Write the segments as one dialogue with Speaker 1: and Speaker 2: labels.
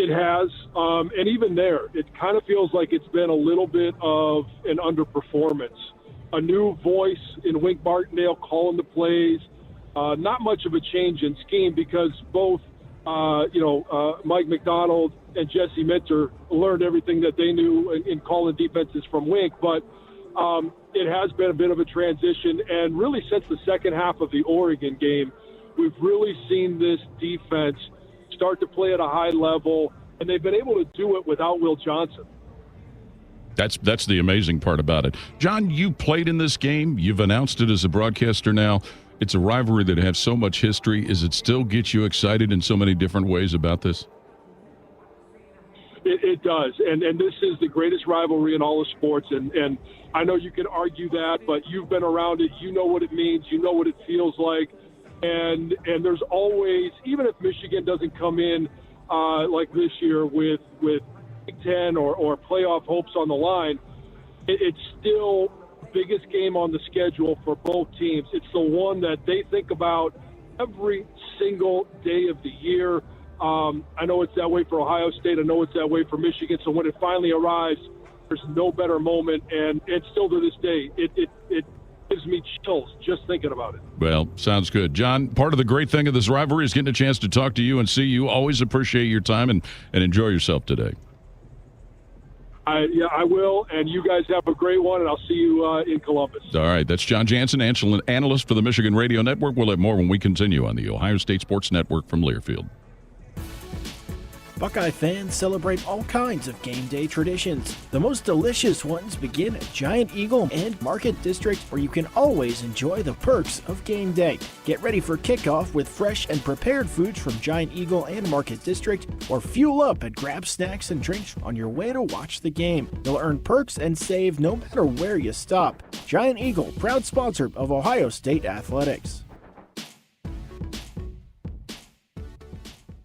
Speaker 1: It has, and even there, it kind of feels like it's been a little bit of an underperformance. A new voice in Wink Martindale calling the plays, not much of a change in scheme because both, Mike McDonald and Jesse Minter learned everything that they knew in calling defenses from Wink, but it has been a bit of a transition, and really since the second half of the Oregon game, we've really seen this defense start to play at a high level, and they've been able to do it without Will Johnson.
Speaker 2: That's the amazing part about it. John, you played in this game. You've announced it as a broadcaster now. It's a rivalry that has so much history. Is it still get you excited in so many different ways about this?
Speaker 1: It does, and this is the greatest rivalry in all of sports, and I know you can argue that, but you've been around it. You know what it means. You know what it feels like. And there's always, even if Michigan doesn't come in like this year with Big Ten or playoff hopes on the line, it's still the biggest game on the schedule for both teams. It's the one that they think about every single day of the year. I know it's that way for Ohio State. I know it's that way for Michigan. So when it finally arrives, there's no better moment. And it's still to this day, it gives me chills just thinking about it.
Speaker 2: Well, sounds good. John, part of the great thing of this rivalry is getting a chance to talk to you and see you. Always appreciate your time and enjoy yourself today.
Speaker 1: I will, and you guys have a great one, and I'll see you in Columbus.
Speaker 2: All right, that's John Jansen, analyst for the Michigan Radio Network. We'll have more when we continue on the Ohio State Sports Network from Learfield.
Speaker 3: Buckeye fans celebrate all kinds of game day traditions. The most delicious ones begin at Giant Eagle and Market District, where you can always enjoy the perks of game day. Get ready for kickoff with fresh and prepared foods from Giant Eagle and Market District, or fuel up and grab snacks and drinks on your way to watch the game. You'll earn perks and save no matter where you stop. Giant Eagle, proud sponsor of Ohio State Athletics.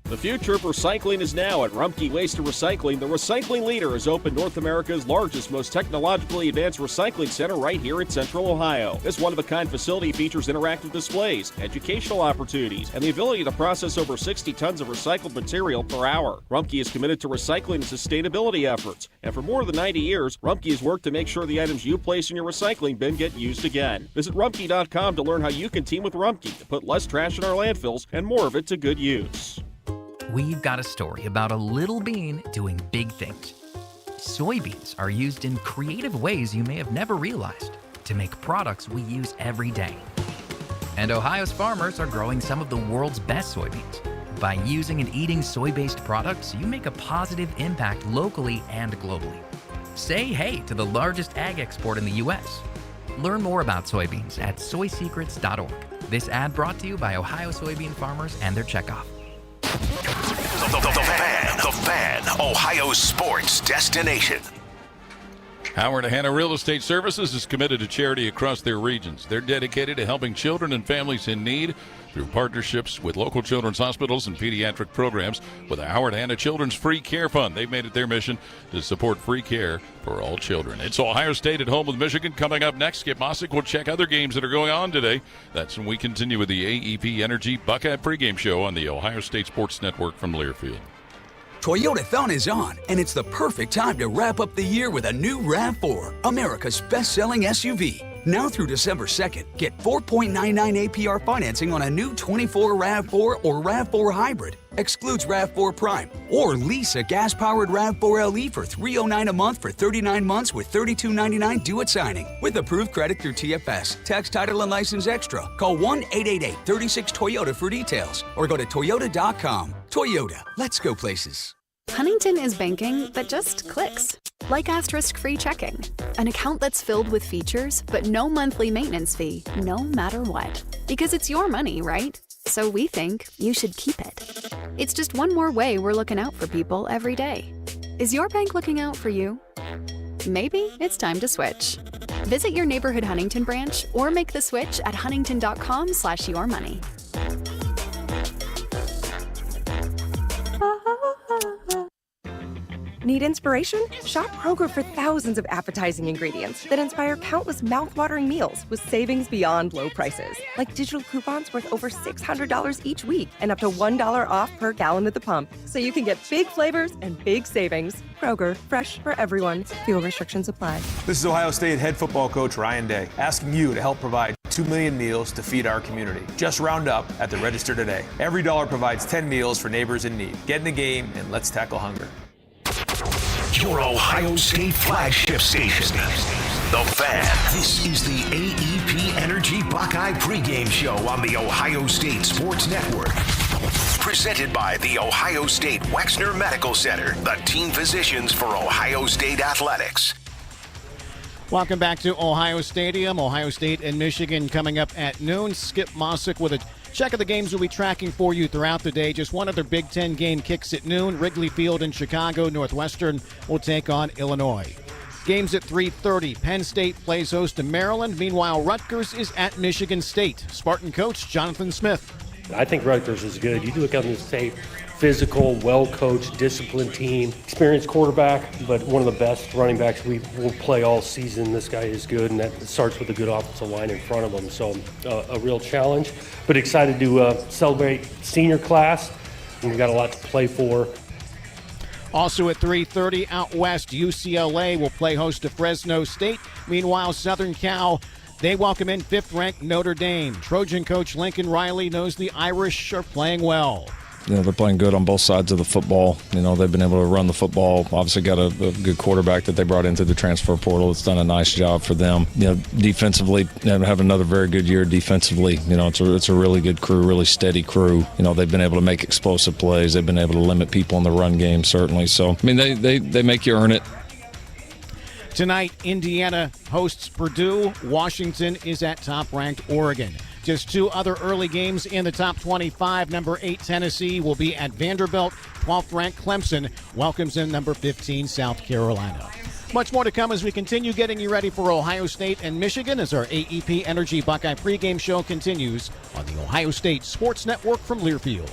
Speaker 4: The future of recycling is now at Rumpke Waste and Recycling. The recycling leader has opened North America's largest, most technologically advanced recycling center right here in Central Ohio. This one-of-a-kind facility features interactive displays, educational opportunities, and the ability to process over 60 tons of recycled material per hour. Rumpke is committed to recycling and sustainability efforts, and for more than 90 years, Rumpke has worked to make sure the items you place in your recycling bin get used again. Visit Rumpke.com to learn how you can team with Rumpke to put less trash in our landfills and more of it to good use.
Speaker 5: We've got a story about a little bean doing big things. Soybeans are used in creative ways you may have never realized to make products we use every day. And Ohio's farmers are growing some of the world's best soybeans. By using and eating soy-based products, you make a positive impact locally and globally. Say hey to the largest ag export in the U.S. Learn more about soybeans at soysecrets.org. This ad brought to you by Ohio soybean farmers and their checkoff.
Speaker 6: The Fan, Ohio's sports destination.
Speaker 2: Howard Hanna Real Estate Services is committed to charity across their regions. They're dedicated to helping children and families in need through partnerships with local children's hospitals and pediatric programs with the Howard Hanna Children's Free Care Fund. They've made it their mission to support free care for all children. It's Ohio State at home with Michigan. Coming up next, Skip Mossick will check other games that are going on today. That's when we continue with the AEP Energy Buckeye pregame show on the Ohio State Sports Network from Learfield.
Speaker 7: Toyotathon is on, and it's the perfect time to wrap up the year with a new RAV4, America's best-selling SUV. Now through December 2nd, get 4.99 APR financing on a new 24 RAV4 or RAV4 Hybrid. Excludes RAV4 Prime. Or lease a gas-powered RAV4 LE for $309 a month for 39 months with $32.99 due at signing. With approved credit through TFS. Tax, title, and license extra. Call 1-888-36-TOYOTA for details. Or go to Toyota.com. Toyota. Let's go places.
Speaker 8: Huntington is banking that just clicks. Like asterisk-free checking. An account that's filled with features, but no monthly maintenance fee, no matter what. Because it's your money, right? So we think you should keep it. It's just one more way we're looking out for people every day. Is your bank looking out for you? Maybe it's time to switch. Visit your neighborhood Huntington branch or make the switch at huntington.com/yourmoney.
Speaker 9: Need inspiration? Shop Kroger for thousands of appetizing ingredients that inspire countless mouth-watering meals with savings beyond low prices. Like digital coupons worth over $600 each week and up to $1 off per gallon at the pump. So you can get big flavors and big savings. Kroger, fresh for everyone. Fuel restrictions apply.
Speaker 10: This is Ohio State head football coach Ryan Day, asking you to help provide 2 million meals to feed our community. Just round up at the register today. Every dollar provides 10 meals for neighbors in need. Get in the game and let's tackle hunger.
Speaker 6: Your Ohio State flagship station, The Fan. This is the AEP Energy Buckeye pregame show on the Ohio State Sports Network. Presented by the Ohio State Wexner Medical Center, the team physicians for Ohio State athletics.
Speaker 11: Welcome back to Ohio Stadium. Ohio State and Michigan coming up at noon. Skip Mossick with a check of the games we'll be tracking for you throughout the day. Just one other Big Ten game kicks at noon. Wrigley Field in Chicago. Northwestern will take on Illinois. Games at 3:30. Penn State plays host to Maryland. Meanwhile, Rutgers is at Michigan State. Spartan coach Jonathan Smith.
Speaker 12: I think Rutgers is good. You look on this tape, physical, well-coached, disciplined team, experienced quarterback, but one of the best running backs we will play all season. This guy is good, and that starts with a good offensive line in front of him. So a real challenge, but excited to celebrate senior class, and we've got a lot to play for.
Speaker 11: Also at 3:30 out west, UCLA will play host to Fresno State. Meanwhile, Southern Cal, they welcome in 5th-ranked Notre Dame. Trojan coach Lincoln Riley knows the Irish are playing well.
Speaker 13: They're playing good on both sides of the football. They've been able to run the football. Obviously got a good quarterback that they brought into the transfer portal. It's done a nice job for them. Defensively, have another very good year defensively. It's a really good crew, really steady crew. They've been able to make explosive plays. They've been able to limit people in the run game, certainly. So, they make you earn it.
Speaker 11: Tonight, Indiana hosts Purdue. Washington is at top-ranked Oregon. Just two other early games in the top 25. Number 8, Tennessee will be at Vanderbilt. 12th-ranked Clemson welcomes in number 15, South Carolina. Much more to come as we continue getting you ready for Ohio State and Michigan as our AEP Energy Buckeye pregame show continues on the Ohio State Sports Network from Learfield.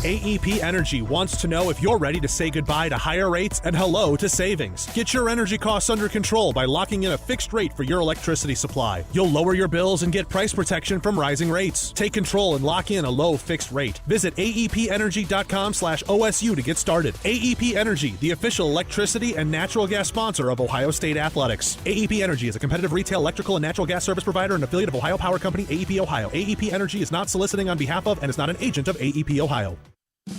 Speaker 14: AEP Energy wants to know if you're ready to say goodbye to higher rates and hello to savings. Get your energy costs under control by locking in a fixed rate for your electricity supply. You'll lower your bills and get price protection from rising rates. Take control and lock in a low fixed rate. Visit aepenergy.com/OSU to get started. AEP Energy, the official electricity and natural gas sponsor of Ohio State Athletics. AEP Energy is a competitive retail electrical and natural gas service provider and affiliate of Ohio Power Company, AEP Ohio. AEP Energy is not soliciting on behalf of and is not an agent of AEP Ohio.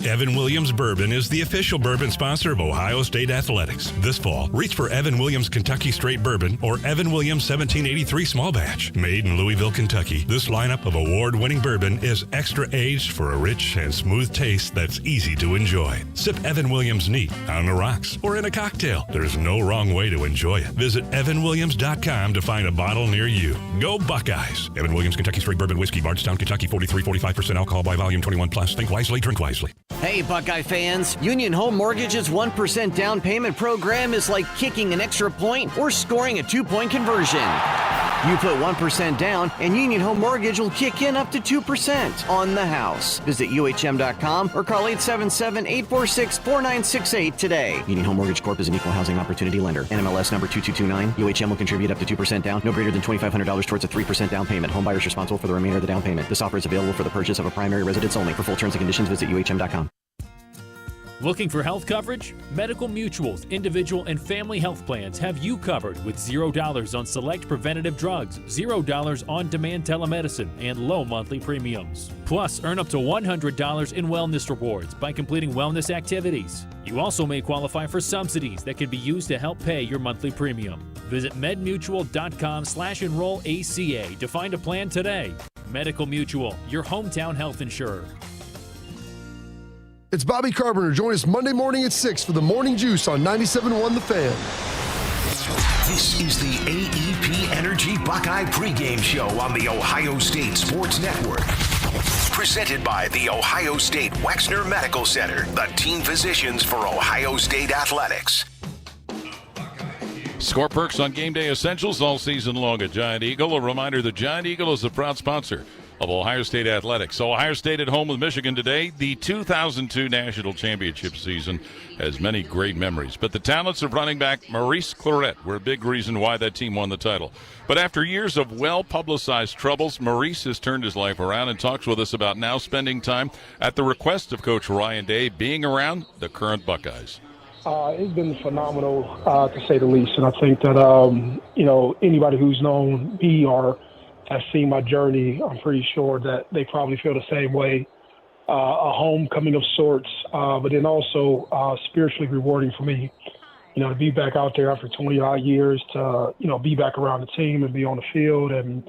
Speaker 15: Evan Williams Bourbon is the official bourbon sponsor of Ohio State Athletics. This fall, reach for Evan Williams Kentucky Straight Bourbon or Evan Williams 1783 Small Batch. Made in Louisville, Kentucky, this lineup of award-winning bourbon is extra aged for a rich and smooth taste that's easy to enjoy. Sip Evan Williams neat, on the rocks, or in a cocktail. There's no wrong way to enjoy it. Visit evanwilliams.com to find a bottle near you. Go Buckeyes! Evan Williams Kentucky Straight Bourbon Whiskey, Bardstown, Kentucky, 43.45% alcohol by volume, 21+. Think wisely, drink wisely.
Speaker 16: Hey, Buckeye fans. Union Home Mortgage's 1% down payment program is like kicking an extra point or scoring a 2-point conversion. You put 1% down, and Union Home Mortgage will kick in up to 2% on the house. Visit UHM.com or call 877-846-4968 today. Union Home Mortgage Corp is an equal housing opportunity lender. NMLS number 2229. UHM will contribute up to 2% down, no greater than $2,500 towards a 3% down payment. Home buyers responsible for the remainder of the down payment. This offer is available for the purchase of a primary residence only. For full terms and conditions, visit UHM.com.
Speaker 17: Looking for health coverage? Medical Mutual's individual and family health plans have you covered with $0 on select preventative drugs, $0 on demand telemedicine, and low monthly premiums. Plus, earn up to $100 in wellness rewards by completing wellness activities. You also may qualify for subsidies that can be used to help pay your monthly premium. Visit medmutual.com/enroll ACA to find a plan today. Medical Mutual, your hometown health insurer.
Speaker 18: It's Bobby Carpenter. Join us Monday morning at 6 for the Morning Juice on 97.1 The Fan.
Speaker 6: This is the AEP Energy Buckeye pregame show on the Ohio State Sports Network. Presented by the Ohio State Wexner Medical Center, the team physicians for Ohio State Athletics.
Speaker 2: Score perks on game day essentials all season long at Giant Eagle. A reminder that Giant Eagle is a proud sponsor of Ohio State athletics. So Ohio State at home with Michigan today. The 2002 national championship season has many great memories, but the talents of running back Maurice Clarett were a big reason why that team won the title. But after years of well-publicized troubles, Maurice has turned his life around and talks with us about now spending time at the request of Coach Ryan Day being around the current Buckeyes.
Speaker 19: It's been phenomenal, to say the least. And I think that, anybody who's known me or has seen my journey, I'm pretty sure that they probably feel the same way. A homecoming of sorts, but then also spiritually rewarding for me, to be back out there after 20-odd years, to, be back around the team and be on the field and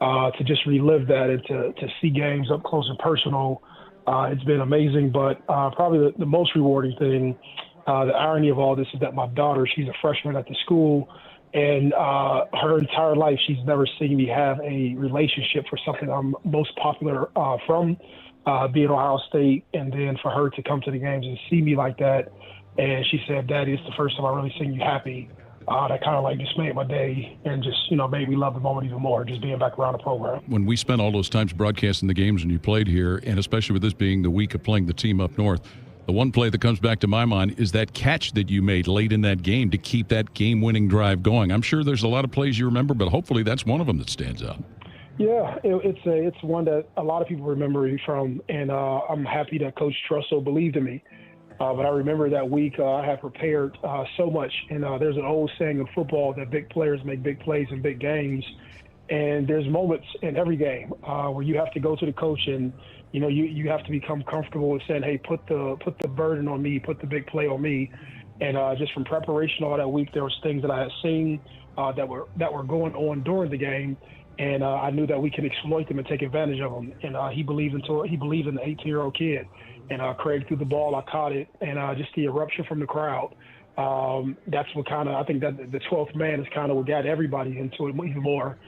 Speaker 19: to just relive that and to see games up close and personal. It's been amazing, but probably the most rewarding thing, the irony of all this is that my daughter, she's a freshman at the school, and her entire life she's never seen me have a relationship for something I'm most popular from, being Ohio State, and then for her to come to the games and see me like that. And she said, "Daddy, it's the first time I really seen you happy." That kind of just made my day and just, made me love the moment even more, just being back around the program.
Speaker 2: When we spent all those times broadcasting the games and you played here, and especially with this being the week of playing the team up north, the one play that comes back to my mind is that catch that you made late in that game to keep that game-winning drive going. I'm sure there's a lot of plays you remember, but hopefully that's one of them that stands out.
Speaker 19: Yeah, it's one that a lot of people remember me from, and I'm happy that Coach Trussell believed in me. But I remember that week I had prepared so much, and there's an old saying of football that big players make big plays in big games, and there's moments in every game where you have to go to the coach and you have to become comfortable with saying, "Hey, put the burden on me, put the big play on me." And just from preparation all that week, there was things that I had seen that were going on during the game, and I knew that we can exploit them and take advantage of them. And he believed in the 18-year-old kid. And Craig threw the ball, I caught it, and just the eruption from the crowd. That's what I think that the 12th man is kind of what got everybody into it even more.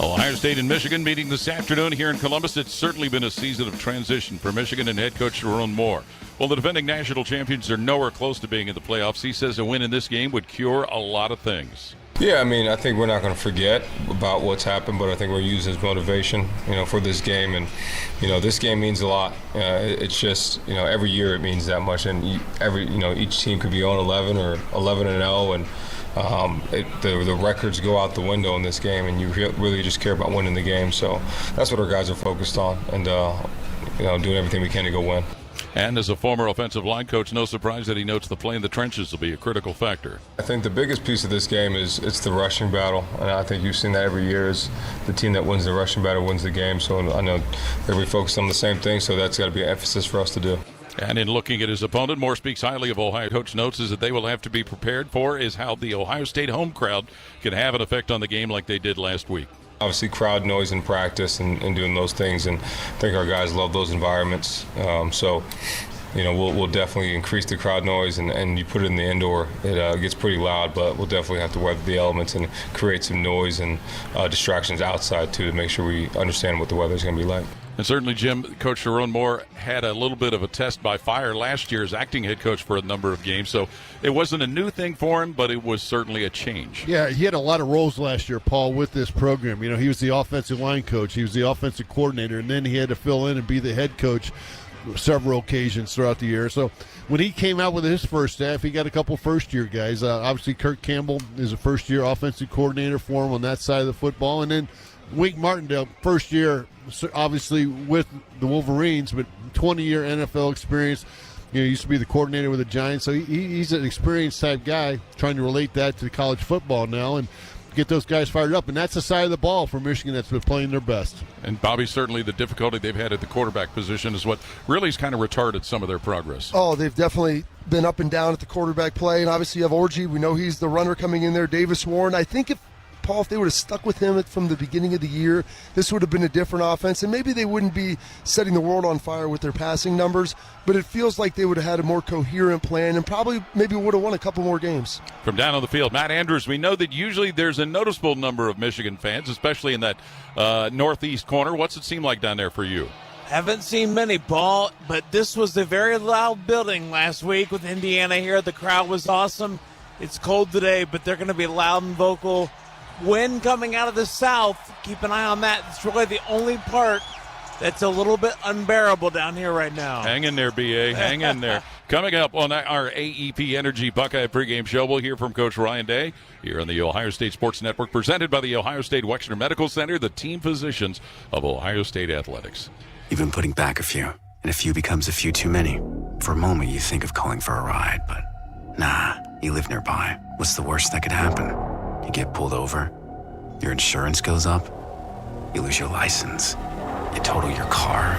Speaker 2: Ohio State and Michigan meeting this afternoon here in Columbus. It's certainly been a season of transition for Michigan and head coach Sharon Moore. Well, the defending national champions are nowhere close to being in the playoffs. He says a win in this game would cure a lot of things.
Speaker 20: Yeah, I think we're not going to forget about what's happened, but I think we're using as motivation, for this game. And, this game means a lot. It's just, every year it means that much. And each team could be on 11 or 11-0, and the records go out the window in this game, and you really just care about winning the game. So that's what our guys are focused on, and doing everything we can to go win.
Speaker 2: And as a former offensive line coach, no surprise that he notes the play in the trenches will be a critical factor.
Speaker 20: I think the biggest piece of this game is it's the rushing battle, and I think you've seen that every year is the team that wins the rushing battle wins the game. So I know everybody focused on the same thing, so that's got to be an emphasis for us to do.
Speaker 2: And in looking at his opponent, Moore speaks highly of Ohio. Coach notes is that they will have to be prepared for is how the Ohio State home crowd can have an effect on the game like they did last week.
Speaker 20: Obviously, crowd noise in practice and doing those things, and I think our guys love those environments. We'll definitely increase the crowd noise, and you put it in the indoor, it gets pretty loud, but we'll definitely have to weather the elements and create some noise and distractions outside, too, to make sure we understand what the weather's going to be like.
Speaker 2: And certainly, Jim, Coach Sharon Moore had a little bit of a test by fire last year as acting head coach for a number of games. So it wasn't a new thing for him, but it was certainly a change.
Speaker 21: Yeah, he had a lot of roles last year, Paul, with this program. He was the offensive line coach. He was the offensive coordinator, and then he had to fill in and be the head coach several occasions throughout the year. So when he came out with his first staff, he got a couple first-year guys. Obviously, Kirk Campbell is a first-year offensive coordinator for him on that side of the football. And then Wink Martindale, first year, obviously with the Wolverines, but 20-year NFL experience. Used to be the coordinator with the Giants. So he's an experienced type guy, trying to relate that to college football now and get those guys fired up. And that's the side of the ball for Michigan that's been playing their best.
Speaker 2: And, Bobby, certainly the difficulty they've had at the quarterback position is what really has kind of retarded some of their progress.
Speaker 18: Oh, they've definitely been up and down at the quarterback play. And obviously you have Orji. We know he's the runner coming in there. Davis Warren. I think if they would have stuck with him from the beginning of the year, this would have been a different offense, and maybe they wouldn't be setting the world on fire with their passing numbers, but it feels like they would have had a more coherent plan and probably maybe would have won a couple more games.
Speaker 2: From down on the field, Matt Andrews, we know that usually there's a noticeable number of Michigan fans, especially in that northeast corner. What's it seem like down there for you?
Speaker 1: Haven't seen many, Paul, but this was a very loud building last week with Indiana here. The crowd was awesome. It's cold today, but they're going to be loud and vocal. Wind coming out of the south. Keep an eye on that. It's really the only part that's a little bit unbearable down here right now.
Speaker 2: Hang in there, B.A. Hang in there. Coming up on our AEP Energy Buckeye pregame show, we'll hear from Coach Ryan Day here on the Ohio State Sports Network, presented by the Ohio State Wexner Medical Center, the team physicians of Ohio State Athletics.
Speaker 22: You've been putting back a few, and a few becomes a few too many. For a moment, you think of calling for a ride, but nah, you live nearby. What's the worst that could happen? You get pulled over, your insurance goes up, you lose your license, you total your car,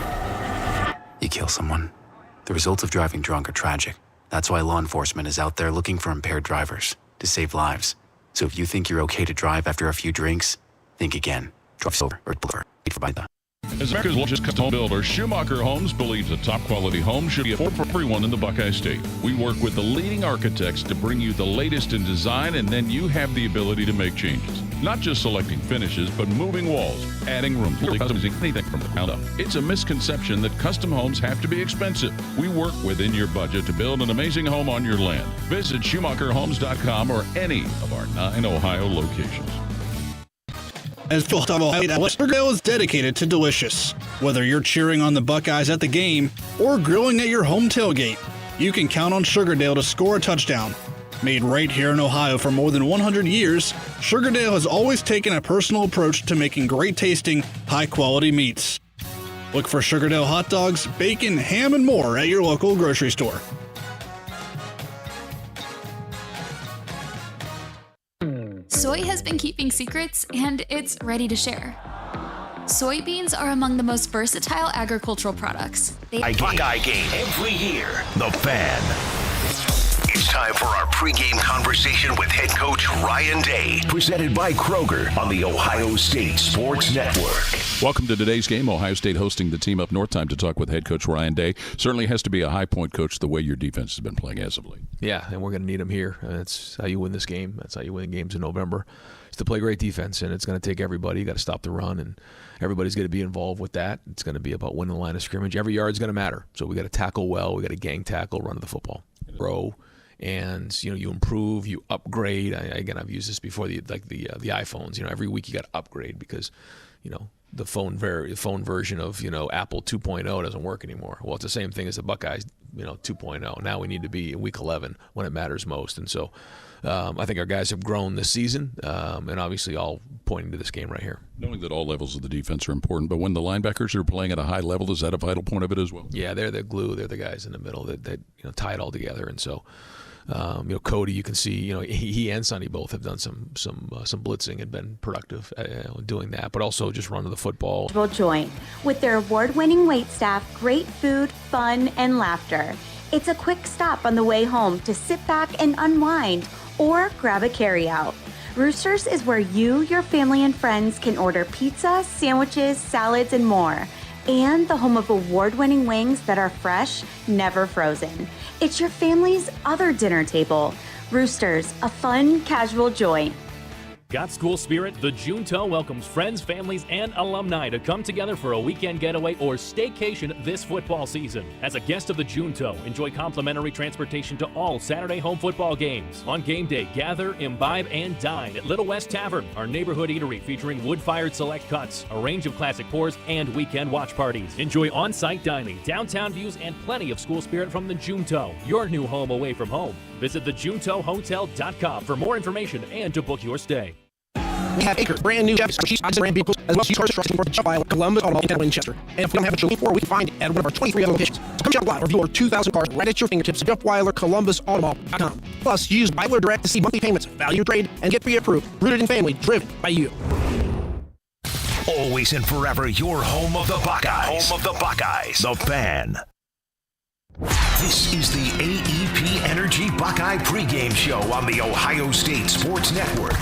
Speaker 22: you kill someone. The results of driving drunk are tragic. That's why law enforcement is out there looking for impaired drivers to save lives. So if you think you're okay to drive after a few drinks, think again. Drive sober or pull over. Wait for bite.
Speaker 2: As America's largest custom home builder, Schumacher Homes believes a top-quality home should be affordable for everyone in the Buckeye State. We work with the leading architects to bring you the latest in design, and then you have the ability to make changes. Not just selecting finishes, but moving walls, adding rooms, customizing anything from the ground up. It's a misconception that custom homes have to be expensive. We work within your budget to build an amazing home on your land. Visit SchumacherHomes.com or any of our 9 Ohio locations.
Speaker 23: As full time Ohio Sugargale is dedicated to delicious. Whether you're cheering on the Buckeyes at the game or grilling at your home tailgate, you can count on Sugardale to score a touchdown. Made right here in Ohio for more than 100 years, Sugardale has always taken a personal approach to making great tasting, high quality meats. Look for Sugardale hot dogs, bacon, ham, and more at your local grocery store.
Speaker 24: Soy has been keeping secrets, and it's ready to share. Soybeans are among the most versatile agricultural products.
Speaker 6: Buckeye game every year. The Fan. It's time for our pregame conversation with head coach Ryan Day, presented by Kroger on the Ohio State Sports Network.
Speaker 2: Welcome to today's game. Ohio State hosting the team up north. Time to talk with head coach Ryan Day. Certainly has to be a high point, coach, the way your defense has been playing as of late.
Speaker 25: Yeah, and we're going to need them here. That's how you win this game. That's how you win games in November. It's to play great defense, and it's going to take everybody. You got to stop the run, and everybody's going to be involved with that. It's going to be about winning the line of scrimmage. Every yard's going to matter. So we got to tackle well. We got to gang tackle, run to the football, throw. And you improve, you upgrade. I've used this before. The iPhones. Every week you got to upgrade because, the phone version of Apple 2.0 doesn't work anymore. Well, it's the same thing as the Buckeyes 2.0. Now we need to be in week 11 when it matters most. And so I think our guys have grown this season, and obviously all pointing to this game right here.
Speaker 2: Knowing that all levels of the defense are important, but when the linebackers are playing at a high level, is that a vital point of it as well? Yeah,
Speaker 25: they're the glue. They're the guys in the middle that tie it all together. And so. Cody, you can see, he and Sonny both have done some blitzing and been productive doing that, but also just run to the football.
Speaker 26: Joint with their award-winning wait staff, great food, fun, and laughter. It's a quick stop on the way home to sit back and unwind or grab a carryout. Roosters is where you, your family, and friends can order pizza, sandwiches, salads, and more. And the home of award-winning wings that are fresh, never frozen. It's your family's other dinner table. Roosters, a fun, casual joint.
Speaker 17: Got school spirit? The Junto welcomes friends, families, and alumni to come together for a weekend getaway or staycation this football season. As a guest of the Junto, enjoy complimentary transportation to all Saturday home football games. On game day, gather, imbibe, and dine at Little West Tavern, our neighborhood eatery featuring wood-fired select cuts, a range of classic pours, and weekend watch parties. Enjoy on-site dining, downtown views, and plenty of school spirit from the Junto, your new home away from home. Visit thejuntohotel.com for more information and to book your stay.
Speaker 27: We have acres, brand new Chevys, and brand vehicles, as well as used car construction for Iowa, Columbus, Automobile, and Winchester. And if we don't have a show before, we can find it at one of our 23 other locations. So come check out review our 2,000 cars right at your fingertips at JeffWeiler-ColumbusAutomobile.com. Plus, use Weiler Direct to see monthly payments, value your trade, and get pre-approved. Rooted in family, driven by you.
Speaker 6: Always and forever your home of the Buckeyes. Home of the Buckeyes. The Fan. This is the AEP Energy Buckeye pregame show on the Ohio State Sports Network.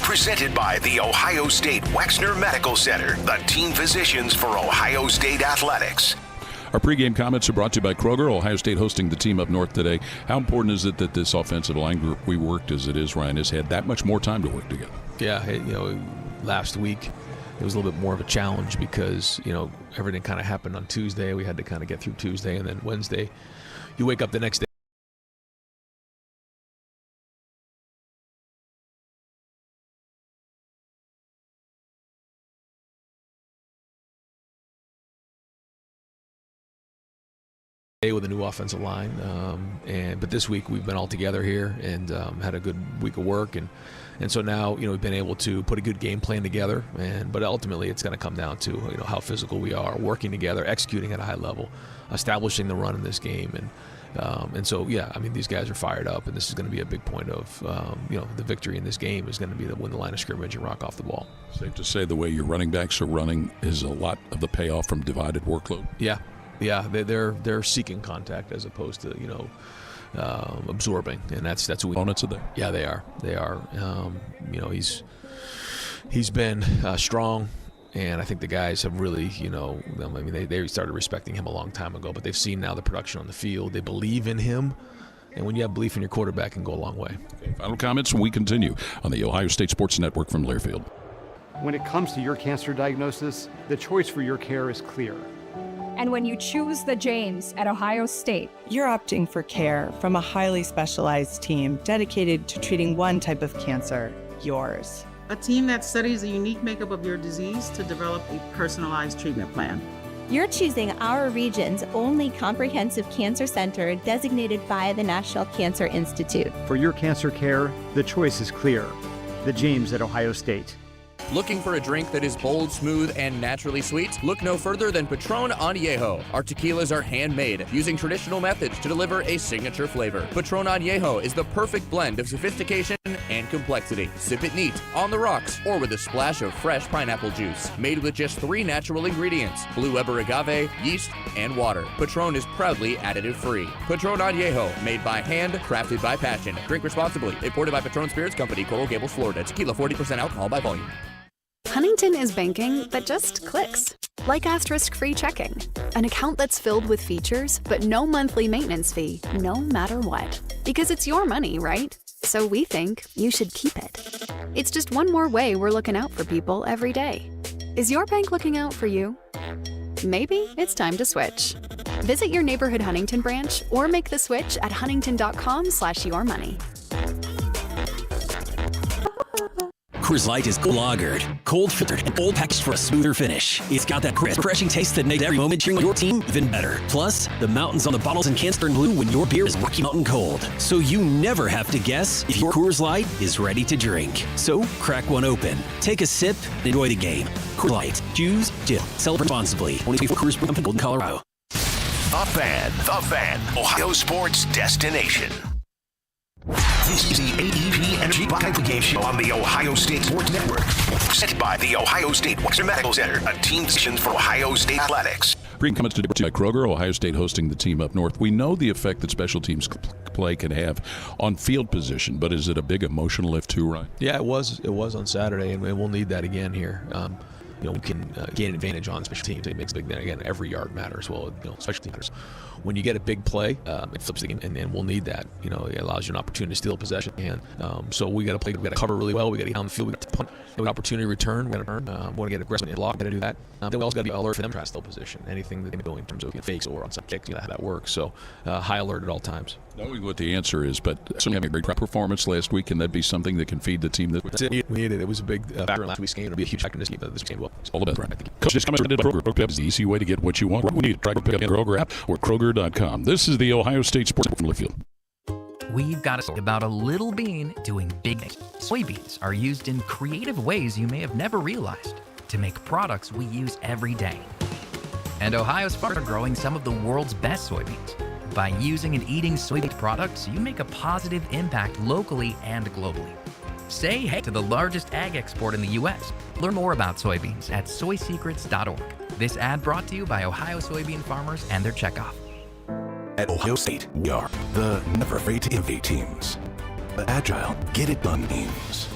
Speaker 6: Presented by the Ohio State Wexner Medical Center, the team physicians for Ohio State Athletics.
Speaker 2: Our pregame comments are brought to you by Kroger. Ohio State hosting the team up north today. How important is it that this offensive line group we worked as it is, Ryan, has had that much more time to work together?
Speaker 25: Yeah, last week it was a little bit more of a challenge because, everything kind of happened on Tuesday. We had to kind of get through Tuesday, and then Wednesday, you wake up the next day. With a new offensive line, but this week we've been all together here and had a good week of work, and so now we've been able to put a good game plan together, but ultimately it's going to come down to how physical we are, working together, executing at a high level, establishing the run in this game, and so these guys are fired up, and this is going to be a big point of the victory in this game is going to be to win the line of scrimmage and rock off the ball.
Speaker 2: Safe to say the way your running backs are running is a lot of the payoff from divided workload.
Speaker 25: Yeah, they're seeking contact as opposed to absorbing, and that's what we.
Speaker 2: Opponents are there.
Speaker 25: Yeah, they are. He's been strong, and I think the guys have really they started respecting him a long time ago, but they've seen now the production on the field. They believe in him, and when you have belief in your quarterback, it can go a long way.
Speaker 2: Okay, final comments. We continue on the Ohio State Sports Network from Learfield.
Speaker 3: When it comes to your cancer diagnosis, the choice for your care is clear.
Speaker 4: And when you choose the James at Ohio State,
Speaker 5: you're opting for care from a highly specialized team dedicated to treating one type of cancer, yours.
Speaker 7: A team that studies the unique makeup of your disease to develop a personalized treatment plan.
Speaker 26: You're choosing our region's only comprehensive cancer center designated by the National Cancer Institute.
Speaker 3: For your cancer care, the choice is clear. The James at Ohio State.
Speaker 8: Looking for a drink that is bold, smooth, and naturally sweet? Look no further than Patron Añejo. Our tequilas are handmade, using traditional methods to deliver a signature flavor. Patron Añejo is the perfect blend of sophistication and complexity. Sip it neat, on the rocks, or with a splash of fresh pineapple juice. Made with just 3 natural ingredients: blue Weber agave, yeast, and water. Patron is proudly additive-free. Patron Añejo, made by hand, crafted by passion. Drink responsibly. Imported by Patron Spirits Company, Coral Gables, Florida. Tequila, 40% alcohol by volume.
Speaker 9: Huntington is banking that just clicks. Like asterisk-free checking, an account that's filled with features, but no monthly maintenance fee, no matter what. Because it's your money, right? So we think you should keep it. It's just one more way we're looking out for people every day. Is your bank looking out for you? Maybe it's time to switch. Visit your neighborhood Huntington branch or make the switch at huntington.com/yourmoney.
Speaker 10: Coors Light is lagered, cold filtered, and old packaged for a smoother finish. It's got that crisp, refreshing taste that makes every moment cheering your team even better. Plus, the mountains on the bottles and cans turn blue when your beer is Rocky Mountain cold. So you never have to guess if your Coors Light is ready to drink. So crack one open, take a sip, and enjoy the game. Coors Light. Choose chill. Celebrate responsibly. Only for Coors Brewing Company, Golden, Colorado.
Speaker 6: The Fan, Ohio sports destination. This is the AEP Energy Buckeye Pregame Show on the Ohio State Sports Network. Presented by the Ohio State Western Medical Center, a team decision for Ohio State athletics.
Speaker 2: Bring comments to by Kroger, Ohio State hosting the team up north. We know the effect that special teams play can have on field position, but is it a big emotional lift too, Ryan?
Speaker 25: Yeah, it was on Saturday, and we'll need that again here. We can gain an advantage on special teams. It makes a big thing. Again, every yard matters. Well, special teams matters. When you get a big play, it flips the game, and we'll need that. It allows you an opportunity to steal possession. And so we got to play. We got to cover really well. We got to get down the field. We got to punt. We have an opportunity to return. We got to turn. We want to get aggressive and block. We got to do that. Then we also got to be alert for them to try to steal position. Anything that they do in terms of fakes or on some kicks, how that works. So high alert at all times.
Speaker 2: Knowing what the answer is, but certainly having a great performance last week, can that be something that can feed the team?
Speaker 25: We needed it. It was a big factor in last week's game. It'll be a huge factor in this game. This game well.
Speaker 2: It's all about right. Coach, just come to Kroger. Kroger is the easy way to get what you want. We need to try to pick up the Kroger app or Kroger.com. This is the Ohio State Sports from Learfield.
Speaker 28: We've got about a little bean doing big things. Soybeans are used in creative ways you may have never realized to make products we use every day. And Ohio's farmers are growing some of the world's best soybeans. By using and eating soybean products, you make a positive impact locally and globally. Say hey to the largest ag export in the U.S. Learn more about soybeans at soysecrets.org. This ad brought to you by Ohio soybean farmers and their checkoff.
Speaker 6: At Ohio State, we are the never afraid to innovate teams. The agile, get-it-done teams.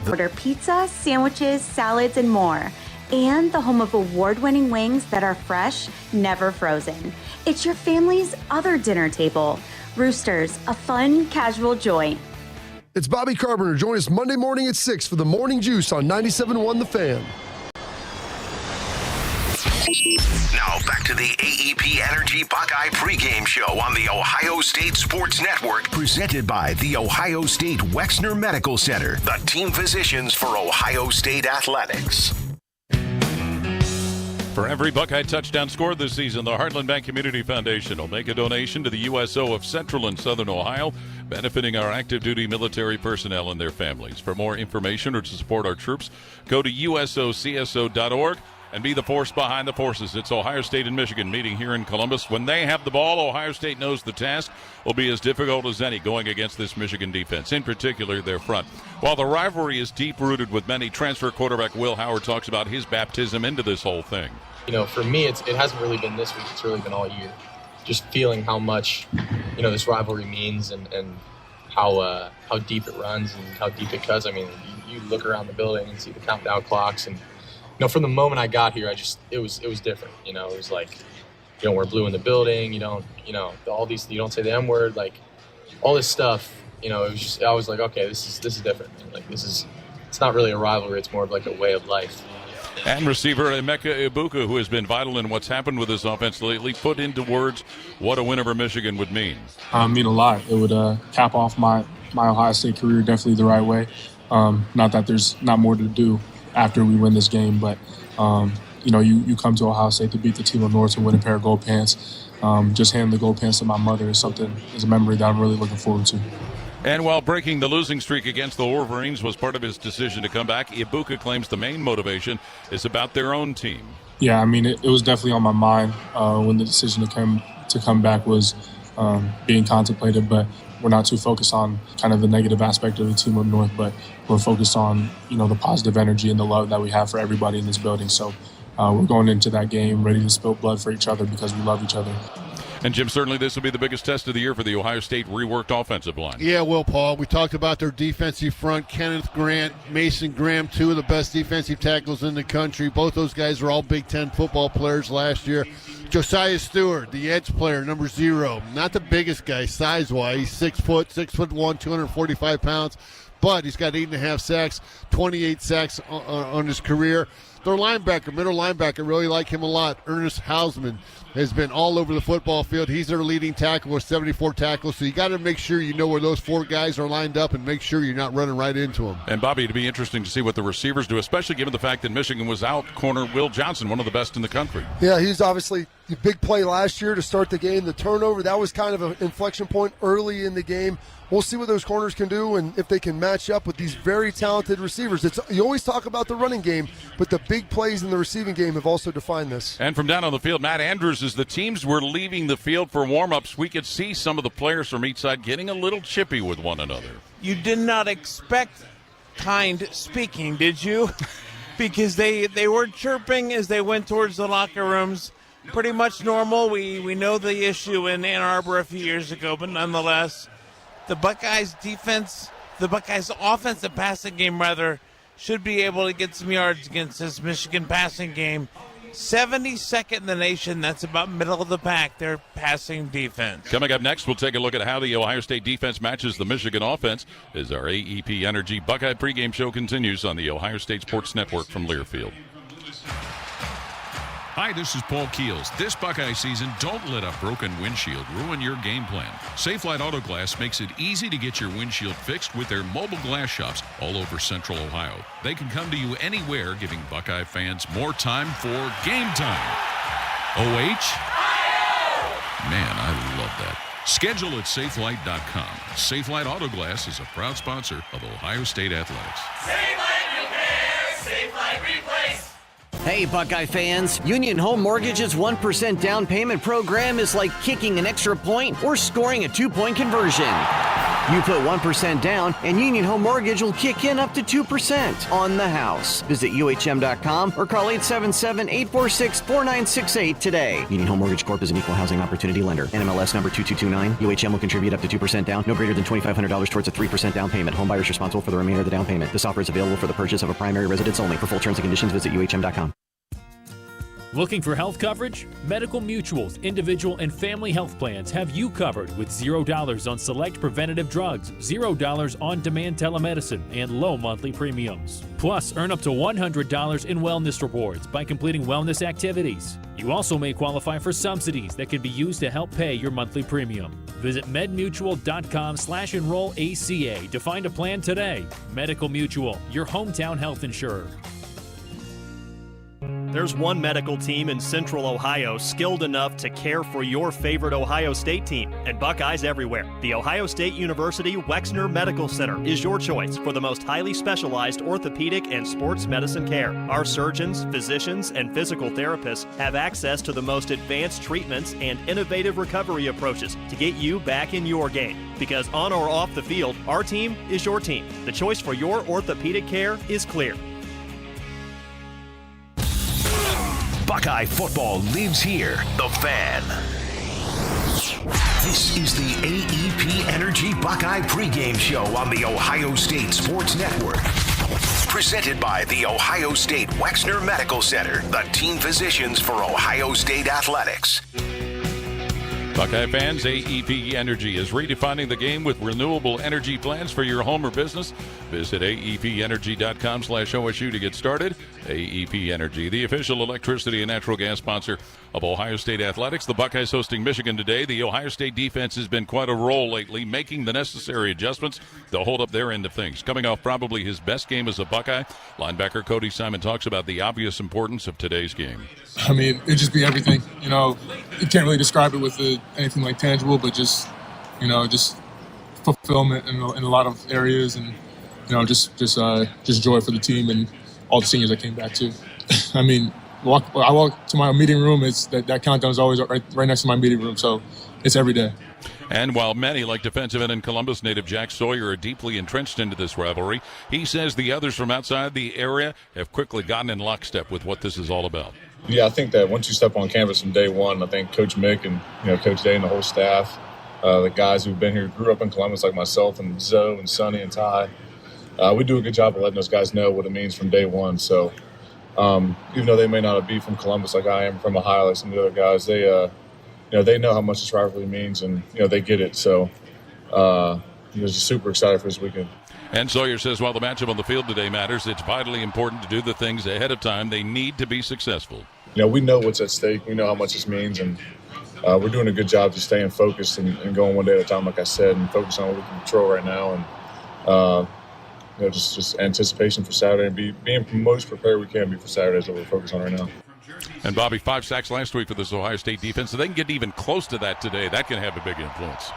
Speaker 26: Order pizza, sandwiches, salads, and more. And the home of award-winning wings that are fresh, never frozen. It's your family's other dinner table. Roosters, a fun, casual joint.
Speaker 18: It's Bobby Carpenter. Join us Monday morning at 6 for the Morning Juice on 97.1 The Fan.
Speaker 6: Now back to the AEP Energy Buckeye pregame show on the Ohio State Sports Network, presented by the Ohio State Wexner Medical Center, the team physicians for Ohio State athletics.
Speaker 2: For every Buckeye touchdown scored this season, the Heartland Bank Community Foundation will make a donation to the USO of Central and Southern Ohio, benefiting our active duty military personnel and their families. For more information or to support our troops, go to usocso.org and be the force behind the forces. It's Ohio State and Michigan meeting here in Columbus. When they have the ball, Ohio State knows the task will be as difficult as any going against this Michigan defense, in particular their front. While the rivalry is deep-rooted with many, transfer quarterback Will Howard talks about his baptism into this whole thing.
Speaker 11: You know, for me, it hasn't really been this week. It's really been all year. Just feeling how much, you know, this rivalry means and how deep it runs and how deep it cuts. I mean, you look around the building and see the countdown clocks, and you know, from the moment I got here, it was different. You know, it was like, you don't wear blue in the building. You don't, you know, all these. You don't say the M word. Like all this stuff. You know, it was just. I was like, okay, this is different. Like it's not really a rivalry. It's more of like a way of life.
Speaker 2: And receiver Emeka Ibuka, who has been vital in what's happened with this offense lately, put into words what a win over Michigan would mean.
Speaker 12: Mean a lot. It would cap off my Ohio State career definitely the right way. Not that there's not more to do after we win this game, but you know, you come to Ohio State to beat the team of North and win a pair of gold pants. Just handing the gold pants to my mother is a memory that I'm really looking forward to.
Speaker 2: And while breaking the losing streak against the Wolverines was part of his decision to come back, Ibuka claims the main motivation is about their own team.
Speaker 12: Yeah, I mean, it was definitely on my mind when the decision to come back was being contemplated, but we're not too focused on kind of the negative aspect of the team up north, but we're focused on, you know, the positive energy and the love that we have for everybody in this building. So we're going into that game ready to spill blood for each other because we love each other.
Speaker 2: And, Jim, certainly this will be the biggest test of the year for the Ohio State reworked offensive line.
Speaker 21: Yeah, well, Paul, we talked about their defensive front. Kenneth Grant, Mason Graham, two of the best defensive tackles in the country. Both those guys are all Big Ten football players last year. Josiah Stewart, the edge player, number 0. Not the biggest guy size-wise. He's 6'1", 245 pounds. But he's got 8.5 sacks, 28 sacks on his career. Their linebacker, middle linebacker, really like him a lot. Ernest Hausman has been all over the football field. He's their leading tackle with 74 tackles. So you got to make sure you know where those 4 guys are lined up and make sure you're not running right into them.
Speaker 2: And, Bobby, it'd be interesting to see what the receivers do, especially given the fact that Michigan was out corner Will Johnson, one of the best in the country.
Speaker 18: Yeah, he's obviously the big play last year to start the game. The turnover, that was kind of an inflection point early in the game. We'll see what those corners can do and if they can match up with these very talented receivers. You always talk about the running game, but the big plays in the receiving game have also defined this.
Speaker 2: And from down on the field, Matt Andrews, as the teams were leaving the field for warm-ups, we could see some of the players from each side getting a little chippy with one another.
Speaker 1: You did not expect kind speaking, did you? Because they were chirping as they went towards the locker rooms. Pretty much normal. We know the issue in Ann Arbor a few years ago, but nonetheless, the Buckeyes' offensive passing game, rather, should be able to get some yards against this Michigan passing game. 72nd in the nation. That's about middle of the pack, their passing defense.
Speaker 2: Coming up next, we'll take a look at how the Ohio State defense matches the Michigan offense as our AEP Energy Buckeye pregame show continues on the Ohio State Sports Network from Learfield.
Speaker 13: Hi, this is Paul Keels. This Buckeye season, don't let a broken windshield ruin your game plan. Safelite Auto Glass makes it easy to get your windshield fixed with their mobile glass shops all over Central Ohio. They can come to you anywhere, giving Buckeye fans more time for game time. OH? Man, I love that. Schedule at Safelite.com. Safelite Auto Glass is a proud sponsor of Ohio State Athletics.
Speaker 14: Safelite Repair, Safelite Replace.
Speaker 15: Hey, Buckeye fans, Union Home Mortgage's 1% down payment program is like kicking an extra point or scoring a 2-point conversion. You put 1% down, and Union Home Mortgage will kick in up to 2% on the house. Visit UHM.com or call 877-846-4968 today. Union Home Mortgage Corp is an equal housing opportunity lender. NMLS number 2229. UHM will contribute up to 2% down, no greater than $2,500 towards a 3% down payment. Home buyers responsible for the remainder of the down payment. This offer is available for the purchase of a primary residence only. For full terms and conditions, visit UHM.com.
Speaker 16: Looking for health coverage? Medical Mutual's individual and family health plans have you covered with $0 on select preventative drugs, $0 on-demand telemedicine, and low monthly premiums. Plus, earn up to $100 in wellness rewards by completing wellness activities. You also may qualify for subsidies that can be used to help pay your monthly premium. Visit medmutual.com/enroll ACA to find a plan today. Medical Mutual, your hometown health insurer.
Speaker 17: There's one medical team in Central Ohio skilled enough to care for your favorite Ohio State team, and Buckeyes everywhere. The Ohio State University Wexner Medical Center is your choice for the most highly specialized orthopedic and sports medicine care. Our surgeons, physicians, and physical therapists have access to the most advanced treatments and innovative recovery approaches to get you back in your game. Because on or off the field, our team is your team. The choice for your orthopedic care is clear.
Speaker 6: Buckeye football lives here. The Fan. This is the AEP Energy Buckeye pregame show on the Ohio State Sports Network. Presented by the Ohio State Wexner Medical Center, the team physicians for Ohio State athletics.
Speaker 2: Buckeye fans, AEP Energy is redefining the game with renewable energy plans for your home or business. Visit aepenergy.com/OSU to get started. AEP Energy, the official electricity and natural gas sponsor of Ohio State athletics. The Buckeyes hosting Michigan today. The Ohio State defense has been quite a role lately, making the necessary adjustments to hold up their end of things. Coming off probably his best game as a Buckeye, linebacker Cody Simon talks about the obvious importance of today's game.
Speaker 12: I mean, it'd just be everything. You know, you can't really describe it with anything like tangible, but just, you know, just fulfillment in a lot of areas, and you know, just joy for the team and all the seniors that came back too. I mean, I walk to my meeting room. It's that countdown is always right next to my meeting room, so it's every day.
Speaker 2: And while many, like defensive end and Columbus native Jack Sawyer, are deeply entrenched into this rivalry, he says the others from outside the area have quickly gotten in lockstep with what this is all about.
Speaker 19: Yeah, I think that once you step on campus from day one, I think Coach Mick and Coach Day and the whole staff, the guys who've been here, grew up in Columbus like myself and Zoe and Sonny and Ty, we do a good job of letting those guys know what it means from day one. So even though they may not be from Columbus like I am from Ohio, like some of the other guys, they know how much this rivalry means, and they get it. So just super excited for this weekend.
Speaker 2: And Sawyer says while the matchup on the field today matters, it's vitally important to do the things ahead of time they need to be successful.
Speaker 19: We know what's at stake. We know how much this means, and we're doing a good job just staying focused and going one day at a time, like I said, and focus on what we can control right now. And just anticipation for Saturday, and being most prepared we can be for Saturday is what we're focused on right now.
Speaker 2: And Bobby, 5 sacks last week for this Ohio State defense. So they can get even close to that today. That can have a big influence.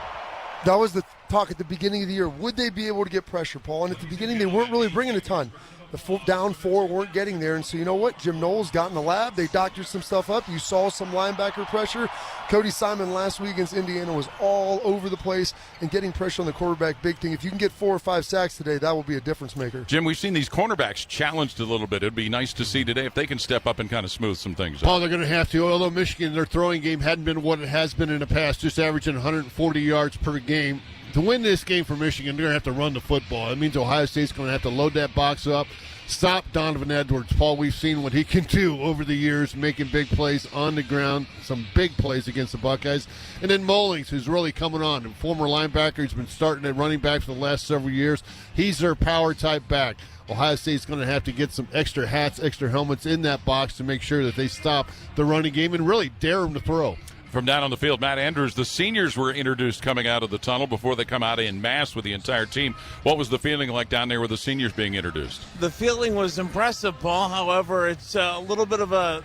Speaker 18: That was the talk at the beginning of the year. Would they be able to get pressure, Paul? And at the beginning, they weren't really bringing a ton. The down 4 weren't getting there. And so you know what? Jim Knowles got in the lab. They doctored some stuff up. You saw some linebacker pressure. Cody Simon last week against Indiana was all over the place and getting pressure on the quarterback. Big thing. If you can get 4 or 5 sacks today, that will be a difference maker.
Speaker 2: Jim, we've seen these cornerbacks challenged a little bit. It'd be nice to see today if they can step up and kind of smooth some things
Speaker 21: Paul,
Speaker 2: up.
Speaker 21: they're going to have to. Although Michigan, their throwing game hadn't been what it has been in the past, just averaging 140 yards per game. To win this game for Michigan, they're going to have to run the football. It means Ohio State's going to have to load that box up, stop Donovan Edwards. Paul, we've seen what he can do over the years, making big plays on the ground, some big plays against the Buckeyes. And then Mullings, who's really coming on, a former linebacker. He's been starting at running back for the last several years. He's their power-type back. Ohio State's going to have to get some extra hats, extra helmets in that box to make sure that they stop the running game and really dare them to throw.
Speaker 2: From down on the field, Matt Andrews, the seniors were introduced coming out of the tunnel before they come out en masse with the entire team. What was the feeling like down there with the seniors being introduced?
Speaker 1: The feeling was impressive, Paul. However, it's a little bit of a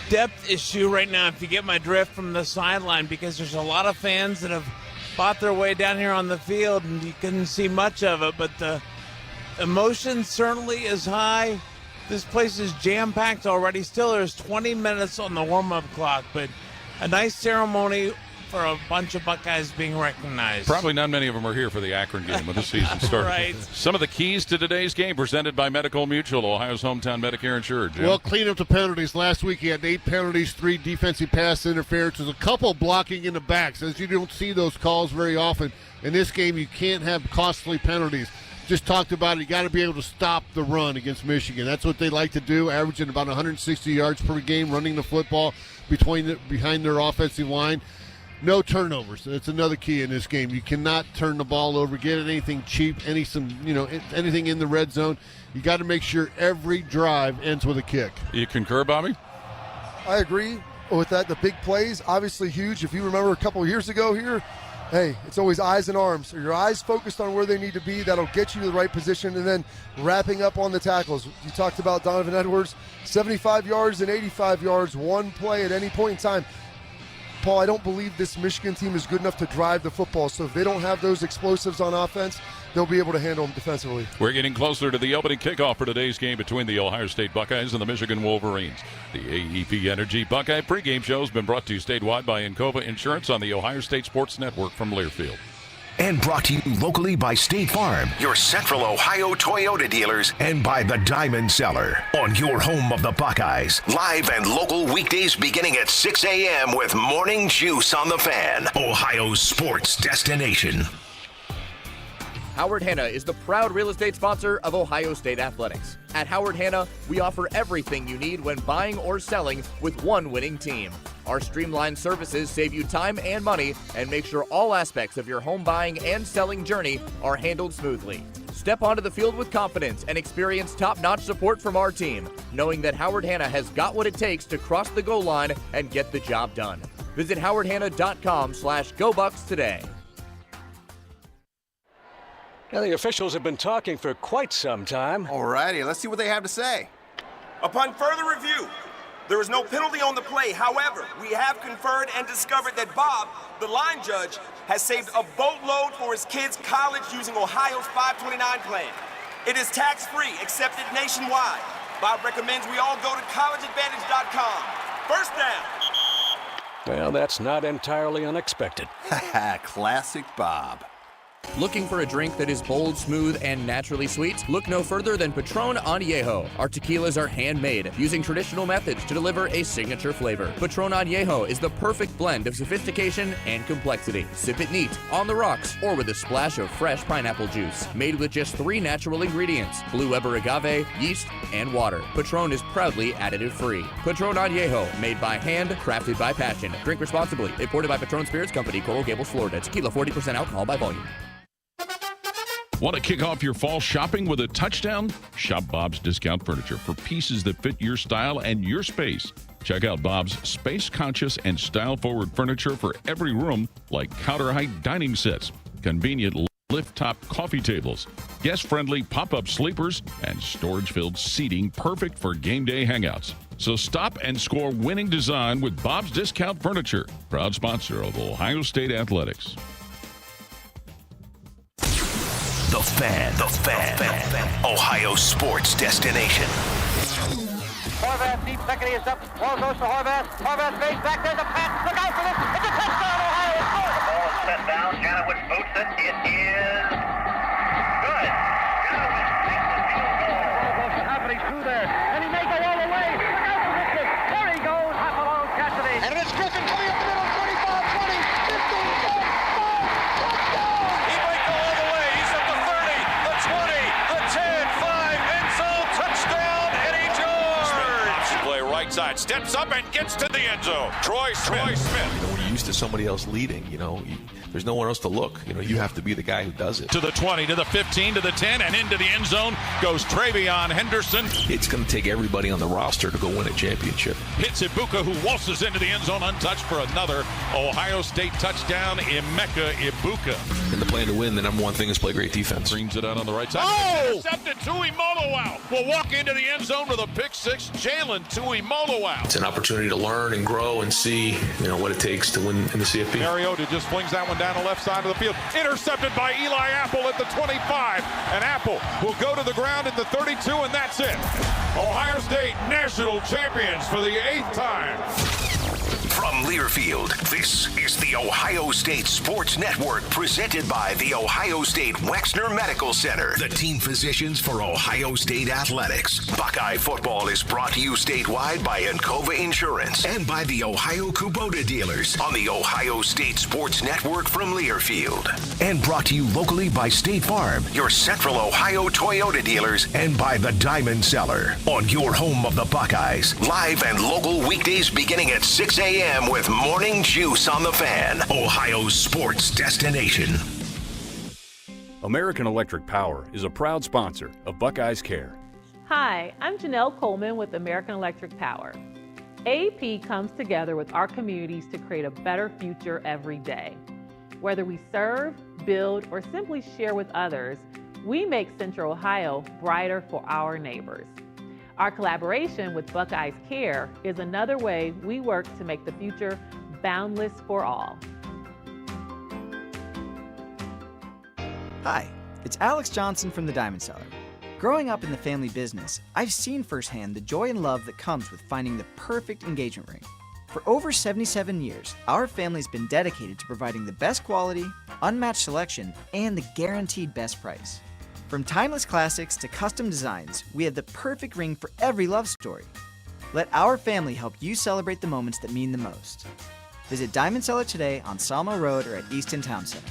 Speaker 1: depth issue right now, if you get my drift, from the sideline, because there's a lot of fans that have fought their way down here on the field, and you couldn't see much of it, but the emotion certainly is high. This place is jam-packed already. Still, there's 20 minutes on the warm-up clock, but a nice ceremony for a bunch of Buckeyes being recognized.
Speaker 2: Probably not many of them are here for the Akron game when the season started.
Speaker 1: Right.
Speaker 2: Some of the keys to today's game presented by Medical Mutual, Ohio's hometown Medicare insured. Jim.
Speaker 21: Well, clean up the penalties. Last week he had 8 penalties, 3 defensive pass interferences, a couple blocking in the backs. As you don't see those calls very often. In this game, you can't have costly penalties. just talked about it. You got to be able to stop the run against Michigan. That's what they like to do, averaging about 160 yards per game, running the football behind their offensive line. No turnovers. That's another key in this game. You cannot turn the ball over, get anything cheap, anything in the red zone. You got to make sure every drive ends with a kick.
Speaker 2: You concur, Bobby?
Speaker 18: I agree with that. The big plays, obviously huge. If you remember a couple of years ago here, hey, it's always eyes and arms. So your eyes focused on where they need to be. That'll get you to the right position. And then wrapping up on the tackles. You talked about Donovan Edwards, 75 yards and 85 yards, one play at any point in time. Paul, I don't believe this Michigan team is good enough to drive the football. So if they don't have those explosives on offense, they'll be able to handle them defensively.
Speaker 2: We're getting closer to the opening kickoff for today's game between the Ohio State Buckeyes and the Michigan Wolverines. The AEP Energy Buckeye pregame show has been brought to you statewide by Encova Insurance on the Ohio State Sports Network from Learfield.
Speaker 6: And brought to you locally by State Farm, your Central Ohio Toyota dealers, and by the Diamond Cellar on your home of the Buckeyes. Live and local weekdays beginning at 6 a.m. with Morning Juice on the Fan, Ohio's sports destination.
Speaker 8: Howard Hanna is the proud real estate sponsor of Ohio State Athletics. At Howard Hanna, we offer everything you need when buying or selling with one winning team. Our streamlined services save you time and money and make sure all aspects of your home buying and selling journey are handled smoothly. Step onto the field with confidence and experience top-notch support from our team, knowing that Howard Hanna has got what it takes to cross the goal line and get the job done. Visit howardhanna.com/GoBucks today.
Speaker 4: Now, the officials have been talking for quite some time.
Speaker 5: All righty, let's see what they have to say. Upon further review, there is no penalty on the play. However, we have conferred and discovered that Bob, the line judge, has saved a boatload for his kids' college using Ohio's 529 plan. It is tax-free, accepted nationwide. Bob recommends we all go to collegeadvantage.com. First down.
Speaker 4: Well, that's not entirely unexpected.
Speaker 5: Classic Bob.
Speaker 8: Looking for a drink that is bold, smooth, and naturally sweet? Look no further than Patron Añejo. Our tequilas are handmade, using traditional methods to deliver a signature flavor. Patron Añejo is the perfect blend of sophistication and complexity. Sip it neat, on the rocks, or with a splash of fresh pineapple juice. Made with just 3 natural ingredients: Blue Weber agave, yeast, and water. Patron is proudly additive-free. Patron Añejo, made by hand, crafted by passion. Drink responsibly. Imported by Patron Spirits Company, Coral Gables, Florida. Tequila, 40% alcohol by volume.
Speaker 13: Want to kick off your fall shopping with a touchdown? Shop Bob's Discount Furniture for pieces that fit your style and your space. Check out Bob's space-conscious and style-forward furniture for every room, like counter-height dining sets, convenient lift-top coffee tables, guest-friendly pop-up sleepers, and storage-filled seating perfect for game day hangouts. So stop and score winning design with Bob's Discount Furniture, proud sponsor of Ohio State Athletics.
Speaker 6: The Fan. Ohio sports destination.
Speaker 7: Horvath, deep second, he is up. Ball goes to Horvath. Horvath face back, there's a pass. Look out for this. It's a touchdown, Ohio. It's good.
Speaker 20: The ball is set down. Janowitz boots it. It is good. Janowitz takes the field goal.
Speaker 7: Ball goes to Haffney through there, and he may go all the way. Look out for this. There he goes. Half along Cassidy. And it's Griffin coming up the middle. 25, 20, 15, 10, 5, touchdown.
Speaker 14: He might go all the way. He's at the 30, the 20, the 10, 5, end zone, touchdown, Eddie George.
Speaker 22: Play right side, steps up and gets to the end zone. Troy Smith.
Speaker 23: When you're used to somebody else leading, there's nowhere else to look. You have to be the guy who does it.
Speaker 2: To the 20, to the 15, to the 10, and into the end zone goes Travion Henderson.
Speaker 23: It's going to take everybody on the roster to go win a championship.
Speaker 2: Hits Ibuka, who waltzes into the end zone untouched for another Ohio State touchdown. Emeka Ibuka.
Speaker 23: And the plan to win, the number one thing is play great defense.
Speaker 2: Brings it out on the right side.
Speaker 23: Oh!
Speaker 2: Intercepted. Tuimoloau will walk into the end zone with a pick six. Jalen Tuimoloau.
Speaker 23: It's an opportunity to learn and grow and see, what it takes to win in the CFP.
Speaker 2: Mariota just flings that one down the left side of the field. Intercepted by Eli Apple at the 25. And Apple will go to the ground at the 32, and that's it. Ohio State national champions for the 8th time.
Speaker 6: From Learfield, this is the Ohio State Sports Network, presented by the Ohio State Wexner Medical Center, the team physicians for Ohio State athletics. Buckeye football is brought to you statewide by Encova Insurance and by the Ohio Kubota dealers on the Ohio State Sports Network from Learfield. And brought to you locally by State Farm, your Central Ohio Toyota dealers, and by the Diamond Cellar on your home of the Buckeyes. Live and local weekdays beginning at 6 a.m. with Morning Juice on the Fan, Ohio's sports destination.
Speaker 3: American Electric Power is a proud sponsor of Buckeyes Care.
Speaker 9: Hi, I'm Janelle Coleman with American Electric Power. AEP comes together with our communities to create a better future every day. Whether we serve, build, or simply share with others, we make Central Ohio brighter for our neighbors. Our collaboration with Buckeyes Care is another way we work to make the future boundless for all.
Speaker 10: Hi, it's Alex Johnson from the Diamond Cellar. Growing up in the family business, I've seen firsthand the joy and love that comes with finding the perfect engagement ring. For over 77 years, our family's been dedicated to providing the best quality, unmatched selection, and the guaranteed best price. From timeless classics to custom designs, we have the perfect ring for every love story. Let our family help you celebrate the moments that mean the most. Visit Diamond Cellar today on Salmo Road or at Easton Town Center.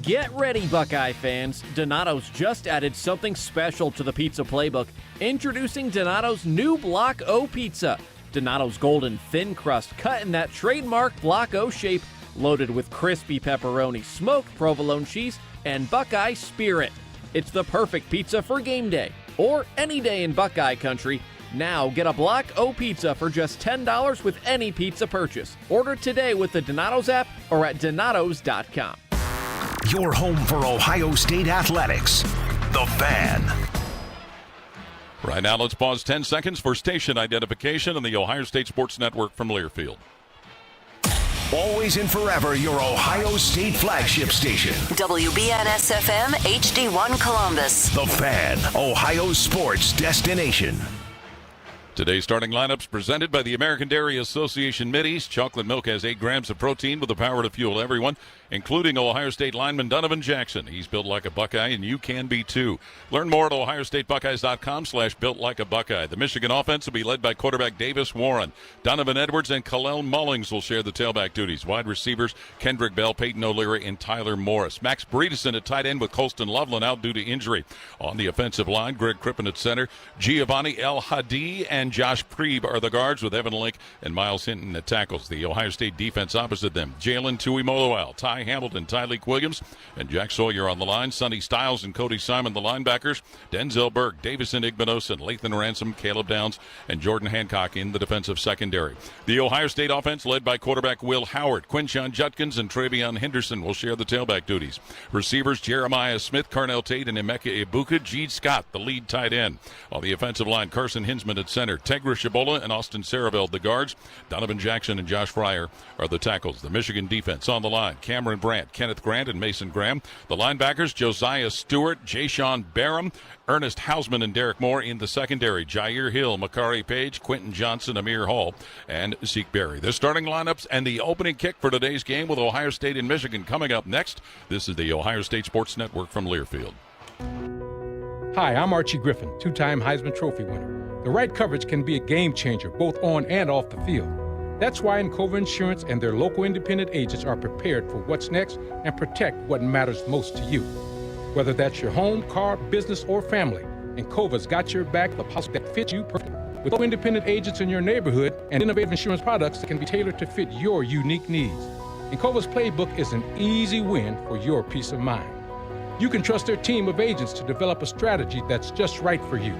Speaker 24: Get ready, Buckeye fans. Donato's just added something special to the pizza playbook. Introducing Donato's new Block O pizza. Donato's golden thin crust cut in that trademark Block O shape, loaded with crispy pepperoni, smoked provolone cheese, and Buckeye Spirit. It's the perfect pizza for game day or any day in Buckeye country. Now get a Block O pizza for just $10 with any pizza purchase. Order today with the Donato's app or at donatos.com.
Speaker 6: Your home for Ohio State athletics, The Fan.
Speaker 2: Right now, let's pause 10 seconds for station identification on the Ohio State Sports Network from Learfield.
Speaker 6: Always and forever, your Ohio State flagship station.
Speaker 25: WBNS FM HD1 Columbus.
Speaker 6: The Fan, Ohio's sports destination.
Speaker 2: Today's starting lineups presented by the American Dairy Association Mideast. Chocolate milk has 8 grams of protein with the power to fuel everyone, including Ohio State lineman Donovan Jackson. He's built like a Buckeye, and you can be too. Learn more at ohiostatebuckeyes.com/built-like-a-Buckeye. The Michigan offense will be led by quarterback Davis Warren. Donovan Edwards and Kalel Mullings will share the tailback duties. Wide receivers Kendrick Bell, Peyton O'Leary, and Tyler Morris. Max Bredeson at tight end with Colston Loveland out due to injury. On the offensive line, Greg Crippen at center. Giovanni El Hadi and Josh Preeb are the guards with Evan Link and Miles Hinton at tackles. The Ohio State defense opposite them, Jalen Tuimoloau, Ty Hamilton, Tyleek Williams, and Jack Sawyer on the line. Sonny Styles and Cody Simon, the linebackers. Denzel Burke, Davison Igbenos, and Lathan Ransom, Caleb Downs, and Jordan Hancock in the defensive secondary. The Ohio State offense led by quarterback Will Howard. Quinshon Judkins and Travion Henderson will share the tailback duties. Receivers Jeremiah Smith, Carnell Tate, and Emeka Ibuka. Jeed Scott, the lead tight end. On the offensive line, Carson Hinsman at center. Tegra Shabola and Austin Saraveld, the guards. Donovan Jackson and Josh Fryer are the tackles. The Michigan defense on the line, Cameron Brandt, Kenneth Grant, and Mason Graham. The linebackers, Josiah Stewart, Jayshawn Barham, Ernest Hausman, and Derek Moore in the secondary. Jair Hill, Makari Page, Quentin Johnson, Amir Hall, and Zeke Berry. The starting lineups and the opening kick for today's game with Ohio State and Michigan coming up next. This is the Ohio State Sports Network from Learfield.
Speaker 26: Hi, I'm Archie Griffin, 2-time Heisman Trophy winner. The right coverage can be a game changer both on and off the field. That's why Encova Insurance and their local independent agents are prepared for what's next and protect what matters most to you. Whether that's your home, car, business, or family, Encova's got your back, the policy that fits you perfectly. With local independent agents in your neighborhood and innovative insurance products that can be tailored to fit your unique needs. Encova's playbook is an easy win for your peace of mind. You can trust their team of agents to develop a strategy that's just right for you.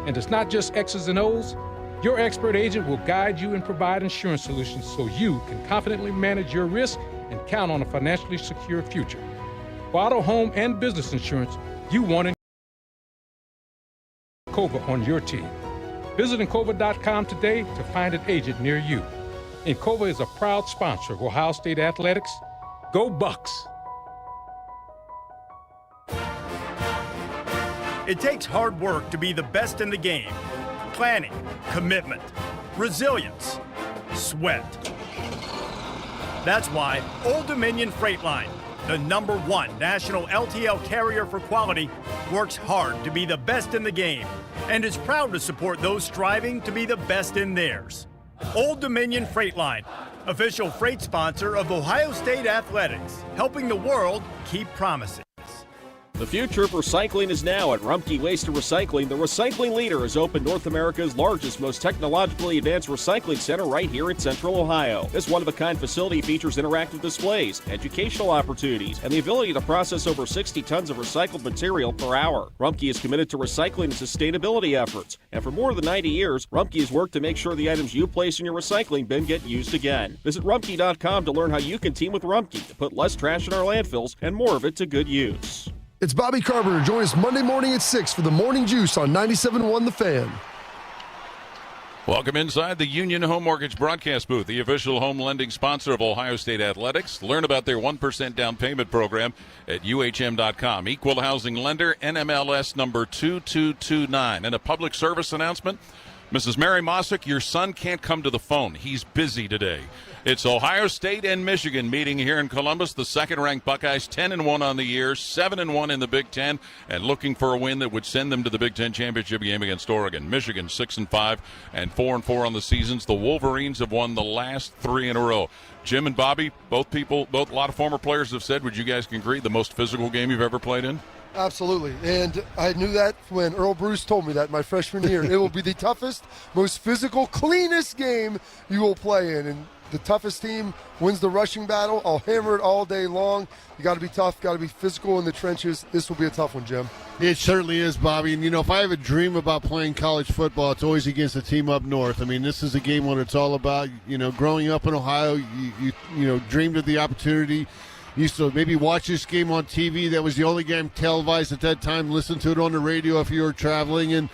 Speaker 26: And it's not just X's and O's. Your expert agent will guide you and provide insurance solutions so you can confidently manage your risk and count on a financially secure future. For auto, home, and business insurance, you want Encova on your team. Visit Encova.com today to find an agent near you. Encova is a proud sponsor of Ohio State Athletics. Go Bucks!
Speaker 27: It takes hard work to be the best in the game. Planning, commitment,
Speaker 11: resilience, sweat. That's why Old Dominion Freight Line, the #1 national LTL carrier for quality, works hard to be the best in the game and is proud to support those striving to be the best in theirs. Old Dominion Freight Line, official freight sponsor of Ohio State Athletics, helping the world keep promising.
Speaker 12: The future of recycling is now at Rumpke Waste and Recycling. The recycling leader has opened North America's largest, most technologically advanced recycling center right here in Central Ohio. This one-of-a-kind facility features interactive displays, educational opportunities, and the ability to process over 60 tons of recycled material per hour. Rumpke is committed to recycling and sustainability efforts, and for more than 90 years, Rumpke has worked to make sure the items you place in your recycling bin get used again. Visit Rumpke.com to learn how you can team with Rumpke to put less trash in our landfills and more of it to good use.
Speaker 18: It's Bobby Carpenter. Join us Monday morning at 6 for the Morning Juice on 97.1 The Fan.
Speaker 2: Welcome inside the Union Home Mortgage broadcast booth, the official home lending sponsor of Ohio State Athletics. Learn about their 1% down payment program at UHM.com. Equal housing lender, NMLS number 2229. And a public service announcement. Mrs. Mary Mossick, your son can't come to the phone. He's busy today. It's Ohio State and Michigan meeting here in Columbus. The second-ranked Buckeyes, 10-1 on the year, 7-1 in the Big Ten, and looking for a win that would send them to the Big Ten championship game against Oregon. Michigan, 6-5 and 4-4 on the seasons. The Wolverines have won the last 3 in a row. Jim and Bobby, both a lot of former players have said, would you guys agree, the most physical game you've ever played in?
Speaker 18: Absolutely, and I knew that when Earl Bruce told me that my freshman year. It will be the toughest, most physical, cleanest game you will play in, and the toughest team wins the rushing battle. I'll hammer it all day long. You got to be tough, got to be physical in the trenches. This will be a tough one, Jim.
Speaker 21: It certainly is, Bobby. And, if I have a dream about playing college football, it's always against a team up north. I mean, this is a game when it's all about, growing up in Ohio, you dreamed of the opportunity. Used to maybe watch this game on TV. That was the only game televised at that time. Listen to it on the radio if you were traveling. And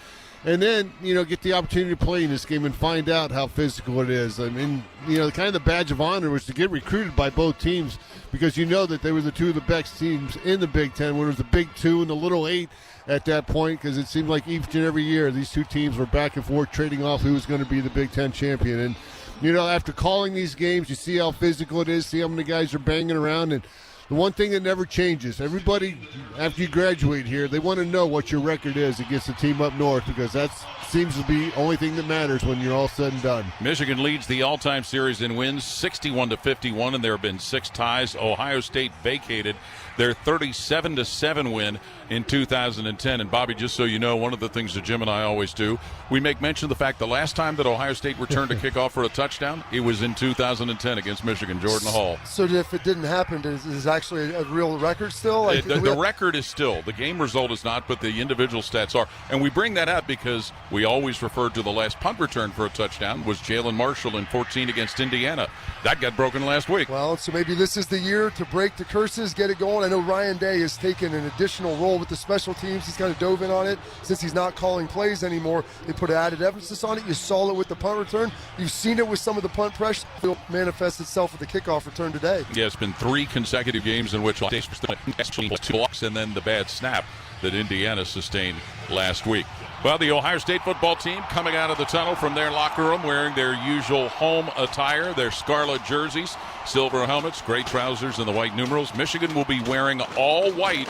Speaker 21: then, get the opportunity to play in this game and find out how physical it is. I mean, kind of the badge of honor was to get recruited by both teams because that they were the two of the best teams in the Big Ten when it was the Big Two and the Little Eight at that point, because it seemed like each and every year these two teams were back and forth trading off who was going to be the Big Ten champion. And after calling these games, you see how physical it is, see how many guys are banging around. And the one thing that never changes, everybody, after you graduate here, they want to know what your record is against the team up north, because that seems to be the only thing that matters when you're all said and done.
Speaker 2: Michigan leads the all-time series in wins, 61-51, and there have been 6 ties. Ohio State vacated their 37-7 win in 2010. And Bobby, just so you know, one of the things that Jim and I always do, we make mention of the fact the last time that Ohio State returned a kickoff for a touchdown, it was in 2010 against Michigan, Jordan Hall.
Speaker 18: So if it didn't happen, is actually a real record still?
Speaker 2: The record is still. The game result is not, but the individual stats are. And we bring that up because we always refer to the last punt return for a touchdown was Jalen Marshall in 14 against Indiana. That got broken last week.
Speaker 18: Well, so maybe this is the year to break the curses, get it going. I know Ryan Day has taken an additional role with the special teams. He's kind of dove in on it. Since he's not calling plays anymore, they put added emphasis on it. You saw it with the punt return. You've seen it with some of the punt pressure. It'll manifest itself with the kickoff return today.
Speaker 2: Yeah, it's been 3 consecutive games in which actually 2 blocks and then the bad snap that Indiana sustained last week. Well, the Ohio State football team coming out of the tunnel from their locker room wearing their usual home attire, their scarlet jerseys, silver helmets, gray trousers, and the white numerals. Michigan will be wearing all white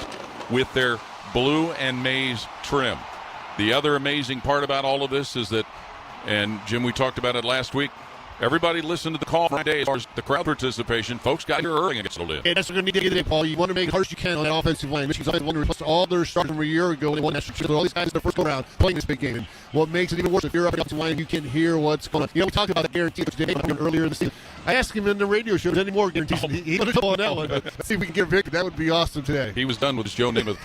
Speaker 2: with their blue and maize trim. The other amazing part about all of this is that, and Jim, we talked about it last week, everybody listened to the call Friday as far as the crowd participation. Folks got here early and get settled in.
Speaker 21: Yeah, that's what we're going to need to get today, Paul. You want to make it hard as you can on that offensive line. Michigan's won to replace all their starters from a year ago. They won national championship. All these guys in the first go-round playing this big game. And what makes it even worse, if you're up at the offensive line, you can hear what's going on. We talked about that guarantee today earlier in the season. I asked him in the radio show, any more guarantees? He let it go on that one. Let's see if we can get a victory. That would be awesome today.
Speaker 2: He was done with his Joe Namath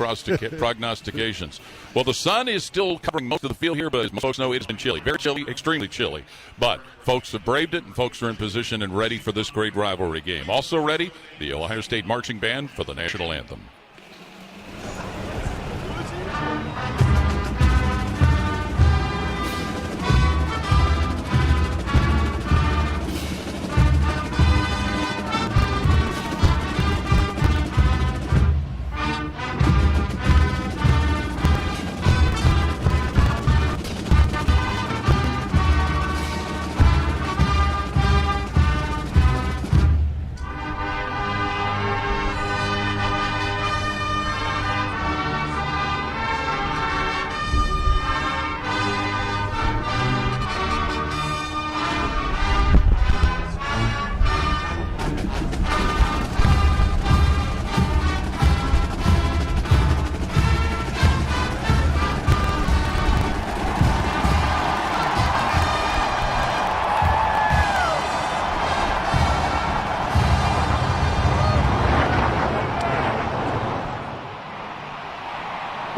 Speaker 2: prognostications. Well, the sun is still covering most of the field here, but as most folks know, it's been chilly. Very chilly, extremely chilly. But folks have braved it, and folks are in position and ready for this great rivalry game. Also ready, the Ohio State Marching Band for the National Anthem.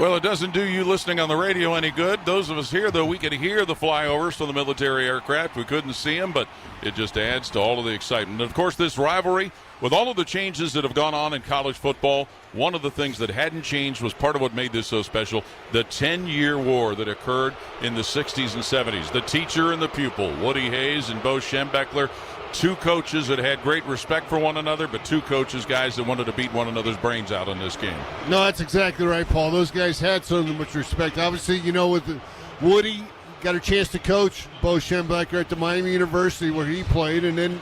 Speaker 2: Well, it doesn't do you listening on the radio any good. Those of us here, though, we could hear the flyovers from the military aircraft. We couldn't see them, but it just adds to all of the excitement. And, of course, this rivalry, with all of the changes that have gone on in college football, one of the things that hadn't changed was part of what made this so special, the 10-year war that occurred in the 60s and 70s. The teacher and the pupil, Woody Hayes and Bo Schembechler, two coaches that had great respect for one another, but two coaches, guys that wanted to beat one another's brains out in this game.
Speaker 21: No, that's exactly right, Paul. Those guys had so much respect. Obviously, with Woody, got a chance to coach Bo Schembechler at the Miami University where he played, and then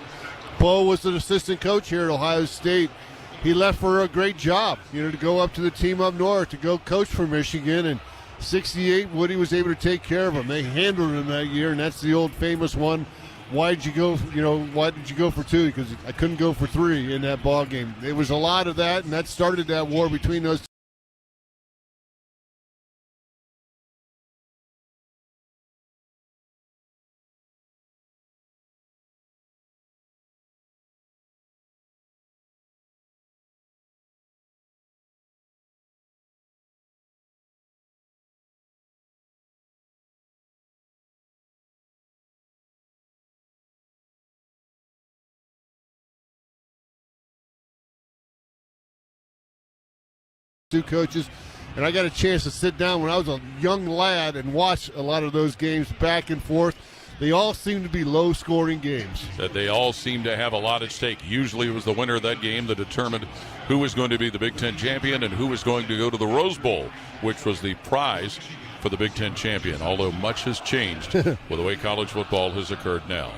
Speaker 21: Bo was an assistant coach here at Ohio State. He left for a great job, to go up to the team up north, to go coach for Michigan, and 68, Woody was able to take care of him. They handled him that year, and that's the old famous one. Why did you go for two? Because I couldn't go for three in that ball game. There was a lot of that, and that started that war between those two coaches, and I got a chance to sit down when I was a young lad and watch a lot of those games back and forth. They all seem to be low-scoring games.
Speaker 2: That they all seem to have a lot at stake. Usually it was the winner of that game that determined who was going to be the Big Ten champion and who was going to go to the Rose Bowl, which was the prize for the Big Ten champion, although much has changed with the way college football has occurred now.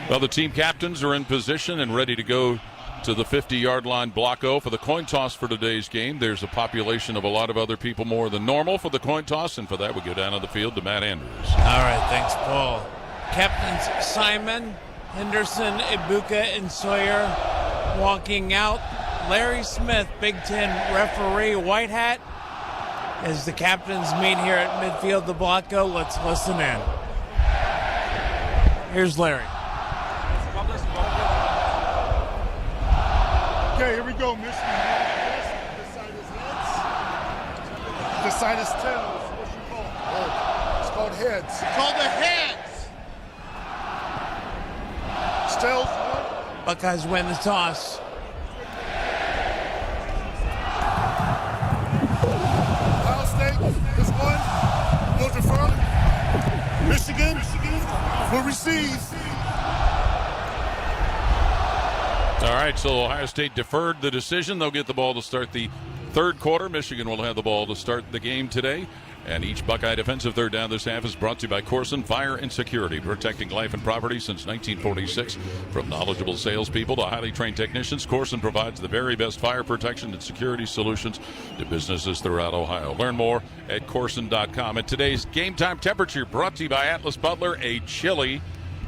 Speaker 2: Well, the team captains are in position and ready to go to the 50-yard line, block O for the coin toss for today's game. There's a population of a lot of other people more than normal for the coin toss, and for that we go down on the field to Matt Andrews.
Speaker 1: All right, thanks, Paul. Captains Simon, Henderson, Ibuka, and Sawyer walking out. Larry Smith, Big Ten referee, white hat. As the captains meet here at midfield, the block O, let's listen in. Here's Larry.
Speaker 4: Okay, here we go, Michigan. This side is heads. This side is tails. What's your call? It's called heads. It's called the heads. It's tails.
Speaker 1: Buckeyes win the toss.
Speaker 4: Ohio State is one. Will defer. Michigan will receive.
Speaker 2: All right, so Ohio State deferred the decision. They'll get the ball to start the third quarter. Michigan will have the ball to start the game today. And each Buckeye defensive third down this half is brought to you by Corson Fire and Security, protecting life and property since 1946. From knowledgeable salespeople to highly trained technicians, Corson provides the very best fire protection and security solutions to businesses throughout Ohio. Learn more at Corson.com. And today's game time temperature brought to you by Atlas Butler, a chilly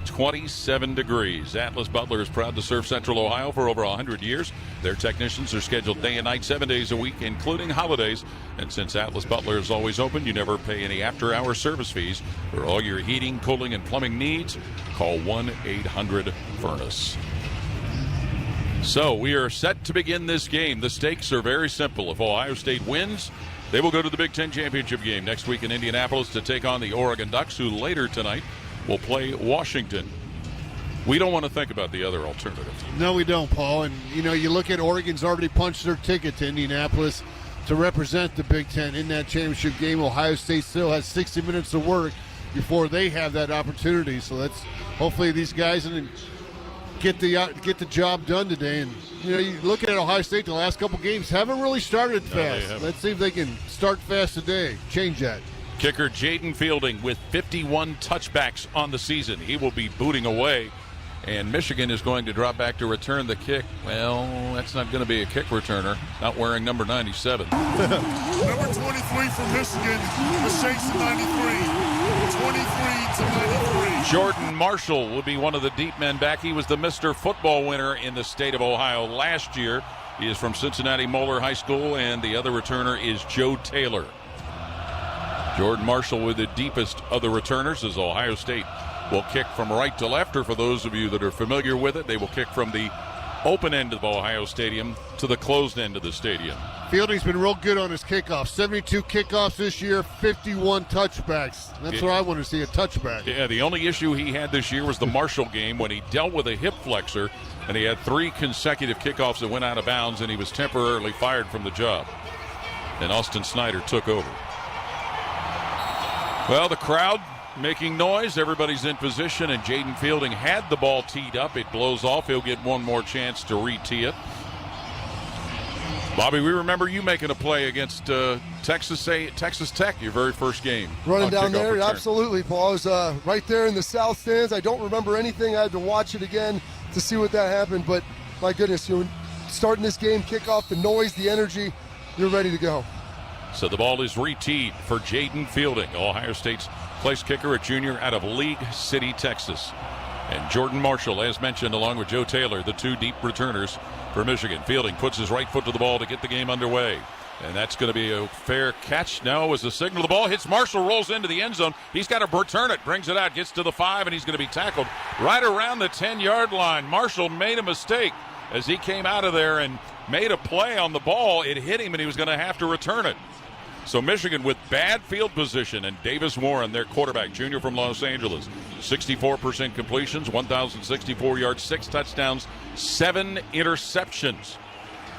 Speaker 2: 27 degrees. Atlas Butler is proud to serve Central Ohio for over 100 years. Their technicians are scheduled day and night, 7 days a week, including holidays. And since Atlas Butler is always open, you never pay any after-hour service fees. For all your heating, cooling, and plumbing needs, call 1-800-FURNACE. So we are set to begin this game. The stakes are very simple. If Ohio State wins, they will go to the Big Ten championship game next week in Indianapolis to take on the Oregon Ducks, who later tonight will play Washington. We don't want to think about the other alternative.
Speaker 21: No, we don't, Paul. And, you look at Oregon's already punched their ticket to Indianapolis to represent the Big Ten in that championship game. Ohio State still has 60 minutes of work before they have that opportunity. So let's hopefully these guys get the job done today. And, you look at Ohio State, the last couple games haven't really started fast. Let's see if they can start fast today. Change that.
Speaker 2: Kicker Jaden Fielding with 51 touchbacks on the season. He will be booting away, and Michigan is going to drop back to return the kick. Well, that's not going to be a kick returner, not wearing number 97.
Speaker 4: Number 23 for Michigan, mistakes to 93. 23 to 93.
Speaker 2: Jordan Marshall will be one of the deep men back. He was the Mr. Football winner in the state of Ohio last year. He is from Cincinnati Moeller High School, and the other returner is Joe Taylor. Jordan Marshall with the deepest of the returners, as Ohio State will kick from right to left, or for those of you that are familiar with it, they will kick from the open end of Ohio Stadium to the closed end of the stadium.
Speaker 21: Fielding's been real good on his kickoffs. 72 kickoffs this year, 51 touchbacks. That's what I want to see, a touchback.
Speaker 2: Yeah, the only issue he had this year was the Marshall game when he dealt with a hip flexor, and he had 3 consecutive kickoffs that went out of bounds, and he was temporarily fired from the job. And Austin Snyder took over. Well, the crowd making noise. Everybody's in position, and Jaden Fielding had the ball teed up. It blows off. He'll get one more chance to re-tee it. Bobby, we remember you making a play against Texas Tech, your very first game.
Speaker 18: Running down there, absolutely, Paul. I was right there in the south stands. I don't remember anything. I had to watch it again to see what that happened. But, my goodness, you're starting this game, kickoff, the noise, the energy, you're ready to go.
Speaker 2: So the ball is re-teed for Jaden Fielding, Ohio State's place kicker, a junior out of League City, Texas. And Jordan Marshall, as mentioned, along with Joe Taylor, the 2 deep returners for Michigan. Fielding puts his right foot to the ball to get the game underway. And that's going to be a fair catch. Now as the signal, the ball hits Marshall, rolls into the end zone. He's got to return it, brings it out, gets to the 5, and he's going to be tackled right around the 10-yard line. Marshall made a mistake as he came out of there and made a play on the ball. It hit him, and he was going to have to return it. So Michigan with bad field position, and Davis Warren, their quarterback, junior from Los Angeles. 64% completions, 1,064 yards, 6 touchdowns, 7 interceptions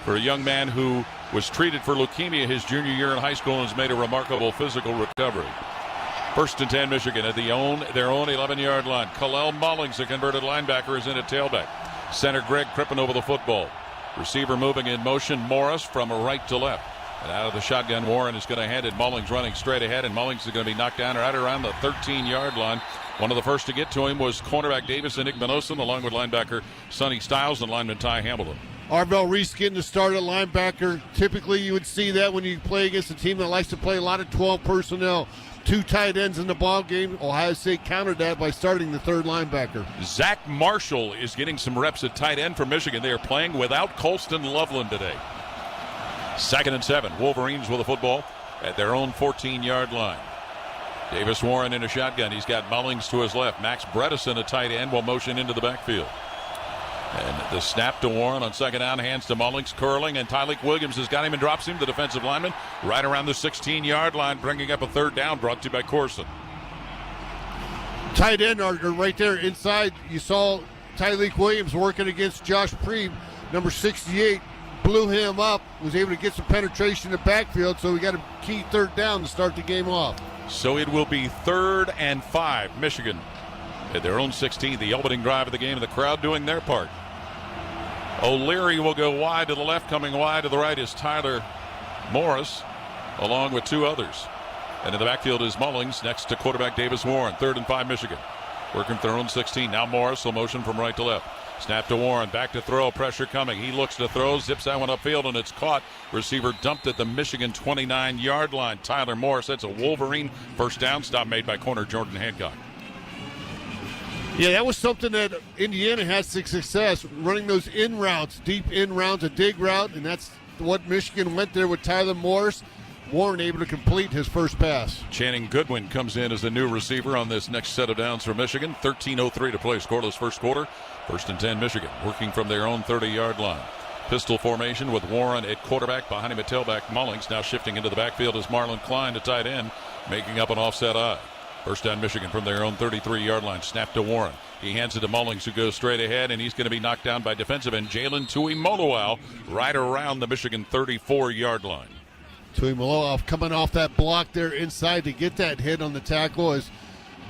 Speaker 2: for a young man who was treated for leukemia his junior year in high school and has made a remarkable physical recovery. 1st and 10 Michigan at their own 11-yard line. Kalel Mullings, a converted linebacker, is in at tailback. Center Greg Crippen over the football. Receiver moving in motion, Morris from right to left. And out of the shotgun, Warren is going to hand it. Mullings running straight ahead, and Mullings is going to be knocked down right around the 13-yard line. One of the first to get to him was cornerback Davis Inikmanosin, along with linebacker Sonny Stiles and lineman Ty Hamilton.
Speaker 21: Arvell Reese getting the start at linebacker. Typically, you would see that when you play against a team that likes to play a lot of 12 personnel. 2 tight ends in the ball game. Ohio State countered that by starting the 3rd linebacker.
Speaker 2: Zach Marshall is getting some reps at tight end for Michigan. They are playing without Colston Loveland today. 2nd and 7. Wolverines with the football at their own 14-yard line. Davis Warren in a shotgun. He's got Mullings to his left. Max Bredesen, a tight end, will motion into the backfield. And the snap to Warren on 2nd down, hands to Mullings, curling, and Tyleek Williams has got him and drops him, the defensive lineman, right around the 16-yard line, bringing up a 3rd down, brought to you by Corson.
Speaker 21: Tight end are right there inside. You saw Tyleek Williams working against Josh Preeb, number 68. Blew him up, was able to get some penetration in the backfield, so we got a key 3rd down to start the game off.
Speaker 2: So it will be 3rd and 5, Michigan at their own 16, the opening drive of the game, and the crowd doing their part. O'Leary will go wide to the left. Coming wide to the right is Tyler Morris, along with 2 others. And in the backfield is Mullings next to quarterback Davis Warren. 3rd and 5, Michigan. Working for their own 16. Now Morris will motion from right to left. Snap to Warren, back to throw, pressure coming. He looks to throw, zips that one upfield, and it's caught. Receiver dumped at the Michigan 29-yard line. Tyler Morris, that's a Wolverine 1st down. Stop made by corner Jordan Hancock.
Speaker 21: Yeah, that was something that Indiana has success, running those in routes, deep in routes, a dig route, and that's what Michigan went there with Tyler Morris. Warren able to complete his first pass.
Speaker 2: Channing Goodwin comes in as the new receiver on this next set of downs for Michigan. 13:03 to play, scoreless first quarter. 1st and 10 Michigan, working from their own 30-yard line. Pistol formation with Warren at quarterback, behind him at tailback Mullings. Now shifting into the backfield is Marlon Klein, the tight end, making up an offset eye. 1st down Michigan from their own 33-yard line. Snap to Warren. He hands it to Mullings, who goes straight ahead, and he's going to be knocked down by defensive end Jalen Tuimoloau right around the Michigan 34-yard line.
Speaker 21: Tuimoloau coming off that block there inside to get that hit on the tackle is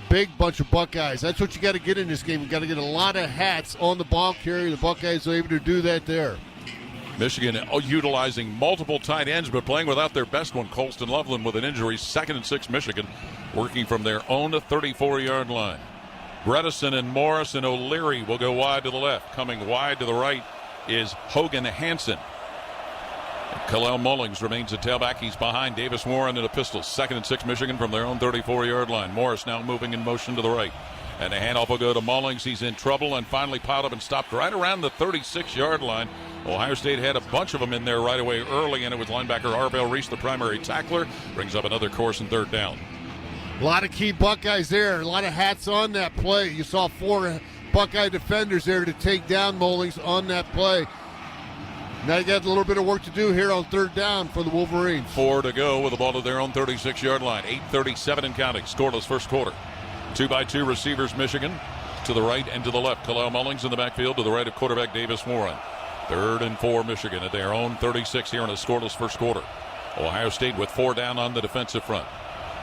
Speaker 21: big bunch of Buckeyes. That's what you got to get in this game. You got to get a lot of hats on the ball carrier. The Buckeyes are able to do that there.
Speaker 2: Michigan utilizing multiple tight ends, but playing without their best one, Colston Loveland, with an injury. 2nd and 6 Michigan, working from their own 34-yard line. Bredesen and Morris and O'Leary will go wide to the left. Coming wide to the right is Hogan Hansen. Kalel Mullings remains at tailback. He's behind Davis Warren in a pistol. 2nd and 6 Michigan from their own 34-yard line. Morris now moving in motion to the right. And the handoff will go to Mullings. He's in trouble and finally piled up and stopped right around the 36-yard line. Ohio State had a bunch of them in there right away early, and it was linebacker Arvell Reese, the primary tackler. Brings up another course and 3rd down.
Speaker 21: A lot of key Buckeyes there. A lot of hats on that play. You saw 4 Buckeye defenders there to take down Mullings on that play. Now you got a little bit of work to do here on third down for the Wolverines.
Speaker 2: 4 to go with the ball at their own 36-yard line. 8:37 and counting. Scoreless first quarter. 2-by-2 receivers, Michigan. To the right and to the left. Kalel Mullings in the backfield to the right of quarterback Davis Warren. 3rd and 4 Michigan at their own 36 here in a scoreless first quarter. Ohio State with 4 down on the defensive front.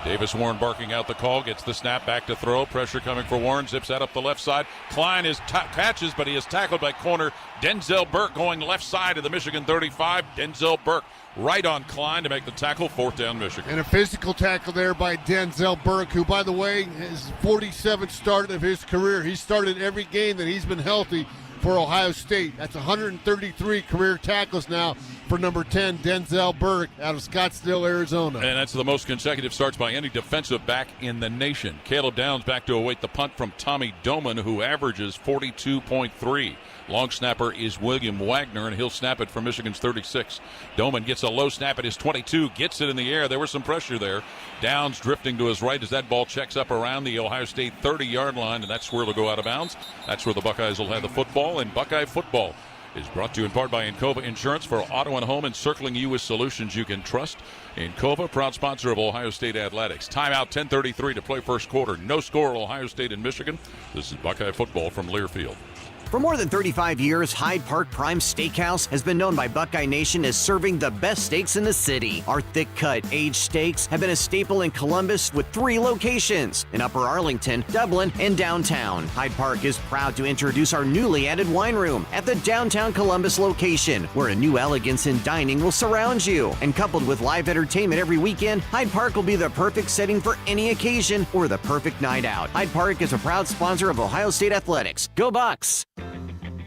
Speaker 2: Davis Warren barking out the call, gets the snap, back to throw. Pressure coming for Warren, zips that up the left side. Klein catches, but he is tackled by corner Denzel Burke going left side of the Michigan 35. Denzel Burke right on Klein to make the tackle. 4th down Michigan.
Speaker 21: And a physical tackle there by Denzel Burke, who, by the way, is 47th start of his career. He started every game that he's been healthy for Ohio State. That's 133 career tackles now for number 10, Denzel Burke, out of Scottsdale, Arizona.
Speaker 2: And that's the most consecutive starts by any defensive back in the nation. Caleb Downs back to await the punt from Tommy Doman, who averages 42.3. Long snapper is William Wagner, and he'll snap it from Michigan's 36. Doman gets a low snap at his 22, gets it in the air. There was some pressure there. Downs drifting to his right as that ball checks up around the Ohio State 30-yard line, and that's where it'll go out of bounds. That's where the Buckeyes will have the football, and Buckeye football is brought to you in part by Encova Insurance for auto and home, encircling you with solutions you can trust. Encova, proud sponsor of Ohio State Athletics. Timeout, 10:33 to play first quarter. No score, Ohio State and Michigan. This is Buckeye football from Learfield.
Speaker 5: For more than 35 years, Hyde Park Prime Steakhouse has been known by Buckeye Nation as serving the best steaks in the city. Our thick-cut, aged steaks have been a staple in Columbus with 3 locations, in Upper Arlington, Dublin, and downtown. Hyde Park is proud to introduce our newly added wine room at the downtown Columbus location, where a new elegance in dining will surround you. And coupled with live entertainment every weekend, Hyde Park will be the perfect setting for any occasion or the perfect night out. Hyde Park is a proud sponsor of Ohio State Athletics. Go Bucks!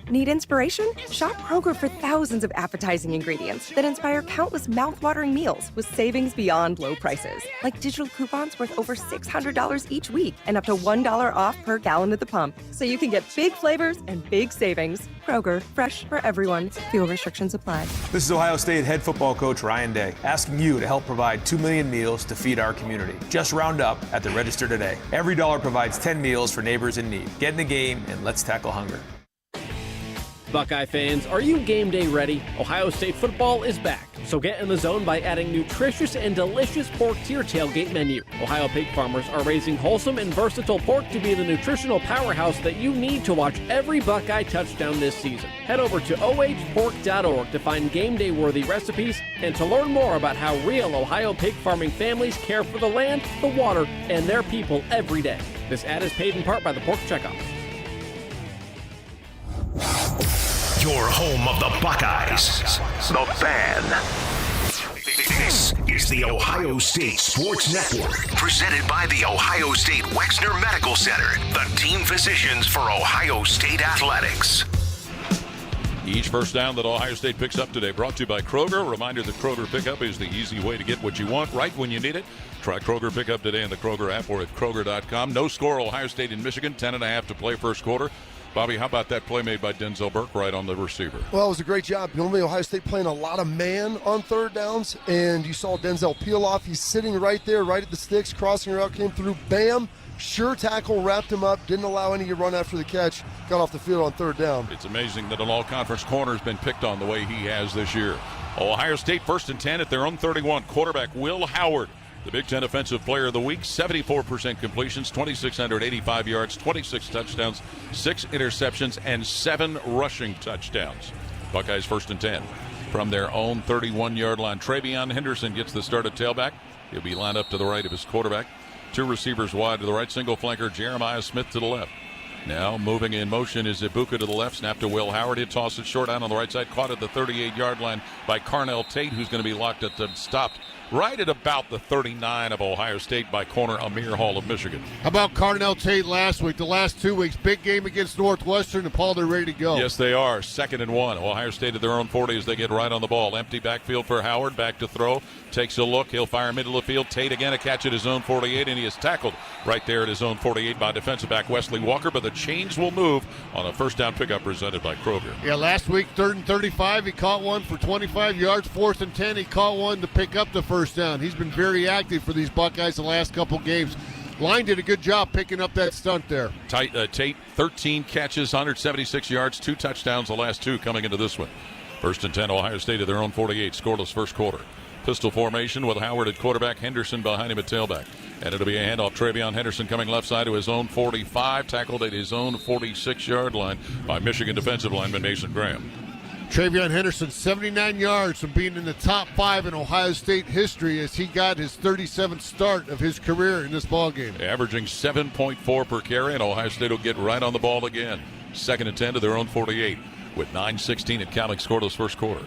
Speaker 8: Need inspiration? Shop Kroger for thousands of appetizing ingredients that inspire countless mouth-watering meals with savings beyond low prices. Like digital coupons worth over $600 each week and up to $1 off per gallon at the pump. So you can get big flavors and big savings. Kroger, fresh for everyone. Fuel restrictions apply.
Speaker 15: This is Ohio State head football coach Ryan Day, asking you to help provide 2 million meals to feed our community. Just round up at the register today. Every dollar provides 10 meals for neighbors in need. Get in the game and let's tackle hunger.
Speaker 24: Buckeye fans, are you game day ready? Ohio State football is back, so get in the zone by adding nutritious and delicious pork to your tailgate menu. Ohio pig farmers are raising wholesome and versatile pork to be the nutritional powerhouse that you need to watch every Buckeye touchdown this season. Head over to ohpork.org to find game day worthy recipes and to learn more about how real Ohio pig farming families care for the land, the water, and their people every day. This ad is paid in part by the Pork Checkoff.
Speaker 6: Your home of the Buckeyes, the Fan. This is the Ohio State Sports Network, presented by the Ohio State Wexner Medical Center, the team physicians for Ohio State Athletics.
Speaker 2: Each first down that Ohio State picks up today brought to you by Kroger. A reminder that Kroger Pickup is the easy way to get what you want right when you need it. Try Kroger Pickup today in the Kroger app or at Kroger.com. No score, Ohio State and Michigan, 10.5 to play first quarter. Bobby, how about that play made by Denzel Burke right on the receiver?
Speaker 18: Well, it was a great job. Normally, Ohio State playing a lot of man on third downs, and you saw Denzel peel off. He's sitting right there, right at the sticks, crossing route, came through, bam, sure tackle, wrapped him up, didn't allow any to run after the catch, got off the field on third down.
Speaker 2: It's amazing that an all-conference corner has been picked on the way he has this year. Ohio State 1st and 10 at their own 31. Quarterback Will Howard, the Big Ten Offensive Player of the Week, 74% completions, 2,685 yards, 26 touchdowns, 6 interceptions, and 7 rushing touchdowns. Buckeyes 1st and 10 from their own 31-yard line. Travion Henderson gets the start at tailback. He'll be lined up to the right of his quarterback. 2 receivers wide to the right, single flanker Jeremiah Smith to the left. Now moving in motion is Ibuka to the left, snap to Will Howard. He'll toss it short out on the right side, caught at the 38-yard line by Carnell Tate, who's going to be locked at the stopped right at about the 39 of Ohio State by corner Amir Hall of Michigan.
Speaker 21: How about Carnell Tate last week? The last 2 weeks, big game against Northwestern, and Paul, they're ready to go.
Speaker 2: Yes, they are. 2nd and 1. Ohio State at their own 40 as they get right on the ball. Empty backfield for Howard, back to throw. Takes a look. He'll fire middle of the field. Tate again, a catch at his own 48, and he is tackled right there at his own 48 by defensive back Wesley Walker, but the chains will move on a first down pickup presented by Kroger.
Speaker 21: Yeah, last week, 3rd and 35, he caught one for 25 yards. 4th and 10, he caught one to pick up the first down. He's been very active for these Buckeyes the last couple games. Line did a good job picking up that stunt there.
Speaker 2: Tate, 13 catches, 176 yards, 2 touchdowns, the last 2 coming into this one. 1st and 10, Ohio State at their own 48, scoreless first quarter. Pistol formation with Howard at quarterback, Henderson behind him at tailback. And it'll be a handoff. Travion Henderson coming left side to his own 45, tackled at his own 46-yard line by Michigan defensive lineman Mason Graham.
Speaker 21: Travion Henderson, 79 yards from being in the top 5 in Ohio State history as he got his 37th start of his career in this ballgame.
Speaker 2: Averaging 7.4 per carry, and Ohio State will get right on the ball again. 2nd and 10 to their own 48 with 9:16 and counting, scoreless first quarter.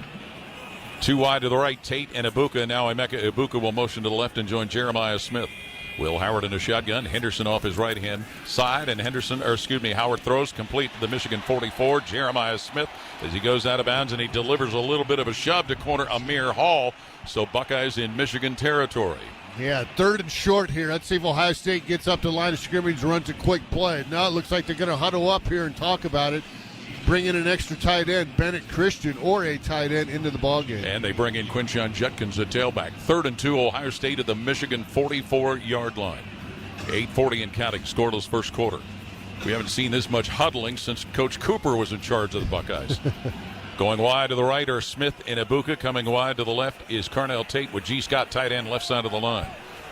Speaker 2: 2 wide to the right, Tate and Ibuka. Now Emeka Ibuka will motion to the left and join Jeremiah Smith. Will Howard in a shotgun. Henderson off his right-hand side, and Howard throws complete to the Michigan 44. Jeremiah Smith as he goes out of bounds, and he delivers a little bit of a shove to corner Amir Hall. So Buckeyes in Michigan territory.
Speaker 21: Yeah, 3rd and short here. Let's see if Ohio State gets up to the line of scrimmage and runs a quick play. Now it looks like they're going to huddle up here and talk about it. Bring in an extra tight end, Bennett Christian, or a tight end into the ballgame.
Speaker 2: And they bring in Quinshon Judkins at tailback. 3rd and 2, Ohio State at the Michigan 44-yard line. 8:40 and counting, scoreless first quarter. We haven't seen this much huddling since Coach Cooper was in charge of the Buckeyes. Going wide to the right are Smith and Ibuka. Coming wide to the left is Carnell Tate with G. Scott, tight end, left side of the line.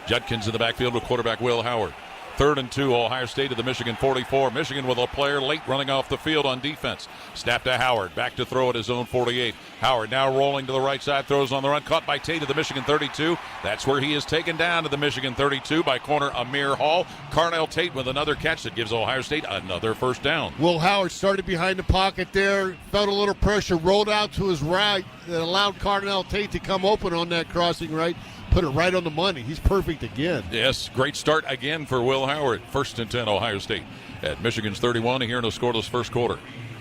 Speaker 2: Judkins in the backfield with quarterback Will Howard. 3rd and 2, Ohio State at the Michigan 44. Michigan with a player late running off the field on defense. Snap to Howard, back to throw at his own 48. Howard now rolling to the right side, throws on the run, caught by Tate at the Michigan 32. That's where he is taken down to the Michigan 32 by corner Amir Hall. Carnell Tate with another catch that gives Ohio State another first down.
Speaker 21: Will Howard started behind the pocket there, felt a little pressure, rolled out to his right that allowed Carnell Tate to come open on that crossing right. Put it right on the money. He's perfect again.
Speaker 2: Yes, great start again for Will Howard. 1st and 10, Ohio State at Michigan's 31 here in a scoreless first quarter.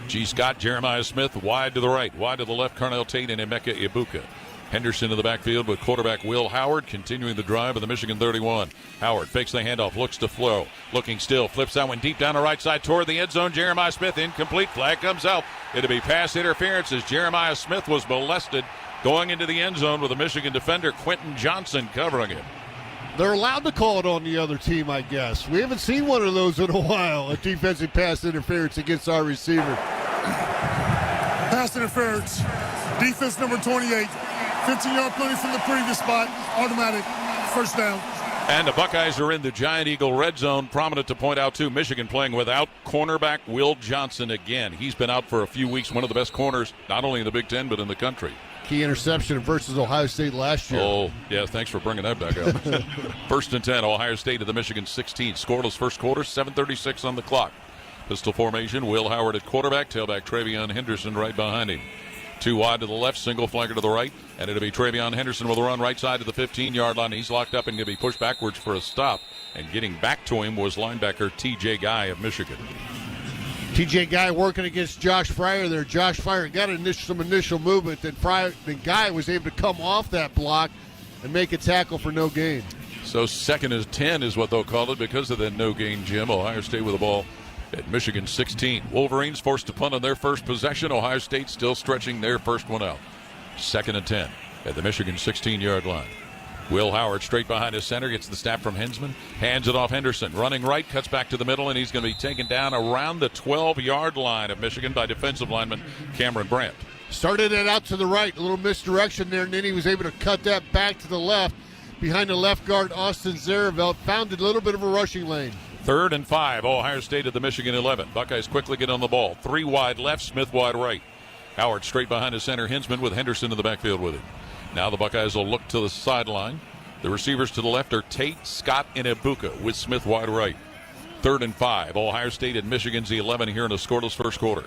Speaker 2: G. Scott, Jeremiah Smith, wide to the right, wide to the left, Carnell Tate and Emeka Ibuka. Henderson in the backfield with quarterback Will Howard continuing the drive of the Michigan 31. Howard fakes the handoff, looks to flow, looking still, flips that one deep down the right side toward the end zone. Jeremiah Smith incomplete, flag comes out. It'll be pass interference as Jeremiah Smith was molested going into the end zone with a Michigan defender, Quentin Johnson, covering him.
Speaker 21: They're allowed to call it on the other team, I guess. We haven't seen one of those in a while, a defensive pass interference against our receiver.
Speaker 4: Pass interference. Defense number 28. 15-yard penalty from the previous spot. Automatic. First down.
Speaker 2: And the Buckeyes are in the Giant Eagle red zone. Prominent to point out, too, Michigan playing without cornerback Will Johnson again. He's been out for a few weeks, one of the best corners, not only in the Big Ten, but in the country.
Speaker 21: Key interception versus Ohio State last year.
Speaker 2: Oh, yeah, thanks for bringing that back up. 1st and 10, Ohio State at the Michigan 16. Scoreless first quarter, 7:36 on the clock. Pistol formation, Will Howard at quarterback, tailback Travion Henderson right behind him. 2 wide to the left, single flanker to the right, and it'll be Travion Henderson with a run right side to the 15-yard line. He's locked up and going to be pushed backwards for a stop, and getting back to him was linebacker T.J. Guy of Michigan.
Speaker 21: T.J. Guy working against Josh Fryer there. Josh Fryer got some initial movement, then Guy was able to come off that block and make a tackle for no gain.
Speaker 2: So 2nd and 10 is what they'll call it because of that no gain, Jim. Ohio State with the ball at Michigan 16. Wolverines forced to punt on their first possession. Ohio State still stretching their first one out. 2nd and 10 at the Michigan 16-yard line. Will Howard straight behind his center, gets the snap from Hensman, hands it off Henderson, running right, cuts back to the middle, and he's going to be taken down around the 12-yard line of Michigan by defensive lineman Cameron Brandt.
Speaker 21: Started it out to the right, a little misdirection there, and then he was able to cut that back to the left behind the left guard Austin Zarevelt, found a little bit of a rushing lane.
Speaker 2: 3rd and 5, Ohio State at the Michigan 11. Buckeyes quickly get on the ball. 3 wide left, Smith wide right. Howard straight behind his center, Hensman with Henderson in the backfield with him. Now the Buckeyes will look to the sideline. The receivers to the left are Tate, Scott, and Ibuka with Smith wide right. 3rd and 5. Ohio State at Michigan's 11 here in a scoreless first quarter.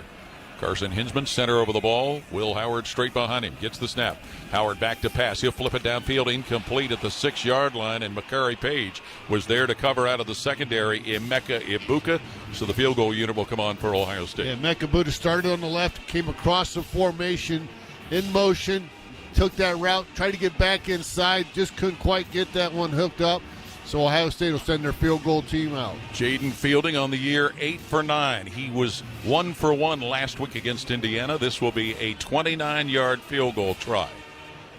Speaker 2: Carson Hensman center over the ball. Will Howard straight behind him. Gets the snap. Howard back to pass. He'll flip it downfield, incomplete at the 6-yard line, and Makari Page was there to cover out of the secondary. Emeka Ibuka. So the field goal unit will come on for Ohio State.
Speaker 21: Yeah, Emeka Ibuka started on the left, came across the formation, in motion, took that route, tried to get back inside, just couldn't quite get that one hooked up. So Ohio State will send their field goal team out.
Speaker 2: Jaden Fielding on the year, 8 for 9. He was 1 for 1 last week against Indiana. This will be a 29-yard field goal try.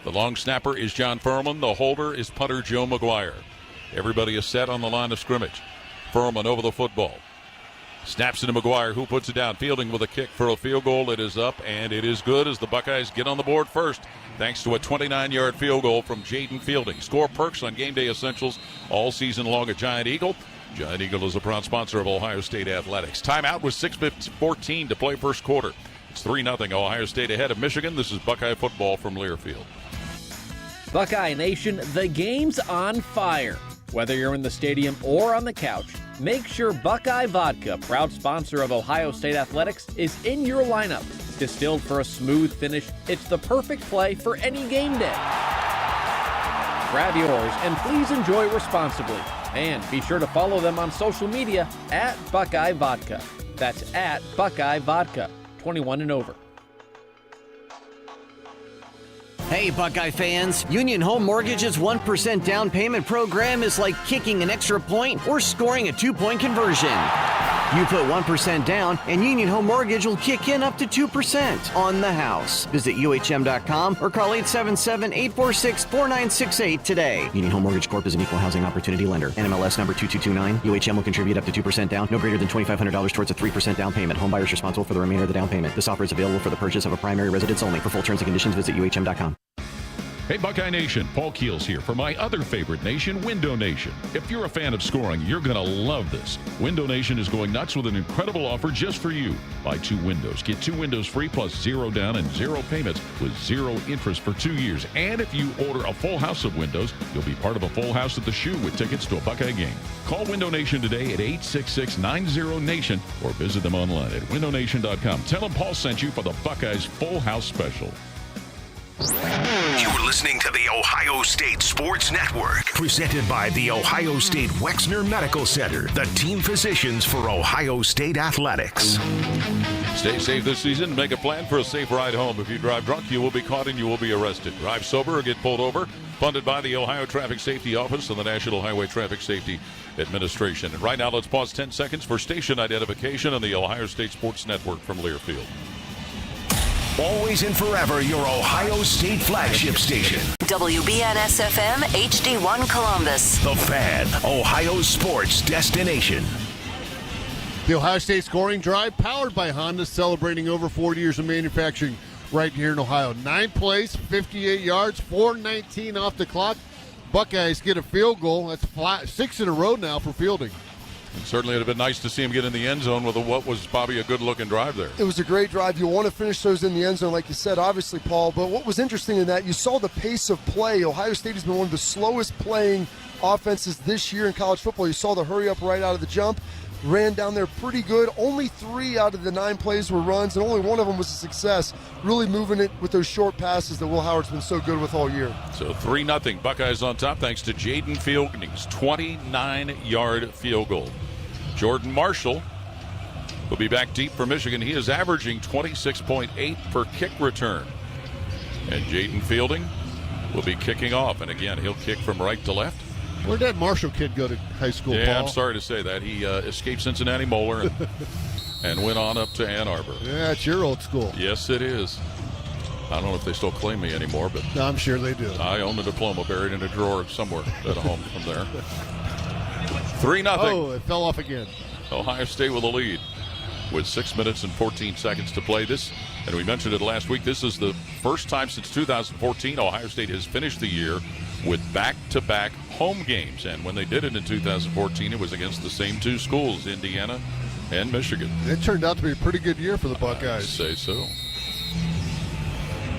Speaker 2: The long snapper is John Furman. The holder is punter Joe McGuire. Everybody is set on the line of scrimmage. Furman over the football. Snaps into McGuire, who puts it down. Fielding with a kick for a field goal. It is up, and it is good as the Buckeyes get on the board first, thanks to a 29-yard field goal from Jaden Fielding. Score perks on Game Day Essentials all season long at Giant Eagle. Giant Eagle is a proud sponsor of Ohio State Athletics. Timeout with 6:14 to play first quarter. It's 3-0 Ohio State ahead of Michigan. This is Buckeye football from Learfield.
Speaker 24: Buckeye Nation, the game's on fire. Whether you're in the stadium or on the couch, make sure Buckeye Vodka, proud sponsor of Ohio State Athletics, is in your lineup. Distilled for a smooth finish, it's the perfect play for any game day. Grab yours and please enjoy responsibly. And be sure to follow them on social media at Buckeye Vodka. That's at Buckeye Vodka, 21 and over.
Speaker 5: Hey, Buckeye fans, Union Home Mortgage's 1% down payment program is like kicking an extra point or scoring a 2-point conversion. You put 1% down, and Union Home Mortgage will kick in up to 2% on the house. Visit UHM.com or call 877-846-4968 today. Union Home Mortgage Corp is an equal housing opportunity lender. NMLS number 2229. UHM will contribute up to 2% down, no greater than $2,500 towards a 3% down payment. Home buyers responsible for the remainder of the down payment. This offer is available for the purchase of a primary residence only. For full terms and conditions, visit UHM.com.
Speaker 2: Hey, Buckeye Nation, Paul Keels here for my other favorite nation, Window Nation. If you're a fan of scoring, you're going to love this. Window Nation is going nuts with an incredible offer just for you. Buy 2 windows. Get 2 windows free plus 0 down and 0 payments with 0 interest for 2 years. And if you order a full house of windows, you'll be part of a full house at the Shoe with tickets to a Buckeye game. Call Window Nation today at 866-90-NATION or visit them online at windownation.com. Tell them Paul sent you for the Buckeyes Full House Special.
Speaker 6: You're listening to the Ohio State Sports Network, presented by the Ohio State Wexner Medical Center, the team physicians for Ohio State Athletics.
Speaker 2: Stay safe this season. Make a plan for a safe ride home. If you drive drunk, you will be caught and you will be arrested. Drive sober or get pulled over. Funded by the Ohio Traffic Safety Office and the National Highway Traffic Safety Administration. And right now, let's pause 10 seconds for station identification on the Ohio State Sports Network from Learfield.
Speaker 6: Always and forever, your Ohio State flagship station.
Speaker 25: WBNS-FM, HD1 Columbus.
Speaker 6: The Fan, Ohio's sports destination.
Speaker 21: The Ohio State scoring drive, powered by Honda, celebrating over 40 years of manufacturing right here in Ohio. 9 plays, 58 yards, 4:19 off the clock. Buckeyes get a field goal. That's 6 in a row now for Fielding.
Speaker 2: And certainly it would have been nice to see him get in the end zone with what was probably a good-looking drive there.
Speaker 18: It was a great drive. You want to finish those in the end zone, like you said, obviously, Paul. But what was interesting in that, you saw the pace of play. Ohio State has been one of the slowest playing offenses this year in college football. You saw the hurry up right out of the jump. Ran down there pretty good. Only 3 out of the 9 plays were runs, and only one of them was a success. Really moving it with those short passes that Will Howard's been so good with all year.
Speaker 2: So 3-0. Buckeyes on top thanks to Jaden Fielding's 29-yard field goal. Jordan Marshall will be back deep for Michigan. He is averaging 26.8 per kick return. And Jaden Fielding will be kicking off. And again, he'll kick from right to left.
Speaker 21: Where'd that Marshall kid go to high school,
Speaker 2: Yeah,
Speaker 21: Paul?
Speaker 2: I'm sorry to say that. He escaped Cincinnati Moeller and went on up to Ann Arbor.
Speaker 21: Yeah, it's your old school.
Speaker 2: Yes, it is. I don't know if they still claim me anymore, but
Speaker 21: No, I'm sure they do.
Speaker 2: I own a diploma buried in a drawer somewhere at home from there. 3-0.
Speaker 21: Oh, it fell off again.
Speaker 2: Ohio State with a lead with 6 minutes and 14 seconds to play. This, and we mentioned it last week, this is the first time since 2014 Ohio State has finished the year with back-to-back home games. And when they did it in 2014, it was against the same 2 schools, Indiana and Michigan.
Speaker 21: It turned out to be a pretty good year for the Buckeyes.
Speaker 2: I'd say so.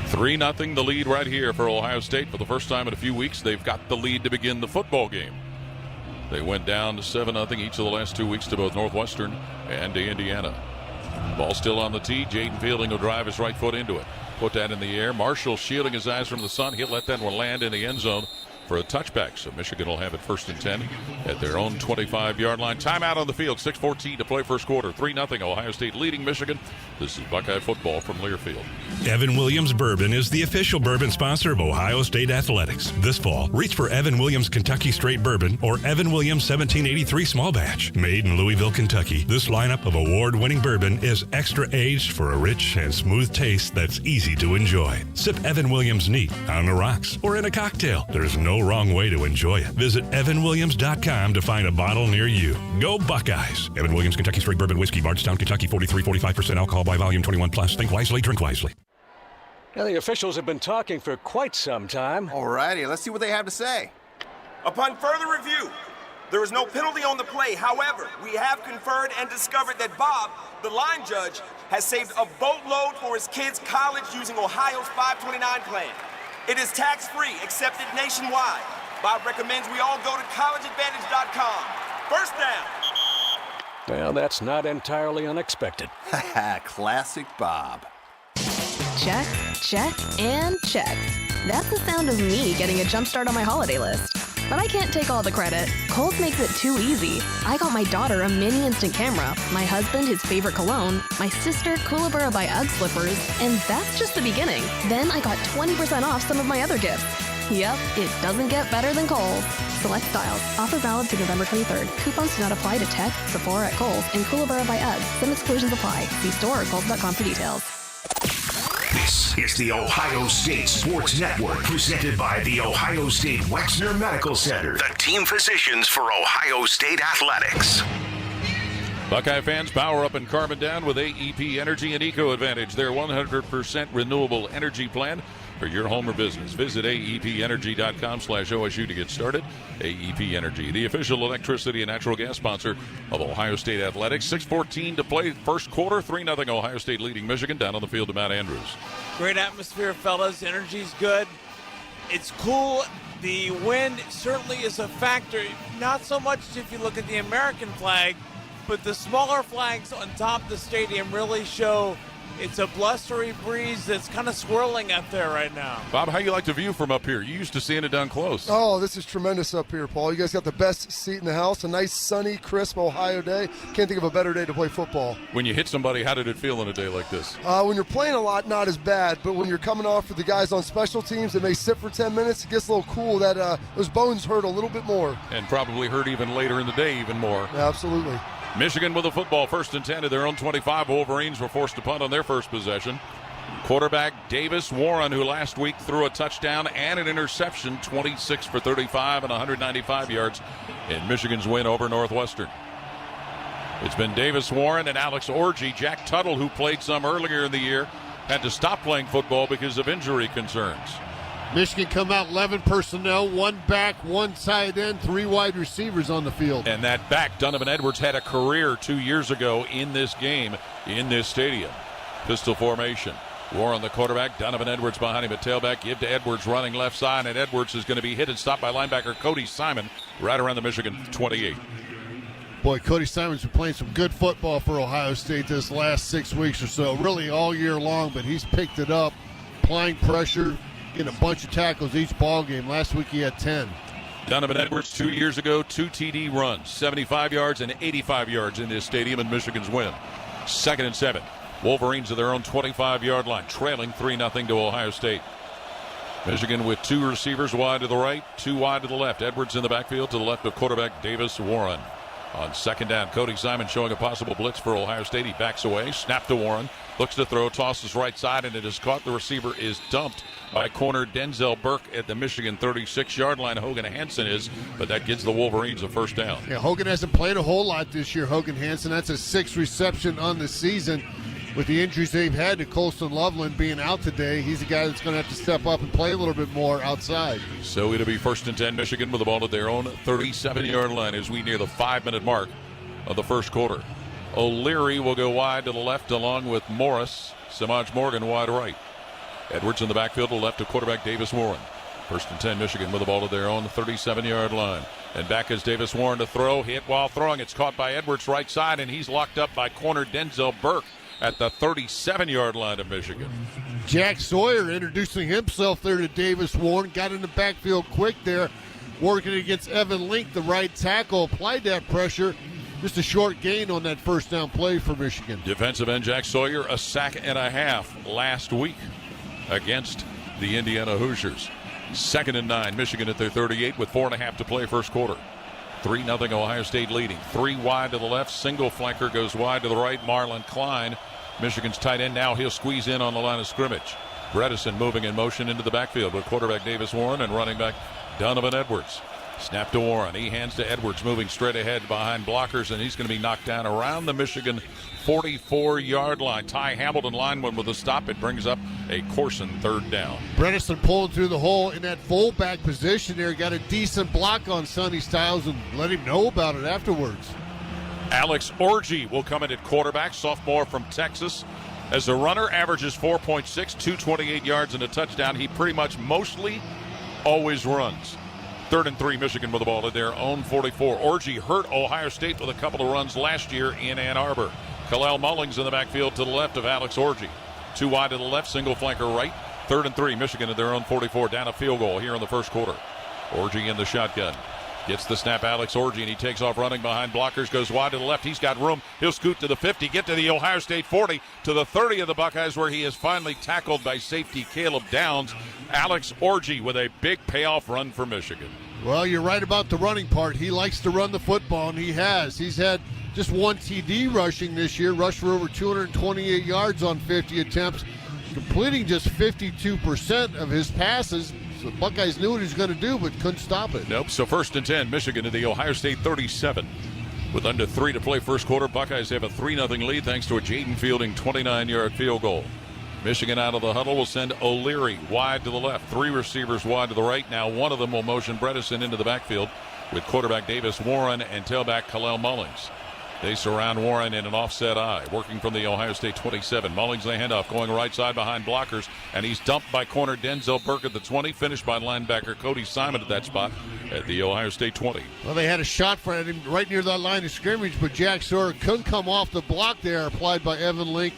Speaker 2: 3-0 the lead right here for Ohio State. For the first time in a few weeks, they've got the lead to begin the football game. They went down to 7-0 each of the last 2 weeks to both Northwestern and to Indiana. Ball still on the tee. Jaden Fielding will drive his right foot into it. Put that in the air. Marshall shielding his eyes from the sun. He'll let that one land in the end zone for a touchback. So Michigan will have it 1st and 10 at their own 25-yard line. Timeout on the field. 6:14 to play first quarter. 3-0 Ohio State leading Michigan. This is Buckeye football from Learfield.
Speaker 7: Evan Williams Bourbon is the official bourbon sponsor of Ohio State Athletics. This fall, reach for Evan Williams Kentucky Straight Bourbon or Evan Williams 1783 Small Batch. Made in Louisville, Kentucky, this lineup of award-winning bourbon is extra aged for a rich and smooth taste that's easy to enjoy. Sip Evan Williams neat, on the rocks, or in a cocktail. There's no no wrong way to enjoy it. Visit evanwilliams.com to find a bottle near you. Go Buckeyes! Evan Williams Kentucky Straight Bourbon Whiskey, Bardstown, Kentucky, 43.45% alcohol by volume, 21 plus. Think wisely, drink wisely.
Speaker 13: Now, the officials have been talking for quite some time.
Speaker 14: Alrighty, let's see what they have to say. Upon further review, there is no penalty on the play. However, we have conferred and discovered that Bob, the line judge, has saved a boatload for his kids' college using Ohio's 529 plan. It is tax-free, accepted nationwide. Bob recommends we all go to collegeadvantage.com. First down.
Speaker 13: Well, that's not entirely unexpected.
Speaker 14: Classic Bob.
Speaker 16: Check, check, and check. That's the sound of me getting a jump start on my holiday list. But I can't take all the credit. Kohl's makes it too easy. I got my daughter a mini instant camera, my husband his favorite cologne, my sister Kookaburra by UGG slippers, and that's just the beginning. Then I got 20% off some of my other gifts. Yep, it doesn't get better than Kohl's. Select styles. Offer valid to November 23rd. Coupons do not apply to Tech, Sephora at Kohl's, and Kookaburra by UGG. Some exclusions apply. See store or kohls.com for details.
Speaker 6: This is the Ohio State Sports Network, presented by the Ohio State Wexner Medical Center, the team physicians for Ohio State athletics.
Speaker 2: Buckeye fans, power up and carbon down with AEP Energy and Eco Advantage, their 100% renewable energy plan for your home or business. Visit aepenergy.com/OSU to get started. AEP Energy, the official electricity and natural gas sponsor of Ohio State Athletics. 6:14 to play first quarter. 3-0 Ohio State leading Michigan down on the field to Matt Andrews.
Speaker 1: Great atmosphere, fellas. Energy's good. It's cool. The wind certainly is a factor. Not so much if you look at the American flag, but the smaller flags on top of the stadium really show it's a blustery breeze that's kind of swirling up there right now.
Speaker 2: Bob, how you like the view from up here? You used to seeing it down close.
Speaker 18: Oh, this is tremendous up here, Paul. You guys got the best seat in the house. A nice, sunny, crisp Ohio day. Can't think of a better day to play football.
Speaker 2: When you hit somebody, how did it feel on a day like this?
Speaker 18: When you're playing a lot, not as bad. But when you're coming off for the guys on special teams that may sit for 10 minutes, it gets a little cool. That those bones hurt a little bit more.
Speaker 2: And probably hurt even later in the day even more.
Speaker 18: Yeah, absolutely.
Speaker 2: Michigan with the football, 1st and 10 at their own 25. Wolverines were forced to punt on their first possession. Quarterback Davis Warren, who last week threw a touchdown and an interception, 26 for 35 and 195 yards in Michigan's win over Northwestern. It's been Davis Warren and Alex Orji. Jack Tuttle, who played some earlier in the year, had to stop playing football because of injury concerns.
Speaker 21: Michigan come out 11 personnel, 1 back, 1 tight end, 3 wide receivers on the field.
Speaker 2: And that back, Donovan Edwards, had a career 2 years ago in this game, in this stadium. Pistol formation. Warren, the quarterback. Donovan Edwards behind him at tailback. Give to Edwards running left side, and Edwards is going to be hit and stopped by linebacker Cody Simon right around the Michigan 28.
Speaker 21: Boy, Cody Simon's been playing some good football for Ohio State this last 6 weeks or so, really all year long, but he's picked it up, applying pressure, getting a bunch of tackles each ball game. Last week he had 10.
Speaker 2: Donovan Edwards 2 years ago, 2 TD runs, 75 yards and 85 yards in this stadium in Michigan's win. 2nd and 7. Wolverines at their own 25-yard line, trailing 3-0 to Ohio State. Michigan with 2 receivers wide to the right, 2 wide to the left. Edwards in the backfield to the left of quarterback Davis Warren. On 2nd down, Cody Simon showing a possible blitz for Ohio State. He backs away, snap to Warren, looks to throw, tosses right side, and it is caught. The receiver is dumped by corner Denzel Burke at the Michigan 36-yard line. Hogan Hansen is, but that gives the Wolverines a first down.
Speaker 21: Yeah, Hogan hasn't played a whole lot this year, Hogan Hansen. That's a 6th reception on the season. With the injuries they've had to Colston Loveland being out today, he's a guy that's going to have to step up and play a little bit more outside.
Speaker 2: So it'll be 1st and 10, Michigan with the ball at their own 37-yard line as we near the 5-minute mark of the first quarter. O'Leary will go wide to the left along with Morris. Samaj Morgan wide right. Edwards in the backfield to the left of quarterback Davis Warren. 1st and 10, Michigan with the ball at their own 37-yard line. And back is Davis Warren to throw. Hit while throwing. It's caught by Edwards right side, and he's locked up by corner Denzel Burke at the 37-yard line of Michigan.
Speaker 21: Jack Sawyer introducing himself there to Davis Warren. Got in the backfield quick there. Working against Evan Link, the right tackle. Applied that pressure. Just a short gain on that first down play for Michigan.
Speaker 2: Defensive end Jack Sawyer, a sack and a half last week against the Indiana Hoosiers. 2nd and 9, Michigan at their 38 with 4.5 to play first quarter. 3-0 Ohio State leading. 3 wide to the left. Single flanker goes wide to the right. Marlon Klein, Michigan's tight end. Now he'll squeeze in on the line of scrimmage. Bredesen moving in motion into the backfield with quarterback Davis Warren and running back Donovan Edwards. Snap to Warren. He hands to Edwards, moving straight ahead behind blockers, and he's going to be knocked down around the Michigan 44-yard line. Ty Hamilton, lineman with a stop. It brings up a Corson third down.
Speaker 21: Bredesen pulled through the hole in that fullback position there. Got a decent block on Sonny Styles and let him know about it afterwards.
Speaker 2: Alex Orji will come in at quarterback, sophomore from Texas. As a runner, averages 4.6, 228 yards and a touchdown. He pretty much mostly always runs. 3rd and 3, Michigan with the ball at their own 44. Orji hurt Ohio State with a couple of runs last year in Ann Arbor. Kalel Mullings in the backfield to the left of Alex Orji. 2 wide to the left, single flanker right. 3rd and 3, Michigan at their own 44. Down a field goal here in the first quarter. Orji in the shotgun. Gets the snap, Alex Orji, and he takes off running behind blockers, goes wide to the left. He's got room. He'll scoot to the 50, get to the Ohio State 40, to the 30 of the Buckeyes, where he is finally tackled by safety Caleb Downs. Alex Orji with a big payoff run for Michigan.
Speaker 21: Well, you're right about the running part. He likes to run the football, and he has. He's had just 1 TD rushing this year, rushed for over 228 yards on 50 attempts, completing just 52% of his passes. So the Buckeyes knew what he was going to do, but couldn't stop it.
Speaker 2: Nope. So 1st and 10, Michigan to the Ohio State 37. With under 3 to play first quarter, Buckeyes have a 3-0 lead thanks to a Jaden Fielding 29-yard field goal. Michigan out of the huddle will send O'Leary wide to the left. 3 receivers wide to the right. Now one of them will motion Bredesen into the backfield with quarterback Davis Warren and tailback Kalel Mullings. They surround Warren in an offset eye, working from the Ohio State 27. Mullings the handoff, going right side behind blockers, and he's dumped by corner Denzel Burke at the 20, finished by linebacker Cody Simon at that spot at the Ohio State 20.
Speaker 21: Well, they had a shot for him right near that line of scrimmage, but Jack Sawyer couldn't come off the block there, applied by Evan Link.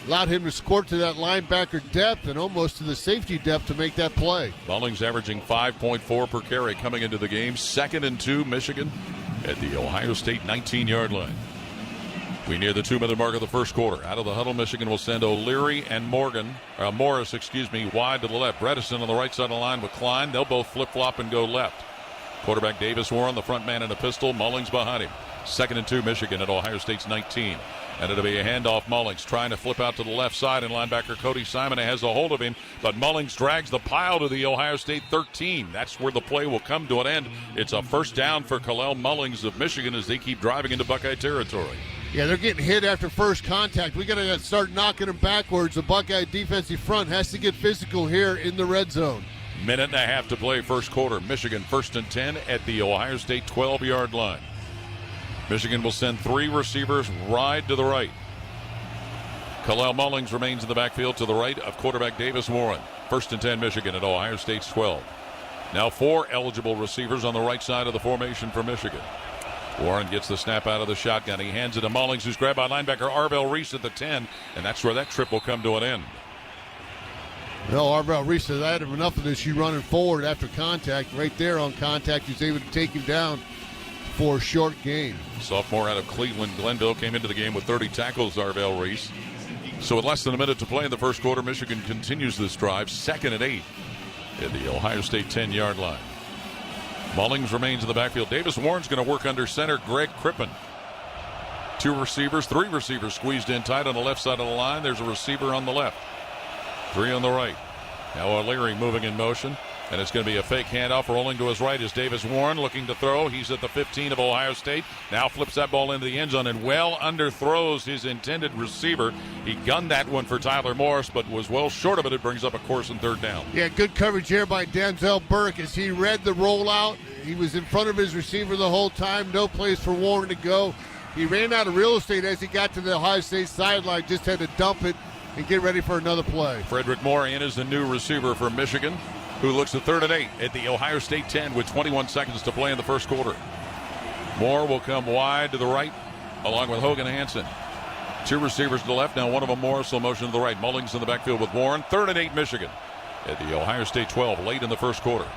Speaker 21: Allowed him to score to that linebacker depth and almost to the safety depth to make that play.
Speaker 2: Mullings averaging 5.4 per carry coming into the game. 2nd and 2, Michigan at the Ohio State 19-yard line. We near the 2-minute mark of the first quarter. Out of the huddle, Michigan will send O'Leary and Morris, wide to the left. Bredesen on the right side of the line with Klein. They'll both flip-flop and go left. Quarterback Davis Warren, the front man in a pistol. Mullings behind him. 2nd and 2, Michigan at Ohio State's 19. And it'll be a handoff. Mullings trying to flip out to the left side, and linebacker Cody Simon has a hold of him. But Mullings drags the pile to the Ohio State 13. That's where the play will come to an end. It's a first down for Kalel Mullings of Michigan as they keep driving into Buckeye territory.
Speaker 21: Yeah, they're getting hit after first contact. We got to start knocking them backwards. The Buckeye defensive front has to get physical here in the red zone.
Speaker 2: Minute and a half to play first quarter. Michigan 1st and 10 at the Ohio State 12-yard line. Michigan will send 3 receivers wide to the right. Kalel Mullings remains in the backfield to the right of quarterback Davis Warren. 1st and 10, Michigan at Ohio State's 12. Now 4 eligible receivers on the right side of the formation for Michigan. Warren gets the snap out of the shotgun. He hands it to Mullings, who's grabbed by linebacker Arvell Reese at the 10, and that's where that trip will come to an end.
Speaker 21: Well, Arvell Reese said, I had enough of this. You running forward after contact. Right there on contact, he's able to take him down for a short gain.
Speaker 2: Sophomore out of Cleveland, Glenville, came into the game with 30 tackles, Arvell Reese. So with less than a minute to play in the first quarter, Michigan continues this drive, 2nd and 8 at the Ohio State 10-yard line. Mullings remains in the backfield. Davis Warren's going to work under center Greg Crippen. 3 receivers squeezed in tight on the left side of the line. There's a receiver on the left. 3 on the right. Now O'Leary moving in motion. And it's going to be a fake handoff. Rolling to his right is Davis Warren looking to throw. He's at the 15 of Ohio State. Now flips that ball into the end zone and well underthrows his intended receiver. He gunned that one for Tyler Morris, but was well short of it. It brings up a Corson third down.
Speaker 21: Yeah, good coverage here by Denzel Burke as he read the rollout. He was in front of his receiver the whole time. No place for Warren to go. He ran out of real estate as he got to the Ohio State sideline. Just had to dump it and get ready for another play.
Speaker 2: Frederick Moore in is the new receiver for Michigan, who looks at 3rd and 8 at the Ohio State 10 with 21 seconds to play in the first quarter. Moore will come wide to the right along with Hogan Hansen. 2 receivers to the left. Now one of them, Morris, will motion to the right. Mullings in the backfield with Warren. 3rd and 8 Michigan at the Ohio State 12 late in the first quarter.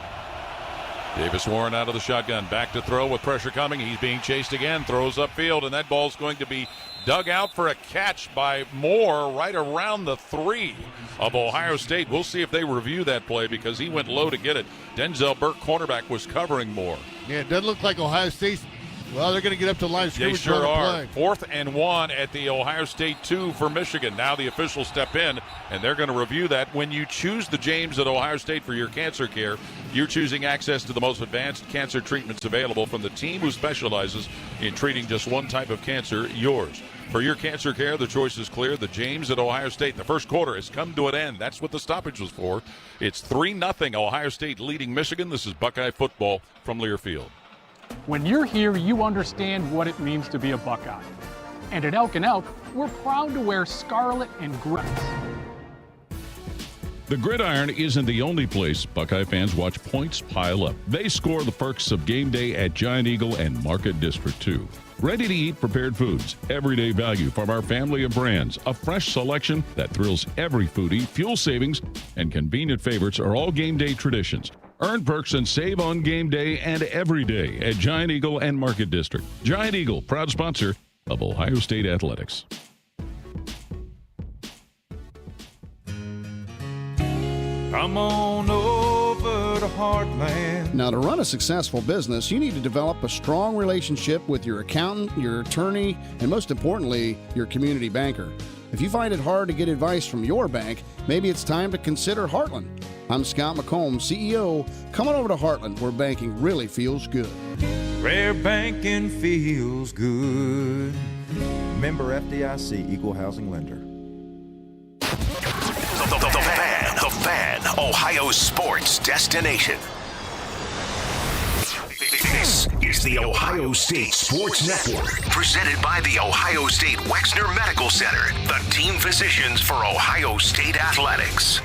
Speaker 2: Davis Warren out of the shotgun. Back to throw with pressure coming. He's being chased again. Throws upfield, and that ball's going to be dug out for a catch by Moore right around the 3 of Ohio State. We'll see if they review that play because he went low to get it. Denzel Burke, cornerback, was covering Moore.
Speaker 21: Yeah, it doesn't look like Ohio State's Well, they're going to get up to the line of
Speaker 2: They
Speaker 21: scrimmage.
Speaker 2: sure are.
Speaker 21: Play.
Speaker 2: 4th and 1 at the Ohio State 2 for Michigan. Now the officials step in, and they're going to review that. When you choose the James at Ohio State for your cancer care, you're choosing access to the most advanced cancer treatments available from the team who specializes in treating just one type of cancer, yours. For your cancer care, the choice is clear. The James at Ohio State. The first quarter has come to an end. That's what the stoppage was for. It's 3-0 Ohio State leading Michigan. This is Buckeye football from Learfield.
Speaker 3: When you're here, you understand what it means to be a Buckeye. And at Elk & Elk, we're proud to wear scarlet and gray.
Speaker 2: The Gridiron isn't the only place Buckeye fans watch points pile up. They score the perks of game day at Giant Eagle and Market District 2. Ready-to-eat prepared foods, everyday value from our family of brands, a fresh selection that thrills every foodie, fuel savings, and convenient favorites are all game day traditions. Earn perks and save on game day and every day at Giant Eagle and Market District. Giant Eagle, proud sponsor of Ohio State Athletics.
Speaker 17: Come on over to Heartland.
Speaker 19: Now, to run a successful business, you need to develop a strong relationship with your accountant, your attorney, and most importantly, your community banker. If you find it hard to get advice from your bank, maybe it's time to consider Heartland. I'm Scott McComb, CEO. Come on over to Heartland, where banking really feels good.
Speaker 17: Where banking feels good. Member FDIC, Equal Housing Lender.
Speaker 6: The Fan, Ohio sports destination. This is the Ohio State Sports Network, presented by the Ohio State Wexner Medical Center, the team physicians for Ohio State Athletics.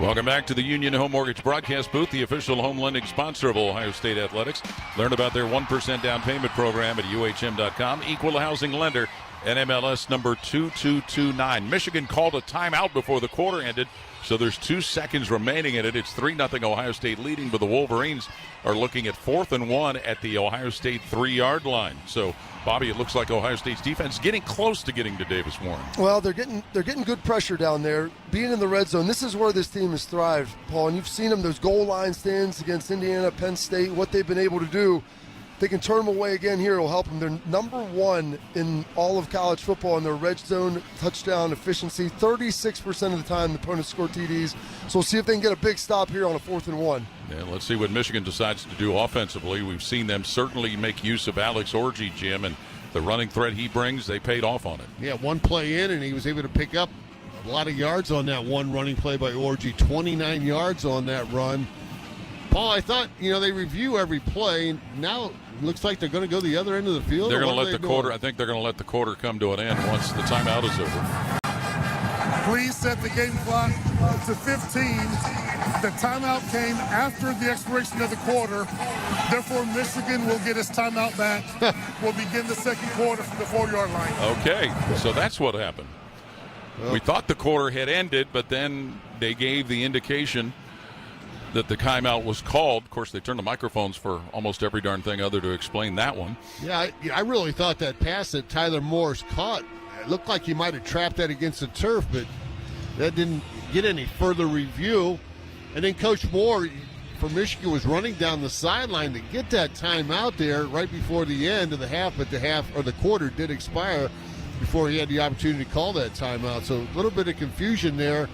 Speaker 2: Welcome back to the Union Home Mortgage Broadcast Booth, the official home lending sponsor of Ohio State Athletics. Learn about their 1% down payment program at UHM.com. Equal housing lender, NMLS number 2229. Michigan called a timeout before the quarter ended, so there's 2 seconds remaining in it. It's 3-0 Ohio State leading, but the Wolverines are looking at 4th and 1 at the Ohio State 3-yard line. So, Bobby, it looks like Ohio State's defense getting close to getting to Davis Warren.
Speaker 18: Well, they're getting good pressure down there. Being in the red zone, this is where this team has thrived, Paul. And you've seen them, those goal line stands against Indiana, Penn State, what they've been able to do. They can turn them away again here. It'll help them. They're number 1 in all of college football in their red zone touchdown efficiency. 36% of the time the opponents score TDs. So we'll see if they can get a big stop here on a 4th and 1.
Speaker 2: Yeah, let's see what Michigan decides to do offensively. We've seen them certainly make use of Alex Orji, Jim, and the running threat he brings, they paid off on it.
Speaker 21: Yeah, one play in, and he was able to pick up a lot of yards on that one running play by Orji. 29 yards on that run. Paul, I thought, they review every play, and now it looks like they're going to go the other end of the field.
Speaker 2: They're going to let the quarter. I think they're going to let the quarter come to an end once the timeout is over.
Speaker 4: Please set the game clock to 15. The timeout came after the expiration of the quarter. Therefore, Michigan will get its timeout back. We'll begin the second quarter from the 4-yard line.
Speaker 2: Okay, so that's what happened. We thought the quarter had ended, but then they gave the indication that the timeout was called. Of course, they turned the microphones for almost every darn thing other to explain that one.
Speaker 21: Yeah, I really thought that pass that Tyler Morris caught, it looked like he might have trapped that against the turf, but that didn't get any further review. And then Coach Moore for Michigan was running down the sideline to get that timeout there right before the end of the half, but the quarter did expire before he had the opportunity to call that timeout. So a little bit of confusion there,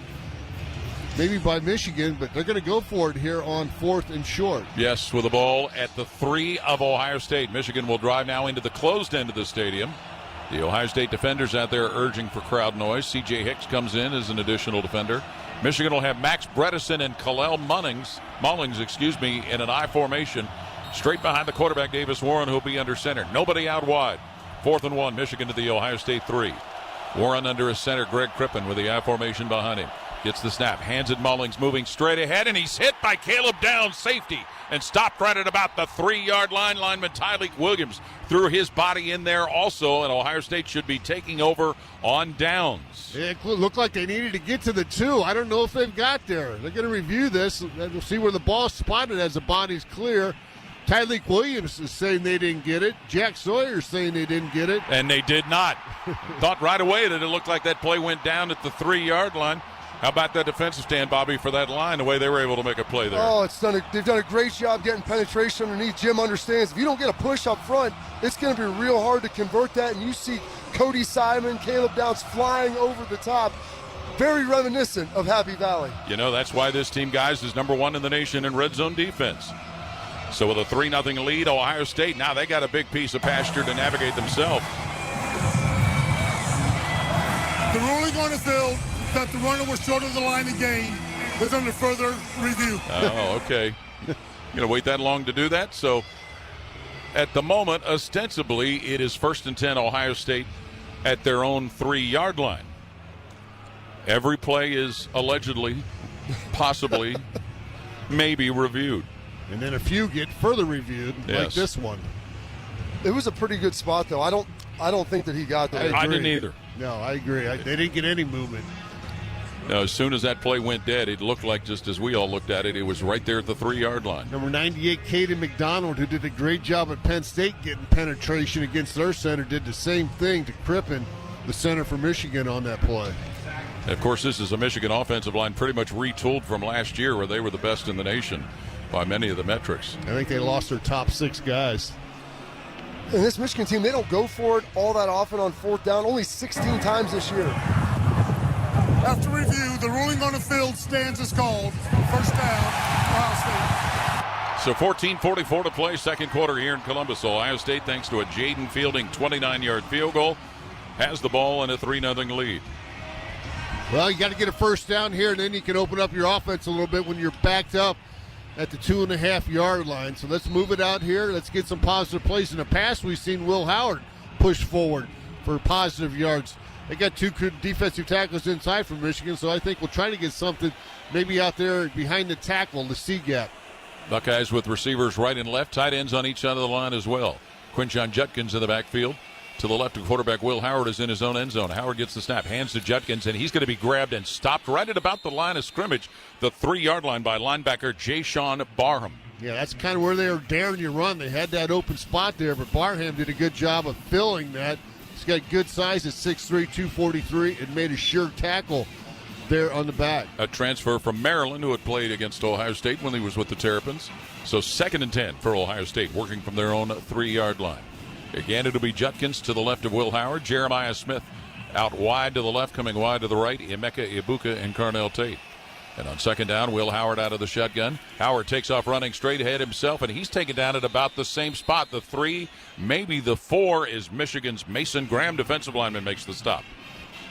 Speaker 21: maybe by Michigan, but they're going to go for it here on 4th and short.
Speaker 2: Yes, with the ball at the 3 of Ohio State. Michigan will drive now into the closed end of the stadium. The Ohio State defenders out there urging for crowd noise. C.J. Hicks comes in as an additional defender. Michigan will have Max Bredesen and Kalel Mullings, in an I formation, straight behind the quarterback, Davis Warren, who'll be under center. Nobody out wide. 4th and 1, Michigan to the Ohio State 3. Warren under his center, Greg Crippen with the I formation behind him. Gets the snap, hands it Mullings, moving straight ahead, and he's hit by Caleb Downs, safety, and stopped right at about the 3-yard line. Lineman Tyleek Williams threw his body in there also, and Ohio State should be taking over on downs.
Speaker 21: It looked like they needed to get to the 2. I don't know if they've got there. They're going to review this. We'll see where the ball's spotted as the body's clear. Tyleek Williams is saying they didn't get it. Jack Sawyer's saying they didn't get it.
Speaker 2: And they did not. Thought right away that it looked like that play went down at the 3-yard line. How about that defensive stand, Bobby, for that line, the way they were able to make a play there?
Speaker 18: Oh, they've done a great job getting penetration underneath. Jim understands if you don't get a push up front, it's going to be real hard to convert that. And you see Cody Simon, Caleb Downs flying over the top. Very reminiscent of Happy Valley.
Speaker 2: You know, that's why this team, guys, is number 1 in the nation in red zone defense. So with a 3-0 lead, Ohio State, now they got a big piece of pasture to navigate themselves.
Speaker 4: The ruling on the field that the runner was short of the line of gain is under further review.
Speaker 2: Oh, okay. You're going to wait that long to do that? So at the moment, ostensibly, it is 1st and 10 Ohio State at their own 3-yard line. Every play is allegedly, possibly, maybe reviewed.
Speaker 21: And then a few get further reviewed, like this one.
Speaker 18: It was a pretty good spot, though. I don't think that he got there.
Speaker 2: I didn't either.
Speaker 21: No, I agree. They didn't get any movement.
Speaker 2: Now, as soon as that play went dead, it looked like, just as we all looked at it, it was right there at the 3-yard line.
Speaker 21: Number 98, Caden McDonald, who did a great job at Penn State getting penetration against their center, did the same thing to Crippen, the center for Michigan, on that play.
Speaker 2: Of course, this is a Michigan offensive line pretty much retooled from last year, where they were the best in the nation by many of the metrics.
Speaker 21: I think they lost their top 6 guys.
Speaker 18: And this Michigan team, they don't go for it all that often on 4th down, only 16 times this year.
Speaker 4: After review, the ruling on the field stands as called. First down, Ohio
Speaker 2: So 14:44 to play, second quarter here in Columbus. Ohio State, thanks to a Jaden Fielding 29-yard field goal, has the ball in a 3-0 lead.
Speaker 21: Well, you got to get a first down here, and then you can open up your offense a little bit when you're backed up at the 2.5-yard line. So let's move it out here. Let's get some positive plays. In the past, we've seen Will Howard push forward for positive yards. They got 2 defensive tackles inside from Michigan, so I think we'll try to get something maybe out there behind the tackle, the C gap.
Speaker 2: Buckeyes with receivers right and left, tight ends on each side of the line as well. Quinshon Judkins in the backfield. To the left of quarterback Will Howard is in his own end zone. Howard gets the snap, hands to Judkins, and he's going to be grabbed and stopped right at about the line of scrimmage, the 3-yard line, by linebacker Jay-Sean Barham.
Speaker 21: Yeah, that's kind of where they were daring you run. They had that open spot there, but Barham did a good job of filling that. He's got good size at 6'3", 243, and made a sure tackle there on the back.
Speaker 2: A transfer from Maryland who had played against Ohio State when he was with the Terrapins. So 2nd and 10 for Ohio State, working from their own 3-yard line. Again, it'll be Judkins to the left of Will Howard. Jeremiah Smith out wide to the left, coming wide to the right. Emeka Ibuka and Carnell Tate. And on 2nd down, Will Howard out of the shotgun. Howard takes off running straight ahead himself, and he's taken down at about the same spot. The 3, maybe the 4, is Michigan's Mason Graham, defensive lineman, makes the stop.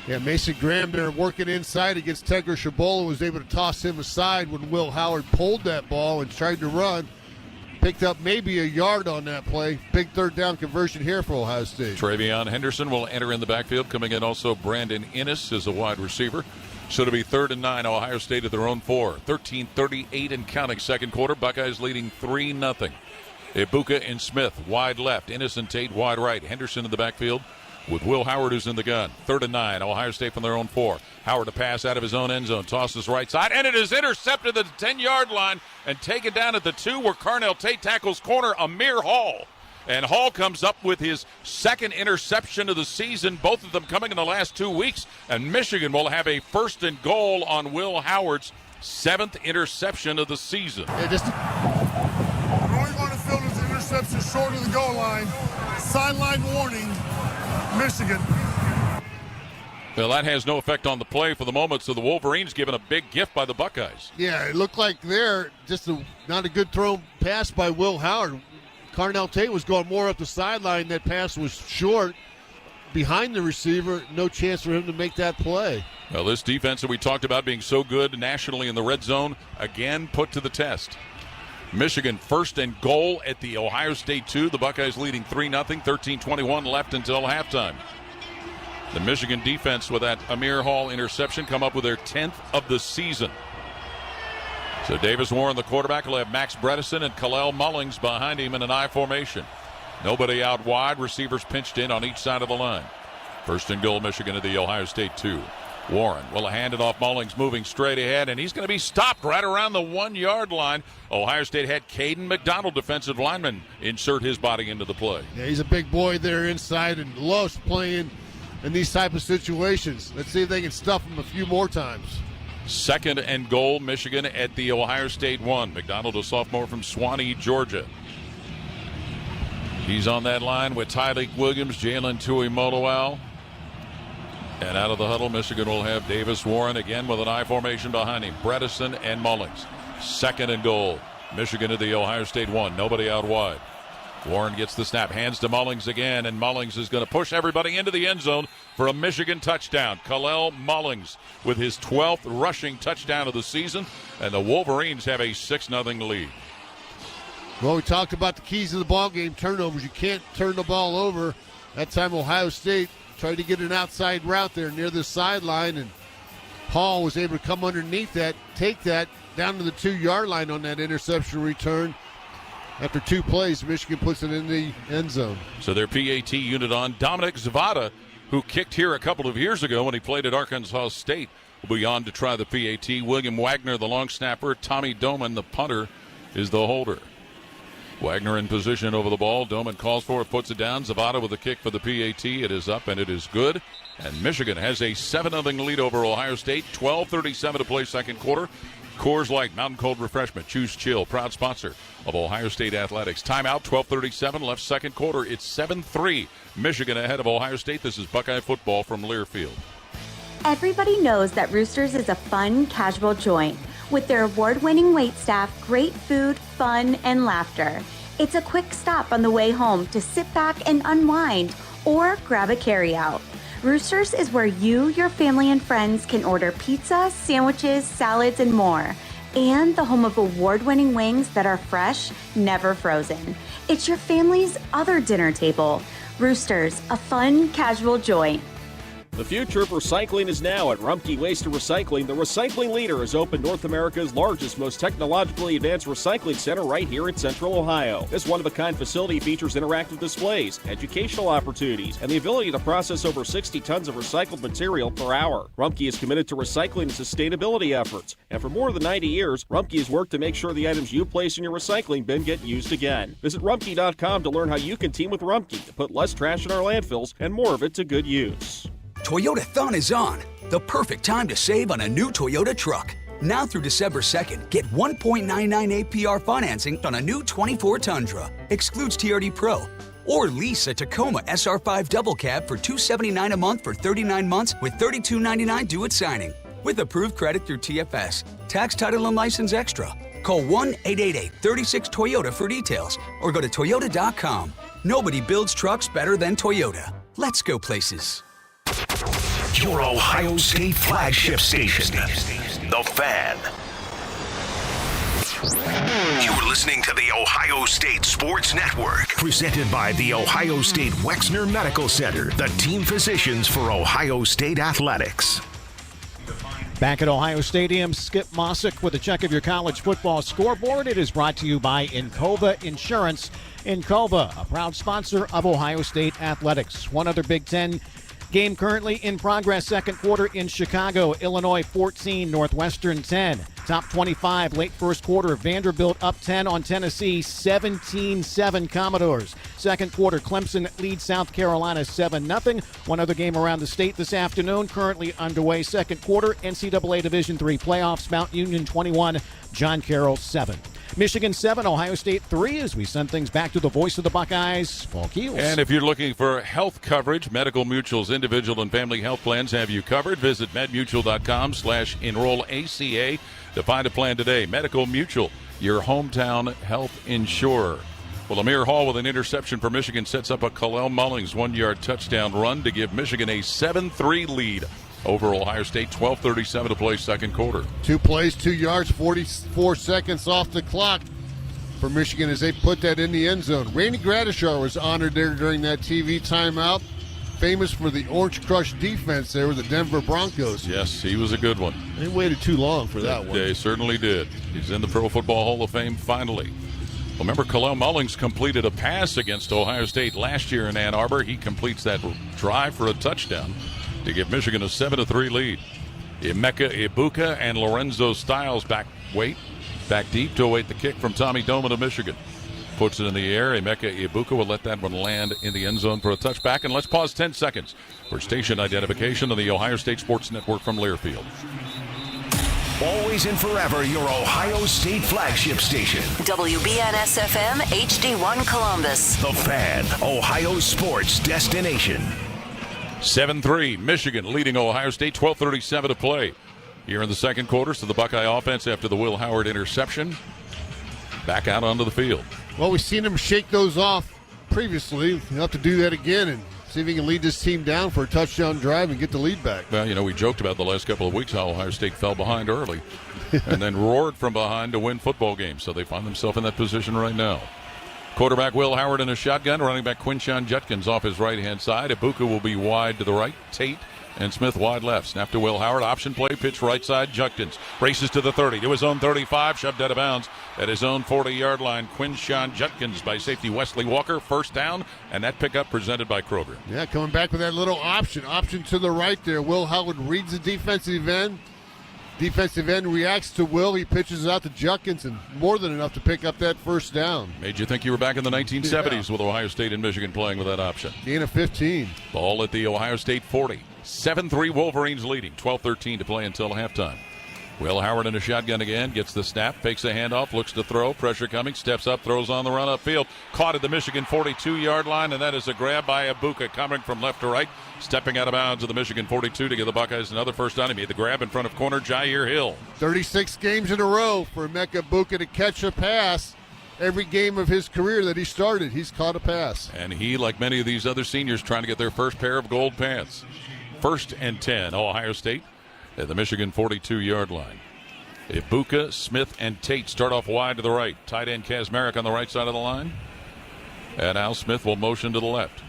Speaker 21: Yeah, Mason Graham there working inside against Tegra Shabola, was able to toss him aside when Will Howard pulled that ball and tried to run. Picked up maybe a yard on that play. Big 3rd down conversion here for Ohio State.
Speaker 2: Travion Henderson will enter in the backfield. Coming in also Brandon Innes is a wide receiver. So to be 3rd and 9, Ohio State at their own 4. 13:38 and counting, second quarter. Buckeyes leading 3-0. Ibuka and Smith wide left. Innes and Tate wide right. Henderson in the backfield with Will Howard, who's in the gun. 3rd and 9, Ohio State from their own 4. Howard to pass out of his own end zone, tosses right side, and it is intercepted at the 10-yard line and taken down at the 2, where Carnell Tate tackles corner Amir Hall. And Hall comes up with his 2nd interception of the season, both of them coming in the last 2 weeks, and Michigan will have a 1st and goal on Will Howard's 7th interception of the season.
Speaker 4: Going on the field is an interception short of the goal line. Sideline warning, Michigan.
Speaker 2: Well, that has no effect on the play for the moment, so the Wolverines given a big gift by the Buckeyes.
Speaker 21: Yeah, it looked like there, just not a good thrown pass by Will Howard. Carnell Tate was going more up the sideline. That pass was short behind the receiver. No chance for him to make that play.
Speaker 2: Well, this defense that we talked about being so good nationally in the red zone, again put to the test. Michigan 1st and goal at the Ohio State 2. The Buckeyes leading 3-0, 13:21 left until halftime. The Michigan defense with that Amir Hall interception come up with their 10th of the season. So Davis Warren, the quarterback, will have Max Bredesen and Kalel Mullings behind him in an I formation. Nobody out wide. Receivers pinched in on each side of the line. 1st and goal, Michigan at the Ohio State 2. Warren will hand it off. Mullings moving straight ahead, and he's going to be stopped right around the 1-yard line. Ohio State had Caden McDonald, defensive lineman, insert his body into the play.
Speaker 21: Yeah, he's a big boy there inside and loves playing in these type of situations. Let's see if they can stuff him a few more times.
Speaker 2: Second and goal, Michigan at the Ohio State 1. McDonald, a sophomore from Suwanee, Georgia. He's on that line with Tyleik Williams, Jalen Tuimoloau. And out of the huddle, Michigan will have Davis Warren again with an I formation behind him. Bredesen and Mullings. Second and goal. Michigan at the Ohio State 1. Nobody out wide. Warren gets the snap, hands to Mullings again, and Mullings is going to push everybody into the end zone for a Michigan touchdown. Kalel Mullings with his 12th rushing touchdown of the season, and the Wolverines have a 6-0 lead.
Speaker 21: Well, we talked about the keys of the ball game, turnovers. You can't turn the ball over. That time Ohio State tried to get an outside route there near the sideline, and Hall was able to come underneath that, take that down to the 2-yard line on that interception return. After 2 plays, Michigan puts it in the end zone.
Speaker 2: So their PAT unit on. Dominic Zavada, who kicked here a couple of years ago when he played at Arkansas State, will be on to try the PAT. William Wagner, the long snapper. Tommy Doman, the punter, is the holder. Wagner in position over the ball. Doman calls for it, puts it down. Zavada with a kick for the PAT. It is up, and it is good. And Michigan has a 7-0 lead over Ohio State. 12:37 to play second quarter. Coors Light, Mountain Cold Refreshment, Choose Chill, proud sponsor of Ohio State Athletics. Timeout, 12:37 left second quarter. It's 7-3. Michigan ahead of Ohio State. This is Buckeye football from Learfield.
Speaker 9: Everybody knows that Roosters is a fun, casual joint. With their award-winning waitstaff, great food, fun, and laughter. It's a quick stop on the way home to sit back and unwind or grab a carryout. Roosters is where you, your family, and friends can order pizza, sandwiches, salads, and more. And the home of award-winning wings that are fresh, never frozen. It's your family's other dinner table. Roosters, a fun, casual joint.
Speaker 12: The future of recycling is now at Rumpke Waste and Recycling. The recycling leader has opened North America's largest, most technologically advanced recycling center right here in Central Ohio. This one-of-a-kind facility features interactive displays, educational opportunities, and the ability to process over 60 tons of recycled material per hour. Rumpke is committed to recycling and sustainability efforts, and for more than 90 years, Rumpke has worked to make sure the items you place in your recycling bin get used again. Visit Rumpke.com to learn how you can team with Rumpke to put less trash in our landfills and more of it to good use.
Speaker 10: Toyota-thon is on. The perfect time to save on a new Toyota truck. Now through December 2nd, get 1.99 APR financing on a new 24 Tundra. Excludes TRD Pro. Or lease a Tacoma SR5 double cab for $279 a month for 39 months with $32.99 due at signing. With approved credit through TFS. Tax, title, and license extra. Call 1-888-36-TOYOTA for details or go to Toyota.com. Nobody builds trucks better than Toyota. Let's go places.
Speaker 6: Your Ohio State flagship station, The Fan. You're listening to the Ohio State Sports Network, presented by the Ohio State Wexner Medical Center, the team physicians for Ohio State Athletics.
Speaker 20: Back at Ohio Stadium, Skip Mossick with a check of your college football scoreboard. It is brought to you by Encova Insurance. Encova, a proud sponsor of Ohio State Athletics. One other Big Ten game currently in progress, second quarter in Chicago. Illinois 14, Northwestern 10. Top 25, late first quarter, Vanderbilt up 10 on Tennessee, 17-7 Commodores. Second quarter, Clemson leads South Carolina 7-0. One other game around the state this afternoon, currently underway. Second quarter, NCAA Division III playoffs, Mount Union 21, John Carroll 7. Michigan 7, Ohio State 3, as we send things back to the voice of the Buckeyes, Paul Keels.
Speaker 2: And if you're looking for health coverage, Medical Mutual's individual and family health plans have you covered. Visit medmutual.com/enroll-ACA to find a plan today. Medical Mutual, your hometown health insurer. Well, Amir Hall with an interception for Michigan sets up a Kalel Mullings 1-yard touchdown run to give Michigan a 7-3 lead over Ohio State. 12:37 to play second quarter.
Speaker 21: 2 plays, 2 yards, 44 seconds off the clock for Michigan as they put that in the end zone. Randy Gradishar was honored there during that TV timeout. Famous for the Orange Crush defense there with the Denver Broncos.
Speaker 2: Yes, he was a good one.
Speaker 21: They waited too long for that one.
Speaker 2: They certainly did. He's in the Pro Football Hall of Fame finally. Remember, Kalel Mullings completed a pass against Ohio State last year in Ann Arbor. He completes that drive for a touchdown to give Michigan a 7-3 lead. Emeka Ibuka and Lorenzo Stiles back deep to await the kick from Tommy Doman of Michigan. Puts it in the air. Emeka Ibuka will let that one land in the end zone for a touchback. And let's pause 10 seconds for station identification on the Ohio State Sports Network from Learfield.
Speaker 6: Always and forever your Ohio State flagship station.
Speaker 25: WBNS FM HD1 Columbus.
Speaker 6: The Fan, Ohio sports destination.
Speaker 2: 7-3, Michigan leading Ohio State, 12:37 to play here in the second quarter. So the Buckeye offense, after the Will Howard interception, back out onto the field.
Speaker 21: Well, we've seen him shake those off previously. He'll have to do that again and see if he can lead this team down for a touchdown drive and get the lead back.
Speaker 2: Well, you know, we joked about the last couple of weeks how Ohio State fell behind early and then roared from behind to win football games. So they find themselves in that position right now. Quarterback Will Howard in a shotgun. Running back Quinshon Judkins off his right-hand side. Ibuka will be wide to the right. Tate and Smith wide left. Snap to Will Howard. Option play. Pitch right side. Judkins races to the 30. To his own 35. Shoved out of bounds at his own 40-yard line. Quinshon Judkins by safety Wesley Walker. First down. And that pickup presented by Kroger.
Speaker 21: Yeah, coming back with that little option. Option to the right there. Will Howard reads the defensive end. Defensive end reacts to Will. He pitches it out to Judkins, and more than enough to pick up that first down.
Speaker 2: Made you think you were back in the 1970s with Ohio State and Michigan playing with that option.
Speaker 21: Gain of 15.
Speaker 2: Ball at the Ohio State 40. 7-3 Wolverines leading. 12:13 to play until halftime. Will Howard in a shotgun again. Gets the snap. Fakes a handoff. Looks to throw. Pressure coming. Steps up. Throws on the run upfield. Caught at the Michigan 42-yard line, and that is a grab by Ibuka coming from left to right. Stepping out of bounds at the Michigan 42 to give the Buckeyes another first down. He made the grab in front of corner Jair Hill.
Speaker 21: 36 games in a row for Emeka Ibuka to catch a pass. Every game of his career that he started, he's caught a pass.
Speaker 2: And he, like many of these other seniors, trying to get their first pair of gold pants. 1st and 10, Ohio State at the Michigan 42-yard line. Ibuka, Smith, and Tate start off wide to the right. Tight end Kazmarek on the right side of the line. And Al Smith will motion to the left.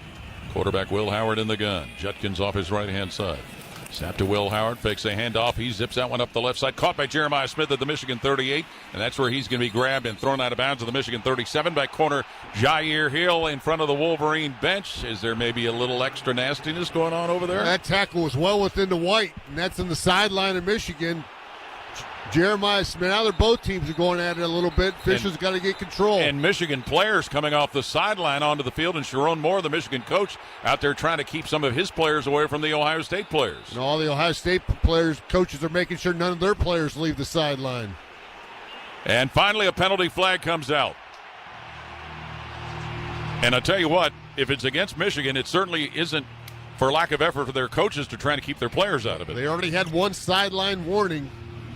Speaker 2: Quarterback Will Howard in the gun. Judkins off his right-hand side. Snap to Will Howard. Fakes a handoff. He zips that one up the left side. Caught by Jeremiah Smith at the Michigan 38. And that's where he's going to be grabbed and thrown out of bounds at the Michigan 37 by corner Jair Hill in front of the Wolverine bench. Is there maybe a little extra nastiness going on over there?
Speaker 21: That tackle was well within the white, and that's in the sideline of Michigan. Jeremiah Smith. Now they're both teams are going at it a little bit. Fisher's got to get control.
Speaker 2: And Michigan players coming off the sideline onto the field, and Sharon Moore, the Michigan coach, out there trying to keep some of his players away from the Ohio State players.
Speaker 21: And all the Ohio State players, coaches are making sure none of their players leave the sideline.
Speaker 2: And finally, a penalty flag comes out. And I tell you what, if it's against Michigan, it certainly isn't for lack of effort for their coaches to try to keep their players out of it.
Speaker 21: They already had one sideline warning.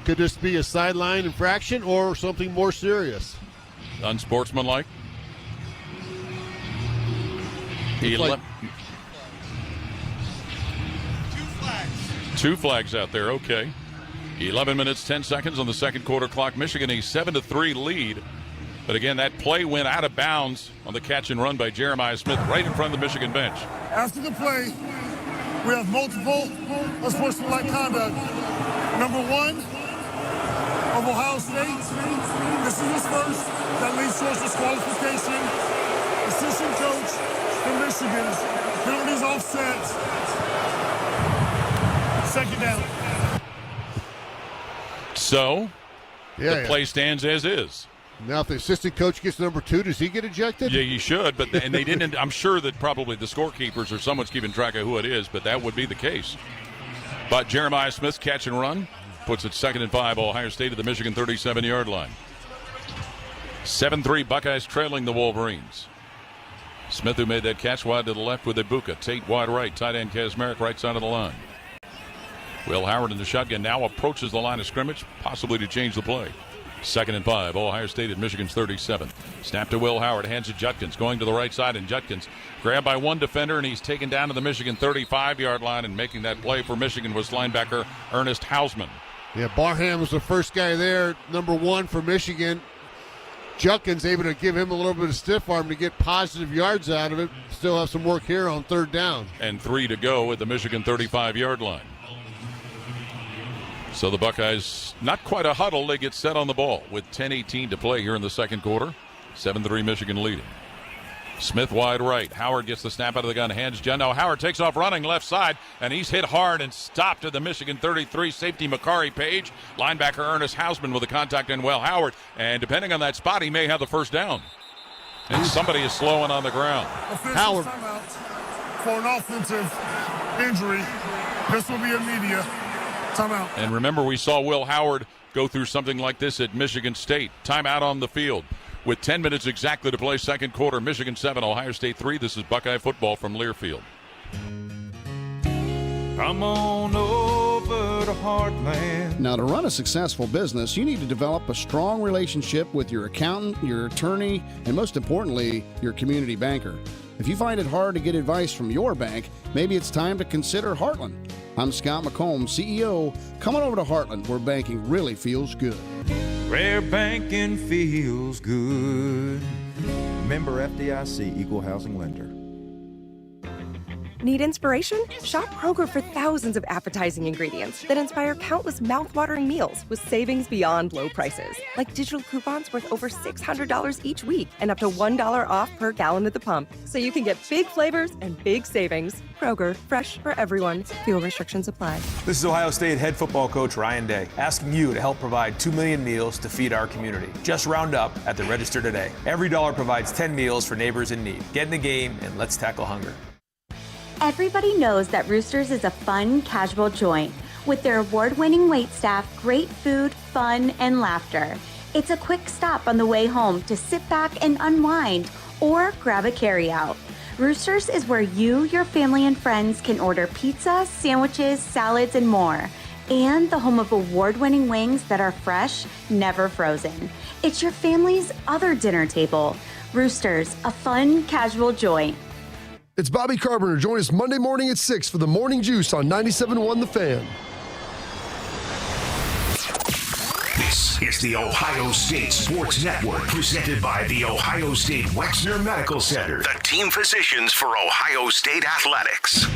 Speaker 21: Could this be a sideline infraction or something more serious?
Speaker 2: Unsportsmanlike. Two flags out there, okay. 11 minutes, 10 seconds on the second quarter clock. Michigan a 7-3 lead. But again, that play went out of bounds on the catch and run by Jeremiah Smith right in front of the Michigan bench.
Speaker 4: After the play, we have multiple unsportsmanlike conduct. Number one, of Ohio State. This is his first. That leads to a disqualification. Assistant coach from Michigan. Penalties offset. Second down.
Speaker 2: So, the play stands as is.
Speaker 21: Now, if the assistant coach gets number 2, does he get ejected?
Speaker 2: Yeah, he should. But and they didn't. I'm sure that probably the scorekeepers or someone's keeping track of who it is, but that would be the case. But Jeremiah Smith's catch and run puts it 2nd and 5, Ohio State at the Michigan 37-yard line. 7-3 Buckeyes trailing the Wolverines. Smith, who made that catch wide to the left with Ibuka. Tate wide right. Tight end Kazmarek right side of the line. Will Howard in the shotgun now approaches the line of scrimmage, possibly to change the play. 2nd and 5, Ohio State at Michigan's 37. Snap to Will Howard, hands to Judkins, going to the right side, and Judkins grabbed by one defender, and he's taken down to the Michigan 35-yard line, and making that play for Michigan was linebacker Ernest Hausman.
Speaker 21: Yeah, Barham was the first guy there, number 1 for Michigan. Judkins able to give him a little bit of stiff arm to get positive yards out of it. Still have some work here on 3rd down.
Speaker 2: And 3 to go at the Michigan 35-yard line. So the Buckeyes, not quite a huddle, they get set on the ball with 10:18 to play here in the second quarter. 7-3 Michigan leading. Smith wide right. Howard gets the snap out of the gun. Hands John. Now Howard takes off running left side, and he's hit hard and stopped at the Michigan 33. Safety Makari Page. Linebacker Ernest Hausman with the contact in Will Howard. And depending on that spot, he may have the first down. And somebody is slowing on the ground.
Speaker 4: Howard. Timeout for an offensive injury. This will be a media timeout.
Speaker 2: And remember, we saw Will Howard go through something like this at Michigan State. Timeout on the field with 10 minutes exactly to play second quarter. Michigan 7, Ohio State 3. This is Buckeye football from Learfield.
Speaker 17: Come on over to Heartland.
Speaker 19: Now, to run a successful business, you need to develop a strong relationship with your accountant, your attorney, and most importantly, your community banker. If you find it hard to get advice from your bank, maybe it's time to consider Heartland. I'm Scott McComb, CEO. Come on over to Heartland, where banking really feels good.
Speaker 17: Where banking feels good. Member FDIC, Equal Housing Lender.
Speaker 8: Need inspiration? Shop Kroger for thousands of appetizing ingredients that inspire countless mouth-watering meals with savings beyond low prices. Like digital coupons worth over $600 each week and up to $1 off per gallon at the pump. So you can get big flavors and big savings. Kroger, fresh for everyone. Fuel restrictions apply.
Speaker 11: This is Ohio State head football coach Ryan Day, asking you to help provide 2 million meals to feed our community. Just round up at the register today. Every dollar provides 10 meals for neighbors in need. Get in the game and let's tackle hunger.
Speaker 9: Everybody knows that Roosters is a fun, casual joint. With their award-winning waitstaff, great food, fun, and laughter. It's a quick stop on the way home to sit back and unwind or grab a carryout. Roosters is where you, your family, and friends can order pizza, sandwiches, salads, and more. And the home of award-winning wings that are fresh, never frozen. It's your family's other dinner table. Roosters, a fun, casual joint.
Speaker 18: It's Bobby Carpenter. Join us Monday morning at 6 for the Morning Juice on 97.1 The Fan.
Speaker 6: This is the Ohio State Sports Network, presented by the Ohio State Wexner Medical Center, the team physicians for Ohio State athletics.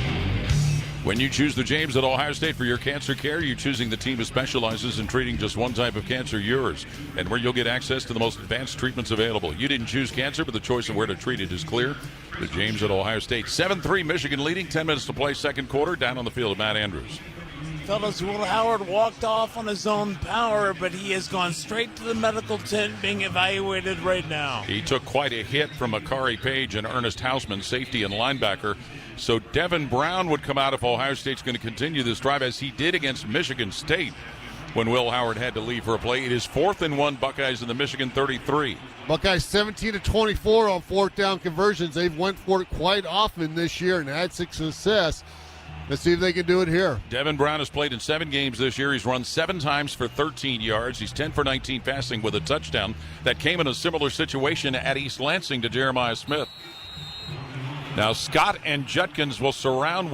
Speaker 2: When you choose the James at Ohio State for your cancer care, you're choosing the team that specializes in treating just one type of cancer, yours, and where you'll get access to the most advanced treatments available. You didn't choose cancer, but the choice of where to treat it is clear. The James at Ohio State. 7-3 Michigan leading, 10 minutes to play second quarter. Down on the field of Matt Andrews.
Speaker 1: Fellas, Will Howard walked off on his own power, but he has gone straight to the medical tent being evaluated right now.
Speaker 2: He took quite a hit from Akari Page and Ernest Hausman, safety and linebacker. So Devin Brown would come out if Ohio State's going to continue this drive, as he did against Michigan State when Will Howard had to leave for a play. It is 4th and 1, Buckeyes in the Michigan 33.
Speaker 21: Buckeyes 17-24 on fourth down conversions. They've went for it quite often this year and had success. Let's see if they can do it here.
Speaker 2: Devin Brown has played in 7 games this year. He's run 7 times for 13 yards. He's 10 for 19 passing with a touchdown. That came in a similar situation at East Lansing to Jeremiah Smith. Now Scott and Judkins will surround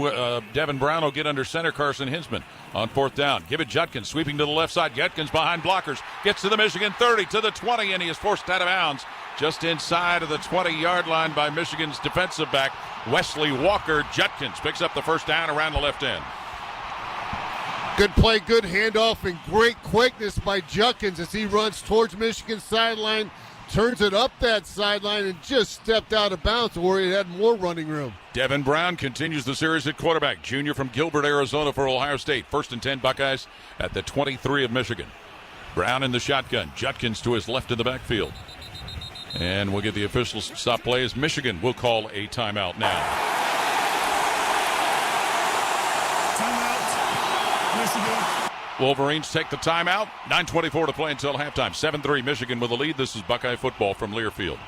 Speaker 2: Devin Brown. Will get under center Carson Hinsman on fourth down. Give it Judkins, sweeping to the left side. Judkins behind blockers. Gets to the Michigan 30, to the 20, and he is forced out of bounds just inside of the 20-yard line by Michigan's defensive back, Wesley Walker. Judkins picks up the first down around the left end.
Speaker 21: Good play, good handoff, and great quickness by Judkins as he runs towards Michigan's sideline, turns it up that sideline, and just stepped out of bounds where he had more running room.
Speaker 2: Devin Brown continues the series at quarterback. Junior from Gilbert, Arizona for Ohio State. 1st and 10 Buckeyes at the 23 of Michigan. Brown in the shotgun. Judkins to his left in the backfield. And we'll get the official stop play as Michigan will call a timeout now.
Speaker 4: Timeout, Michigan.
Speaker 2: Wolverines take the timeout. 9:24 to play until halftime. 7-3 Michigan with the lead. This is Buckeye football from Learfield.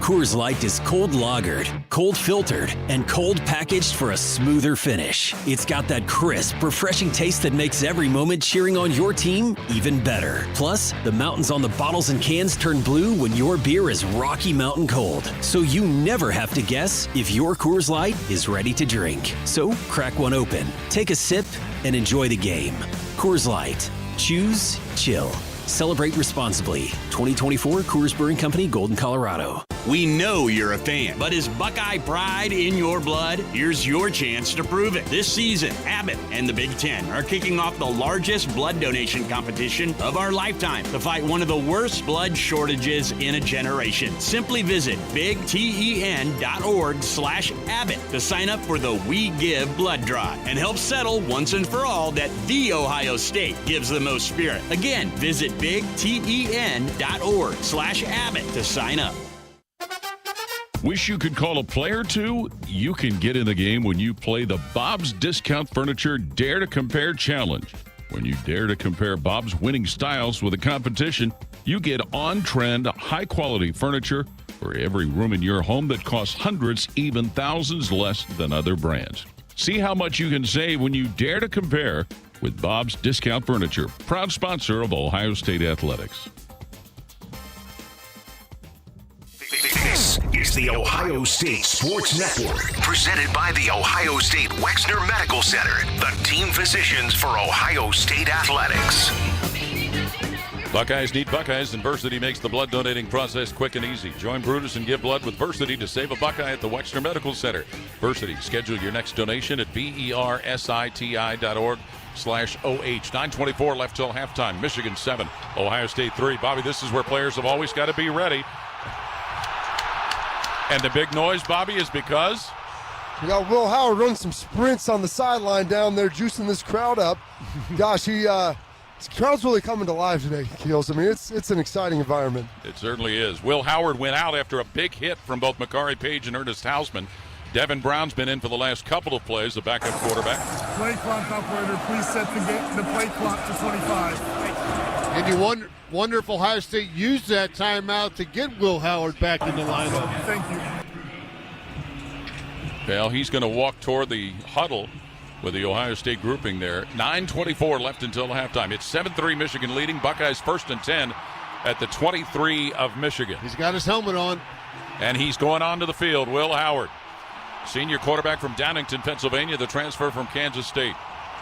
Speaker 15: Coors Light is cold lagered, cold filtered, and cold packaged for a smoother finish. It's got that crisp, refreshing taste that makes every moment cheering on your team even better. Plus, the mountains on the bottles and cans turn blue when your beer is Rocky Mountain cold. So you never have to guess if your Coors Light is ready to drink. So crack one open, take a sip, and enjoy the game. Coors Light. Choose chill. Celebrate responsibly. 2024 Coors Brewing Company, Golden, Colorado.
Speaker 22: We know you're a fan, but is Buckeye pride in your blood? Here's your chance to prove it. This season, Abbott and the Big Ten are kicking off the largest blood donation competition of our lifetime to fight one of the worst blood shortages in a generation. Simply visit bigten.org/Abbott to sign up for the We Give blood drive and help settle once and for all that the Ohio State gives the most spirit. Again, visit bigten.org/Abbott to sign up.
Speaker 2: Wish you could call a play or two? You can get in the game when you play the Bob's Discount Furniture Dare to Compare Challenge. When you dare to compare Bob's winning styles with the competition, you get on-trend, high-quality furniture for every room in your home that costs hundreds, even thousands less than other brands. See how much you can save when you dare to compare with Bob's Discount Furniture, proud sponsor of Ohio State Athletics.
Speaker 6: This is the Ohio State Sports Network, presented by the Ohio State Wexner Medical Center, the team physicians for Ohio State Athletics.
Speaker 2: Buckeyes need Buckeyes, and Versity makes the blood donating process quick and easy. Join Brutus and give blood with Versity to save a Buckeye at the Wexner Medical Center. Versity, schedule your next donation at bersiti.org/OH. 9:24 left till halftime. Michigan 7, Ohio State 3. Bobby, this is where players have always got to be ready. And the big noise, Bobby, is because
Speaker 18: we got Will Howard running some sprints on the sideline down there, juicing this crowd up. Gosh, this crowd's really coming to life today, Keels. I mean, it's an exciting environment.
Speaker 2: It certainly is. Will Howard went out after a big hit from both Makari Page and Ernest Hausman. Devin Brown's been in for the last couple of plays, the backup quarterback.
Speaker 4: Play clock operator, please set the play clock to 25.
Speaker 21: And you wonder if Ohio State used that timeout to get Will Howard back in the lineup.
Speaker 4: Thank you.
Speaker 2: Well, he's going to walk toward the huddle with the Ohio State grouping there. 9:24 left until halftime. It's 7-3 Michigan leading. Buckeyes 1st and 10 at the 23 of Michigan.
Speaker 21: He's got his helmet on.
Speaker 2: And he's going onto the field. Will Howard, senior quarterback from Downingtown, Pennsylvania, the transfer from Kansas State,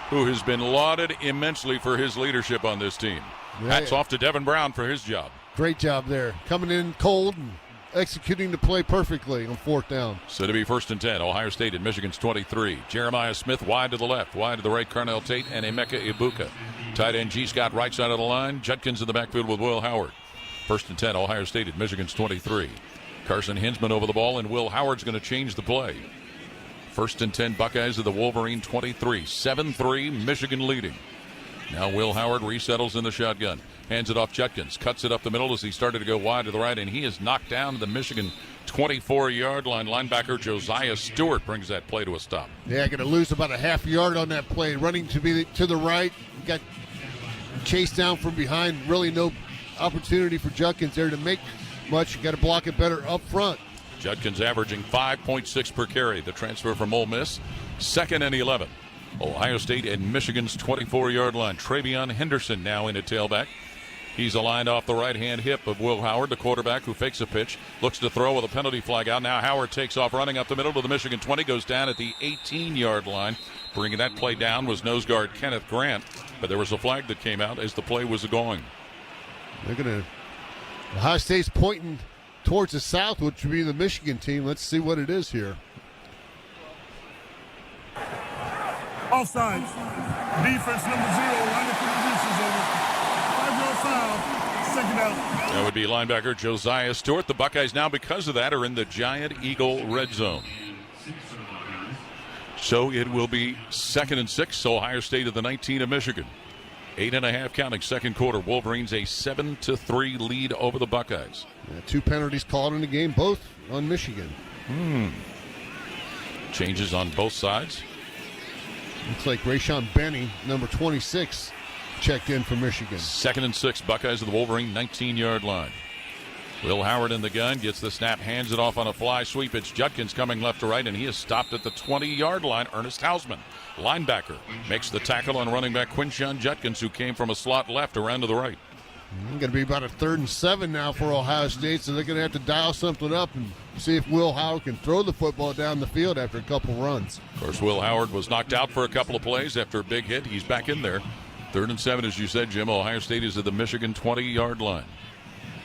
Speaker 2: who has been lauded immensely for his leadership on this team. Hats off to Devin Brown for his job.
Speaker 21: Great job there. Coming in cold and executing the play perfectly on 4th down.
Speaker 2: So to be 1st and 10, Ohio State at Michigan's 23. Jeremiah Smith wide to the left, wide to the right, Carnell Tate and Emeka Ibuka. Tight end G. Scott right side of the line. Judkins in the backfield with Will Howard. 1st and 10, Ohio State at Michigan's 23. Carson Hinsman over the ball, and Will Howard's going to change the play. 1st and 10, Buckeyes of the Wolverine 23. 7-3, Michigan leading. Now Will Howard resettles in the shotgun. Hands it off Judkins. Cuts it up the middle as he started to go wide to the right, and he is knocked down to the Michigan 24-yard line. Linebacker Josiah Stewart brings that play to a stop.
Speaker 21: Yeah, going to lose about a half yard on that play. Running to the right. Got chased down from behind. Really no opportunity for Judkins there to make much. You got to block it better up front.
Speaker 2: Judkins averaging 5.6 per carry. The transfer from Ole Miss. 2nd and 11. Ohio State and Michigan's 24-yard line. Travion Henderson now in at tailback. He's aligned off the right-hand hip of Will Howard, the quarterback who fakes a pitch, looks to throw with a penalty flag out. Now Howard takes off running up the middle to the Michigan 20, goes down at the 18-yard line. Bringing that play down was nose guard Kenneth Grant, but there was a flag that came out as the play was going.
Speaker 21: Ohio State's pointing towards the south, which would be the Michigan team. Let's see what it is here.
Speaker 4: Offside. Defense number 0. Line of positions over. 5-yard foul. 2nd out.
Speaker 2: That would be linebacker Josiah Stewart. The Buckeyes now, because of that, are in the Giant Eagle red zone. So it will be 2nd and 6. Ohio State at the 19 of Michigan. 8.5 counting, 2nd quarter. Wolverines a 7-3 lead over the Buckeyes.
Speaker 21: 2 penalties called in the game, both on Michigan.
Speaker 2: Changes on both sides.
Speaker 21: Looks like Rayshawn Benny, number 26, checked in for Michigan.
Speaker 2: 2nd and 6, Buckeyes of the Wolverine 19-yard line. Will Howard in the gun, gets the snap, hands it off on a fly sweep. It's Judkins coming left to right, and he is stopped at the 20-yard line. Ernest Hausman, linebacker, makes the tackle on running back Quinshon Judkins, who came from a slot left around to the right.
Speaker 21: Going to be about a 3rd and 7 now for Ohio State, so they're going to have to dial something up and see if Will Howard can throw the football down the field after a couple runs.
Speaker 2: Of course, Will Howard was knocked out for a couple of plays after a big hit. He's back in there. 3rd and 7, as you said, Jim. Ohio State is at the Michigan 20-yard line.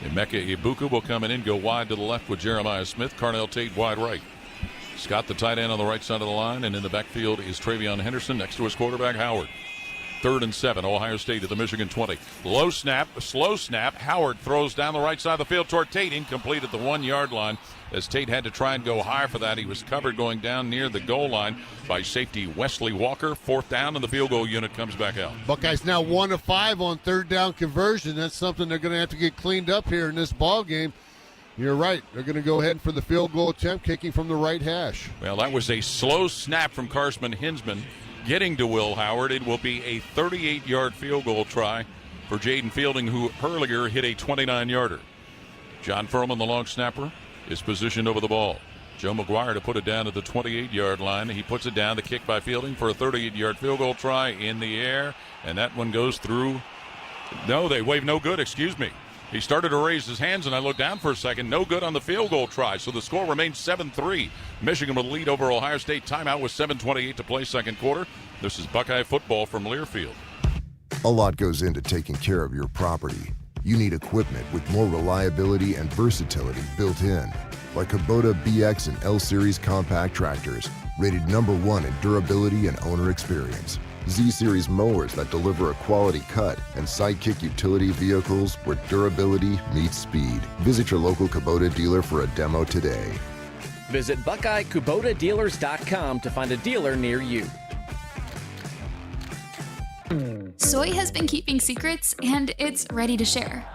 Speaker 2: Emeka Ibuka will come in and go wide to the left with Jeremiah Smith. Carnell Tate wide right. Scott, the tight end, on the right side of the line, and in the backfield is Travion Henderson next to his quarterback, Howard. 3rd and 7, Ohio State at the Michigan 20. Low snap, slow snap. Howard throws down the right side of the field toward Tate, incomplete at the 1-yard line. As Tate had to try and go high for that, he was covered going down near the goal line by safety Wesley Walker. 4th down, and the field goal unit comes back out.
Speaker 21: Buckeyes now 1 of 5 on 3rd down conversion. That's something they're going to have to get cleaned up here in this ball game. You're right. They're going to go ahead for the field goal attempt, kicking from the right hash.
Speaker 2: Well, that was a slow snap from Carson Hinsman. getting to Will Howard. It will be a 38-yard field goal try for Jaden Fielding, who earlier hit a 29-yarder. John Furman, the long snapper, is positioned over the ball. Joe McGuire to put it down at the 28-yard line. He puts it down, the kick by Fielding for a 38-yard field goal try in the air, and that one goes through. No, they wave no good, excuse me. He started to raise his hands, and I looked down for a second. No good on the field goal try, so the score remains 7-3. Michigan will lead over Ohio State. Timeout with 7:28 to play second quarter. This is Buckeye football from Learfield.
Speaker 5: A lot goes into taking care of your property. You need equipment with more reliability and versatility built in, like Kubota BX and L Series compact tractors, rated #1 in durability and owner experience. Z-Series mowers that deliver a quality cut, and Sidekick utility vehicles where durability meets speed. Visit your local Kubota dealer for a demo today.
Speaker 7: Visit BuckeyeKubotaDealers.com to find a dealer near you.
Speaker 13: Soy has been keeping secrets, and it's ready to share.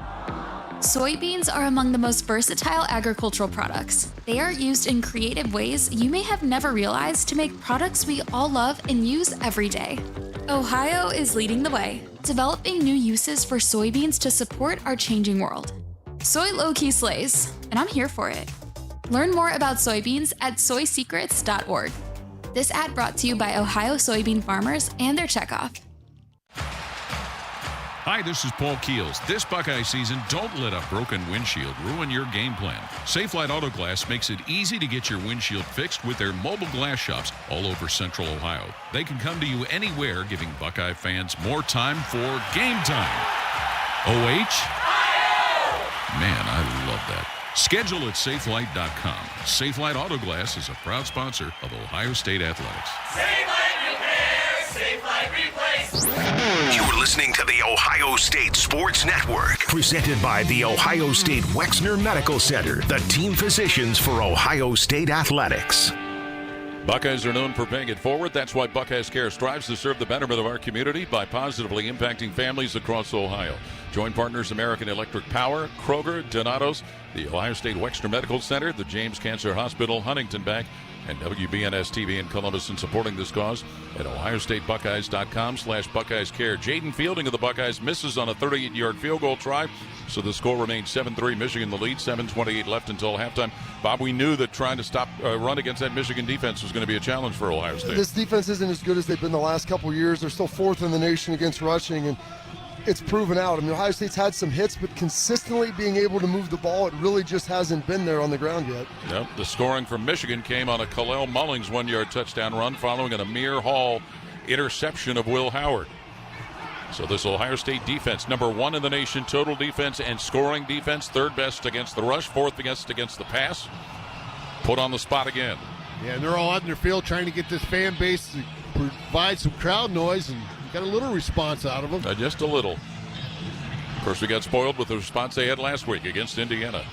Speaker 13: Soybeans are among the most versatile agricultural products. They are used in creative ways you may have never realized to make products we all love and use every day. Ohio is leading the way, developing new uses for soybeans to support our changing world. Soy low-key slays, and I'm here for it. Learn more about soybeans at soysecrets.org. This ad brought to you by Ohio soybean farmers and their checkoff.
Speaker 2: Hi, this is Paul Keels. This Buckeye season, don't let a broken windshield ruin your game plan. Safelite Auto Glass makes it easy to get your windshield fixed with their mobile glass shops all over Central Ohio. They can come to you anywhere, giving Buckeye fans more time for game time. OH? Man, I love that. Schedule at safelite.com. Safelite Auto Glass is a proud sponsor of Ohio State Athletics.
Speaker 6: Safelite Repair, Safelite Replace. You're listening to the Ohio State Sports Network, presented by the Ohio State Wexner Medical Center, the team physicians for Ohio State Athletics.
Speaker 2: Buckeyes are known for paying it forward. That's why Buckeyes Care strives to serve the betterment of our community by positively impacting families across Ohio. Join partners American Electric Power, Kroger, Donato's, the Ohio State Wexner Medical Center, the James Cancer Hospital, Huntington Bank, and WBNS TV in Columbus in supporting this cause at ohiostatebuckeyes.com/Buckeyes Care. Jaden Fielding of the Buckeyes misses on a 38-yard field goal try, so the score remains 7-3. Michigan the lead, 7:28 left until halftime. Bob, we knew that trying to stop run against that Michigan defense was going to be a challenge for Ohio State.
Speaker 18: This defense isn't as good as they've been the last couple of years. They're still fourth in the nation against rushing, and it's proven out. I mean, Ohio State's had some hits, but consistently being able to move the ball, it really just hasn't been there on the ground yet.
Speaker 2: Yep, the scoring from Michigan came on a Kalel Mullings 1-yard touchdown run following an Amir Hall interception of Will Howard. So this Ohio State defense, #1 in the nation, total defense and scoring defense, third best against the rush, fourth best against the pass, put on the spot again.
Speaker 21: Yeah, and they're all out in their field trying to get this fan base to provide some crowd noise, and got a little response out of them.
Speaker 2: Just a little. Of course, we got spoiled with the response they had last week against Indiana.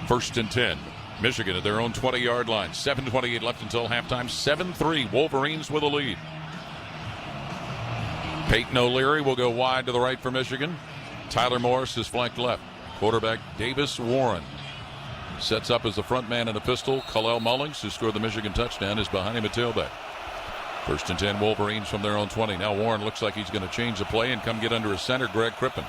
Speaker 2: 1st and 10. Michigan at their own 20-yard line. 7:28 left until halftime. 7-3. Wolverines with a lead. Peyton O'Leary will go wide to the right for Michigan. Tyler Morris is flanked left. Quarterback Davis Warren sets up as the front man in a pistol. Kalel Mullings, who scored the Michigan touchdown, is behind him at tailback. 1st and 10, Wolverines from their own 20. Now Warren looks like he's going to change the play and come get under his center, Greg Crippen.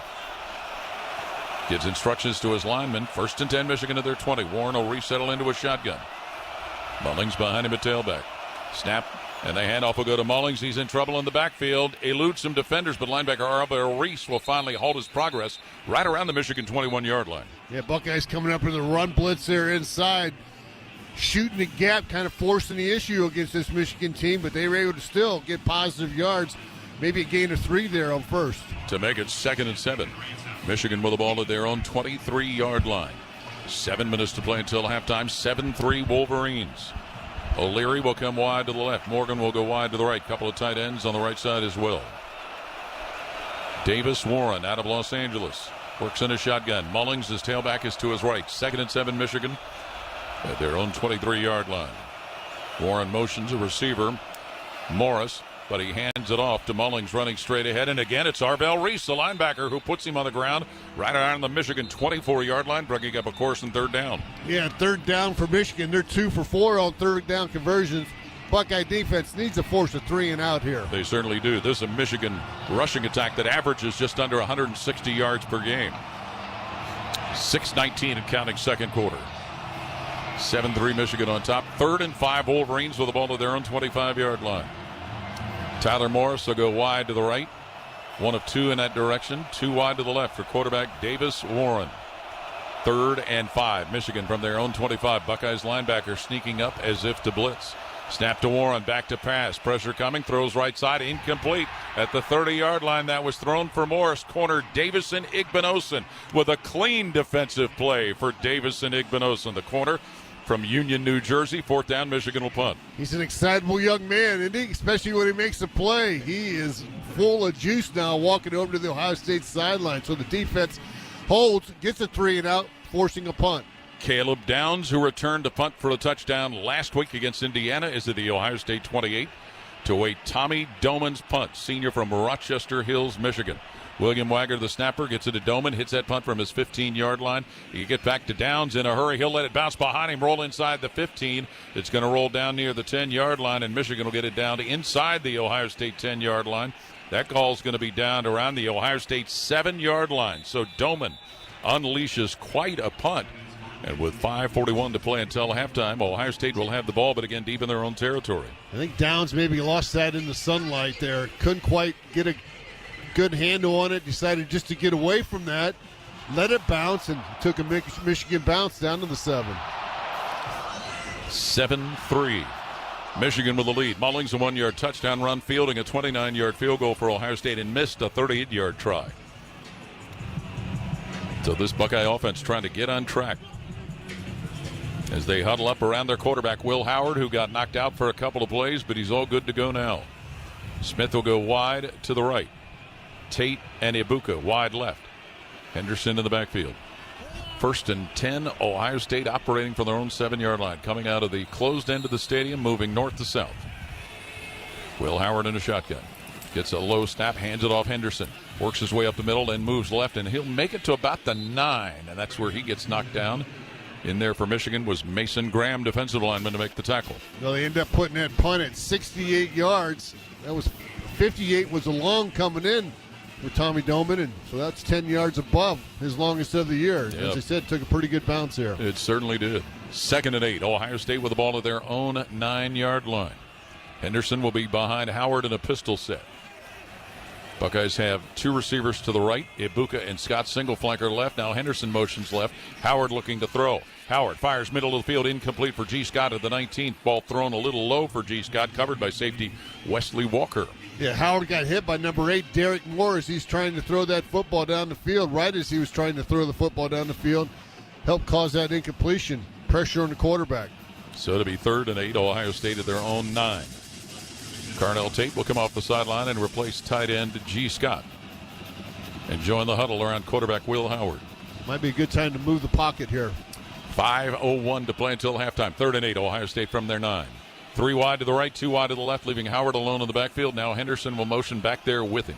Speaker 2: Gives instructions to his linemen. 1st and 10, Michigan at their 20. Warren will resettle into a shotgun. Mullings behind him at tailback. Snap, and the handoff will go to Mullings. He's in trouble in the backfield. Eludes some defenders, but linebacker Arbel Reese will finally halt his progress right around the Michigan 21-yard line.
Speaker 21: Yeah, Buckeyes coming up in the run blitz there inside, shooting the gap, kind of forcing the issue against this Michigan team, but they were able to still get positive yards, maybe a gain of 3 there on first.
Speaker 2: To make it 2nd and 7. Michigan with the ball at their own 23-yard line. 7 minutes to play until halftime. 7-3 Wolverines. O'Leary will come wide to the left. Morgan will go wide to the right. Couple of tight ends on the right side as well. Davis Warren out of Los Angeles works in a shotgun. Mullings, his tailback, is to his right. 2nd and 7 Michigan at their own 23-yard line. Warren motions a receiver, Morris, but he hands it off to Mullings running straight ahead. And again, it's Arbel Reese, the linebacker, who puts him on the ground right around the Michigan 24-yard line, bringing up a course and 3rd down.
Speaker 21: Yeah, 3rd down for Michigan. They're 2 for 4 on 3rd down conversions. Buckeye defense needs to force a 3 and out here.
Speaker 2: They certainly do. This is a Michigan rushing attack that averages just under 160 yards per game. 6:19 and counting second quarter. 7-3 Michigan on top. 3rd and 5 Wolverines with the ball to their own 25-yard line. Tyler Morris will go wide to the right. 1 of 2 in that direction. 2 wide to the left for quarterback Davis Warren. 3rd and 5 Michigan from their own 25. Buckeyes linebacker sneaking up as if to blitz. Snap to Warren, back to pass. Pressure coming, throws right side, incomplete. At the 30-yard line, that was thrown for Morris. Corner Davison Igbinosun with a clean defensive play for Davison Igbinosun. The corner from Union, New Jersey. 4th down, Michigan will punt.
Speaker 21: He's an excitable young man, isn't he? Especially when he makes a play. He is full of juice now walking over to the Ohio State sideline. So the defense holds, gets a 3 and out, forcing a punt.
Speaker 2: Caleb Downs, who returned to punt for a touchdown last week against Indiana, is at the Ohio State 28 to await Tommy Doman's punt, senior from Rochester Hills, Michigan. William Wagger, the snapper, gets it to Doman, hits that punt from his 15-yard line. He get back to Downs in a hurry. He'll let it bounce behind him, roll inside the 15. It's going to roll down near the 10-yard line, and Michigan will get it down to inside the Ohio State 10-yard line. That call's going to be down to around the Ohio State 7-yard line. So Doman unleashes quite a punt. And with 5:41 to play until halftime, Ohio State will have the ball, but again deep in their own territory.
Speaker 21: I think Downs maybe lost that in the sunlight there. Couldn't quite get a good handle on it. Decided just to get away from that. Let it bounce and took a Michigan bounce down to the 7.
Speaker 2: 7-3. Michigan with the lead. Mullings a 1-yard touchdown run, fielding a 29-yard field goal for Ohio State and missed a 38-yard try. So this Buckeye offense trying to get on track as they huddle up around their quarterback, Will Howard, who got knocked out for a couple of plays, but he's all good to go now. Smith will go wide to the right. Tate and Ibuka wide left. Henderson in the backfield. 1st and 10, Ohio State operating from their own 7-yard line, coming out of the closed end of the stadium, moving north to south. Will Howard in a shotgun. Gets a low snap, hands it off Henderson. Works his way up the middle and moves left, and he'll make it to about the 9, and that's where he gets knocked down. In there for Michigan was Mason Graham, defensive lineman, to make the tackle.
Speaker 21: Well, they end up putting that punt at 68 yards. That was 58 was a long coming in with Tommy Doman, and so that's 10 yards above his longest of the year.
Speaker 2: Yep.
Speaker 21: As I said, took a pretty good bounce here.
Speaker 2: It certainly did. 2nd and 8. Ohio State with the ball at their own 9-yard line. Henderson will be behind Howard in a pistol set. Buckeyes have 2 receivers to the right, Ibuka and Scott, single flanker left. Now Henderson motions left. Howard looking to throw. Howard fires middle of the field, incomplete for G. Scott at the 19th. Ball thrown a little low for G. Scott, covered by safety Wesley Walker.
Speaker 21: Yeah, Howard got hit by number 8, Derek Morris. He's trying to throw that football down the field. Right as he was trying to throw the football down the field, helped cause that incompletion. Pressure on the quarterback.
Speaker 2: So it'll be 3rd and 8, Ohio State at their own 9. Carnell Tate will come off the sideline and replace tight end G. Scott. And join the huddle around quarterback Will Howard.
Speaker 21: Might be a good time to move the pocket here.
Speaker 2: 5:01 to play until halftime. 3rd and 8, Ohio State from their 9. 3 wide to the right, 2 wide to the left, leaving Howard alone in the backfield. Now Henderson will motion back there with him.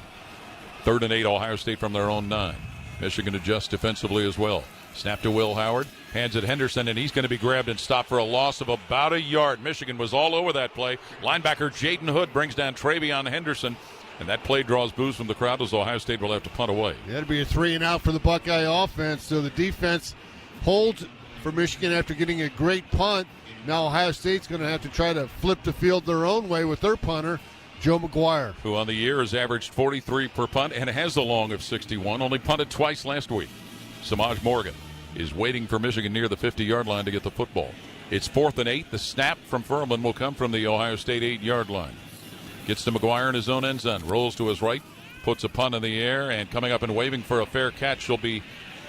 Speaker 2: 3rd and 8, Ohio State from their own 9. Michigan adjusts defensively as well. Snap to Will Howard. Hands it Henderson, and he's going to be grabbed and stopped for a loss of about a yard. Michigan was all over that play. Linebacker Jaden Hood brings down Travion Henderson, and that play draws boos from the crowd as Ohio State will have to punt away.
Speaker 21: That'll be a 3 and out for the Buckeye offense. So the defense holds for Michigan after getting a great punt. Now Ohio State's going to have to try to flip the field their own way with their punter, Joe McGuire,
Speaker 2: who on the year has averaged 43 per punt and has a long of 61. Only punted twice last week. Samaj Morgan is waiting for Michigan near the 50-yard line to get the football. It's 4th and 8. The snap from Furman will come from the Ohio State 8-yard line. Gets to McGuire in his own end zone. Rolls to his right. Puts a punt in the air. And coming up and waving for a fair catch will be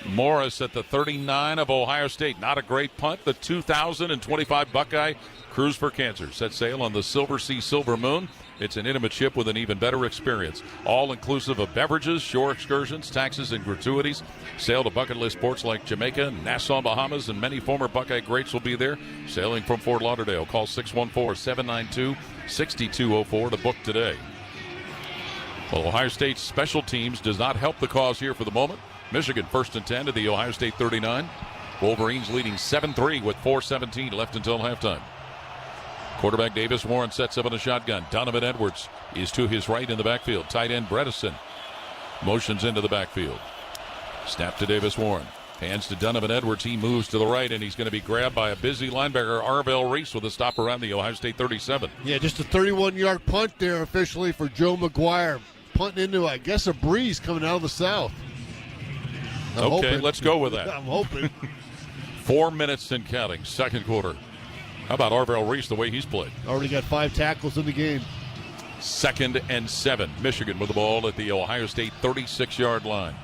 Speaker 2: Morris at the 39 of Ohio State. Not a great punt. The 2025 Buckeye Cruise for Cancer set sail on the Silver Sea Silver Moon. It's an intimate ship with an even better experience. All inclusive of beverages, shore excursions, taxes, and gratuities. Sail to bucket list ports like Jamaica, Nassau, Bahamas, and many former Buckeye greats will be there. Sailing from Fort Lauderdale. Call 614-792-6204 to book today. Well, Ohio State's special teams does not help the cause here for the moment. Michigan 1st and 10 to the Ohio State 39. Wolverines leading 7-3 with 4:17 left until halftime. Quarterback Davis Warren sets up in a shotgun. Donovan Edwards is to his right in the backfield. Tight end Bredesen motions into the backfield. Snap to Davis Warren. Hands to Donovan Edwards. He moves to the right, and he's going to be grabbed by a busy linebacker, Arvell Reese, with a stop around the Ohio State 37.
Speaker 21: Yeah, just a 31-yard punt there officially for Joe McGuire. Punting into, I guess, a breeze coming out of the south.
Speaker 2: Let's go with that.
Speaker 21: I'm hoping.
Speaker 2: 4 minutes and counting, second quarter. How about Arvell Reese, the way he's played?
Speaker 21: Already got 5 tackles in the game.
Speaker 2: 2nd and 7. Michigan with the ball at the Ohio State 36-yard line.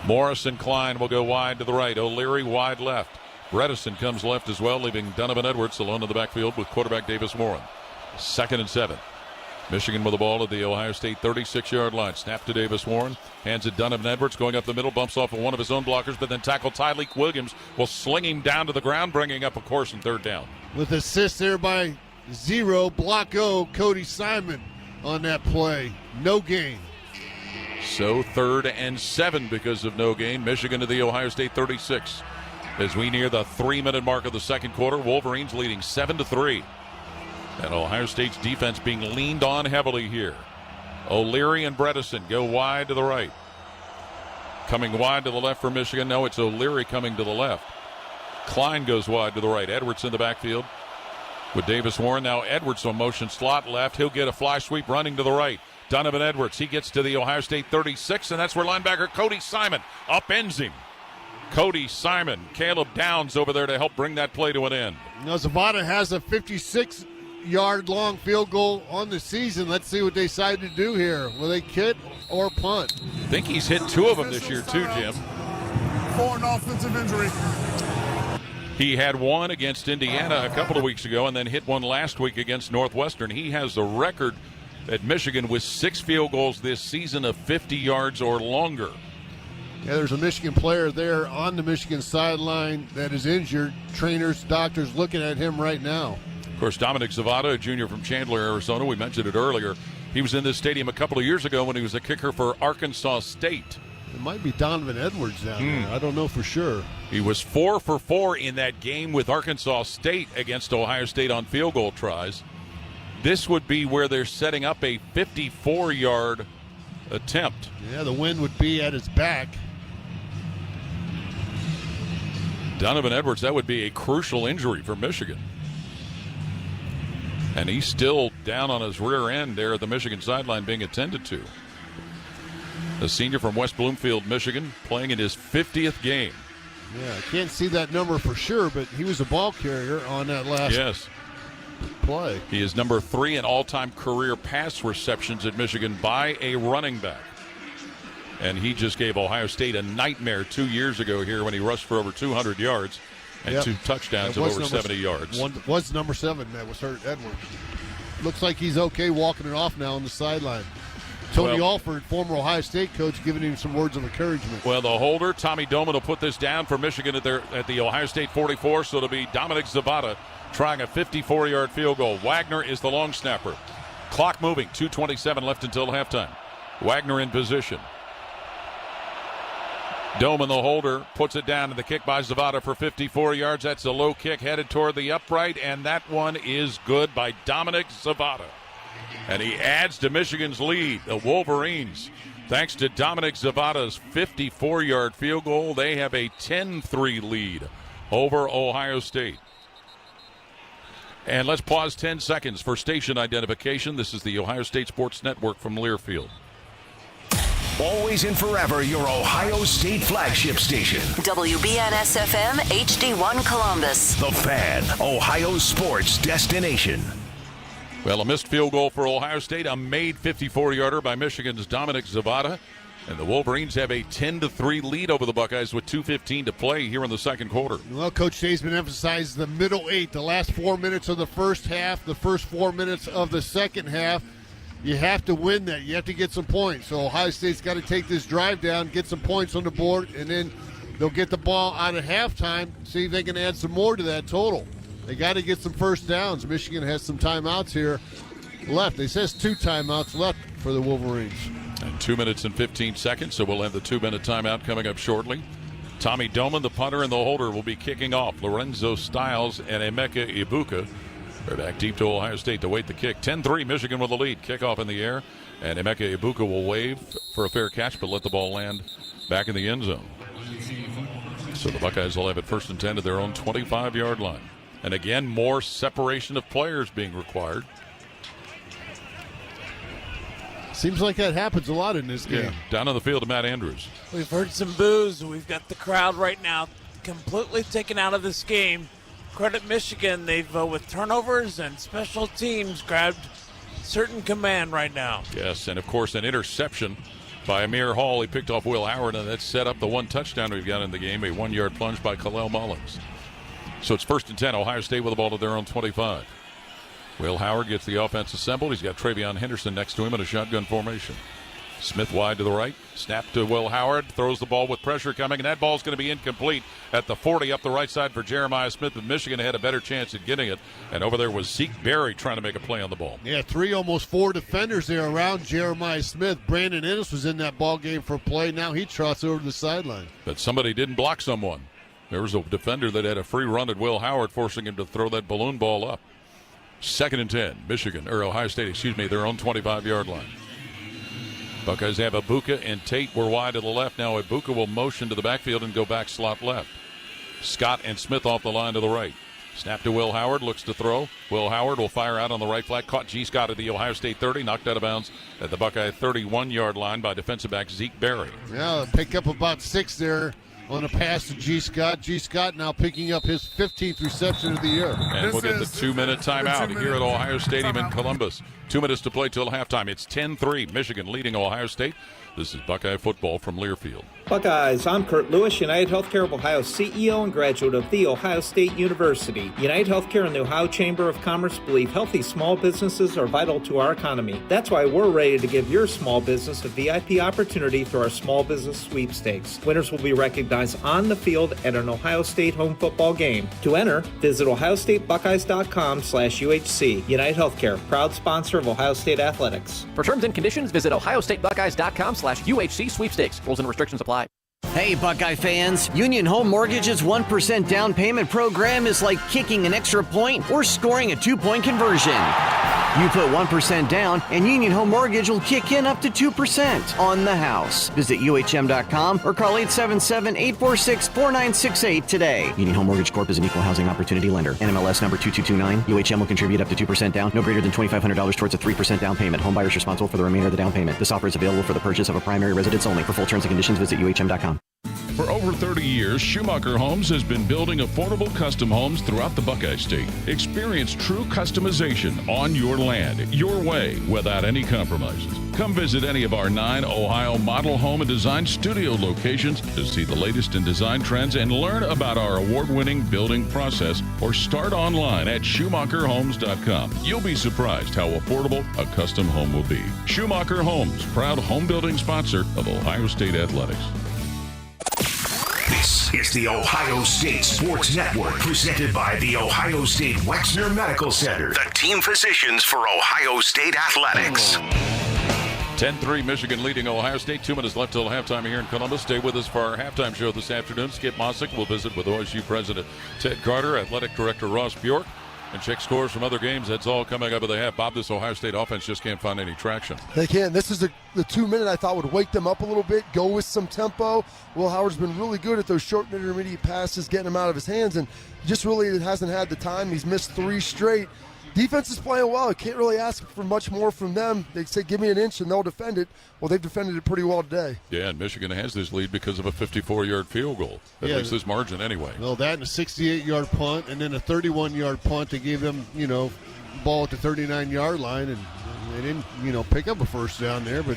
Speaker 2: Morris and Klein will go wide to the right. O'Leary wide left. Bredesen comes left as well, leaving Donovan Edwards alone in the backfield with quarterback Davis Warren. 2nd and 7. Michigan with the ball at the Ohio State 36-yard line. Snap to Davis Warren. Hands it Donovan Edwards going up the middle. Bumps off of one of his own blockers, but then tackle Tyleek Williams will sling him down to the ground, bringing up a course and 3rd down.
Speaker 21: With assist there by Block O, Cody Simon on that play. No gain.
Speaker 2: So 3rd and 7 because of no gain. Michigan to the Ohio State 36. As we near the 3-minute mark of the second quarter, Wolverines leading 7-3. And Ohio State's defense being leaned on heavily here. O'Leary and Bredesen go wide to the right. Coming wide to the left for Michigan. No, it's O'Leary coming to the left. Klein goes wide to the right. Edwards in the backfield with Davis Warren. Now Edwards on motion slot left. He'll get a fly sweep running to the right. Donovan Edwards, he gets to the Ohio State 36, and that's where linebacker Cody Simon upends him. Cody Simon, Caleb Downs over there to help bring that play to an end.
Speaker 21: Now Zavada has a 56-yard long field goal on the season. Let's see what they decide to do here. Will they kick or punt?
Speaker 2: I think he's hit 2 of them this year too, Jim.
Speaker 4: For an offensive injury.
Speaker 2: He had one against Indiana a couple of weeks ago and then hit one last week against Northwestern. He has the record at Michigan with 6 field goals this season of 50 yards or longer.
Speaker 21: Yeah, there's a Michigan player there on the Michigan sideline that is injured. Trainers, doctors looking at him right now.
Speaker 2: Of course, Dominic Zavada, a junior from Chandler, Arizona. We mentioned it earlier. He was in this stadium a couple of years ago when he was a kicker for Arkansas State.
Speaker 21: It might be Donovan Edwards down there. I don't know for sure.
Speaker 2: He was 4 for 4 in that game with Arkansas State against Ohio State on field goal tries. This would be where they're setting up a 54-yard attempt.
Speaker 21: Yeah, the wind would be at his back.
Speaker 2: Donovan Edwards, that would be a crucial injury for Michigan. And he's still down on his rear end there at the Michigan sideline being attended to. A senior from West Bloomfield, Michigan, playing in his 50th game.
Speaker 21: Yeah, I can't see that number for sure, but he was a ball carrier on that last play.
Speaker 2: He is number 3 in all-time career pass receptions at Michigan by a running back. And he just gave Ohio State a nightmare 2 years ago here when he rushed for over 200 yards and 2 touchdowns of over 70 yards.
Speaker 21: Was number 7 that was hurt, Edwards. Looks like he's okay walking it off now on the sideline. Tony Alford, former Ohio State coach, giving him some words of encouragement.
Speaker 2: Well, the holder, Tommy Doman, will put this down for Michigan at the Ohio State 44, so it'll be Dominic Zavada trying a 54-yard field goal. Wagner is the long snapper. Clock moving, 2:27 left until halftime. Wagner in position. Doman, the holder, puts it down, and the kick by Zavada for 54 yards. That's a low kick headed toward the upright, and that one is good by Dominic Zavada. And he adds to Michigan's lead. The Wolverines, thanks to Dominic Zavada's 54-yard field goal, they have a 10-3 lead over Ohio State. And let's pause 10 seconds for station identification. This is the Ohio State Sports Network from Learfield.
Speaker 6: Always and forever your Ohio State flagship station.
Speaker 25: WBNS-FM HD1 Columbus.
Speaker 6: The Fan, Ohio's sports destination.
Speaker 2: Well, a missed field goal for Ohio State, a made 54-yarder by Michigan's Dominic Zavada. And the Wolverines have a 10-3 lead over the Buckeyes with 2:15 to play here in the second quarter.
Speaker 21: Well, Coach Staisman emphasized the middle 8, the last 4 minutes of the first half, the first 4 minutes of the second half. You have to win that. You have to get some points. So Ohio State's got to take this drive down, get some points on the board, and then they'll get the ball out at halftime, see if they can add some more to that total. They got to get some first downs. Michigan has some timeouts here left. It says 2 timeouts left for the Wolverines.
Speaker 2: And 2 minutes and 15 seconds, so we'll have the 2-minute timeout coming up shortly. Tommy Doman, the punter, and the holder will be kicking off. Lorenzo Stiles and Emeka Ibuka They're back deep to Ohio State to wait the kick. 10-3, Michigan with the lead. Kickoff in the air, and Emeka Ibuka will wave for a fair catch, but let the ball land back in the end zone. So the Buckeyes will have it 1st and 10 to their own 25-yard line. And again, more separation of players being required.
Speaker 21: Seems like that happens a lot in this game.
Speaker 2: Yeah. Down on the field to Matt Andrews.
Speaker 1: We've heard some boos. We've got the crowd right now completely taken out of this game. Credit Michigan. They've, with turnovers and special teams, grabbed certain command right now.
Speaker 2: Yes, and of course an interception by Amir Hall. He picked off Will Howard, and that set up the one touchdown we've got in the game, a 1-yard plunge by Kalel Mullins. So it's 1st and 10, Ohio State with the ball to their own 25. Will Howard gets the offense assembled. He's got Travion Henderson next to him in a shotgun formation. Smith wide to the right. Snap to Will Howard. Throws the ball with pressure coming, and that ball's going to be incomplete at the 40 up the right side for Jeremiah Smith. But Michigan had a better chance at getting it. And over there was Zeke Berry trying to make a play on the ball.
Speaker 21: Yeah, 3, almost 4 defenders there around Jeremiah Smith. Brandon Ennis was in that ball game for a play. Now he trots over to the sideline.
Speaker 2: But somebody didn't block someone. There was a defender that had a free run at Will Howard, forcing him to throw that balloon ball up. 2nd and 10, Ohio State, their own 25-yard line. Buckeyes have Ibuka and Tate were wide to the left. Now Ibuka will motion to the backfield and go back slot left. Scott and Smith off the line to the right. Snap to Will Howard, looks to throw. Will Howard will fire out on the right flat. Caught G. Scott at the Ohio State 30, knocked out of bounds at the Buckeye 31-yard line by defensive back Zeke Berry.
Speaker 21: Yeah, pick up about 6 there on a pass to G. Scott. G. Scott now picking up his 15th reception of the year.
Speaker 2: And we'll get the 2-minute timeout here at Ohio Stadium in Columbus. 2 minutes to play till halftime. It's 10-3, Michigan leading Ohio State. This is Buckeye football from Learfield.
Speaker 3: Buckeyes, I'm Kurt Lewis, United Healthcare of Ohio CEO and graduate of The Ohio State University. United Healthcare and the Ohio Chamber of Commerce believe healthy small businesses are vital to our economy. That's why we're ready to give your small business a VIP opportunity through our small business sweepstakes. Winners will be recognized on the field at an Ohio State home football game. To enter, visit ohiostatebuckeyes.com/UHC. United Healthcare, proud sponsor of Ohio State Athletics.
Speaker 7: For terms and conditions, visit ohiostatebuckeyes.com/UHC sweepstakes. Rules and restrictions apply.
Speaker 14: Hey, Buckeye fans. Union Home Mortgage's 1% down payment program is like kicking an extra point or scoring a 2-point conversion. You put 1% down, and Union Home Mortgage will kick in up to 2% on the house. Visit UHM.com or call 877-846-4968 today. Union Home Mortgage Corp is an equal housing opportunity lender. NMLS number 2229. UHM will contribute up to 2% down, no greater than $2,500 towards a 3% down payment. Home buyers responsible for the remainder of the down payment. This offer is available for the purchase of a primary residence only. For full terms and conditions, visit UHM.com.
Speaker 2: For over 30 years, Schumacher Homes has been building affordable custom homes throughout the Buckeye State. Experience true customization on your land, your way, without any compromises. Come visit any of our 9 Ohio model home and design studio locations to see the latest in design trends and learn about our award-winning building process, or start online at schumacherhomes.com. You'll be surprised how affordable a custom home will be. Schumacher Homes, proud home building sponsor of Ohio State Athletics.
Speaker 6: This is the Ohio State Sports Network, presented by the Ohio State Wexner Medical Center, the team physicians for Ohio State Athletics.
Speaker 2: 10-3, Michigan leading Ohio State. 2 minutes left till halftime here in Columbus. Stay with us for our halftime show this afternoon. Skip Mossick will visit with OSU President Ted Carter, Athletic Director Ross Bjork, and check scores from other games. That's all coming up at the half. Bob, this Ohio State offense just can't find any traction.
Speaker 18: They can't. This is the 2-minute I thought would wake them up a little bit, go with some tempo. Will Howard's been really good at those short and intermediate passes, getting them out of his hands, and just really hasn't had the time. He's missed 3 straight. Defense is playing well. You can't really ask for much more from them. They say, give me an inch, and they'll defend it. Well, they've defended it pretty well today.
Speaker 2: Yeah, and Michigan has this lead because of a 54-yard field goal. At least this margin anyway.
Speaker 21: Well, that and a 68-yard punt, and then a 31-yard punt to give them, ball at the 39-yard line, and they didn't, pick up a first down there, but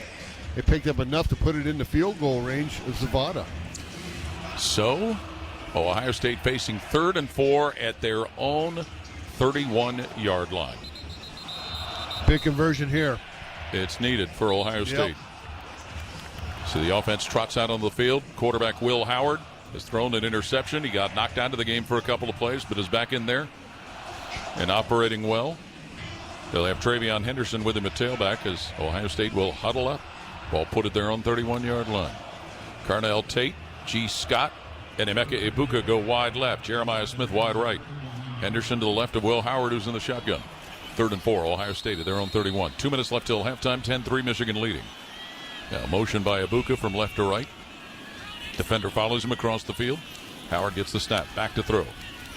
Speaker 21: they picked up enough to put it in the field goal range of Zavada.
Speaker 2: So, Ohio State facing 3rd and 4 at their own 31-yard line.
Speaker 21: Big conversion here.
Speaker 2: It's needed for Ohio State. So the offense trots out on the field. Quarterback Will Howard has thrown an interception. He got knocked out of the game for a couple of plays, but is back in there and operating well. They'll have Travion Henderson with him at tailback as Ohio State will huddle up. Ball put at their own 31-yard line. Carnell Tate, G. Scott, and Emeka Ibuka go wide left. Jeremiah Smith wide right. Henderson to the left of Will Howard, who's in the shotgun. 3rd and 4, Ohio State at their own 31. 2 minutes left till halftime, 10-3 Michigan leading. Now motion by Ibuka from left to right. Defender follows him across the field. Howard gets the snap, back to throw.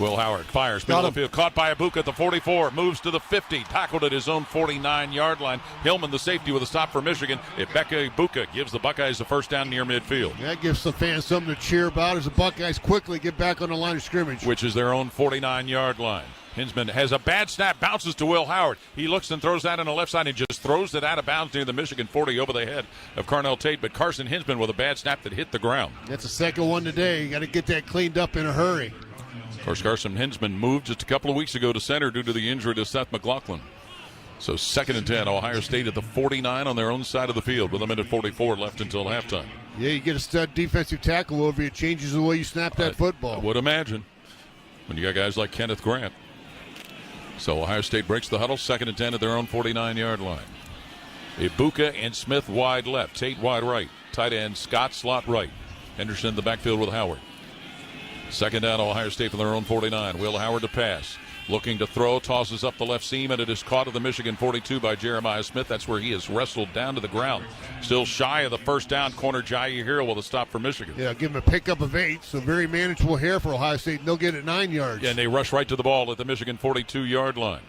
Speaker 2: Will Howard fires, middle of the field, caught by Ibuka at the 44, moves to the 50, tackled at his own 49-yard line. Hillman, the safety, with a stop for Michigan. Ibuka gives the Buckeyes a first down near midfield.
Speaker 21: That gives the fans something to cheer about as the Buckeyes quickly get back on the line of scrimmage.
Speaker 2: Which is their own 49-yard line. Hinsman has a bad snap, bounces to Will Howard. He looks and throws that on the left side and just throws it out of bounds near the Michigan 40 over the head of Carnell Tate. But Carson Hinsman with a bad snap that hit the ground.
Speaker 21: That's the second one today. You got to get that cleaned up in a hurry.
Speaker 2: Of course, Carson Hinsman moved just a couple of weeks ago to center due to the injury to Seth McLaughlin. So 2nd and 10, Ohio State at the 49 on their own side of the field with 1:44 left until halftime.
Speaker 21: Yeah, you get a stud defensive tackle over you. It changes the way you snap that football.
Speaker 2: I would imagine when you got guys like Kenneth Grant. So Ohio State breaks the huddle, 2nd and 10 at their own 49-yard line. Ibuka and Smith wide left, Tate wide right. Tight end Scott slot right. Henderson in the backfield with Howard. 2nd down, Ohio State from their own 49. Will Howard to pass. Looking to throw, tosses up the left seam, and it is caught at the Michigan 42 by Jeremiah Smith. That's where he is wrestled down to the ground. Still shy of the first down, corner Jair Hill with a stop for Michigan.
Speaker 21: Yeah, give him a pickup of 8, so very manageable here for Ohio State. They'll get it 9 yards.
Speaker 2: Yeah, and they rush right to the ball at the Michigan 42-yard line.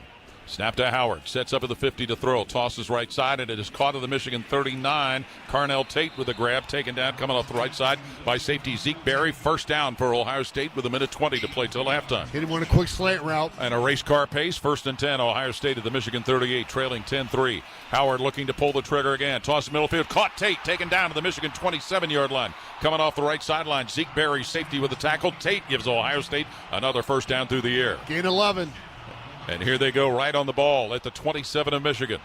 Speaker 2: Snap to Howard, sets up at the 50 to throw, tosses right side, and it is caught at the Michigan 39. Carnell Tate with a grab, taken down, coming off the right side by safety Zeke Berry. First down for Ohio State with 1:20 to play till halftime.
Speaker 21: Hit him on a quick slant route.
Speaker 2: And a race car pace, 1st and 10, Ohio State at the Michigan 38, trailing 10-3. Howard looking to pull the trigger again, toss middle field, caught Tate, taken down to the Michigan 27-yard line. Coming off the right sideline, Zeke Berry, safety with the tackle. Tate gives Ohio State another first down through the air.
Speaker 21: Gain 11.
Speaker 2: And here they go right on the ball at the 27 of Michigan.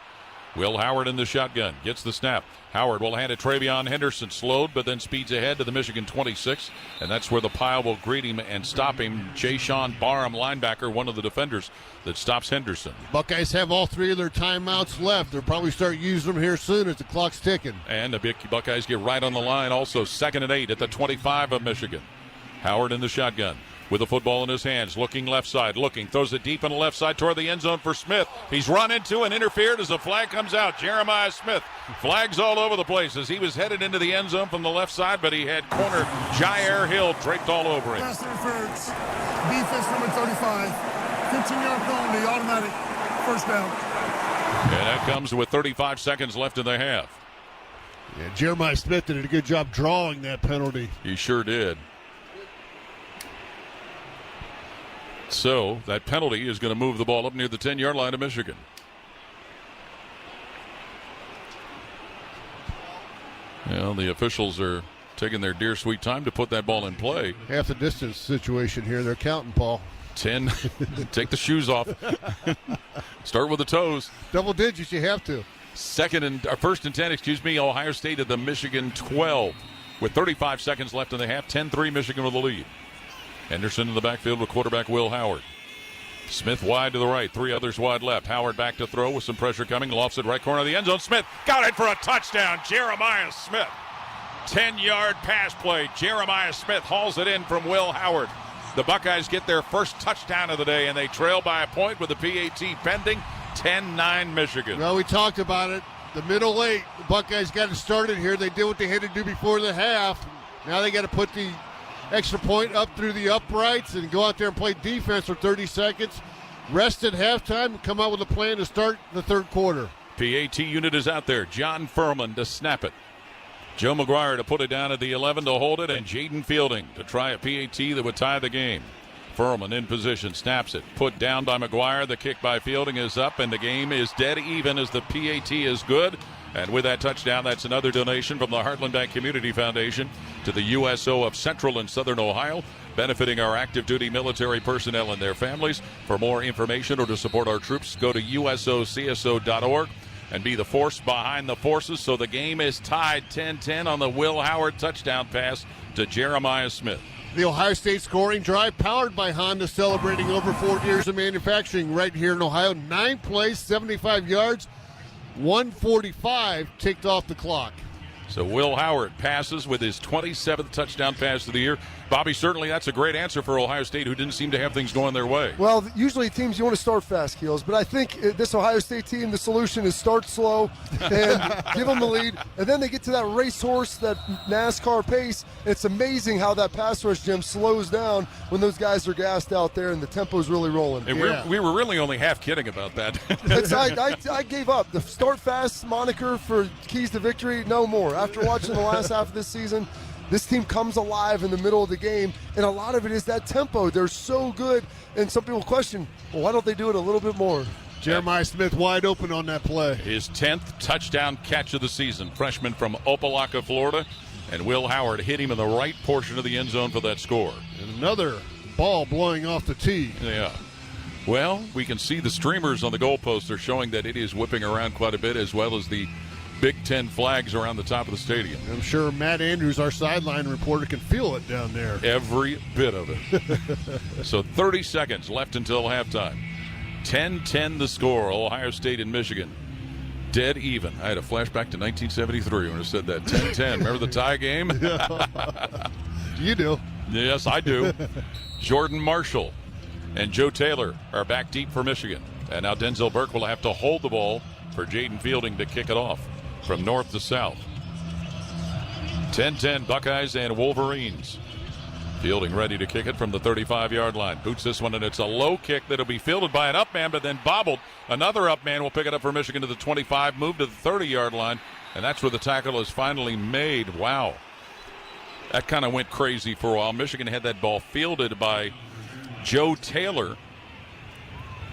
Speaker 2: Will Howard in the shotgun, gets the snap. Howard will hand it Travion Henderson, slowed, but then speeds ahead to the Michigan 26, and that's where the pile will greet him and stop him. Jay-Sean Barham, linebacker, one of the defenders that stops Henderson.
Speaker 21: Buckeyes have all 3 of their timeouts left. They'll probably start using them here soon as the clock's ticking.
Speaker 2: And the Buckeyes get right on the line also. 2nd and 8 at the 25 of Michigan. Howard in the shotgun with the football in his hands, looking left side, throws it deep on the left side toward the end zone for Smith. He's run into and interfered as the flag comes out. Jeremiah Smith, flags all over the place as he was headed into the end zone from the left side, but he had corner Jair Hill draped all over him.
Speaker 4: Pass interference, defense number 35, 15-yard penalty, automatic first down.
Speaker 2: And that comes with 35 seconds left in the half.
Speaker 21: Yeah, Jeremiah Smith did a good job drawing that penalty.
Speaker 2: He sure did. So that penalty is going to move the ball up near the 10-yard line of Michigan. Well, the officials are taking their dear sweet time to put that ball in play.
Speaker 21: Half the distance situation here. They're counting, Paul.
Speaker 2: 10. Take the shoes off. Start with the toes.
Speaker 21: Double digits, you have to.
Speaker 2: 1st and 10, Ohio State at the Michigan 12 with 35 seconds left in the half. 10-3 Michigan with the lead. Henderson in the backfield with quarterback Will Howard. Smith wide to the right, 3 others wide left. Howard back to throw with some pressure coming. Lofts it right corner of the end zone. Smith got it for a touchdown. Jeremiah Smith. 10-yard pass play. Jeremiah Smith hauls it in from Will Howard. The Buckeyes get their first touchdown of the day, and they trail by a point with the PAT pending. 10-9 Michigan.
Speaker 21: Well, we talked about it. The middle 8, the Buckeyes got it started here. They did what they had to do before the half. Now they got to put the extra point up through the uprights and go out there and play defense for 30 seconds. Rest at halftime and come out with a plan to start the 3rd quarter.
Speaker 2: PAT unit is out there. John Furman to snap it. Joe McGuire to put it down at the 11 to hold it, and Jaden Fielding to try a PAT that would tie the game. Furman in position, snaps it. Put down by McGuire. The kick by Fielding is up, and the game is dead even as the PAT is good. And with that touchdown, that's another donation from the Heartland Bank Community Foundation to the USO of Central and Southern Ohio, benefiting our active duty military personnel and their families. For more information or to support our troops, go to usocso.org and be the force behind the forces. So the game is tied 10-10 on the Will Howard touchdown pass to Jeremiah Smith.
Speaker 21: The Ohio State scoring drive powered by Honda, celebrating over 4 years of manufacturing right here in Ohio. 9 plays, 75 yards. 1:45 ticked off the clock.
Speaker 2: So Will Howard passes with his 27th touchdown pass of the year. Bobby, certainly that's a great answer for Ohio State, who didn't seem to have things going their way.
Speaker 18: Well, usually teams, you want to start fast, Keels, but I think this Ohio State team, the solution is start slow and give them the lead, and then they get to that racehorse, that NASCAR pace. It's amazing how that pass rush, Jim, slows down when those guys are gassed out there and the tempo's really rolling.
Speaker 2: And we were really only half kidding about that.
Speaker 18: I gave up. The start fast moniker for keys to victory, no more. After watching the last half of this season, this team comes alive in the middle of the game, and a lot of it is that tempo. They're so good, and some people question, well, why don't they do it a little bit more?
Speaker 21: Jeremiah Smith wide open on that play.
Speaker 2: His 10th touchdown catch of the season, freshman from Opelika, Florida, and Will Howard hit him in the right portion of the end zone for that score.
Speaker 21: And another ball blowing off the tee.
Speaker 2: Yeah. Well, we can see the streamers on the goalposts are showing that it is whipping around quite a bit, as well as the Big Ten flags around the top of the stadium.
Speaker 21: I'm sure Matt Andrews, our sideline reporter, can feel it down there.
Speaker 2: Every bit of it. So 30 seconds left until halftime. 10-10 the score, Ohio State and Michigan. Dead even. I had a flashback to 1973 when I said that. 10-10. Remember the tie game?
Speaker 21: You do.
Speaker 2: Yes, I do. Jordan Marshall and Joe Taylor are back deep for Michigan. And now Denzel Burke will have to hold the ball for Jaden Fielding to kick it off from north to south. 10-10 Buckeyes and Wolverines. Fielding ready to kick it from the 35-yard line. Boots this one, and it's a low kick that'll be fielded by an up man, but then bobbled. Another up man will pick it up for Michigan to the 25, move to the 30-yard line, and that's where the tackle is finally made. Wow. That kind of went crazy for a while. Michigan had that ball fielded by Joe Taylor.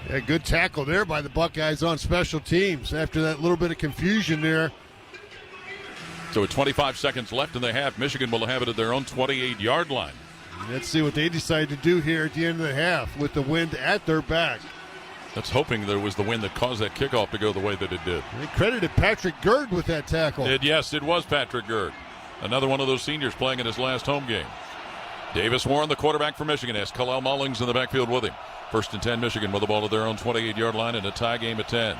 Speaker 21: Yeah, good tackle there by the Buckeyes on special teams after that little bit of confusion there.
Speaker 2: So with 25 seconds left in the half, Michigan will have it at their own 28-yard line.
Speaker 21: Let's see what they decide to do here at the end of the half with the wind at their back.
Speaker 2: That's hoping there was the wind that caused that kickoff to go the way that it did.
Speaker 21: They credited Patrick Gerd with that tackle.
Speaker 2: Yes, it was Patrick Gerd. Another one of those seniors playing in his last home game. Davis Warren, the quarterback for Michigan, has Kalel Mullings in the backfield with him. 1st and 10 Michigan with the ball at their own 28-yard line in a tie game at 10.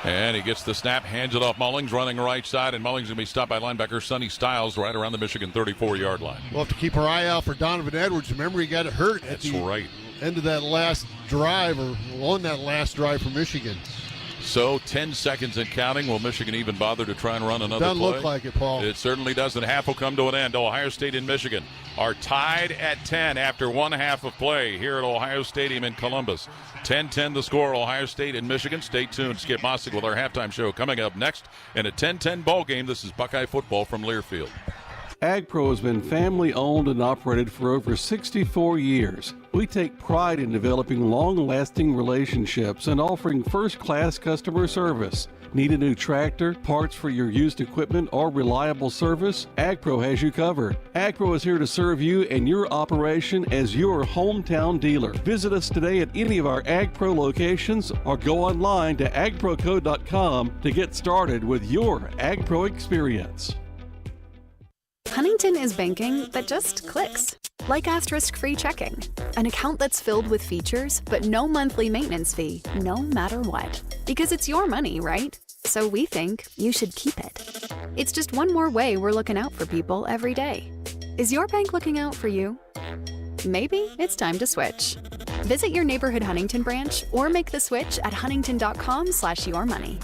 Speaker 2: And he gets the snap, hands it off Mullings, running right side, and Mullings going to be stopped by linebacker Sonny Styles right around the Michigan 34-yard line.
Speaker 21: We'll have to keep our eye out for Donovan Edwards. Remember, he got hurt at the end of that last drive, or on that last drive for Michigan.
Speaker 2: So 10 seconds and counting. Will Michigan even bother to try and run another
Speaker 21: play? Doesn't look like it, Paul.
Speaker 2: It certainly doesn't. Half will come to an end. Ohio State and Michigan are tied at 10 after one half of play here at Ohio Stadium in Columbus. 10-10 the score, Ohio State and Michigan. Stay tuned. Skip Mossick with our halftime show coming up next in a 10-10 ball game. This is Buckeye football from Learfield.
Speaker 10: AgPro has been family owned and operated for over 64 years. We take pride in developing long-lasting relationships and offering first-class customer service. Need a new tractor, parts for your used equipment, or reliable service? AgPro has you covered. AgPro is here to serve you and your operation as your hometown dealer. Visit us today at any of our AgPro locations or go online to agproco.com to get started with your AgPro experience.
Speaker 12: Huntington is banking that just clicks. Like asterisk-free checking, an account that's filled with features, but no monthly maintenance fee, no matter what. Because it's your money, right? So we think you should keep it. It's just one more way we're looking out for people every day. Is your bank looking out for you? Maybe it's time to switch. Visit your neighborhood Huntington branch or make the switch at huntington.com/yourmoney.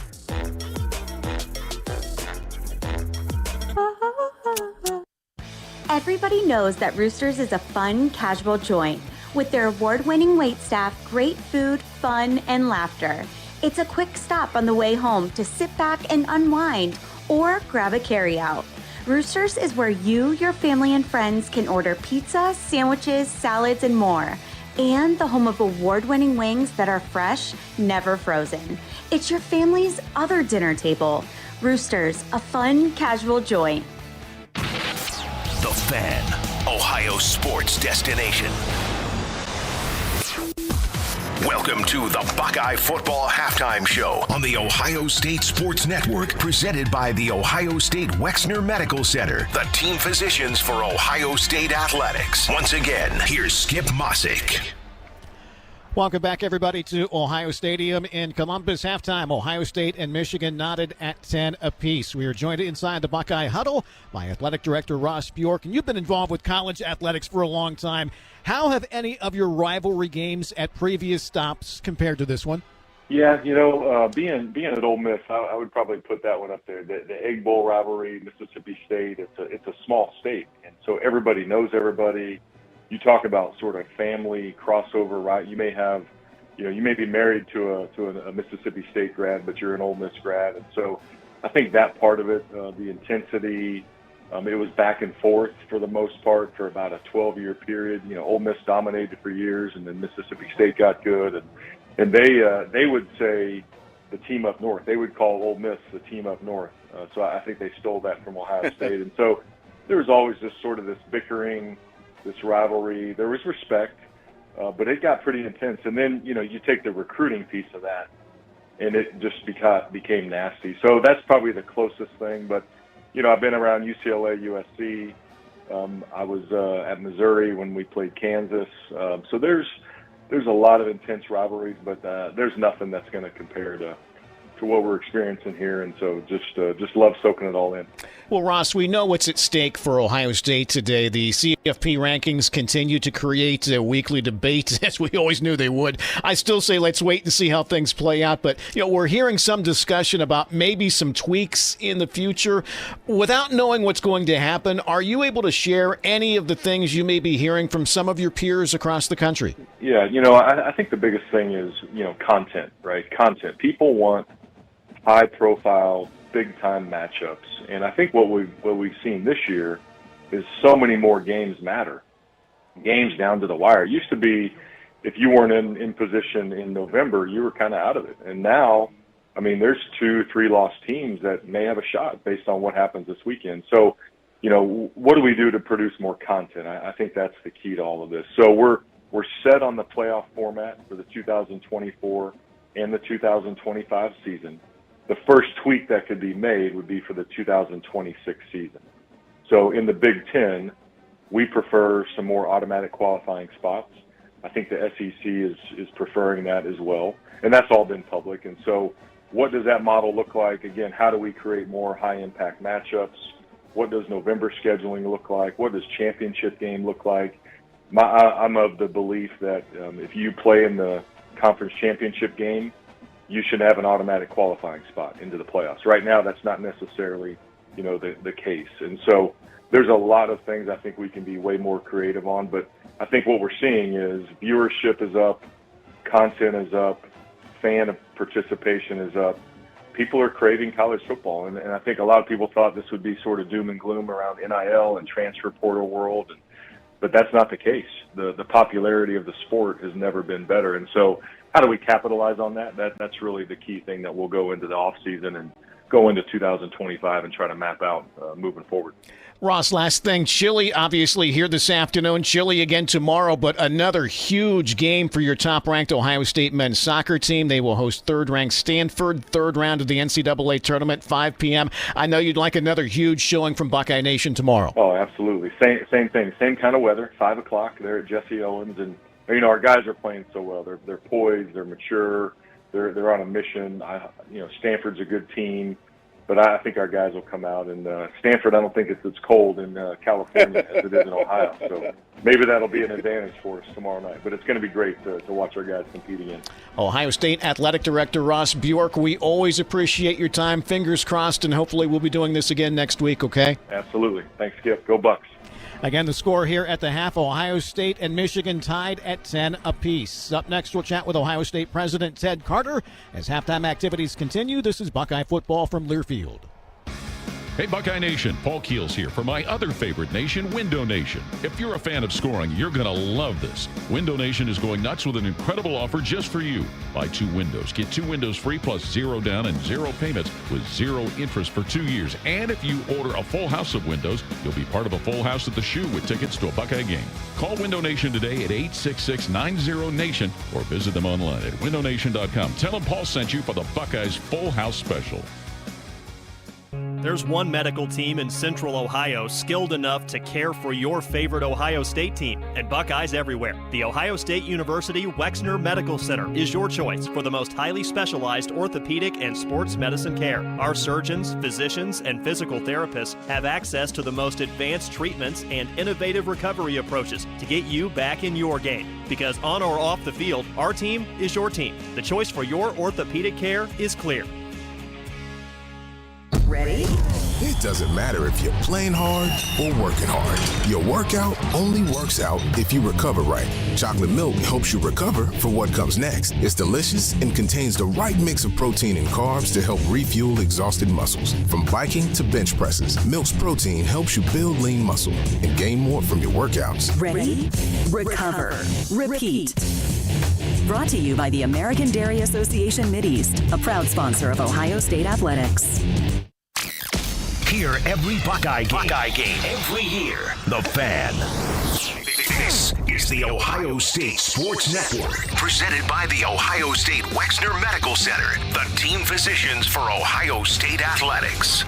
Speaker 9: Everybody knows that Roosters is a fun, casual joint. With their award-winning waitstaff, great food, fun, and laughter. It's a quick stop on the way home to sit back and unwind or grab a carryout. Roosters is where you, your family, and friends can order pizza, sandwiches, salads, and more. And the home of award-winning wings that are fresh, never frozen. It's your family's other dinner table. Roosters, a fun, casual joint.
Speaker 6: The Fan, Ohio sports destination. Welcome to the Buckeye Football Halftime Show on the Ohio State Sports Network, presented by the Ohio State Wexner Medical Center, the team physicians for Ohio State athletics. Once again, here's Skip Mossick.
Speaker 16: Welcome back, everybody, to Ohio Stadium in Columbus. Halftime, Ohio State and Michigan knotted at 10 apiece. We are joined inside the Buckeye Huddle by Athletic Director Ross Bjork, and you've been involved with college athletics for a long time. How have any of your rivalry games at previous stops compared to this one?
Speaker 19: Yeah, being at Ole Miss, I would probably put that one up there. The Egg Bowl rivalry, Mississippi State, it's a small state, and so everybody knows everybody. You talk about sort of family crossover, right? You may have, you may be married to a Mississippi State grad, but you're an Ole Miss grad, and so I think that part of it, the intensity, it was back and forth for the most part for about a 12-year period. Ole Miss dominated for years, and then Mississippi State got good, and they would say the team up north. They would call Ole Miss the team up north. So I think they stole that from Ohio State, and so there was always this sort of this bickering, this rivalry. There was respect, but it got pretty intense. And then, you take the recruiting piece of that, and it just became nasty. So that's probably the closest thing. But, I've been around UCLA, USC. I was at Missouri when we played Kansas. So there's a lot of intense rivalries, but there's nothing that's going to compare to what we're experiencing here, and so just love soaking it all in.
Speaker 16: Well, Ross, we know what's at stake for Ohio State today. The CFP rankings continue to create a weekly debate, as we always knew they would. I still say let's wait and see how things play out, but we're hearing some discussion about maybe some tweaks in the future. Without knowing what's going to happen, are you able to share any of the things you may be hearing from some of your peers across the country?
Speaker 19: Yeah, I think the biggest thing is, content, right? Content. People want high-profile, big-time matchups, and I think what we've seen this year is so many more games matter. Games down to the wire. It used to be if you weren't in position in November, you were kind of out of it, and now, there's 2-3 lost teams that may have a shot based on what happens this weekend. So, what do we do to produce more content? I think that's the key to all of this. So we're set on the playoff format for the 2024 and the 2025 season. The first tweak that could be made would be for the 2026 season. So in the Big Ten, we prefer some more automatic qualifying spots. I think the SEC is preferring that as well, and that's all been public. And so what does that model look like? Again, how do we create more high-impact matchups? What does November scheduling look like? What does championship game look like? I'm of the belief that if you play in the conference championship game, you should have an automatic qualifying spot into the playoffs. Right now, that's not necessarily, the case. And so there's a lot of things I think we can be way more creative on. But I think what we're seeing is viewership is up, content is up, fan participation is up. People are craving college football. And I think a lot of people thought this would be sort of doom and gloom around NIL and transfer portal world. But that's not the case. The popularity of the sport has never been better. And so how do we capitalize on that? That's really the key thing that we'll go into the offseason and go into 2025 and try to map out moving forward.
Speaker 16: Ross, last thing, Chile obviously here this afternoon, Chile again tomorrow, but another huge game for your top-ranked Ohio State men's soccer team. They will host third-ranked Stanford, third round of the NCAA tournament, 5 p.m. I know you'd like another huge showing from Buckeye Nation tomorrow.
Speaker 19: Oh, absolutely. Same thing, same kind of weather, 5 o'clock there at Jesse Owens, and our guys are playing so well. They're poised, they're mature, they're on a mission. Stanford's a good team. But I think our guys will come out. And Stanford, I don't think it's as cold in California as it is in Ohio. So maybe that'll be an advantage for us tomorrow night. But it's going to be great to watch our guys compete again.
Speaker 16: Ohio State Athletic Director Ross Bjork, we always appreciate your time. Fingers crossed, and hopefully we'll be doing this again next week, okay?
Speaker 19: Absolutely. Thanks, Skip. Go Bucks.
Speaker 16: Again, the score here at the half, Ohio State and Michigan tied at 10 apiece. Up next, we'll chat with Ohio State President Ted Carter as halftime activities continue. This is Buckeye Football from Learfield.
Speaker 2: Hey, Buckeye Nation, Paul Keels here for my other favorite nation, Window Nation. If you're a fan of scoring, you're going to love this. Window Nation is going nuts with an incredible offer just for you. Buy 2 windows, get 2 windows free plus 0 down and 0 payments with 0 interest for 2 years. And if you order a full house of windows, you'll be part of a full house at the Shoe with tickets to a Buckeye game. Call Window Nation today at 866-90-NATION or visit them online at windownation.com. Tell them Paul sent you for the Buckeyes Full House Special.
Speaker 8: There's one medical team in Central Ohio skilled enough to care for your favorite Ohio State team, and Buckeyes everywhere. The Ohio State University Wexner Medical Center is your choice for the most highly specialized orthopedic and sports medicine care. Our surgeons, physicians, and physical therapists have access to the most advanced treatments and innovative recovery approaches to get you back in your game. Because on or off the field, our team is your team. The choice for your orthopedic care is clear.
Speaker 17: Ready? It doesn't matter if you're playing hard or working hard. Your workout only works out if you recover right. Chocolate milk helps you recover for what comes next. It's delicious and contains the right mix of protein and carbs to help refuel exhausted muscles. From biking to bench presses, Milk's protein helps you build lean muscle and gain more from your workouts. Ready? Recover. Repeat. Brought to you by the American Dairy Association Mideast, a proud sponsor of Ohio State Athletics.
Speaker 6: Hear every Buckeye game every year. The Fan. This is the Ohio State Sports Network, presented by the Ohio State Wexner Medical Center, the team physicians for Ohio State Athletics.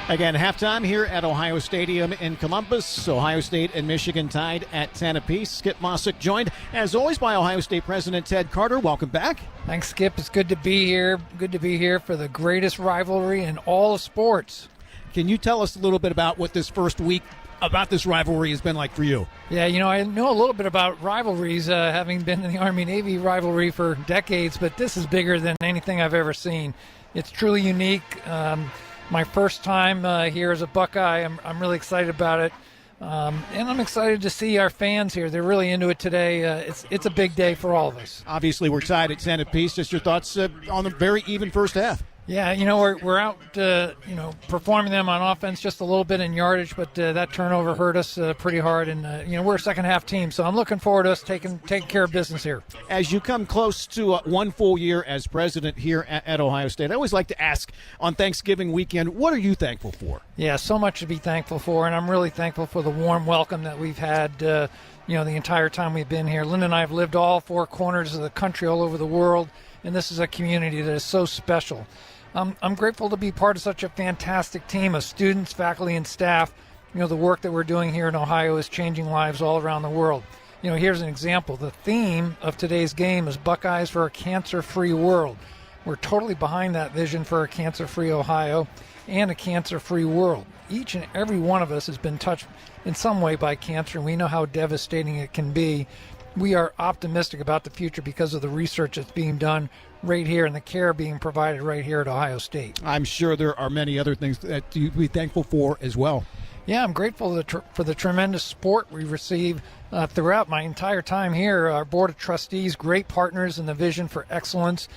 Speaker 16: Again, halftime here at Ohio Stadium in Columbus. Ohio State and Michigan tied at 10 apiece. Skip Mossick joined, as always, by Ohio State President Ted Carter. Welcome back.
Speaker 20: Thanks, Skip. It's good to be here. Good to be here for the greatest rivalry in all of sports.
Speaker 16: Can you tell us a little bit about what this first week about this rivalry has been like for you?
Speaker 20: Yeah, I know a little bit about rivalries, having been in the Army-Navy rivalry for decades, but this is bigger than anything I've ever seen. It's truly unique. My first time here as a Buckeye. I'm really excited about it. And I'm excited to see our fans here. They're really into it today. It's a big day for all of us.
Speaker 16: Obviously, we're tied at 10 apiece. Just your thoughts on the very even first half?
Speaker 20: Yeah, we're out, performing them on offense just a little bit in yardage, but that turnover hurt us pretty hard. And, we're a second-half team, so I'm looking forward to us taking care of business here.
Speaker 16: As you come close to one full year as president here at Ohio State, I always like to ask on Thanksgiving weekend, what are you thankful for?
Speaker 20: Yeah, so much to be thankful for, and I'm really thankful for the warm welcome that we've had, the entire time we've been here. Lynn and I have lived all four corners of the country, all over the world, and this is a community that is so special. I'm grateful to be part of such a fantastic team of students, faculty, and staff. The work that we're doing here in Ohio is changing lives all around the world. Here's an example. The theme of today's game is Buckeyes for a cancer-free world. We're totally behind that vision for a cancer-free Ohio and a cancer-free world. Each and every one of us has been touched in some way by cancer, and we know how devastating it can be. We are optimistic about the future because of the research that's being done right here and the care being provided right here at Ohio State.
Speaker 16: I'm sure there are many other things that you'd be thankful for as well.
Speaker 20: Yeah, I'm grateful for the tremendous support we receive throughout my entire time here. Our Board of Trustees, great partners in the vision for excellence,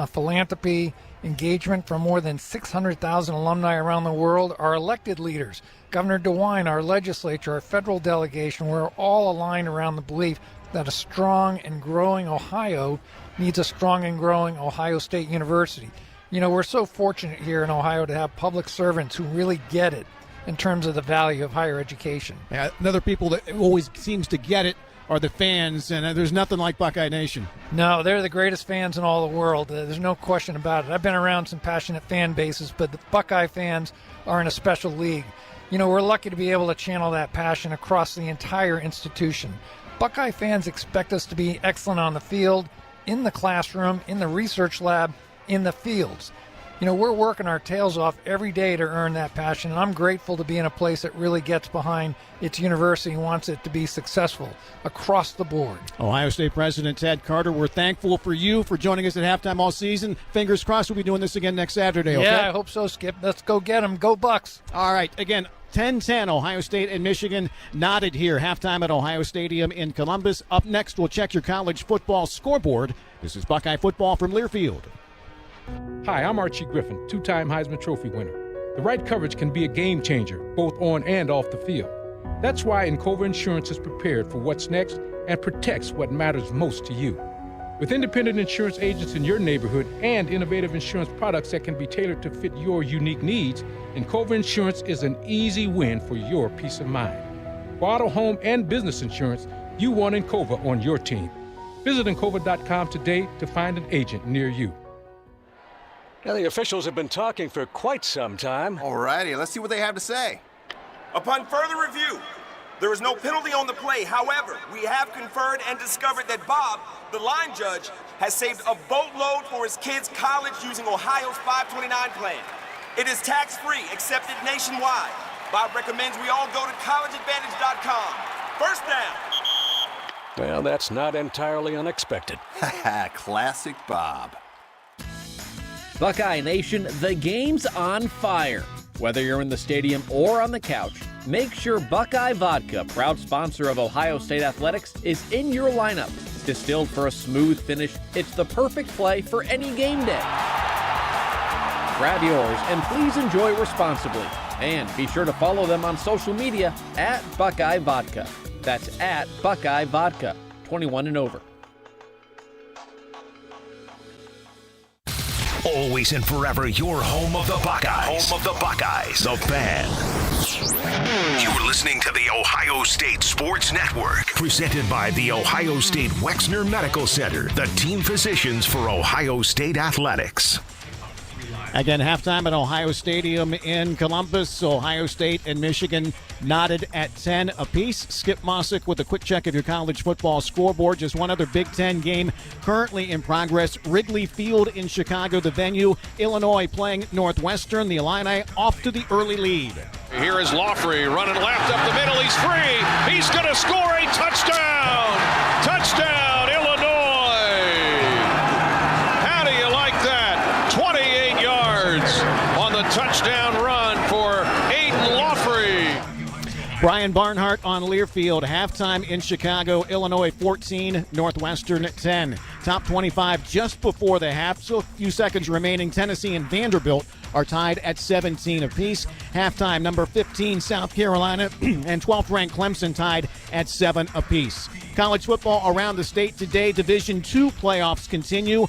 Speaker 20: philanthropy, engagement from more than 600,000 alumni around the world. Our elected leaders, Governor DeWine, our legislature, our federal delegation, we're all aligned around the belief that a strong and growing Ohio needs a strong and growing Ohio State University. We're so fortunate here in Ohio to have public servants who really get it in terms of the value of higher education.
Speaker 16: Yeah, another people that always seems to get it are the fans, and there's nothing like Buckeye Nation.
Speaker 20: No, they're the greatest fans in all the world. There's no question about it. I've been around some passionate fan bases, but the Buckeye fans are in a special league. We're lucky to be able to channel that passion across the entire institution. Buckeye fans expect us to be excellent on the field, in the classroom, in the research lab, in the fields. We're working our tails off every day to earn that passion, and I'm grateful to be in a place that really gets behind its university and wants it to be successful across the board.
Speaker 16: Ohio State President Ted Carter, we're thankful for you for joining us at halftime all season. Fingers crossed we'll be doing this again next Saturday, okay?
Speaker 20: Yeah, I hope so, Skip. Let's go get them. Go Bucks.
Speaker 16: All right, again, 10-10, Ohio State and Michigan knotted here. Halftime at Ohio Stadium in Columbus. Up next, we'll check your college football scoreboard. This is Buckeye football from Learfield.
Speaker 23: Hi, I'm Archie Griffin, two-time Heisman Trophy winner. The right coverage can be a game changer, both on and off the field. That's why Encova Insurance is prepared for what's next and protects what matters most to you. With independent insurance agents in your neighborhood and innovative insurance products that can be tailored to fit your unique needs, Encova Insurance is an easy win for your peace of mind. For auto, home, and business insurance, you want Encova on your team. Visit Encova.com today to find an agent near you.
Speaker 5: Now, the officials have been talking for quite some time.
Speaker 11: All righty, let's see what they have to say.
Speaker 15: Upon further review, there is no penalty on the play. However, we have conferred and discovered that Bob, the line judge, has saved a boatload for his kids' college using Ohio's 529 plan. It is tax-free, accepted nationwide. Bob recommends we all go to collegeadvantage.com. First down.
Speaker 5: Well, that's not entirely unexpected.
Speaker 11: Classic Bob.
Speaker 7: Buckeye Nation, the game's on fire. Whether you're in the stadium or on the couch, make sure Buckeye Vodka, proud sponsor of Ohio State Athletics, is in your lineup. Distilled for a smooth finish, it's the perfect play for any game day. Grab yours and please enjoy responsibly. And be sure to follow them on social media at Buckeye Vodka. That's at Buckeye Vodka, 21 and over.
Speaker 6: Always and forever your home of the Buckeyes. Home of the Buckeyes. The Fan. You're listening to the Ohio State Sports Network. Presented by the Ohio State Wexner Medical Center. The team physicians for Ohio State Athletics.
Speaker 16: Again, halftime at Ohio Stadium in Columbus. Ohio State and Michigan knotted at 10 apiece. Skip Mossick with a quick check of your college football scoreboard. Just one other Big Ten game currently in progress. Wrigley Field in Chicago, the venue. Illinois playing Northwestern. The Illini off to the early lead.
Speaker 22: Here is Lawfrey running left up the middle. He's free. He's going to score a touchdown. Touchdown, Illinois. How do you like that? 28 yards on the touchdown run for Aiden Lawfrey.
Speaker 16: Brian Barnhart on Learfield. Halftime in Chicago. Illinois 14, Northwestern 10. Top 25 just before the half, so a few seconds remaining. Tennessee and Vanderbilt are tied at 17 apiece. Halftime, number 15, South Carolina, and 12th ranked Clemson tied at 7 apiece. College football around the state today. Division II playoffs continue.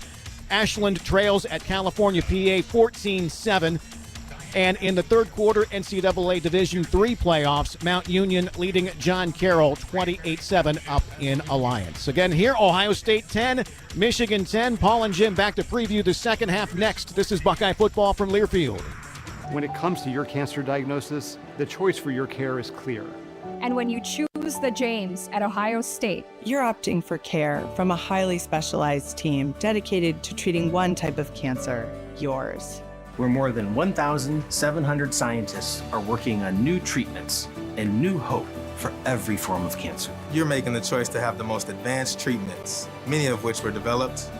Speaker 16: Ashland trails at California, PA, 14-7. And in the third quarter, NCAA Division III playoffs, Mount Union leading John Carroll 28-7 up in Alliance. Again, here, Ohio State 10, Michigan 10. Paul and Jim back to preview the second half next. This is Buckeye Football from Learfield.
Speaker 24: When it comes to your cancer diagnosis, the choice for your care is clear.
Speaker 26: And when you choose the James at Ohio State,
Speaker 27: you're opting for care from a highly specialized team dedicated to treating one type of cancer, yours.
Speaker 28: Where more than 1,700 scientists are working on new treatments and new hope for every form of cancer.
Speaker 29: You're making the choice to have the most advanced treatments, many of which were developed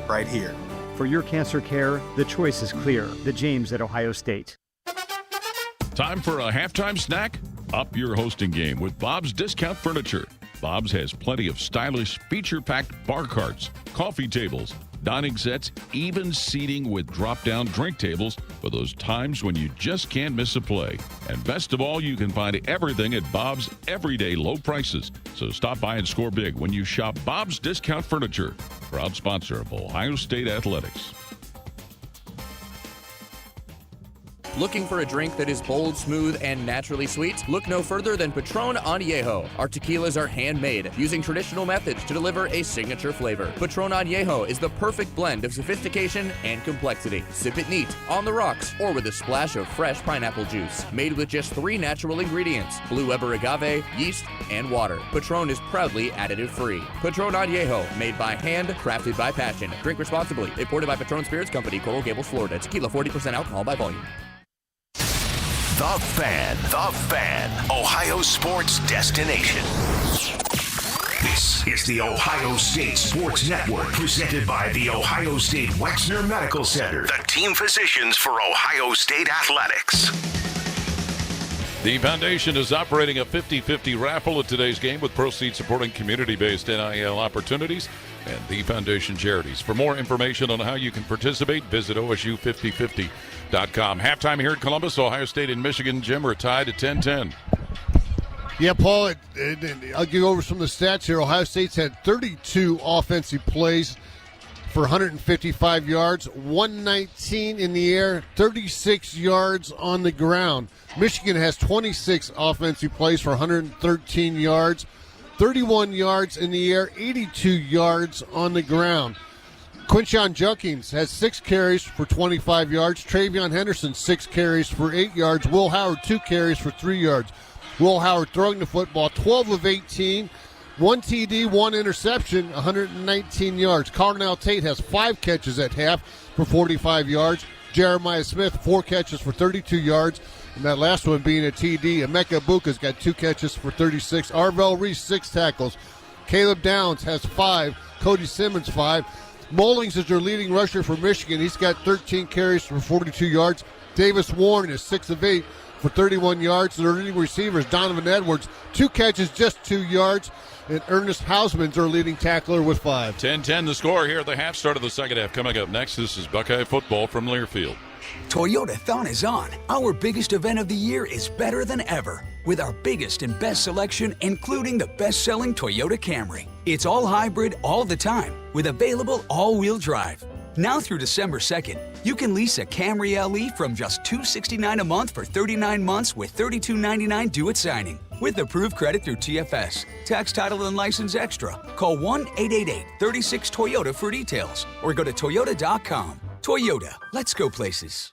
Speaker 29: right here.
Speaker 24: For your cancer care, the choice is clear. The James at Ohio State.
Speaker 2: Time for a halftime snack? Up your hosting game with Bob's Discount Furniture. Bob's has plenty of stylish, feature-packed bar carts, coffee tables, dining sets, even seating with drop-down drink tables for those times when you just can't miss a play. And best of all, you can find everything at Bob's everyday low prices. So stop by and score big when you shop Bob's Discount Furniture, proud sponsor of Ohio State Athletics.
Speaker 30: Looking for a drink that is bold, smooth, and naturally sweet? Look no further than Patron Añejo. Our tequilas are handmade, using traditional methods to deliver a signature flavor. Patron Añejo is the perfect blend of sophistication and complexity. Sip it neat, on the rocks, or with a splash of fresh pineapple juice. Made with just 3 natural ingredients: blue Weber agave, yeast, and water. Patron is proudly additive-free. Patron Añejo, made by hand, crafted by passion. Drink responsibly. Imported by Patron Spirits Company, Coral Gables, Florida. Tequila, 40% alcohol by volume.
Speaker 6: The Fan, Ohio sports destination. This is the Ohio State Sports Network, presented by the Ohio State Wexner Medical Center, the team physicians for Ohio State Athletics.
Speaker 2: The foundation is operating a 50-50 raffle at today's game, with proceeds supporting community-based NIL opportunities and the foundation charities. For more information on how you can participate, visit OSU5050.com. Halftime here at Columbus, Ohio State and Michigan, Jim, are tied at 10-10.
Speaker 21: Yeah, Paul, I'll go over some of the stats here. Ohio State's had 32 offensive plays for 155 yards, 119 in the air, 36 yards on the ground. Michigan has 26 offensive plays for 113 yards, 31 yards in the air, 82 yards on the ground. Quinshon Junkins has 6 carries for 25 yards. Travion Henderson, 6 carries for 8 yards. Will Howard, 2 carries for 3 yards. Will Howard throwing the football, 12 of 18, 1 TD, 1 interception, 119 yards. Carnell Tate has 5 catches at half for 45 yards. Jeremiah Smith, 4 catches for 32 yards. And that last one being a TD. Emeka Buka's got 2 catches for 36. Arvell Reese, 6 tackles. Caleb Downs has 5. Cody Simmons, 5. Mullings is their leading rusher for Michigan. He's got 13 carries for 42 yards. Davis Warren is 6 of 8 for 31 yards. Their leading receivers, Donovan Edwards, 2 catches, just 2 yards. And Ernest Hausman's their leading tackler with 5.
Speaker 2: 10-10 the score here at the half, start of the second half. Coming up next, this is Buckeye football from Learfield.
Speaker 1: Toyota-thon is on. Our biggest event of the year is better than ever, with our biggest and best selection, including the best-selling Toyota Camry. It's all hybrid all the time, with available all-wheel drive. Now through December 2nd, you can lease a Camry LE from just $269 a month for 39 months with $32.99 due at signing. With approved credit through TFS. Tax, title, and license extra. Call 1-888-36-TOYOTA for details, or go to toyota.com. Toyota, let's go places.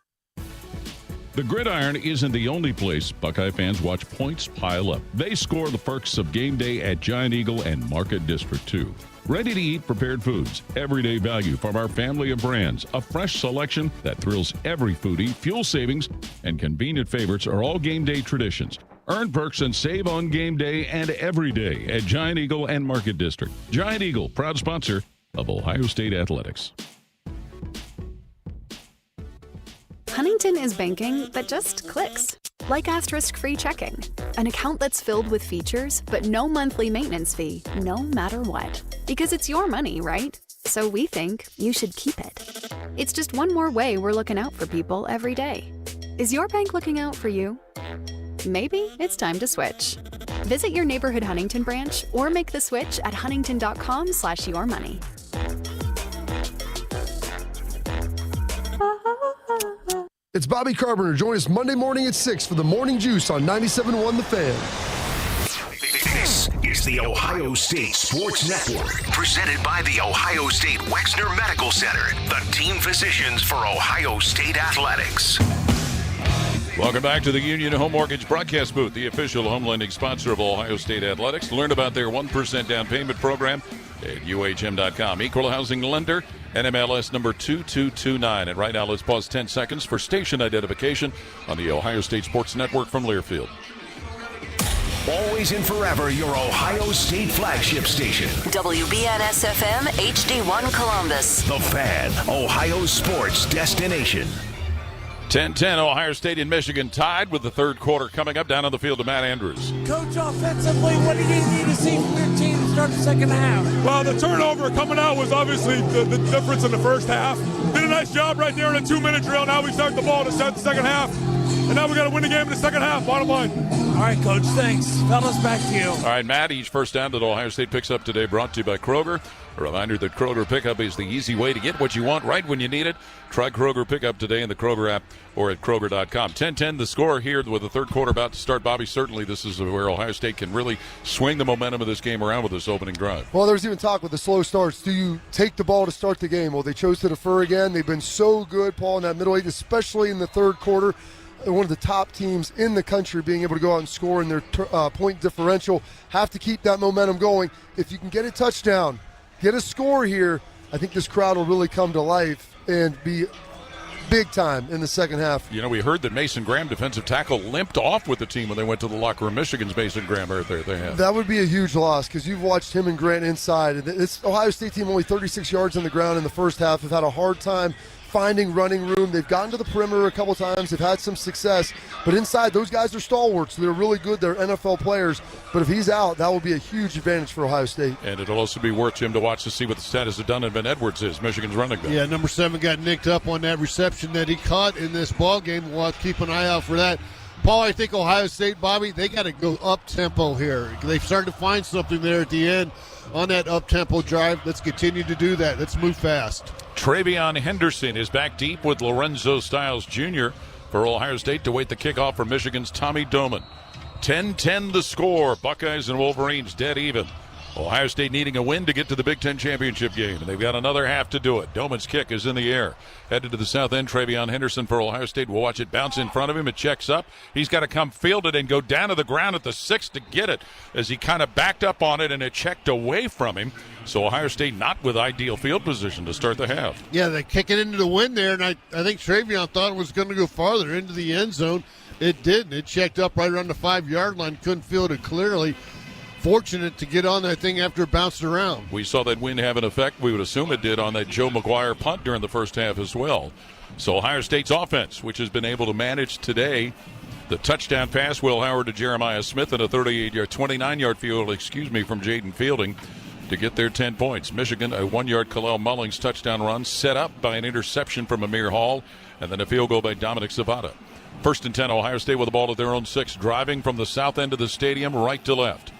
Speaker 2: The Gridiron isn't the only place Buckeye fans watch points pile up. They score the perks of game day at Giant Eagle and Market District 2. Ready-to-eat prepared foods, everyday value from our family of brands, a fresh selection that thrills every foodie, fuel savings, and convenient favorites are all game day traditions. Earn perks and save on game day and every day at Giant Eagle and Market District. Giant Eagle, proud sponsor of Ohio State Athletics.
Speaker 3: Huntington is banking that just clicks. Like asterisk-free checking. An account that's filled with features, but no monthly maintenance fee, no matter what. Because it's your money, right? So we think you should keep it. It's just one more way we're looking out for people every day. Is your bank looking out for you? Maybe it's time to switch. Visit your neighborhood Huntington branch or make the switch at huntington.com/yourmoney.
Speaker 4: It's Bobby Carpenter. Join us Monday morning at 6 for the Morning Juice on 97.1 The Fan.
Speaker 6: This is the Ohio State Sports Network, presented by the Ohio State Wexner Medical Center, the team physicians for Ohio State Athletics.
Speaker 2: Welcome back to the Union Home Mortgage broadcast booth, the official home lending sponsor of Ohio State Athletics. Learn about their 1% down payment program at UHM.com. Equal housing lender, NMLS number 2229. And right now, let's pause 10 seconds for station identification on the Ohio State Sports Network from Learfield.
Speaker 6: Always and forever, your Ohio State flagship station.
Speaker 9: WBNS-FM, HD1 Columbus.
Speaker 6: The Fan, Ohio sports destination.
Speaker 2: 10-10, Ohio State and Michigan tied with the third quarter coming up. Down on the field to Matt Andrews.
Speaker 10: Coach, offensively, what do you need to see from your team to start the second half?
Speaker 12: Well, the turnover coming out was obviously the difference in the first half. Did a nice job right there in a 2-minute drill. Now we start the ball to start the second half. And now we got to win the game in the second half, bottom line.
Speaker 10: All right, Coach, thanks. Fellas, back to you.
Speaker 2: All right, Matt, each first down that Ohio State picks up today brought to you by Kroger. A reminder that Kroger Pickup is the easy way to get what you want right when you need it. Try Kroger Pickup today in the Kroger app or at Kroger.com. 10-10 the score here with the third quarter about to start. Bobby, certainly this is where Ohio State can really swing the momentum of this game around with this opening drive.
Speaker 4: Well, there's even talk with the slow starts. Do you take the ball to start the game? Well, they chose to defer again. They've been so good, Paul, in that middle eight, especially in the third quarter. One of the top teams in the country being able to go out and score in their point differential. Have to keep that momentum going. If you can get a touchdown, get a score here, I think this crowd will really come to life and be big time in the second half.
Speaker 2: You know, we heard that Mason Graham, defensive tackle, limped off with the team when they went to the locker room. Michigan's Mason Graham right there. They have.
Speaker 4: That would be a huge loss because you've watched him and Grant inside. This Ohio State team only 36 yards on the ground in the first half. Have had a hard time finding running room. They've gotten to the perimeter a couple times. They've had some success. But inside, those guys are stalwarts. They're really good. They're NFL players. But if he's out, that will be a huge advantage for Ohio State.
Speaker 2: And it'll also be worth him to watch to see what the status of Donovan Edwards is, Michigan's running back.
Speaker 21: Yeah, number 7 got nicked up on that reception that he caught in this ball game. We'll have to keep an eye out for that. Paul, I think Ohio State, Bobby, they got to go up-tempo here. They've started to find something there at the end on that up-tempo drive. Let's continue to do that. Let's move fast.
Speaker 2: Travion Henderson is back deep with Lorenzo Styles Jr. for Ohio State to wait the kickoff for Michigan's Tommy Doman. 10-10 the score. Buckeyes and Wolverines dead even. Ohio State needing a win to get to the Big Ten championship game, and they've got another half to do it. Doman's kick is in the air. Headed to the south end, Travion Henderson for Ohio State. We'll watch it bounce in front of him. It checks up. He's got to come field it and go down to the ground at the 6 to get it as he kind of backed up on it, and it checked away from him. So Ohio State not with ideal field position to start the half.
Speaker 21: Yeah, they kick it into the wind there, and I think Travion thought it was going to go farther into the end zone. It didn't. It checked up right around the 5-yard line. Couldn't field it clearly. Fortunate to get on that thing after it bounced around.
Speaker 2: We saw that wind have an effect. We would assume it did on that Joe McGuire punt during the first half as well. So Ohio State's offense, which has been able to manage today, the touchdown pass, Will Howard to Jeremiah Smith, and a 29-yard field, from Jaden Fielding to get their 10 points. Michigan, a 1-yard Kalel Mullings touchdown run set up by an interception from Amir Hall, and then a field goal by Dominic Zapata. 1st and 10, Ohio State with the ball at their own 6, driving from the south end of the stadium right to left.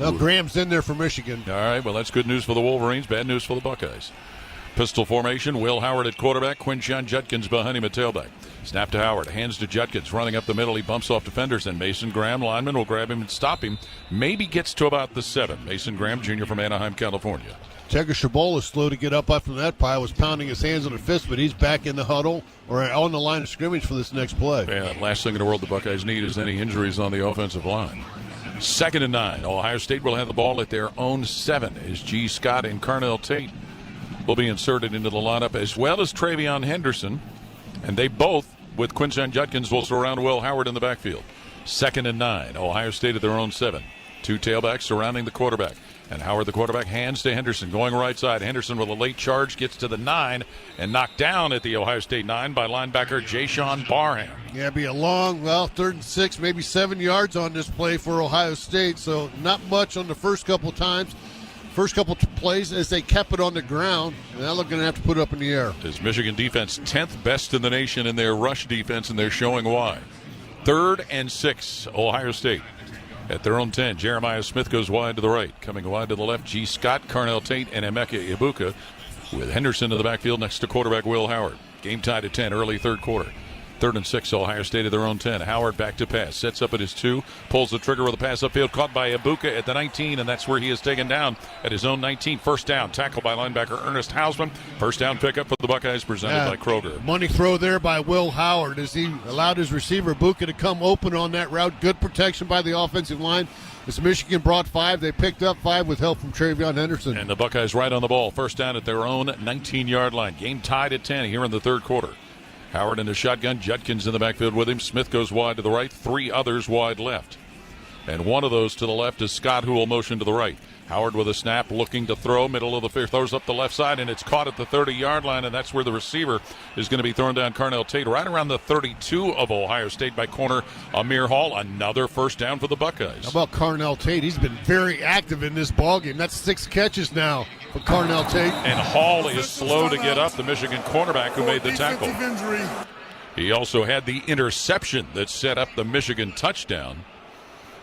Speaker 21: Well, Graham's in there for Michigan.
Speaker 2: All right, well, that's good news for the Wolverines, bad news for the Buckeyes. Pistol formation, Will Howard at quarterback, Quinshon Judkins behind him at tailback. Snap to Howard, hands to Judkins, running up the middle, he bumps off defenders, and Mason Graham, lineman, will grab him and stop him. Maybe gets to about the 7. Mason Graham, junior from Anaheim, California.
Speaker 21: Tegra Shabola is slow to get up from that pile, was pounding his hands on the fist, but he's back in the huddle or on the line of scrimmage for this next play.
Speaker 2: Yeah, last thing in the world the Buckeyes need is any injuries on the offensive line. 2nd and 9. Ohio State will have the ball at their own 7 as G. Scott and Carnell Tate will be inserted into the lineup, as well as Travion Henderson. And they both, with Quinshon Judkins, will surround Will Howard in the backfield. 2nd and 9. Ohio State at their own 7. 2 tailbacks surrounding the quarterback. And Howard, the quarterback, hands to Henderson, going right side. Henderson with a late charge gets to the 9 and knocked down at the Ohio State 9 by linebacker Jashawn Barham.
Speaker 21: Yeah, it'd be a long, 3rd and 6, maybe 7 yards on this play for Ohio State. So not much on the first couple times. First couple plays as they kept it on the ground. And now they're going to have to put it up in the air.
Speaker 2: Is Michigan defense 10th best in the nation in their rush defense, and they're showing why. 3rd and 6, Ohio State. At their own 10, Jeremiah Smith goes wide to the right. Coming wide to the left, G. Scott, Carnell Tate, and Emeka Ibuka, with Henderson in the backfield next to quarterback Will Howard. Game tied at 10, early 3rd quarter. 3rd and 6, Ohio State at their own 10. Howard back to pass, sets up at his 2, pulls the trigger with a pass upfield, caught by Ibuka at the 19, and that's where he is taken down at his own 19. First down, tackled by linebacker Ernest Hausman. First down pickup for the Buckeyes, presented by Kroger.
Speaker 21: Money throw there by Will Howard as he allowed his receiver Ibuka to come open on that route. Good protection by the offensive line. As Michigan brought 5, they picked up 5 with help from Travion Henderson.
Speaker 2: And the Buckeyes right on the ball. First down at their own 19-yard line. Game tied at 10 here in the 3rd quarter. Howard in the shotgun. Judkins in the backfield with him. Smith goes wide to the right. 3 others wide left. And one of those to the left is Scott, who will motion to the right. Howard with a snap, looking to throw, middle of the field, throws up the left side, and it's caught at the 30-yard line, and that's where the receiver is going to be thrown down, Carnell Tate, right around the 32 of Ohio State by corner Amir Hall. Another first down for the Buckeyes.
Speaker 21: How about Carnell Tate? He's been very active in this ballgame. That's 6 catches now for Carnell Tate.
Speaker 2: And Hall is slow to get up, the Michigan cornerback who made the tackle. He also had the interception that set up the Michigan touchdown.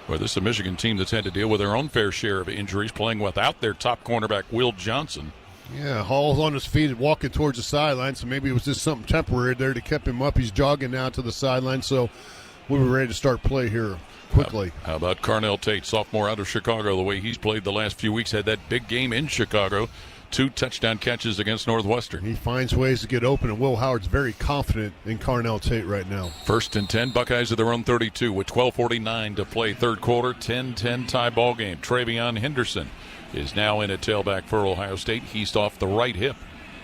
Speaker 2: Well, this is a Michigan team that's had to deal with their own fair share of injuries, playing without their top cornerback, Will Johnson.
Speaker 21: Yeah, Hall's on his feet and walking towards the sideline, so maybe it was just something temporary there to keep him up. He's jogging now to the sideline, so we'll be ready to start play here quickly.
Speaker 2: How about Carnell Tate, sophomore out of Chicago, the way he's played the last few weeks, had that big game in Chicago. 2 touchdown catches against Northwestern.
Speaker 21: He finds ways to get open, and Will Howard's very confident in Carnell Tate right now.
Speaker 2: 1st and 10, Buckeyes at their own 32 with 12:49 to play 3rd quarter. 10-10 tie ball game. Travion Henderson is now in at tailback for Ohio State. He's off the right hip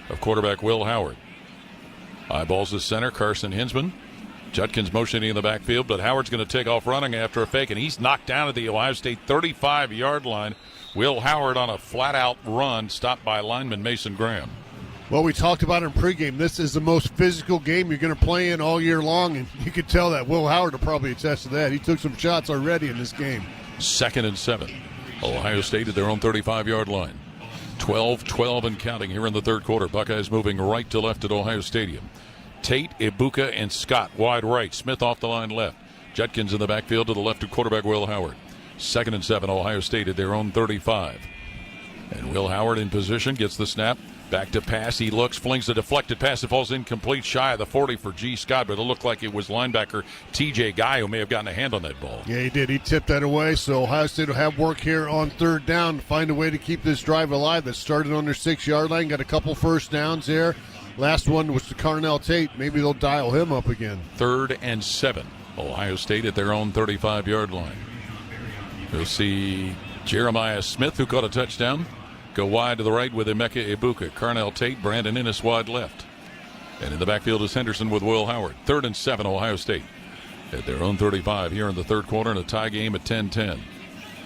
Speaker 2: of quarterback Will Howard. Eyeballs the center, Carson Hinsman. Judkins motioning in the backfield, but Howard's going to take off running after a fake, and he's knocked down at the Ohio State 35-yard line. Will Howard on a flat-out run, stopped by lineman Mason Graham.
Speaker 21: Well, we talked about in pregame, this is the most physical game you're going to play in all year long, and you could tell that. Will Howard will probably attest to that. He took some shots already in this game.
Speaker 2: 2nd and 7. Ohio State at their own 35-yard line. 12-12 and counting here in the 3rd quarter. Buckeyes moving right to left at Ohio Stadium. Tate, Ibuka, and Scott wide right. Smith off the line left. Judkins in the backfield to the left of quarterback Will Howard. 2nd and 7, Ohio State at their own 35. And Will Howard in position, gets the snap, Back to pass. He looks, flings a deflected pass. It falls incomplete, shy of the 40 for G. Scott, but it looked like it was linebacker TJ Guy who may have gotten a hand on that ball.
Speaker 21: Yeah, he did. He tipped that away, so Ohio State will have work here on third down to find a way to keep this drive alive that started on their 6-yard line. Got a couple first downs there. Last one was to Carnell Tate. Maybe they'll dial him up again.
Speaker 2: 3rd and 7. Ohio State at their own 35-yard line. You'll see Jeremiah Smith, who caught a touchdown, go wide to the right with Emeka Ibuka. Carnell Tate, Brandon Innes wide left. And in the backfield is Henderson with Will Howard. 3rd and 7, Ohio State at their own 35 here in the third quarter in a tie game at 10-10.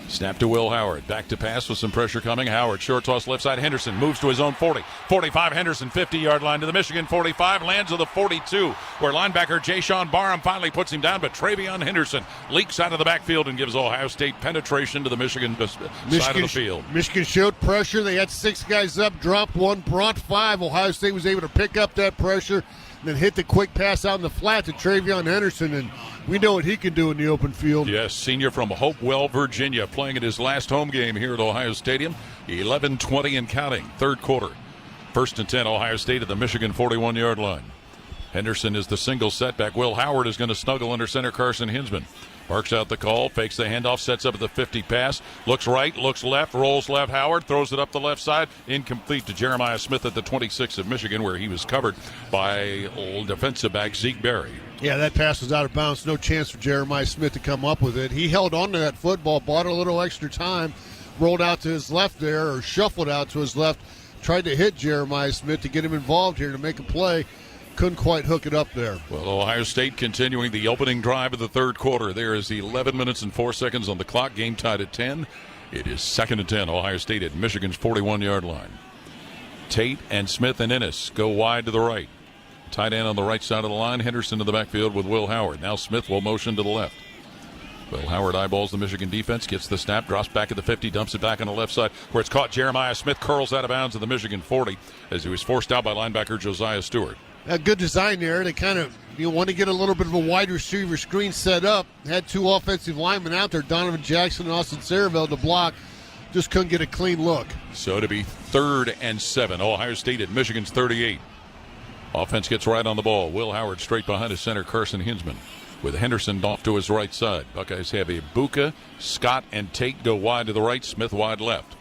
Speaker 2: Snap to Will Howard. Back to pass with some pressure coming. Howard, short toss left side. Henderson moves to his own 40. 45, Henderson, 50-yard line to the Michigan 45. Lands to the 42, where linebacker Jayshon Barham finally puts him down, but Travion Henderson leaks out of the backfield and gives Ohio State penetration to the Michigan side of the field.
Speaker 21: Michigan showed pressure. They had 6 guys up, dropped 1, brought 5. Ohio State was able to pick up that pressure and then hit the quick pass out in the flat to Travion Henderson, and we know what he can do in the open field.
Speaker 2: Yes, senior from Hopewell, Virginia, playing at his last home game here at Ohio Stadium. 11-20 and counting, third quarter. 1st and 10, Ohio State at the Michigan 41-yard line. Henderson is the single setback. Will Howard is going to snuggle under center Carson Hinsman. Marks out the call, fakes the handoff, sets up at the 50 pass, looks right, looks left, rolls left. Howard throws it up the left side, incomplete to Jeremiah Smith at the 26 of Michigan, where he was covered by defensive back Zeke Berry.
Speaker 21: Yeah, that pass was out of bounds. No chance for Jeremiah Smith to come up with it. He held on to that football, bought a little extra time, rolled out to his left there, or shuffled out to his left, tried to hit Jeremiah Smith to get him involved here to make a play. Couldn't quite hook it up there.
Speaker 2: Well, Ohio State continuing the opening drive of the third quarter. There is 11 minutes and 4 seconds on the clock. Game tied at 10. It is 2nd and 10. Ohio State at Michigan's 41-yard line. Tate and Smith and Innes go wide to the right. Tight end on the right side of the line. Henderson to the backfield with Will Howard. Now Smith will motion to the left. Will Howard eyeballs the Michigan defense, gets the snap, drops back at the 50, dumps it back on the left side where it's caught. Jeremiah Smith curls out of bounds at the Michigan 40 as he was forced out by linebacker Josiah Stewart.
Speaker 21: A good design there. They kind of want to get a little bit of a wide receiver screen set up. Had 2 offensive linemen out there, Donovan Jackson and Austin Saraville, to block. Just couldn't get a clean look.
Speaker 2: So to be 3rd and 7, Ohio State at Michigan's 38. Offense gets right on the ball. Will Howard straight behind his center, Carson Hinsman, with Henderson off to his right side. Buckeyes have Ibuka, Scott, and Tate go wide to the right, Smith wide left,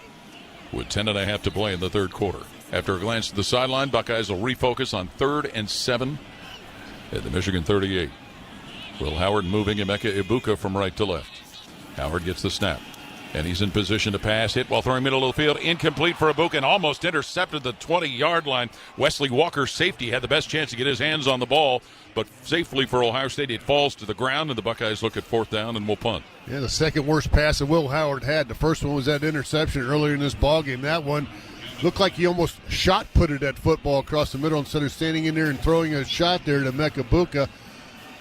Speaker 2: with 10.5 to play in the third quarter. After a glance to the sideline, Buckeyes will refocus on 3rd and 7 at the Michigan 38. Will Howard moving Emeka Ibuka from right to left. Howard gets the snap, and he's in position to pass. Hit while throwing middle of the field. Incomplete for Ibuka and almost intercepted the 20-yard line. Wesley Walker, safety, had the best chance to get his hands on the ball, but safely for Ohio State, it falls to the ground, and the Buckeyes look at 4th down and will punt.
Speaker 21: Yeah, the second worst pass that Will Howard had. The first one was that interception earlier in this ballgame. That one looked like he almost shot-putted that football across the middle instead of standing in there and throwing a shot there to Emeka Ibuka.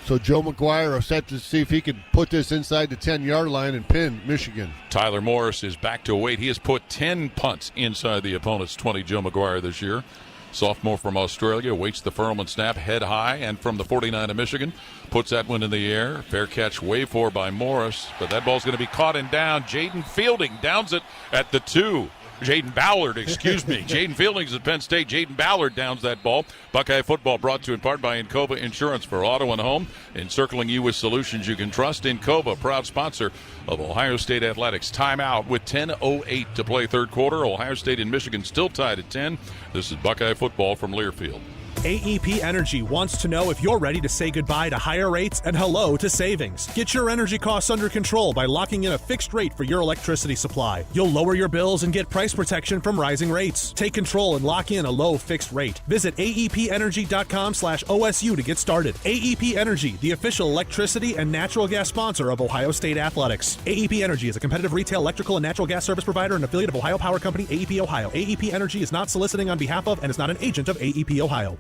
Speaker 21: So Joe McGuire will set to see if he can put this inside the 10-yard line and pin Michigan.
Speaker 2: Tyler Morris is back to await. He has put 10 punts inside the opponent's 20, Joe McGuire, this year. Sophomore from Australia, waits the Furlman snap, head high, and from the 49 of Michigan, puts that one in the air. Fair catch, wave for by Morris, but that ball's going to be caught and down. Jaden Fielding downs it at the 2. Jaden Ballard, excuse me. Jaden Fielding's at Penn State. Jaden Ballard downs that ball. Buckeye football brought to you in part by Encova Insurance for auto and home. Encircling you with solutions you can trust. Encova, proud sponsor of Ohio State Athletics. Timeout with 10:08 to play third quarter. Ohio State and Michigan still tied at 10. This is Buckeye football from Learfield.
Speaker 8: AEP Energy wants to know if you're ready to say goodbye to higher rates and hello to savings. Get your energy costs under control by locking in a fixed rate for your electricity supply. You'll lower your bills and get price protection from rising rates. Take control and lock in a low fixed rate. Visit aepenergy.com/OSU to get started. AEP Energy, the official electricity and natural gas sponsor of Ohio State Athletics. AEP Energy is a competitive retail electrical and natural gas service provider and affiliate of Ohio Power Company, AEP Ohio. AEP Energy is not soliciting on behalf of and is not an agent of AEP Ohio.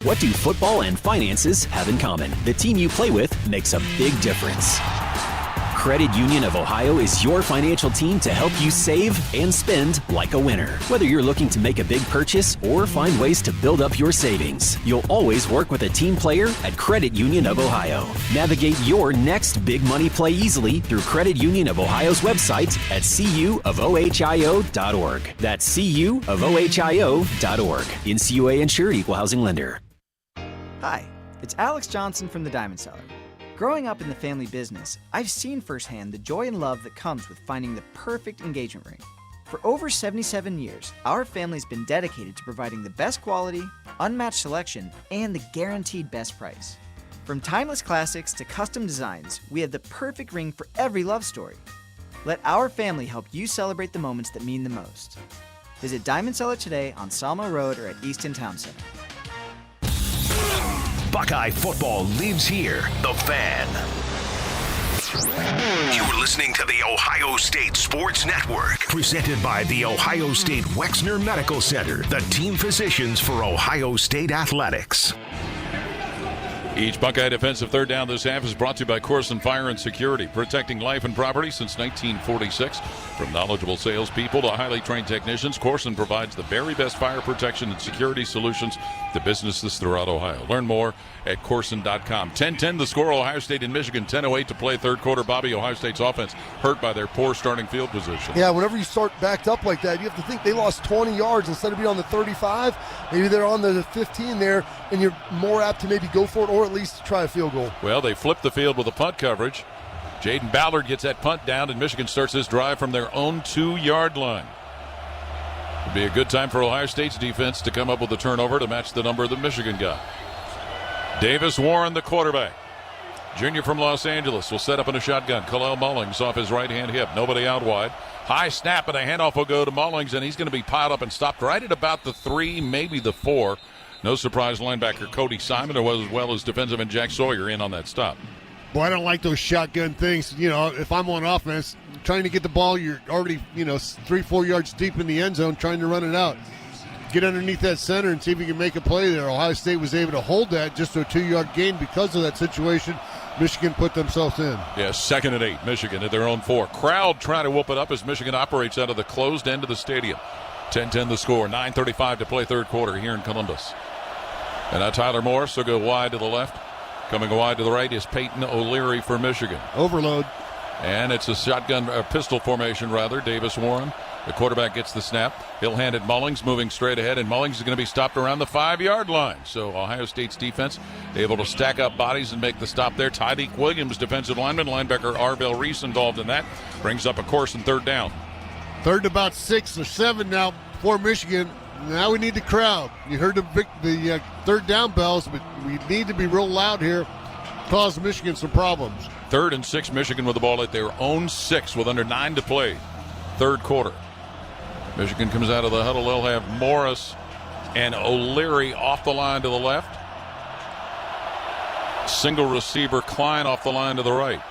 Speaker 13: What do football and finances have in common? The team you play with makes a big difference.
Speaker 5: Credit Union of Ohio is your financial team to help you save and spend like a winner. Whether you're looking to make a big purchase or find ways to build up your savings, you'll always work with a team player at Credit Union of Ohio. Navigate your next big money play easily through Credit Union of Ohio's website at cuohio.org. That's cuohio.org. NCUA insured, equal housing lender.
Speaker 13: Hi, it's Alex Johnson from the Diamond Cellar. Growing up in the family business, I've seen firsthand the joy and love that comes with finding the perfect engagement ring. For over 77 years, our family's been dedicated to providing the best quality, unmatched selection, and the guaranteed best price. From timeless classics to custom designs, we have the perfect ring for every love story. Let our family help you celebrate the moments that mean the most. Visit Diamond Cellar today on Salmo Road or at Easton Town Center.
Speaker 6: Buckeye football lives here. The Fan. You're listening to the Ohio State Sports Network, presented by the Ohio State Wexner Medical Center, the team physicians for Ohio State athletics.
Speaker 2: Each Buckeye defensive third down this half is brought to you by Corson Fire and Security, protecting life and property since 1946. From knowledgeable salespeople to highly trained technicians, Corson provides the very best fire protection and security solutions to businesses throughout Ohio. Learn more at Corson.com. 10-10 the score, Ohio State and Michigan. 10:08 to play third quarter. Bobby, Ohio State's offense hurt by their poor starting field position.
Speaker 4: Yeah, whenever you start backed up like that, you have to think they lost 20 yards instead of being on the 35. Maybe they're on the 15 there, and you're more apt to maybe go for it or at least try a field goal.
Speaker 2: Well, they flipped the field with a punt coverage. Jaden Ballard gets that punt down, and Michigan starts this drive from their own 2-yard line. It'd be a good time for Ohio State's defense to come up with a turnover to match the number that Michigan got. Davis Warren, the quarterback. Junior from Los Angeles will set up in a shotgun. Khalil Mullings off his right-hand hip. Nobody out wide. High snap, and a handoff will go to Mullings, and he's going to be piled up and stopped right at about the 3, maybe the 4. No surprise, linebacker Cody Simon, as well as defensive end Jack Sawyer, in on that stop.
Speaker 21: Boy, I don't like those shotgun things. You know, if I'm on offense, trying to get the ball, you're already, 3-4 yards deep in the end zone trying to run it out. Get underneath that center and see if you can make a play there. Ohio State was able to hold that just to a 2-yard gain because of that situation. Michigan put themselves in.
Speaker 2: Yeah, 2nd and 8. Michigan at their own 4. Crowd trying to whoop it up as Michigan operates out of the closed end of the stadium. 10-10 the score. 9:35 to play third quarter here in Columbus. And now Tyler Morris will go wide to the left. Coming wide to the right is Peyton O'Leary for Michigan.
Speaker 21: Overload.
Speaker 2: And it's a pistol formation, rather. Davis Warren, the quarterback, gets the snap. He'll hand it Mullings, moving straight ahead, and Mullings is going to be stopped around the 5-yard line. So Ohio State's defense able to stack up bodies and make the stop there. Tyreek Williams, defensive lineman, linebacker Arvell Reese involved in that. Brings up a course and third down.
Speaker 21: Third and about 6 or 7 now for Michigan. Now we need the crowd. You heard the third down bells, but we need to be real loud here. Cause Michigan some problems.
Speaker 2: 3rd and 6, Michigan with the ball at their own 6 with under 9 to play. Third quarter. Michigan comes out of the huddle. They'll have Morris and O'Leary off the line to the left. Single receiver Klein off the line to the right.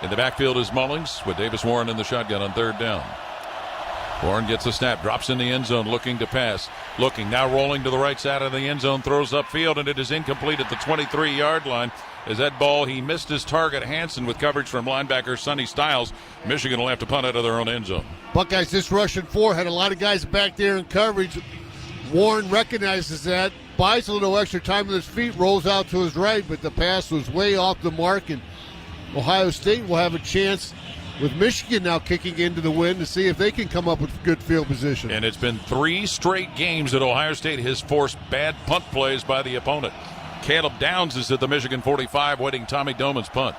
Speaker 2: In the backfield is Mullings with Davis Warren in the shotgun on third down. Warren gets a snap, drops in the end zone, looking to pass. Looking, now rolling to the right side of the end zone, throws upfield, and it is incomplete at the 23-yard line. As that ball, he missed his target, Hansen, with coverage from linebacker Sonny Styles. Michigan will have to punt out of their own end zone.
Speaker 21: Buckeyes just rushing 4, had a lot of guys back there in coverage. Warren recognizes that, buys a little extra time with his feet, rolls out to his right, but the pass was way off the mark, and Ohio State will have a chance with Michigan now kicking into the wind to see if they can come up with good field position.
Speaker 2: And it's been 3 straight games that Ohio State has forced bad punt plays by the opponent. Caleb Downs is at the Michigan 45 waiting Tommy Doman's punt.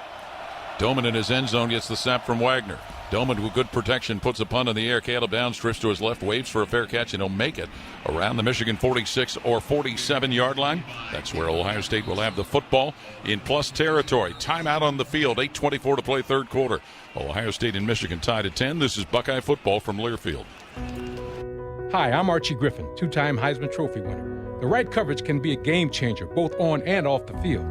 Speaker 2: Doman in his end zone gets the snap from Wagner. Doman with good protection puts a punt in the air. Caleb Downs drifts to his left, waves for a fair catch, and he'll make it around the Michigan 46 or 47-yard line. That's where Ohio State will have the football in plus territory. Timeout on the field, 8:24 to play third quarter. Ohio State and Michigan tied at 10. This is Buckeye football from Learfield.
Speaker 14: Hi, I'm Archie Griffin, 2-time Heisman Trophy winner. The right coverage can be a game changer, both on and off the field.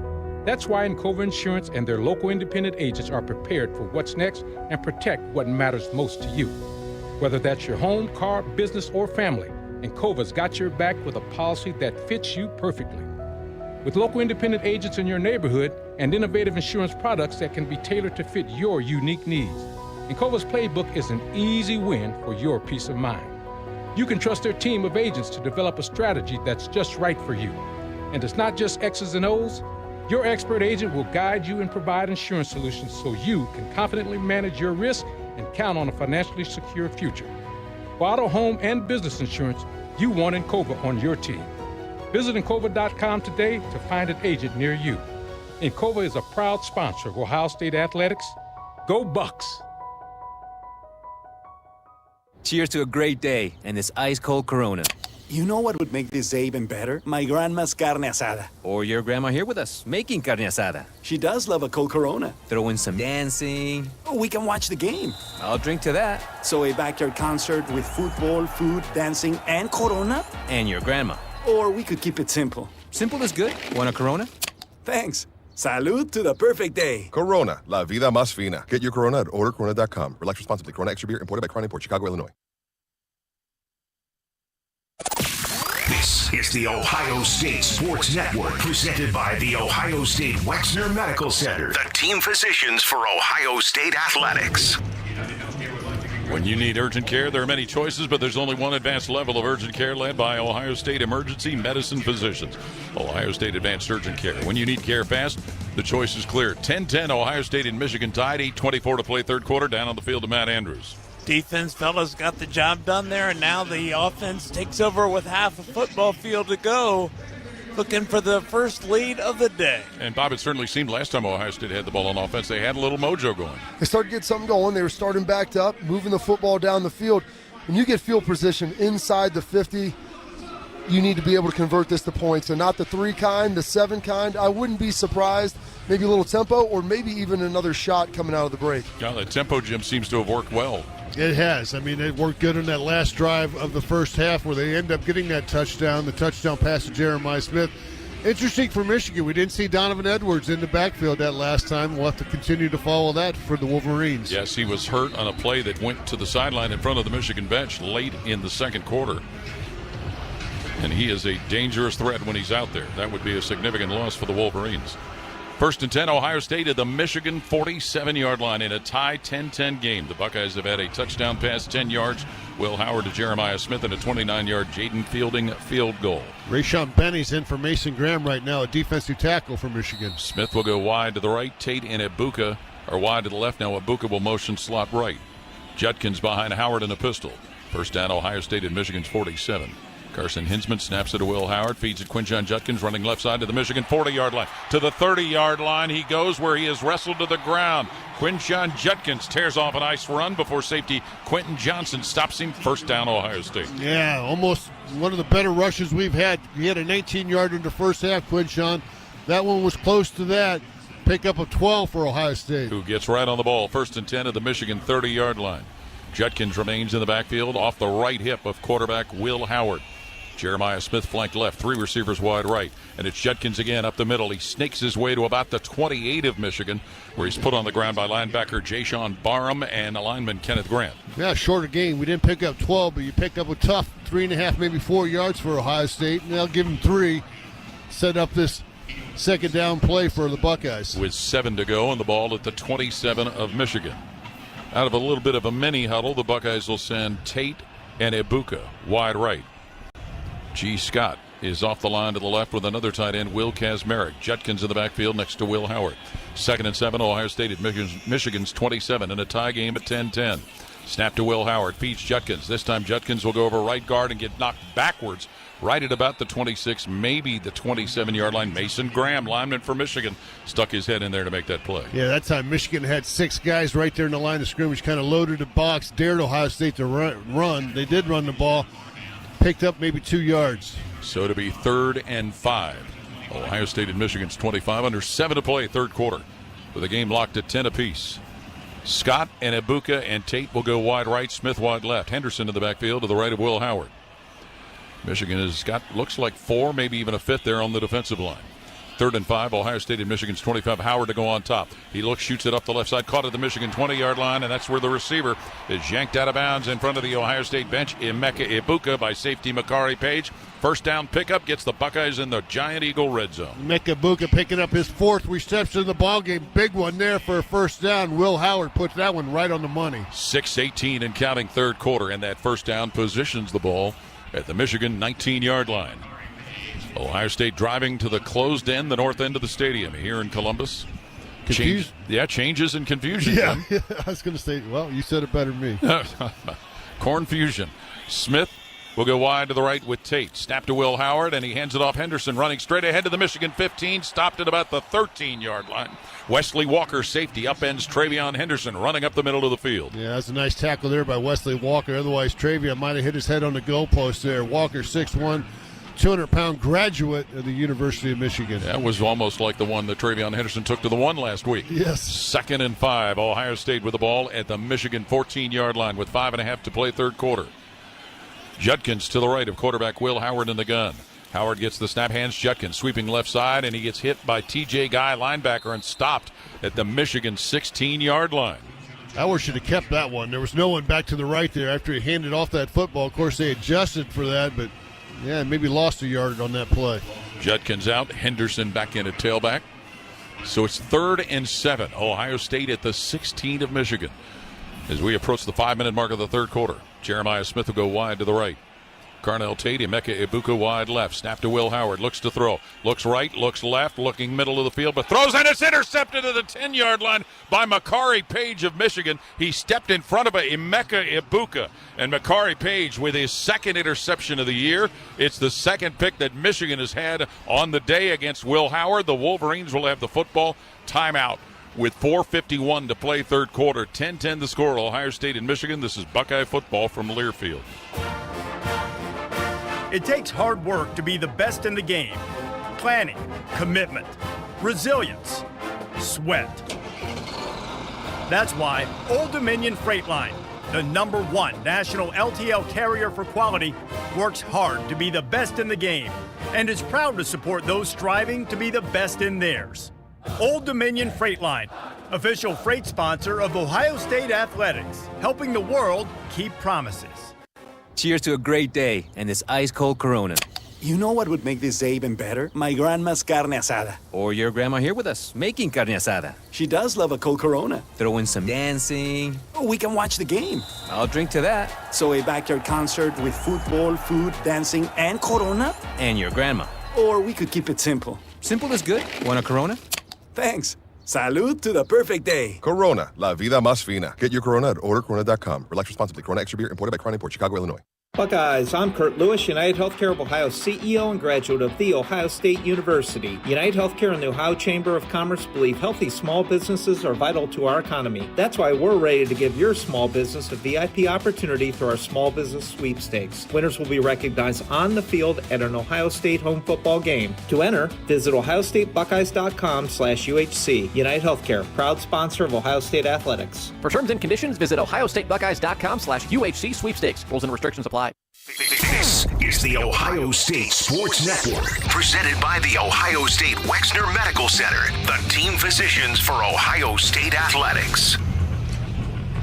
Speaker 14: That's why Encova Insurance and their local independent agents are prepared for what's next and protect what matters most to you. Whether that's your home, car, business, or family, Encova's got your back with a policy that fits you perfectly. With local independent agents in your neighborhood, and innovative insurance products that can be tailored to fit your unique needs. Encova's playbook is an easy win for your peace of mind. You can trust their team of agents to develop a strategy that's just right for you. And it's not just X's and O's. Your expert agent will guide you and provide insurance solutions so you can confidently manage your risk and count on a financially secure future. For auto, home, and business insurance, you want Encova on your team. Visit Encova.com today to find an agent near you. Encova is a proud sponsor of Ohio State Athletics. Go Bucks!
Speaker 7: Cheers to a great day and this ice-cold Corona.
Speaker 11: You know what would make this day even better? My grandma's carne asada.
Speaker 7: Or your grandma here with us, making carne asada.
Speaker 11: She does love a cold Corona.
Speaker 7: Throw in some dancing.
Speaker 11: Oh, we can watch the game.
Speaker 7: I'll drink to that.
Speaker 11: So a backyard concert with football, food, dancing, and Corona?
Speaker 7: And your grandma.
Speaker 11: Or we could keep it simple.
Speaker 7: Simple is good. Want a Corona?
Speaker 11: Thanks. Salud to the perfect day.
Speaker 15: Corona, la vida más fina. Get your Corona at ordercorona.com. Relax responsibly. Corona Extra Beer, imported by Crown Imports, Chicago, Illinois.
Speaker 6: This is the Ohio State Sports Network, presented by the Ohio State Wexner Medical Center, the team physicians for Ohio State Athletics.
Speaker 2: When you need urgent care, there are many choices, but there's only one advanced level of urgent care led by Ohio State Emergency Medicine Physicians. Ohio State Advanced Urgent Care. When you need care fast, the choice is clear. 10-10, Ohio State and Michigan tied, 8:24 to play third quarter. Down on the field to Matt Andrews.
Speaker 10: Defense, fellas, got the job done there, and now the offense takes over with half a football field to go, looking for the first lead of the day.
Speaker 2: And, Bob, it certainly seemed last time Ohio State had the ball on offense, they had a little mojo going.
Speaker 4: They started to get something going. They were starting backed up, moving the football down the field. When you get field position inside the 50, you need to be able to convert this to points, and not the 3 kind, the 7 kind. I wouldn't be surprised. Maybe a little tempo or maybe even another shot coming out of the break.
Speaker 2: Yeah, that tempo, Jim, seems to have worked well.
Speaker 21: It has. I mean, it worked good in that last drive of the first half where they end up getting that touchdown, the touchdown pass to Jeremiah Smith. Interesting for Michigan. We didn't see Donovan Edwards in the backfield that last time. We'll have to continue to follow that for the Wolverines.
Speaker 2: Yes, he was hurt on a play that went to the sideline in front of the Michigan bench late in the second quarter. And he is a dangerous threat when he's out there. That would be a significant loss for the Wolverines. 1st and 10, Ohio State at the Michigan 47-yard line in a tie 10-10 game. The Buckeyes have had a touchdown pass, 10 yards. Will Howard to Jeremiah Smith, and a 29-yard Jaden Fielding field goal.
Speaker 21: Rayshon Benny's in for Mason Graham right now, a defensive tackle for Michigan.
Speaker 2: Smith will go wide to the right. Tate and Ibuka are wide to the left. Now Ibuka will motion slot right. Judkins behind Howard in a pistol. First down, Ohio State at Michigan's 47. Carson Hinsman snaps it to Will Howard, feeds it Quinshon Judkins, running left side to the Michigan 40-yard line. To the 30-yard line he goes, where he is wrestled to the ground. Quinshon Judkins tears off a nice run before safety Quentin Johnson stops him. First down, Ohio State.
Speaker 21: Yeah, almost one of the better rushes we've had. He had a 19-yarder in the first half, Quinshon. That one was close to that. Pickup of 12 for Ohio State.
Speaker 2: Who gets right on the ball. 1st and 10 at the Michigan 30-yard line. Judkins remains in the backfield off the right hip of quarterback Will Howard. Jeremiah Smith flanked left, 3 receivers wide right, and it's Judkins again up the middle. He snakes his way to about the 28 of Michigan, where he's put on the ground by linebacker Jashawn Barham and lineman Kenneth Grant.
Speaker 21: Yeah, shorter game. We didn't pick up 12, but you pick up a tough 3.5, maybe 4 yards for Ohio State, and they'll give him 3. Set up this second down play for the Buckeyes.
Speaker 2: With 7 to go and the ball at the 27 of Michigan. Out of a little bit of a mini huddle, the Buckeyes will send Tate and Ibuka wide right. G. Scott is off the line to the left with another tight end, Will Kazmarek. Judkins in the backfield next to Will Howard. 2nd and 7, Ohio State at Michigan's 27 in a tie game at 10-10. Snap to Will Howard, feeds Judkins. This time Judkins will go over right guard and get knocked backwards right at about the 26, maybe the 27-yard line. Mason Graham, lineman for Michigan, stuck his head in there to make that play.
Speaker 21: Yeah, that time Michigan had 6 guys right there in the line of scrimmage, kind of loaded the box, dared Ohio State to run. They did run the ball. Picked up maybe 2 yards.
Speaker 2: So to be 3rd and 5. Ohio State and Michigan's 25, under 7 to play, third quarter, with the game locked at 10 apiece. Scott and Ibuka and Tate will go wide right, Smith wide left. Henderson in the backfield to the right of Will Howard. Michigan has got, looks like 4, maybe even a 5th there on the defensive line. 3rd and 5, Ohio State and Michigan's 25. Howard to go on top. He looks, shoots it up the left side, caught at the Michigan 20-yard line, and that's where the receiver is yanked out of bounds in front of the Ohio State bench. Emeka Ibuka by safety Makari Page. First down pickup gets the Buckeyes in the Giant Eagle red zone.
Speaker 21: Emeka Ibuka picking up his 4th reception in the ballgame. Big one there for a first down. Will Howard puts that one right on the money.
Speaker 2: 6:18 and counting third quarter, and that first down positions the ball at the Michigan 19-yard line. Ohio State driving to the closed end, the north end of the stadium here in Columbus.
Speaker 21: Confused?
Speaker 2: Changes and confusion.
Speaker 21: Yeah, I was going to say, well, you said it better than me.
Speaker 2: Confusion. Smith will go wide to the right with Tate. Snap to Will Howard, and he hands it off Henderson, running straight ahead to the Michigan 15, stopped at about the 13-yard line. Wesley Walker, safety, upends Travion Henderson, running up the middle of the field.
Speaker 21: Yeah, that's a nice tackle there by Wesley Walker. Otherwise, Travion might have hit his head on the goalpost there. Walker, 6'1", 200-pound graduate of the University of Michigan.
Speaker 2: That was almost like the one that Travion Henderson took to the one last week.
Speaker 21: Yes.
Speaker 2: 2nd and 5, Ohio State with the ball at the Michigan 14-yard line with 5.5 to play third quarter. Judkins to the right of quarterback Will Howard in the gun. Howard gets the snap, hands Judkins, sweeping left side, and he gets hit by T.J. Guy, linebacker, and stopped at the Michigan 16-yard line.
Speaker 21: Howard should have kept that one. There was no one back to the right there after he handed off that football. Of course, they adjusted for that, but yeah, maybe lost a yard on that play.
Speaker 2: Judkins out, Henderson back in at tailback. So it's 3rd and 7. Ohio State at the 16 of Michigan. As we approach the 5-minute mark of the third quarter, Jeremiah Smith will go wide to the right. Carnell Tate, Emeka Ibuka wide left. Snap to Will Howard. Looks to throw. Looks right, looks left, looking middle of the field, but throws, and it's intercepted at the 10-yard line by Makari Page of Michigan. He stepped in front of Emeka Ibuka, and Makari Page with his 2nd interception of the year. It's the 2nd pick that Michigan has had on the day against Will Howard. The Wolverines will have the football. Timeout with 4:51 to play third quarter. 10-10 the score, Ohio State and Michigan. This is Buckeye football from Learfield.
Speaker 16: It takes hard work to be the best in the game. Planning, commitment, resilience, sweat. That's why Old Dominion Freight Line, the #1 national LTL carrier for quality, works hard to be the best in the game and is proud to support those striving to be the best in theirs. Old Dominion Freight Line, official freight sponsor of Ohio State Athletics, helping the world keep promises.
Speaker 7: Cheers to a great day and this ice-cold Corona.
Speaker 11: You know what would make this day even better? My grandma's carne asada.
Speaker 7: Or your grandma here with us, making carne asada.
Speaker 11: She does love a cold Corona.
Speaker 7: Throw in some dancing.
Speaker 11: Oh, we can watch the game.
Speaker 7: I'll drink to that.
Speaker 11: So a backyard concert with football, food, dancing, and Corona?
Speaker 7: And your grandma.
Speaker 11: Or we could keep it simple.
Speaker 7: Simple is good. Want a Corona?
Speaker 11: Thanks. Salud to the perfect day.
Speaker 15: Corona, la vida más fina. Get your Corona at ordercorona.com. Relax responsibly. Corona Extra Beer, imported by Crown Import, Chicago, Illinois.
Speaker 17: Buckeyes, I'm Kurt Lewis, United Healthcare of Ohio CEO and graduate of The Ohio State University. United Healthcare and the Ohio Chamber of Commerce believe healthy small businesses are vital to our economy. That's why we're ready to give your small business a VIP opportunity through our small business sweepstakes. Winners will be recognized on the field at an Ohio State home football game. To enter, visit ohiostatebuckeyes.com/UHC. United Healthcare, proud sponsor of Ohio State Athletics.
Speaker 18: For terms and conditions, visit ohiostatebuckeyes.com/UHC sweepstakes. Rules and restrictions apply.
Speaker 6: This is the Ohio State Sports Network, presented by the Ohio State Wexner Medical Center, the team physicians for Ohio State Athletics.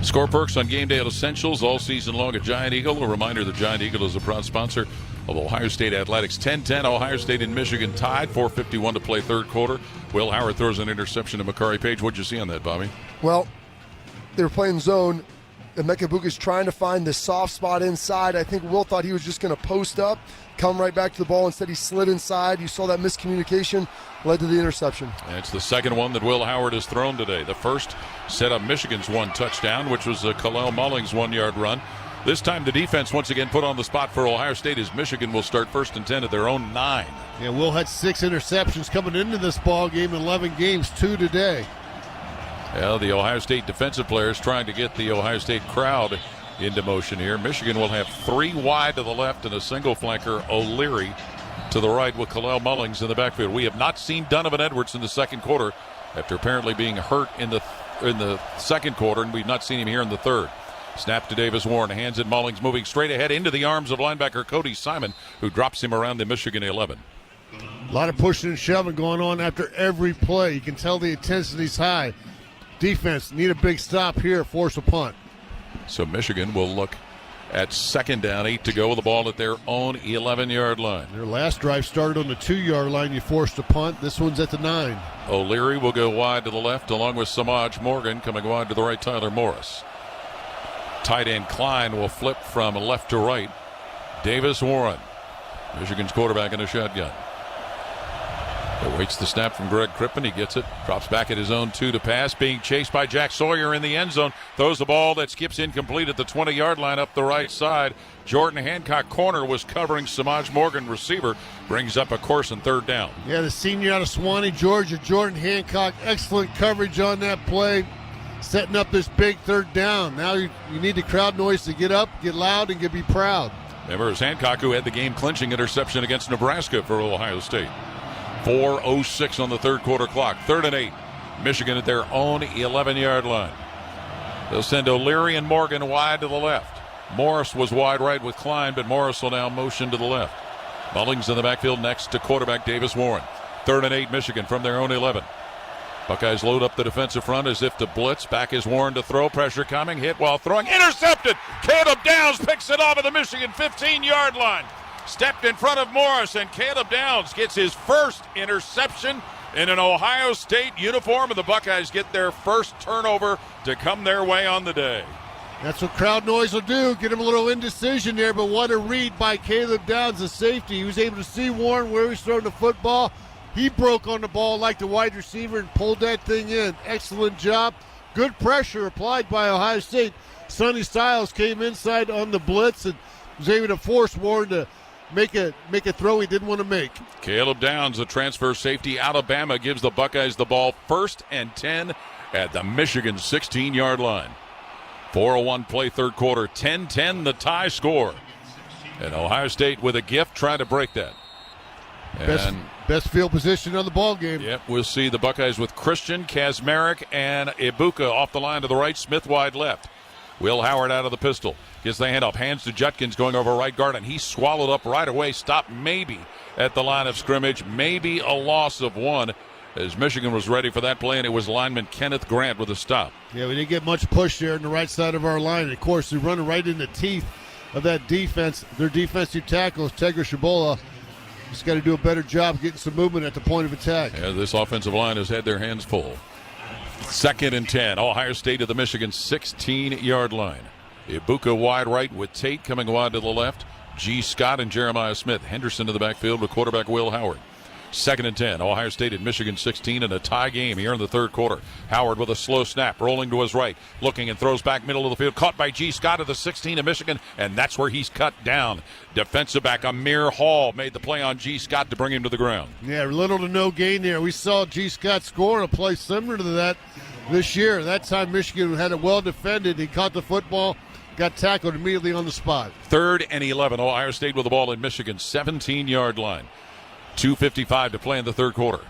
Speaker 2: Score perks on game day at Essentials all season long at Giant Eagle. A reminder that Giant Eagle is a proud sponsor of Ohio State Athletics. 10-10, Ohio State and Michigan tied. 4:51 to play third quarter. Will Howard throws an interception to Makari Page. What'd you see on that, Bobby?
Speaker 4: Well, they were playing zone. Emeka Ibuka's trying to find the soft spot inside. I think Will thought he was just going to post up, come right back to the ball. Instead, he slid inside. You saw that miscommunication, led to the interception.
Speaker 2: And it's the second one that Will Howard has thrown today. The first set up Michigan's one touchdown, which was a Kalel Mullings 1-yard run. This time the defense once again put on the spot for Ohio State as Michigan will start 1st and 10 at their own 9.
Speaker 21: Yeah, Will had 6 interceptions coming into this ball game in 11 games, 2 today.
Speaker 2: Well, the Ohio State defensive players trying to get the Ohio State crowd into motion here. Michigan will have 3 wide to the left and a single flanker, O'Leary, to the right with Kalel Mullings in the backfield. We have not seen Donovan Edwards in the second quarter after apparently being hurt in the second quarter, and we've not seen him here in the third. Snap to Davis Warren, hands it Mullings, moving straight ahead into the arms of linebacker Cody Simon, who drops him around the Michigan 11.
Speaker 21: A lot of pushing and shoving going on after every play. You can tell the intensity's high. Defense need a big stop here, force a punt.
Speaker 2: So Michigan will look at 2nd down, 8 to go with the ball at their own 11-yard line.
Speaker 21: Their last drive started on the 2-yard line. You forced a punt. This one's at the 9.
Speaker 2: O'Leary will go wide to the left along with Samaj Morgan. Coming wide to the right, Tyler Morris. Tight end Klein will flip from left to right. Davis Warren, Michigan's quarterback, in a shotgun. Awaits the snap from Greg Crippen. He gets it. Drops back at his own 2 to pass. Being chased by Jack Sawyer in the end zone. Throws the ball that skips incomplete at the 20-yard line up the right side. Jordan Hancock, corner, was covering Samaj Morgan, receiver. Brings up a course and 3rd down.
Speaker 21: Yeah, the senior out of Swanee, Georgia, Jordan Hancock. Excellent coverage on that play. Setting up this big 3rd down. Now you need the crowd noise to get up, get loud, and be proud.
Speaker 2: Remember, it was Hancock who had the game-clinching interception against Nebraska for Ohio State. 4:06 on the 3rd quarter clock. 3rd and 8. Michigan at their own 11-yard line. They'll send O'Leary and Morgan wide to the left. Morris was wide right with Klein, but Morris will now motion to the left. Mullings in the backfield next to quarterback Davis Warren. 3rd and 8, Michigan from their own 11. Buckeyes load up the defensive front as if to blitz. Back is Warren to throw. Pressure coming. Hit while throwing. Intercepted. Caleb Downs picks it off of the Michigan 15-yard line. Stepped in front of Morris, and Caleb Downs gets his first interception in an Ohio State uniform, and the Buckeyes get their first turnover to come their way on the day.
Speaker 21: That's what crowd noise will do. Get him a little indecision there, but what a read by Caleb Downs, the safety. He was able to see Warren where he was throwing the football. He broke on the ball like the wide receiver and pulled that thing in. Excellent job. Good pressure applied by Ohio State. Sonny Styles came inside on the blitz and was able to force Warren to make a throw he didn't want to make.
Speaker 2: Caleb Downs, a transfer safety, Alabama, gives the Buckeyes the ball 1st and 10 at the Michigan 16-yard line. 4:01 play, 3rd quarter, 10-10 the tie score. And Ohio State with a gift trying to break that.
Speaker 21: Best field position on the ball game.
Speaker 2: Yep, we'll see the Buckeyes with Christian, Kazmarek, and Ibuka off the line to the right, Smith wide left. Will Howard out of the pistol. Gets the handoff, hands to Judkins going over right guard, and he's swallowed up right away. Stopped maybe at the line of scrimmage, maybe a loss of 1 as Michigan was ready for that play, and it was lineman Kenneth Grant with a stop.
Speaker 21: Yeah, we didn't get much push there on the right side of our line. And of course, they're running right in the teeth of that defense. Their defensive tackles, Tegra Shabola, just got to do a better job getting some movement at the point of attack.
Speaker 2: Yeah, this offensive line has had their hands full. 2nd and 10, Ohio State at the Michigan 16-yard line. Ibuka wide right with Tate coming wide to the left. G. Scott and Jeremiah Smith. Henderson to the backfield with quarterback Will Howard. 2nd and 10, Ohio State at Michigan 16 in a tie game here in the 3rd quarter. Howard with a slow snap, rolling to his right, looking and throws back middle of the field. Caught by G. Scott at the 16 of Michigan, and that's where he's cut down. Defensive back Amir Hall made the play on G. Scott to bring him to the ground.
Speaker 21: Yeah, little to no gain there. We saw G. Scott score a play similar to that this year. That time Michigan had it well defended. He caught the football, got tackled immediately on the spot.
Speaker 2: 3rd and 11, Ohio State with the ball in Michigan 17-yard line. 2:55 to play in the 3rd quarter.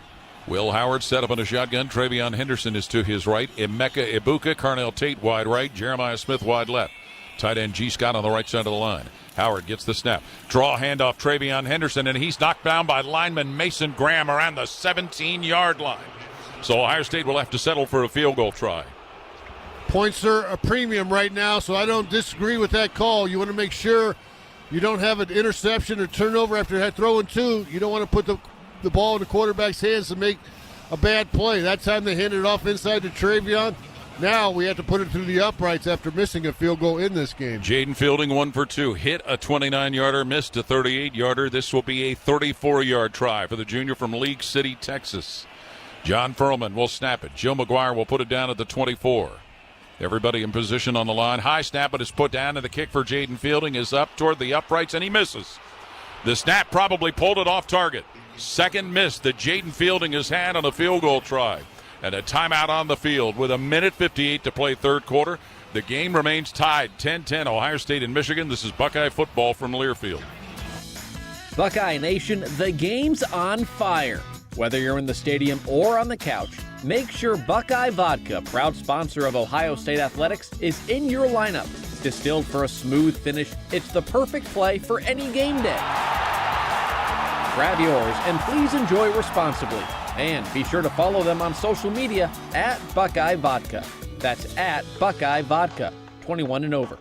Speaker 2: Will Howard set up on a shotgun. Travion Henderson is to his right. Emeka Ibuka, Carnell Tate wide right. Jeremiah Smith wide left. Tight end G. Scott on the right side of the line. Howard gets the snap. Draw handoff Travion Henderson, and he's knocked down by lineman Mason Graham around the 17-yard line. So Ohio State will have to settle for a field goal try.
Speaker 21: Points are a premium right now, so I don't disagree with that call. You want to make sure you don't have an interception or turnover after throwing 2. You don't want to put the ball in the quarterback's hands to make a bad play. That time they handed it off inside to Travion. Now we have to put it through the uprights after missing a field goal in this game.
Speaker 2: Jaden Fielding 1 for 2. Hit a 29-yarder, missed a 38-yarder. This will be a 34-yard try for the junior from League City, Texas. John Furlman will snap it. Joe McGuire will put it down at the 24. Everybody in position on the line. High snap, but it's put down, and the kick for Jaden Fielding is up toward the uprights, and he misses. The snap probably pulled it off target. Second miss that Jaden Fielding has had on a field goal try. And a timeout on the field with 1:58 to play 3rd quarter. The game remains tied 10-10, Ohio State and Michigan. This is Buckeye football from Learfield.
Speaker 18: Buckeye Nation, the game's on fire. Whether you're in the stadium or on the couch, make sure Buckeye Vodka, proud sponsor of Ohio State Athletics, is in your lineup. Distilled for a smooth finish, it's the perfect play for any game day. Grab yours and please enjoy responsibly. And be sure to follow them on social media at Buckeye Vodka. That's at Buckeye Vodka, 21 and over.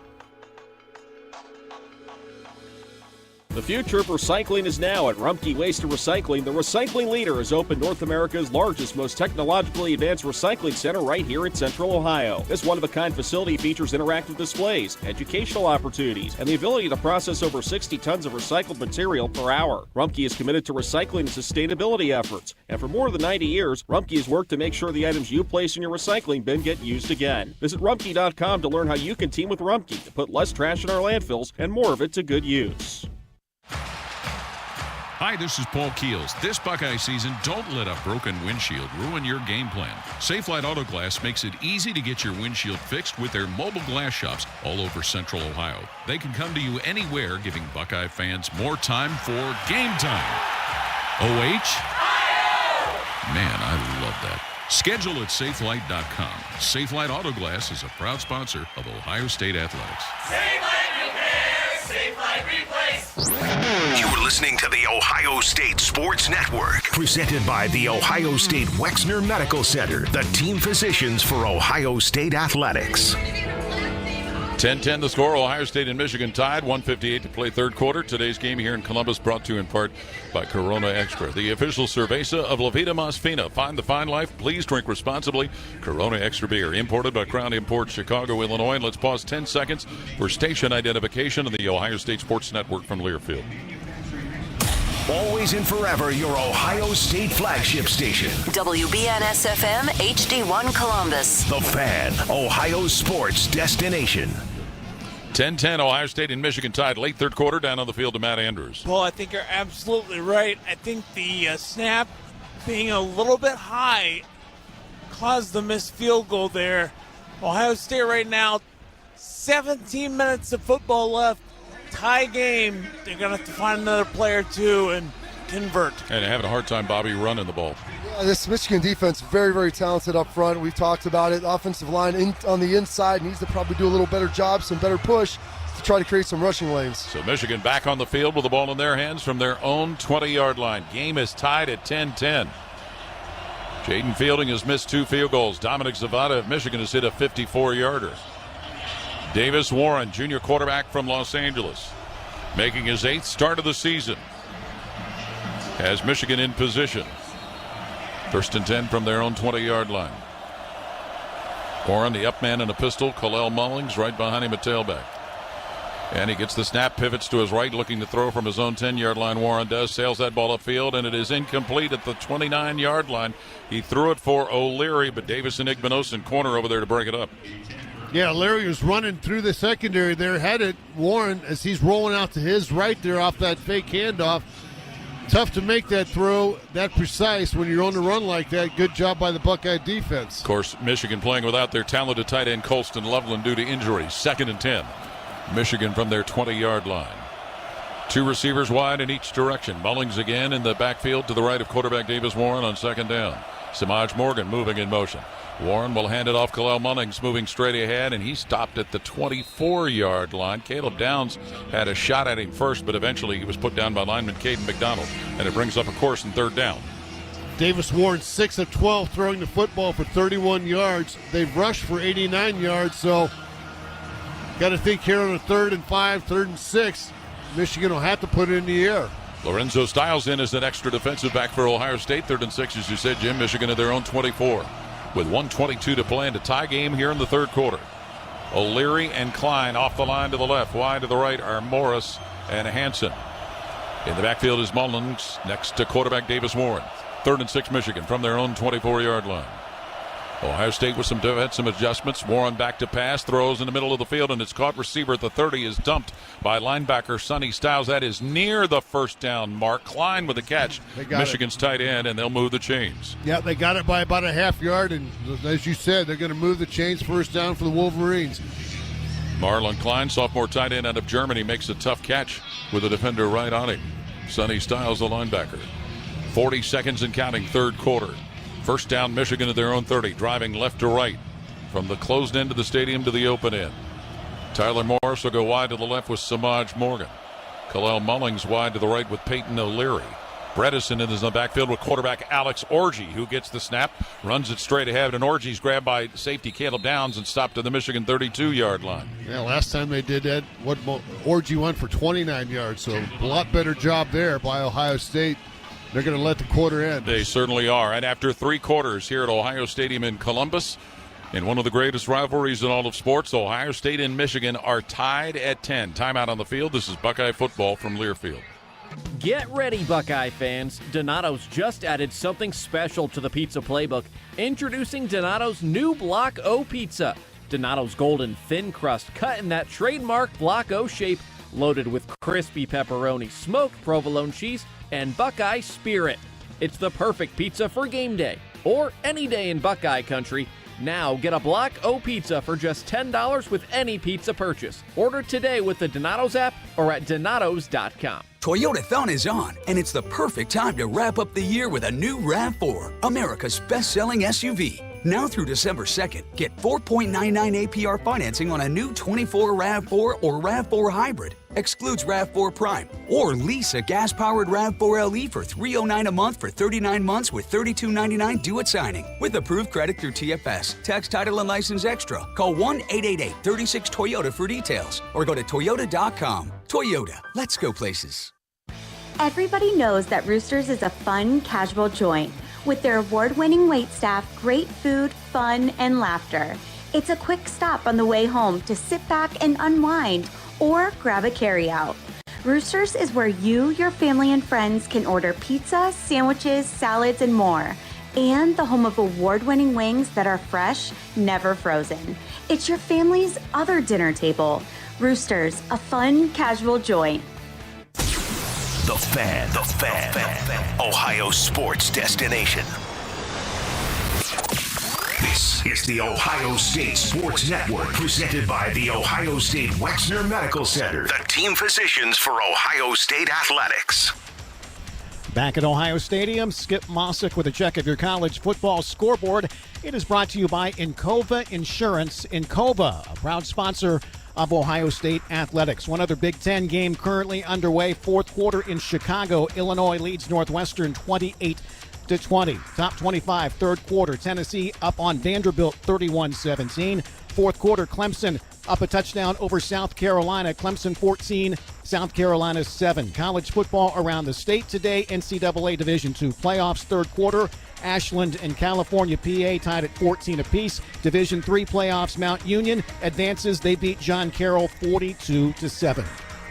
Speaker 19: The future of recycling is now at Rumpke Waste and Recycling. The recycling leader has opened North America's largest, most technologically advanced recycling center right here in Central Ohio. This one-of-a-kind facility features interactive displays, educational opportunities, and the ability to process over 60 tons of recycled material per hour. Rumpke is committed to recycling and sustainability efforts, and for more than 90 years, Rumpke has worked to make sure the items you place in your recycling bin get used again. Visit Rumpke.com to learn how you can team with Rumpke to put less trash in our landfills and more of it to good use.
Speaker 2: Hi, this is Paul Keels. This Buckeye season, don't let a broken windshield ruin your game plan. Safelite Auto Glass makes it easy to get your windshield fixed with their mobile glass shops all over Central Ohio. They can come to you anywhere, giving Buckeye fans more time for game time. OH? Man, I love that. Schedule at Safelite.com. Safelite Auto Glass is a proud sponsor of Ohio State Athletics.
Speaker 6: Safelite Repair, Safelite Replace. You're listening to the Ohio State Sports Network, presented by the Ohio State Wexner Medical Center, the team physicians for Ohio State Athletics.
Speaker 2: 10-10 the score. Ohio State and Michigan tied. 1:58 to play third quarter. Today's game here in Columbus brought to you in part by Corona Extra, the official cerveza of La Vida Más Fina. Find the fine life. Please drink responsibly. Corona Extra beer, imported by Crown Imports, Chicago, Illinois. And let's pause 10 seconds for station identification of the Ohio State Sports Network from Learfield.
Speaker 6: Always and forever, your Ohio State flagship station.
Speaker 9: WBNS-FM, HD1 Columbus.
Speaker 6: The Fan, Ohio's sports destination.
Speaker 2: 10-10, Ohio State and Michigan tied late third quarter. Down on the field to Matt Andrews.
Speaker 10: Paul, I think you're absolutely right. I think the snap being a little bit high caused the missed field goal there. Ohio State right now, 17 minutes of football left. Tie game. They're going to have to find another player, too, and convert.
Speaker 2: And having a hard time, Bobby, running the ball.
Speaker 4: Yeah, this Michigan defense, very, very talented up front. We've talked about it. Offensive line on the inside needs to probably do a little better job, some better push to try to create some rushing lanes.
Speaker 2: So Michigan back on the field with the ball in their hands from their own 20-yard line. Game is tied at 10-10. Jaden Fielding has missed 2 field goals. Dominic Zavada of Michigan has hit a 54-yarder. Davis Warren, junior quarterback from Los Angeles, making his 8th start of the season, has Michigan in position. 1st and 10 from their own 20-yard line. Warren, the up man in a pistol. Kalel Mullings right behind him at tailback. And he gets the snap, pivots to his right, looking to throw from his own 10-yard line. Warren does, sails that ball upfield, and it is incomplete at the 29-yard line. He threw it for O'Leary, but Davis and Igbenosin corner over there to break it up.
Speaker 21: Yeah, Larry was running through the secondary there, headed Warren as he's rolling out to his right there off that fake handoff. Tough to make that throw that precise when you're on the run like that. Good job by the Buckeye defense.
Speaker 2: Of course, Michigan playing without their talented tight end Colston Loveland due to injury. 2nd and 10. Michigan from their 20-yard line. 2 receivers wide in each direction. Mullings again in the backfield to the right of quarterback Davis Warren on 2nd down. Samaj Morgan moving in motion. Warren will hand it off. Kalel Mullings moving straight ahead, and he stopped at the 24-yard line. Caleb Downs had a shot at him first, but eventually he was put down by lineman Caden McDonald, and it brings up a course in 3rd down.
Speaker 21: Davis Warren 6 of 12 throwing the football for 31 yards. They've rushed for 89 yards, so got to think here on a 3rd and 5, 3rd and 6. Michigan will have to put it in the air.
Speaker 2: Lorenzo Stiles in as an extra defensive back for Ohio State. 3rd and 6, as you said, Jim. Michigan at their own 24. With 1:22 to play and a tie game here in the 3rd quarter. O'Leary and Klein off the line to the left. Wide to the right are Morris and Hansen. In the backfield is Mullins next to quarterback Davis Warren. 3rd and 6 Michigan from their own 24-yard line. Ohio State with some adjustments. Warren back to pass, throws in the middle of the field, and it's caught. Receiver at the 30 is dumped by linebacker Sonny Stiles. That is near the 1st down mark. Klein with the catch. Michigan's tight end, and they'll move the chains.
Speaker 21: Yeah, they got it by about a half yard, and as you said, they're going to move the chains. 1st down for the Wolverines.
Speaker 2: Marlon Klein, sophomore tight end out of Germany, makes a tough catch with a defender right on him. Sonny Stiles, the linebacker. 40 seconds and counting, 3rd quarter. 1st down, Michigan at their own 30, driving left to right from the closed end of the stadium to the open end. Tyler Morris will go wide to the left with Samaj Morgan. Kalel Mullings wide to the right with Peyton O'Leary. Bredesen is in the backfield with quarterback Alex Orji, who gets the snap, runs it straight ahead, and Orji's grabbed by safety Caleb Downs and stopped at the Michigan 32-yard line.
Speaker 21: Yeah, last time they did that, Orji went for 29 yards, so a lot better job there by Ohio State. They're going to let the quarter end.
Speaker 2: They certainly are. And after 3 quarters here at Ohio Stadium in Columbus, in one of the greatest rivalries in all of sports, Ohio State and Michigan are tied at 10. Timeout on the field. This is Buckeye football from Learfield.
Speaker 18: Get ready, Buckeye fans. Donato's just added something special to the pizza playbook. Introducing Donato's new Block O pizza. Donato's golden thin crust cut in that trademark Block O shape, loaded with crispy pepperoni, smoked provolone cheese, and Buckeye Spirit. It's the perfect pizza for game day or any day in Buckeye country. Now get a Block O pizza for just $10 with any pizza purchase. Order today with the Donato's app or at donatos.com.
Speaker 1: Toyotathon is on, and it's the perfect time to wrap up the year with a new RAV4, America's best-selling SUV. Now through December 2nd, get 4.99 APR financing on a new 24 RAV4 or RAV4 Hybrid. Excludes RAV4 Prime. Or lease a gas-powered RAV4 LE for $309 a month for 39 months with $32.99 due at signing. With approved credit through TFS. Tax, title, and license extra. Call 1-888-36-TOYOTA for details. Or go to Toyota.com. Toyota. Let's go places.
Speaker 20: Everybody knows that Roosters is a fun, casual joint. With their award-winning waitstaff, great food, fun, and laughter. It's a quick stop on the way home to sit back and unwind or grab a carryout. Roosters is where you, your family, and friends can order pizza, sandwiches, salads, and more. And the home of award-winning wings that are fresh, never frozen. It's your family's other dinner table. Roosters, a fun, casual joint.
Speaker 6: The Fan. Ohio sports destination. This is the Ohio State Sports Network, presented by the Ohio State Wexner Medical Center, the team physicians for Ohio State athletics.
Speaker 22: Back at Ohio Stadium, Skip Mossick with a check of your college football scoreboard. It is brought to you by Encova Insurance. Encova, a proud sponsor of Ohio State athletics. One other Big Ten game currently underway. Fourth quarter in Chicago. Illinois leads Northwestern 28-20. Top 25, third quarter. Tennessee up on Vanderbilt 31-17. Fourth quarter, Clemson up a touchdown over South Carolina. Clemson 14, South Carolina 7. College football around the state today. NCAA Division II playoffs, third quarter. Ashland and California PA tied at 14 apiece. Division III playoffs, Mount Union advances. They beat John Carroll 42-7.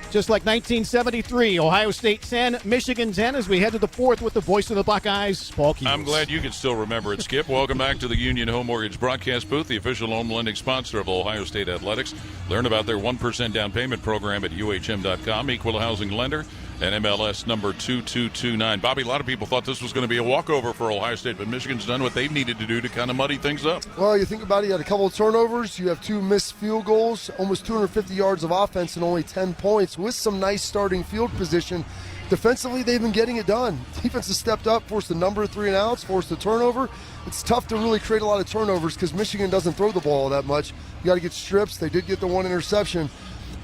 Speaker 22: Just like 1973, Ohio State 10, Michigan 10, as we head to the fourth with the voice of the Buckeyes, Paul Keels.
Speaker 2: I'm glad you can still remember it, Skip. Welcome back to the Union Home Mortgage broadcast booth, the official home lending sponsor of Ohio State Athletics. Learn about their 1% down payment program at UHM.com, equal housing lender, and MLS number 2229. Bobby, a lot of people thought this was going to be a walkover for Ohio State, but Michigan's done what they've needed to do to kind of muddy things up.
Speaker 4: Well, you think about it, you had a couple of turnovers, you have 2 missed field goals, almost 250 yards of offense and only 10 points with some nice starting field position. Defensively, they've been getting it done. Defense has stepped up, forced a number of 3-and-outs, forced a turnover. It's tough to really create a lot of turnovers because Michigan doesn't throw the ball that much. You got to get strips. They did get the 1 interception.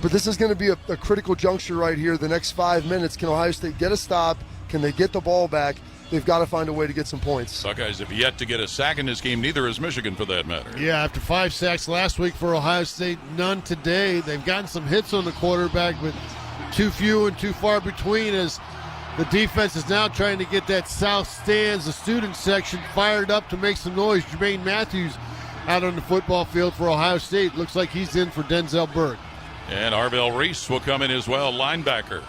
Speaker 4: But this is going to be a critical juncture right here. The next 5 minutes, can Ohio State get a stop? Can they get the ball back? They've got to find a way to get some points.
Speaker 2: Buckeyes have yet to get a sack in this game. Neither has Michigan, for that matter.
Speaker 21: Yeah, after 5 sacks last week for Ohio State, none today. They've gotten some hits on the quarterback, but too few and too far between as the defense is now trying to get that south stands, the student section, fired up to make some noise. Jermaine Matthews out on the football field for Ohio State. Looks like he's in for Denzel Burke.
Speaker 2: And Arvell Reese will come in as well, linebacker.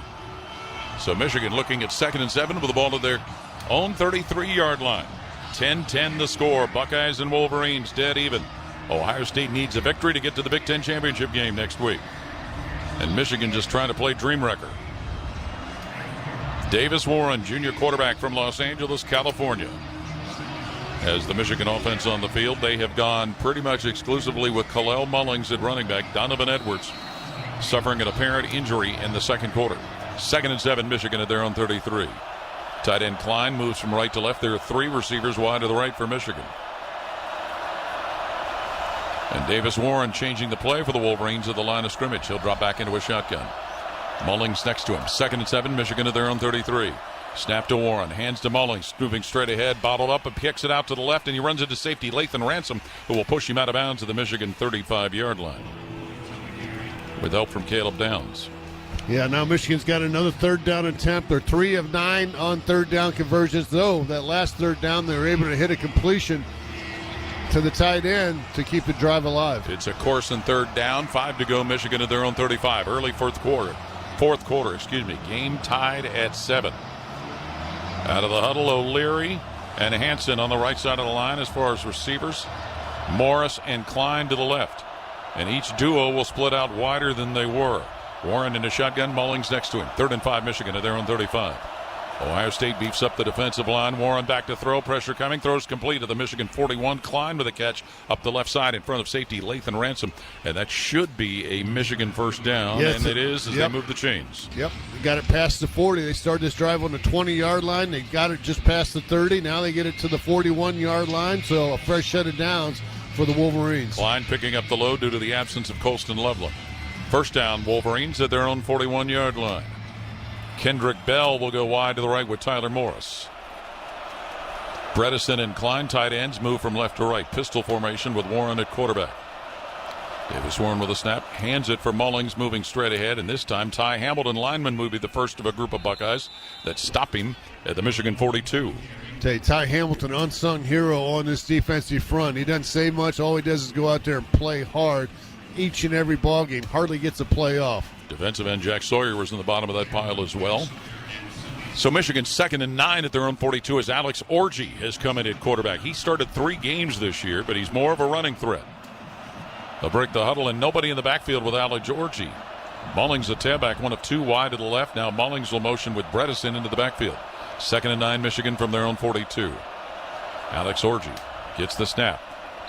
Speaker 2: So Michigan looking at 2nd and 7 with the ball to their own 33-yard line. 10-10 the score. Buckeyes and Wolverines dead even. Ohio State needs a victory to get to the Big Ten championship game next week. And Michigan just trying to play dream wrecker. Davis Warren, junior quarterback from Los Angeles, California, has the Michigan offense on the field. They have gone pretty much exclusively with Kalel Mullings at running back. Donovan Edwards suffering an apparent injury in the second quarter. 2nd and 7, Michigan at their own 33. Tight end Klein moves from right to left. There are 3 receivers wide to the right for Michigan. And Davis Warren changing the play for the Wolverines at the line of scrimmage. He'll drop back into a shotgun. Mullings next to him. 2nd and 7, Michigan at their own 33. Snap to Warren, hands to Mullings, moving straight ahead, bottled up and kicks it out to the left, and he runs into safety Lathan Ransom, who will push him out of bounds to the Michigan 35-yard line with help from Caleb Downs.
Speaker 21: Yeah, now Michigan's got another third down attempt. They're 3 of 9 on third down conversions, though that last third down they were able to hit a completion to the tight end to keep the drive alive.
Speaker 2: It's a Corson third down, 5 to go, Michigan at their own 35, early fourth quarter, game tied at 7. Out of the huddle, O'Leary and Hanson on the right side of the line as far as receivers. Morris and Klein to the left. And each duo will split out wider than they were. Warren in the shotgun, Mullings next to him. 3rd and 5, Michigan at their own 35. Ohio State beefs up the defensive line. Warren back to throw. Pressure coming. Throws complete to the Michigan 41. Klein with a catch up the left side in front of safety Lathan Ransom. And that should be a Michigan first down.
Speaker 21: Yes,
Speaker 2: and it is as
Speaker 21: yep.
Speaker 2: they move the chains.
Speaker 21: Yep. They got it past the 40. They started this drive on the 20-yard line. They got it just past the 30. Now they get it to the 41-yard line. So a fresh set of downs for the Wolverines.
Speaker 2: Klein picking up the load due to the absence of Colston Loveland. First down, Wolverines at their own 41-yard line. Kendrick Bell will go wide to the right with Tyler Morris. Bredesen and Klein, tight ends, move from left to right. Pistol formation with Warren at quarterback. Davis Warren with a snap, hands it for Mullings, moving straight ahead, and this time Ty Hamilton, lineman, will be the first of a group of Buckeyes that stop him at the Michigan 42.
Speaker 21: Ty Hamilton, unsung hero on this defensive front. He doesn't say much. All he does is go out there and play hard each and every ball game. Hardly gets a play off.
Speaker 2: Defensive end Jack Sawyer was in the bottom of that pile as well. So Michigan's 2nd and 9 at their own 42 as Alex Orji has come in at quarterback. He started 3 games this year, but he's more of a running threat. They'll break the huddle and nobody in the backfield with Alex Orji. Mullings, a tailback, 1 of 2 wide to the left. Now Mullings will motion with Bredesen into the backfield. 2nd and 9 Michigan from their own 42. Alex Orji gets the snap.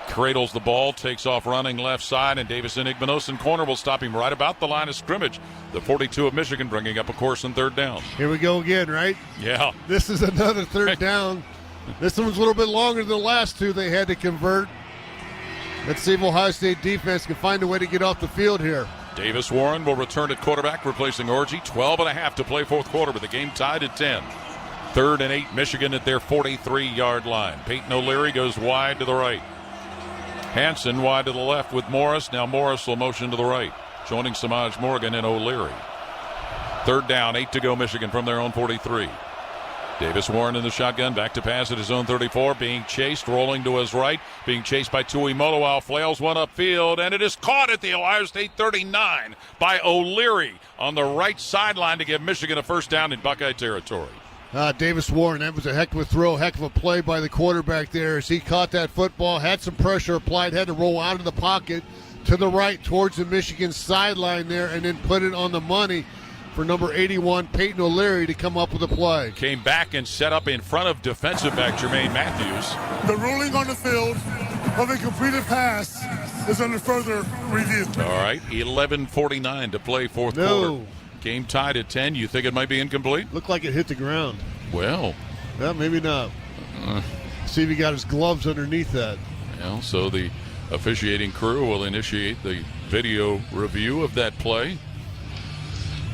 Speaker 2: Cradles the ball, takes off running left side, and Davis Igbenos in corner will stop him right about the line of scrimmage. The 42 of Michigan bringing up a course on 3rd down.
Speaker 21: Here we go again, right?
Speaker 2: Yeah.
Speaker 21: This is another 3rd down. This one's a little bit longer than the last 2 they had to convert. Let's see if Ohio State defense can find a way to get off the field here.
Speaker 2: Davis Warren will return at quarterback, replacing Orji. 12.5 to play fourth quarter, but the game tied at 10. 3rd and 8, Michigan at their 43-yard line. Peyton O'Leary goes wide to the right. Hanson wide to the left with Morris. Now Morris will motion to the right, joining Samaj Morgan and O'Leary. 3rd down, 8 to go, Michigan from their own 43. Davis Warren in the shotgun, back to pass at his own 34, being chased, rolling to his right, being chased by Tui Moloau, flails one upfield, and it is caught at the Ohio State 39 by O'Leary on the right sideline to give Michigan a first down in Buckeye territory.
Speaker 21: Davis Warren, that was a heck of a throw, heck of a play by the quarterback there as he caught that football, had some pressure applied, had to roll out of the pocket to the right towards the Michigan sideline there, and then put it on the money for number 81, Peyton O'Leary, to come up with a play.
Speaker 2: Came back and set up in front of defensive back Jermaine Matthews.
Speaker 3: The ruling on the field of a completed pass is under further review.
Speaker 2: All right, 11:49 to play fourth quarter. Game tied at 10. You think it might be incomplete?
Speaker 21: Looked like it hit the ground.
Speaker 2: Well,
Speaker 21: maybe not. See if he got his gloves underneath that.
Speaker 2: Well, so the officiating crew will initiate the video review of that play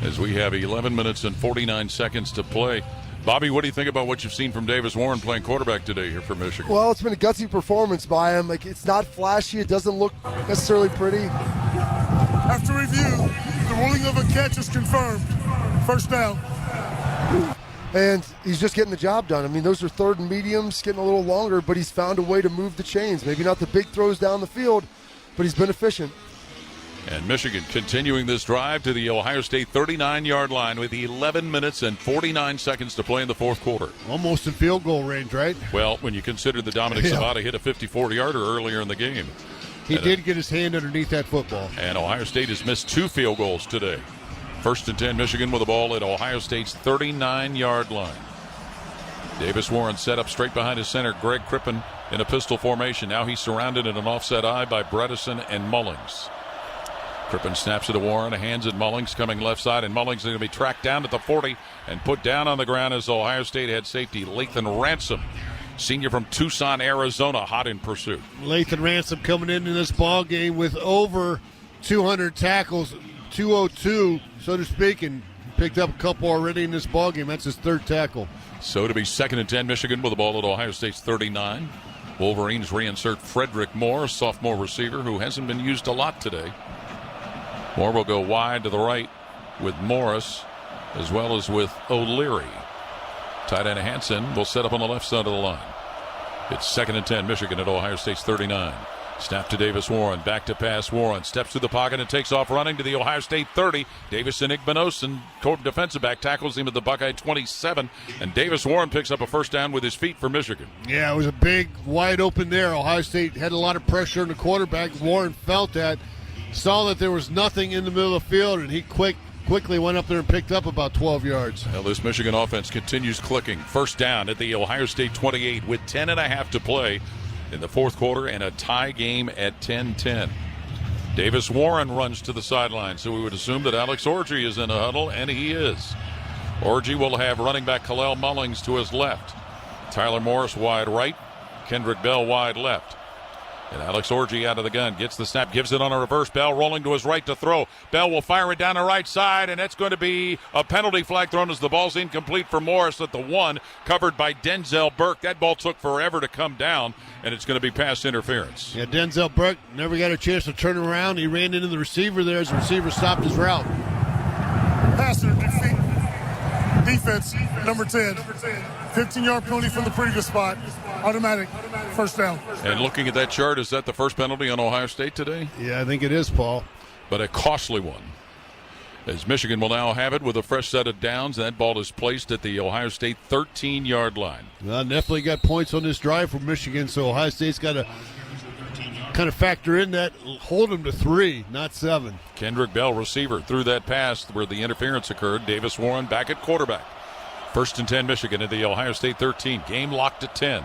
Speaker 2: as we have 11 minutes and 49 seconds to play. Bobby, what do you think about what you've seen from Davis Warren playing quarterback today here for Michigan?
Speaker 4: Well, it's been a gutsy performance by him. It's not flashy. It doesn't look necessarily pretty.
Speaker 3: After review, the ruling of a catch is confirmed. First down.
Speaker 4: And he's just getting the job done. I mean, those are 3rd and mediums, getting a little longer, but he's found a way to move the chains. Maybe not the big throws down the field, but he's been efficient.
Speaker 2: And Michigan continuing this drive to the Ohio State 39-yard line with 11 minutes and 49 seconds to play in the fourth quarter.
Speaker 21: Almost in field goal range, right?
Speaker 2: Well, when you consider that Dominic Savada hit a 54-yarder earlier in the game.
Speaker 21: He did get his hand underneath that football.
Speaker 2: And Ohio State has missed 2 field goals today. 1st and 10, Michigan with the ball at Ohio State's 39-yard line. Davis Warren set up straight behind his center, Greg Crippen, in a pistol formation. Now he's surrounded in an offset eye by Bredesen and Mullings. Crippen snaps it to Warren, hands it Mullings coming left side, and Mullings is going to be tracked down at the 40 and put down on the ground as Ohio State had safety Lathan Ransom, senior from Tucson, Arizona, hot in pursuit.
Speaker 21: Lathan Ransom coming into this ball game with over 200 tackles, 202, so to speak, and picked up a couple already in this ballgame. That's his third tackle.
Speaker 2: So to be 2nd and 10, Michigan with the ball at Ohio State's 39. Wolverines reinsert Frederick Moore, sophomore receiver who hasn't been used a lot today. Moore will go wide to the right with Morris as well as with O'Leary. Tight end Hansen will set up on the left side of the line. It's 2nd and 10, Michigan at Ohio State's 39. Snap to Davis Warren, back to pass. Warren steps through the pocket and takes off running to the Ohio State 30. Davison Igbenosin, defensive back, tackles him at the Buckeye 27, and Davis Warren picks up a first down with his feet for Michigan.
Speaker 21: Yeah, it was a big, wide open there. Ohio State had a lot of pressure on the quarterback. Warren felt that, saw that there was nothing in the middle of the field, and he quickly went up there and picked up about 12 yards.
Speaker 2: Well, this Michigan offense continues clicking. First down at the Ohio State 28 with 10.5 to play in the fourth quarter and a tie game at 10-10. Davis Warren runs to the sideline, so we would assume that Alex Orji is in a huddle, and he is. Orji will have running back Kalel Mullings to his left. Tyler Morris wide right. Kendrick Bell wide left. And Alex Orji out of the gun, gets the snap, gives it on a reverse. Bell rolling to his right to throw. Bell will fire it down the right side, and that's going to be a penalty flag thrown as the ball's incomplete for Morris at the 1, covered by Denzel Burke. That ball took forever to come down, and it's going to be pass interference.
Speaker 21: Yeah, Denzel Burke never got a chance to turn around. He ran into the receiver there as the receiver stopped his route.
Speaker 3: Passer defense, number 10. 15-yard penalty from the previous spot. Automatic first down.
Speaker 2: And looking at that chart, is that the first penalty on Ohio State today?
Speaker 21: Yeah, I think it is, Paul.
Speaker 2: But a costly one, as Michigan will now have it with a fresh set of downs. That ball is placed at the Ohio State 13-yard line.
Speaker 21: Well, definitely got points on this drive for Michigan, so Ohio State's got to kind of factor in that, hold them to 3, not 7.
Speaker 2: Kendrick Bell, receiver, threw that pass where the interference occurred. Davis Warren back at quarterback. 1st and 10, Michigan at the Ohio State 13. Game locked at 10.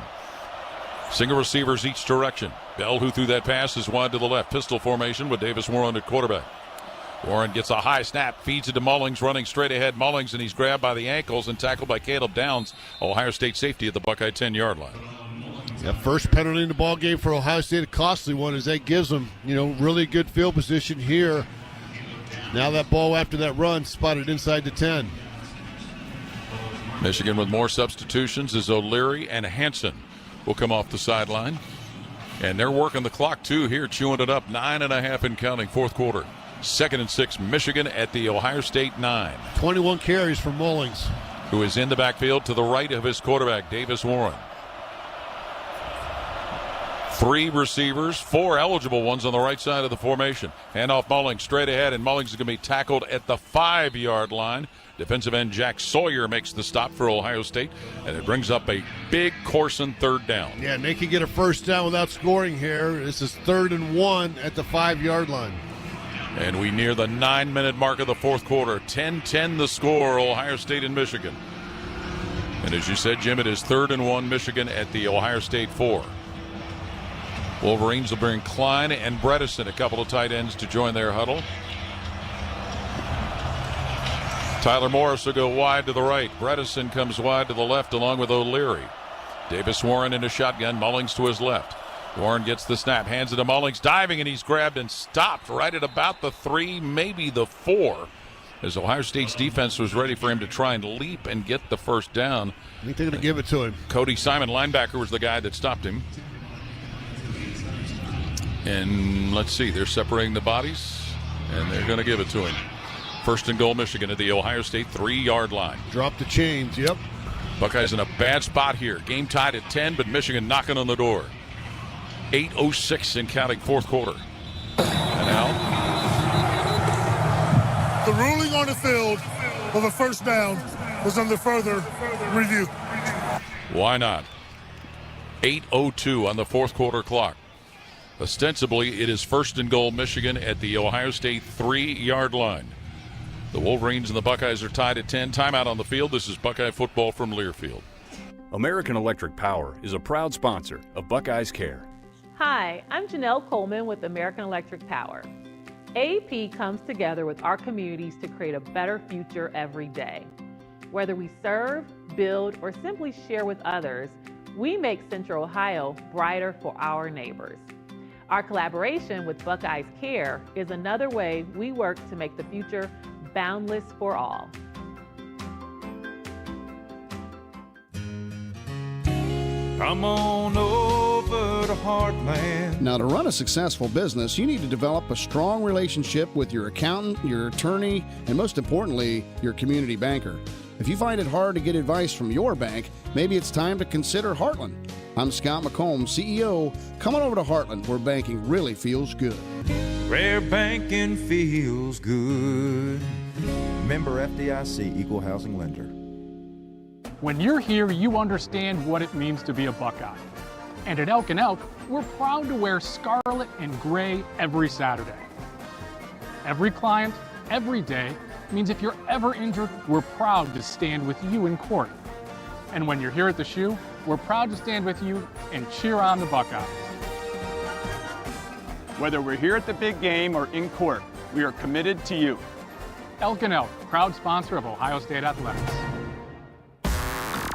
Speaker 2: Single receivers each direction. Bell, who threw that pass, is wide to the left. Pistol formation with Davis Warren at quarterback. Warren gets a high snap, feeds it to Mullings, running straight ahead. Mullings, and he's grabbed by the ankles and tackled by Caleb Downs, Ohio State safety at the Buckeye 10-yard line.
Speaker 21: That first penalty in the ball game for Ohio State, a costly one, as that gives them, really good field position here. Now that ball after that run spotted inside the 10.
Speaker 2: Michigan with more substitutions as O'Leary and Hansen will come off the sideline. And they're working the clock, too, here, chewing it up. 9.5 and counting, fourth quarter. 2nd and 6, Michigan at the Ohio State 9.
Speaker 21: 21 carries for Mullings,
Speaker 2: who is in the backfield to the right of his quarterback, Davis Warren. 3 receivers, 4 eligible ones on the right side of the formation. Handoff Mullings straight ahead, and Mullings is going to be tackled at the 5-yard line. Defensive end Jack Sawyer makes the stop for Ohio State, and it brings up a big Corson third down.
Speaker 21: Yeah, and they can get a first down without scoring here. This is 3rd and 1 at the 5-yard line.
Speaker 2: And we near the 9-minute mark of the fourth quarter. 10-10 the score, Ohio State and Michigan. And as you said, Jim, it is 3rd and 1, Michigan at the Ohio State 4. Wolverines will bring Klein and Bredesen, a couple of tight ends, to join their huddle. Tyler Morris will go wide to the right. Bredesen comes wide to the left along with O'Leary. Davis Warren in a shotgun. Mullings to his left. Warren gets the snap, hands it to Mullings, diving, and he's grabbed and stopped right at about the 3, maybe the 4, as Ohio State's defense was ready for him to try and leap and get the first down.
Speaker 21: I think they're going to give it to him.
Speaker 2: Cody Simon, linebacker, was the guy that stopped him. And let's see, they're separating the bodies, and they're going to give it to him. 1st and goal, Michigan at the Ohio State 3-yard line.
Speaker 21: Drop the chains, yep.
Speaker 2: Buckeyes in a bad spot here. Game tied at 10, but Michigan knocking on the door. 8:06 in counting, fourth quarter. And now,
Speaker 3: the ruling on the field of a first down was under further review.
Speaker 2: Why not? 8:02 on the fourth quarter clock. Ostensibly, it is 1st and goal, Michigan at the Ohio State 3-yard line. The Wolverines and the Buckeyes are tied at 10. Timeout on the field. This is Buckeye football from Learfield.
Speaker 8: American Electric Power is a proud sponsor of Buckeyes Care.
Speaker 12: Hi, I'm Janelle Coleman with American Electric Power. AEP comes together with our communities to create a better future every day. Whether we serve, build, or simply share with others, we make Central Ohio brighter for our neighbors. Our collaboration with Buckeyes Care is another way we work to make the future boundless for all.
Speaker 5: Come on over to Heartland.
Speaker 13: Now, to run a successful business, you need to develop a strong relationship with your accountant, your attorney, and most importantly, your community banker. If you find it hard to get advice from your bank, maybe it's time to consider Heartland. I'm Scott McComb, CEO. Come on over to Heartland, where banking really feels good.
Speaker 5: Where banking feels good.
Speaker 23: Member FDIC, Equal Housing Lender.
Speaker 24: When you're here, you understand what it means to be a Buckeye. And at Elk & Elk, we're proud to wear scarlet and gray every Saturday. Every client, every day, means if you're ever injured, we're proud to stand with you in court. And when you're here at the shoe, we're proud to stand with you and cheer on the Buckeyes.
Speaker 25: Whether we're here at the big game or in court, we are committed to you.
Speaker 24: Elk & Elk, proud sponsor of Ohio State Athletics.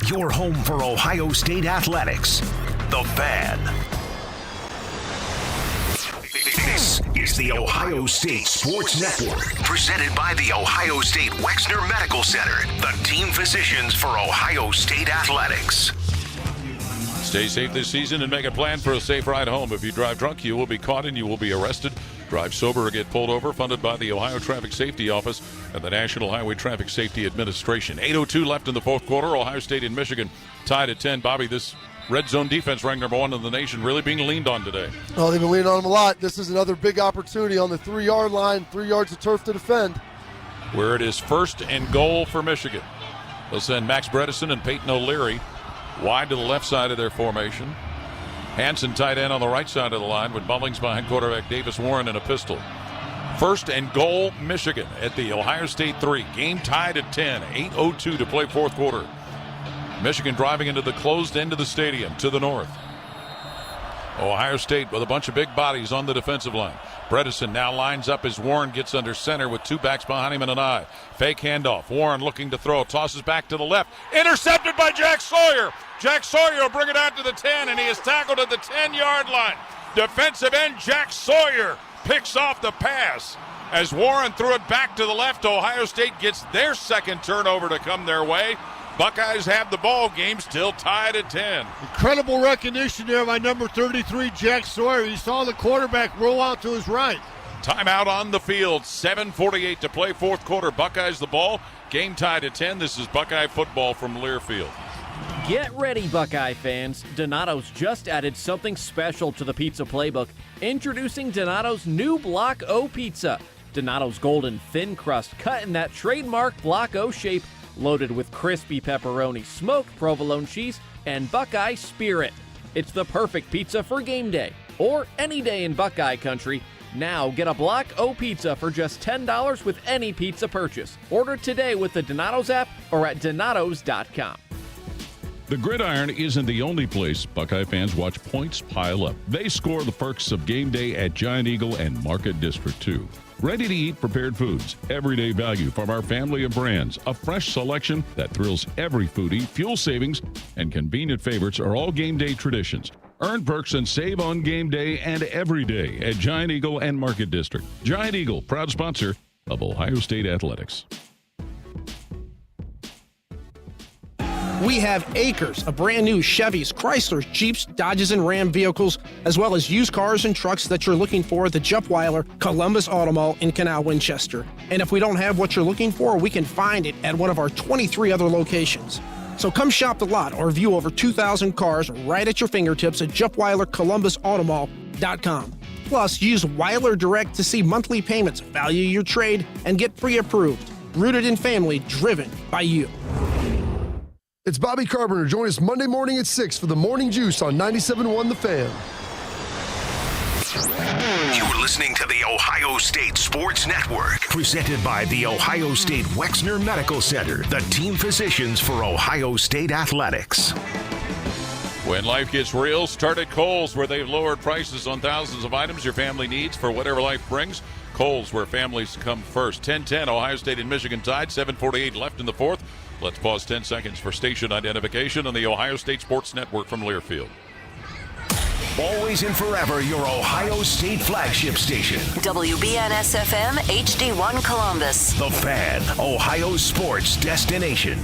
Speaker 6: Your home for Ohio State Athletics, The Fan. This is the Ohio State Sports Network, presented by the Ohio State Wexner Medical Center, the team physicians for Ohio State Athletics.
Speaker 2: Stay safe this season and make a plan for a safe ride home. If you drive drunk, you will be caught and you will be arrested. Drive sober or get pulled over, funded by the Ohio Traffic Safety Office and the National Highway Traffic Safety Administration. 8:02 left in the fourth quarter. Ohio State and Michigan tied at 10. Bobby, this red zone defense ranked number 1 in the nation, really being leaned on today.
Speaker 4: Oh, they've been leaning on them a lot. This is another big opportunity on the 3-yard line, 3 yards of turf to defend.
Speaker 2: Where it is 1st and goal for Michigan. They'll send Max Bredesen and Peyton O'Leary wide to the left side of their formation. Hansen tight end on the right side of the line with Bullings behind quarterback Davis Warren in a pistol. 1st and goal, Michigan at the Ohio State 3. Game tied at 10. 8:02 to play fourth quarter. Michigan driving into the closed end of the stadium to the north. Ohio State with a bunch of big bodies on the defensive line. Bredesen now lines up as Warren gets under center with 2 backs behind him and an eye. Fake handoff. Warren looking to throw. Tosses back to the left. Intercepted by Jack Sawyer. Jack Sawyer will bring it out to the 10, and he is tackled at the 10-yard line. Defensive end Jack Sawyer picks off the pass. As Warren threw it back to the left, Ohio State gets their second turnover to come their way. Buckeyes have the ball game, still tied at 10.
Speaker 21: Incredible recognition there by number 33, Jack Sawyer. He saw the quarterback roll out to his right.
Speaker 2: Timeout on the field. 7:48 to play fourth quarter. Buckeyes the ball. Game tied at 10. This is Buckeye football from Learfield.
Speaker 18: Get ready, Buckeye fans. Donato's just added something special to the pizza playbook. Introducing Donato's new Block O pizza. Donato's golden thin crust cut in that trademark Block O shape, loaded with crispy pepperoni, smoked provolone cheese, and Buckeye Spirit. It's the perfect pizza for game day or any day in Buckeye country. Now get a Block O pizza for just $10 with any pizza purchase. Order today with the Donato's app or at donatos.com.
Speaker 2: The Gridiron isn't the only place Buckeye fans watch points pile up. They score the perks of game day at Giant Eagle and Market District 2. Ready-to-eat prepared foods, everyday value from our family of brands, a fresh selection that thrills every foodie, fuel savings, and convenient favorites are all game day traditions. Earn perks and save on game day and every day at Giant Eagle and Market District. Giant Eagle, proud sponsor of Ohio State Athletics.
Speaker 26: We have acres of brand new Chevys, Chryslers, Jeeps, Dodges, and Ram vehicles, as well as used cars and trucks that you're looking for at the Juppweiler Columbus Auto Mall in Canal Winchester. And if we don't have what you're looking for, we can find it at one of our 23 other locations. So come shop the lot or view over 2,000 cars right at your fingertips at JuppweilerColumbusAutomall.com. Plus, use Weiler Direct to see monthly payments, value your trade, and get pre-approved. Rooted in family, driven by you.
Speaker 4: It's Bobby Carpenter. Join us Monday morning at 6 for the Morning Juice on 97.1 The Fan.
Speaker 6: You're listening to the Ohio State Sports Network, presented by the Ohio State Wexner Medical Center, the team physicians for Ohio State Athletics.
Speaker 2: When life gets real, start at Kohl's, where they've lowered prices on thousands of items your family needs for whatever life brings. Kohl's, where families come first. 10-10, Ohio State and Michigan tied. 7:48 left in the fourth. Let's pause 10 seconds for station identification on the Ohio State Sports Network from Learfield.
Speaker 6: Always and forever, your Ohio State flagship station.
Speaker 9: WBNS-FM, HD1 Columbus.
Speaker 6: The Fan, Ohio sports destination.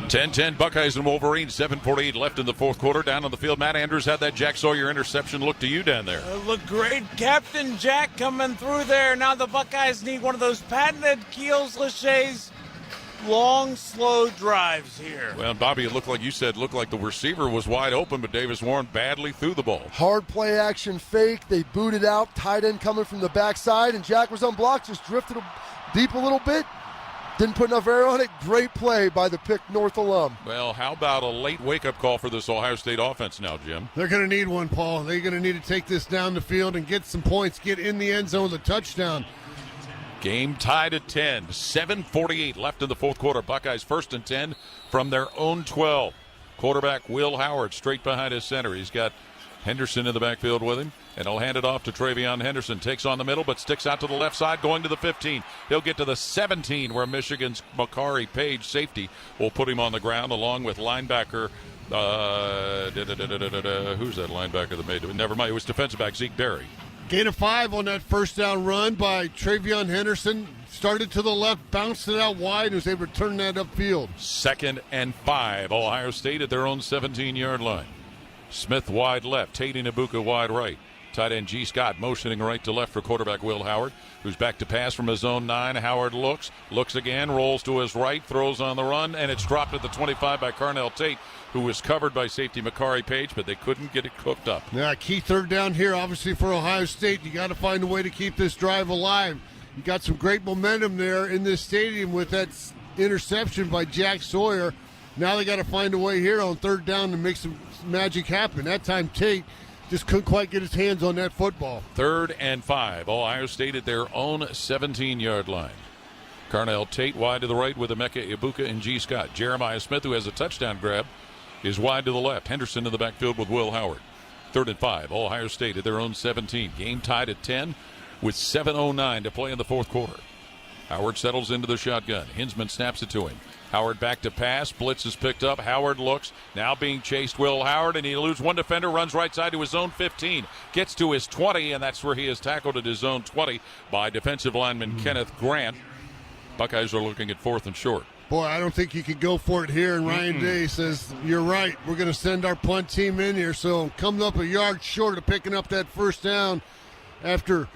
Speaker 2: 10-10 Buckeyes and Wolverines, 7:48 left in the fourth quarter. Down on the field, Matt Andrews had that Jack Sawyer interception. Look to you down there.
Speaker 10: Looked great. Captain Jack coming through there. Now the Buckeyes need one of those patented Keels Lachey's long, slow drives here.
Speaker 2: Well, Bobby, it looked like the receiver was wide open, but Davis Warren badly threw the ball.
Speaker 4: Hard play action fake. They booted out. Tight end coming from the backside, and Jack was unblocked. Just drifted deep a little bit. Didn't put enough air on it. Great play by the Pick North alum.
Speaker 2: Well, how about a late wake-up call for this Ohio State offense now, Jim?
Speaker 21: They're going to need one, Paul. They're going to need to take this down the field and get some points, get in the end zone with a touchdown.
Speaker 2: Game tied at 10. 7:48 left in the fourth quarter. Buckeyes 1st and 10 from their own 12. Quarterback Will Howard straight behind his center. He's got Henderson in the backfield with him, and he'll hand it off to Travion Henderson. Takes on the middle, but sticks out to the left side, going to the 15. He'll get to the 17, where Michigan's Makari Page, safety, will put him on the ground, along with linebacker. Who's that linebacker that made it? Never mind. It was defensive back Zeke Berry.
Speaker 21: Gain of 5 on that first down run by Travion Henderson. Started to the left, bounced it out wide, and was able to turn that upfield.
Speaker 2: 2nd and 5. Ohio State at their own 17-yard line. Smith wide left, Tate Ibuka wide right. Tight end G. Scott motioning right to left for quarterback Will Howard, who's back to pass from his own 9. Howard looks again, rolls to his right, throws on the run, and it's dropped at the 25 by Carnell Tate, who was covered by safety Makari Page, but they couldn't get it cooked up.
Speaker 21: Yeah, key third down here, obviously, for Ohio State. You got to find a way to keep this drive alive. You got some great momentum there in this stadium with that interception by Jack Sawyer. Now they got to find a way here on third down to make some magic happen. That time Tate just couldn't quite get his hands on that football.
Speaker 2: 3rd and 5. Ohio State at their own 17-yard line. Carnell Tate wide to the right with Emeka Ibuka and G. Scott. Jeremiah Smith, who has a touchdown grab, is wide to the left. Henderson in the backfield with Will Howard. 3rd and 5. Ohio State at their own 17. Game tied at 10 with 7:09 to play in the fourth quarter. Howard settles into the shotgun. Hinsman snaps it to him. Howard back to pass. Blitz is picked up. Howard looks. Now being chased, Will Howard, and he eludes one defender, runs right side to his own 15. Gets to his 20, and that's where he is tackled at his own 20 by defensive lineman Kenneth Grant. Buckeyes are looking at 4th and short.
Speaker 21: Boy, I don't think you can go for it here. And Ryan Day says, you're right. We're going to send our punt team in here. So coming up a yard short of picking up that first down after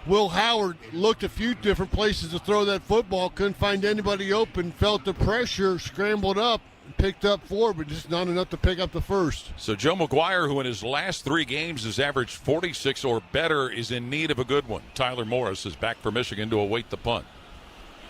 Speaker 21: Will Howard looked a few different places to throw that football, couldn't find anybody open, felt the pressure, scrambled up, picked up 4, but just not enough to pick up the first.
Speaker 2: So Joe McGuire, who in his last 3 games has averaged 46 or better, is in need of a good one. Tyler Morris is back for Michigan to await the punt.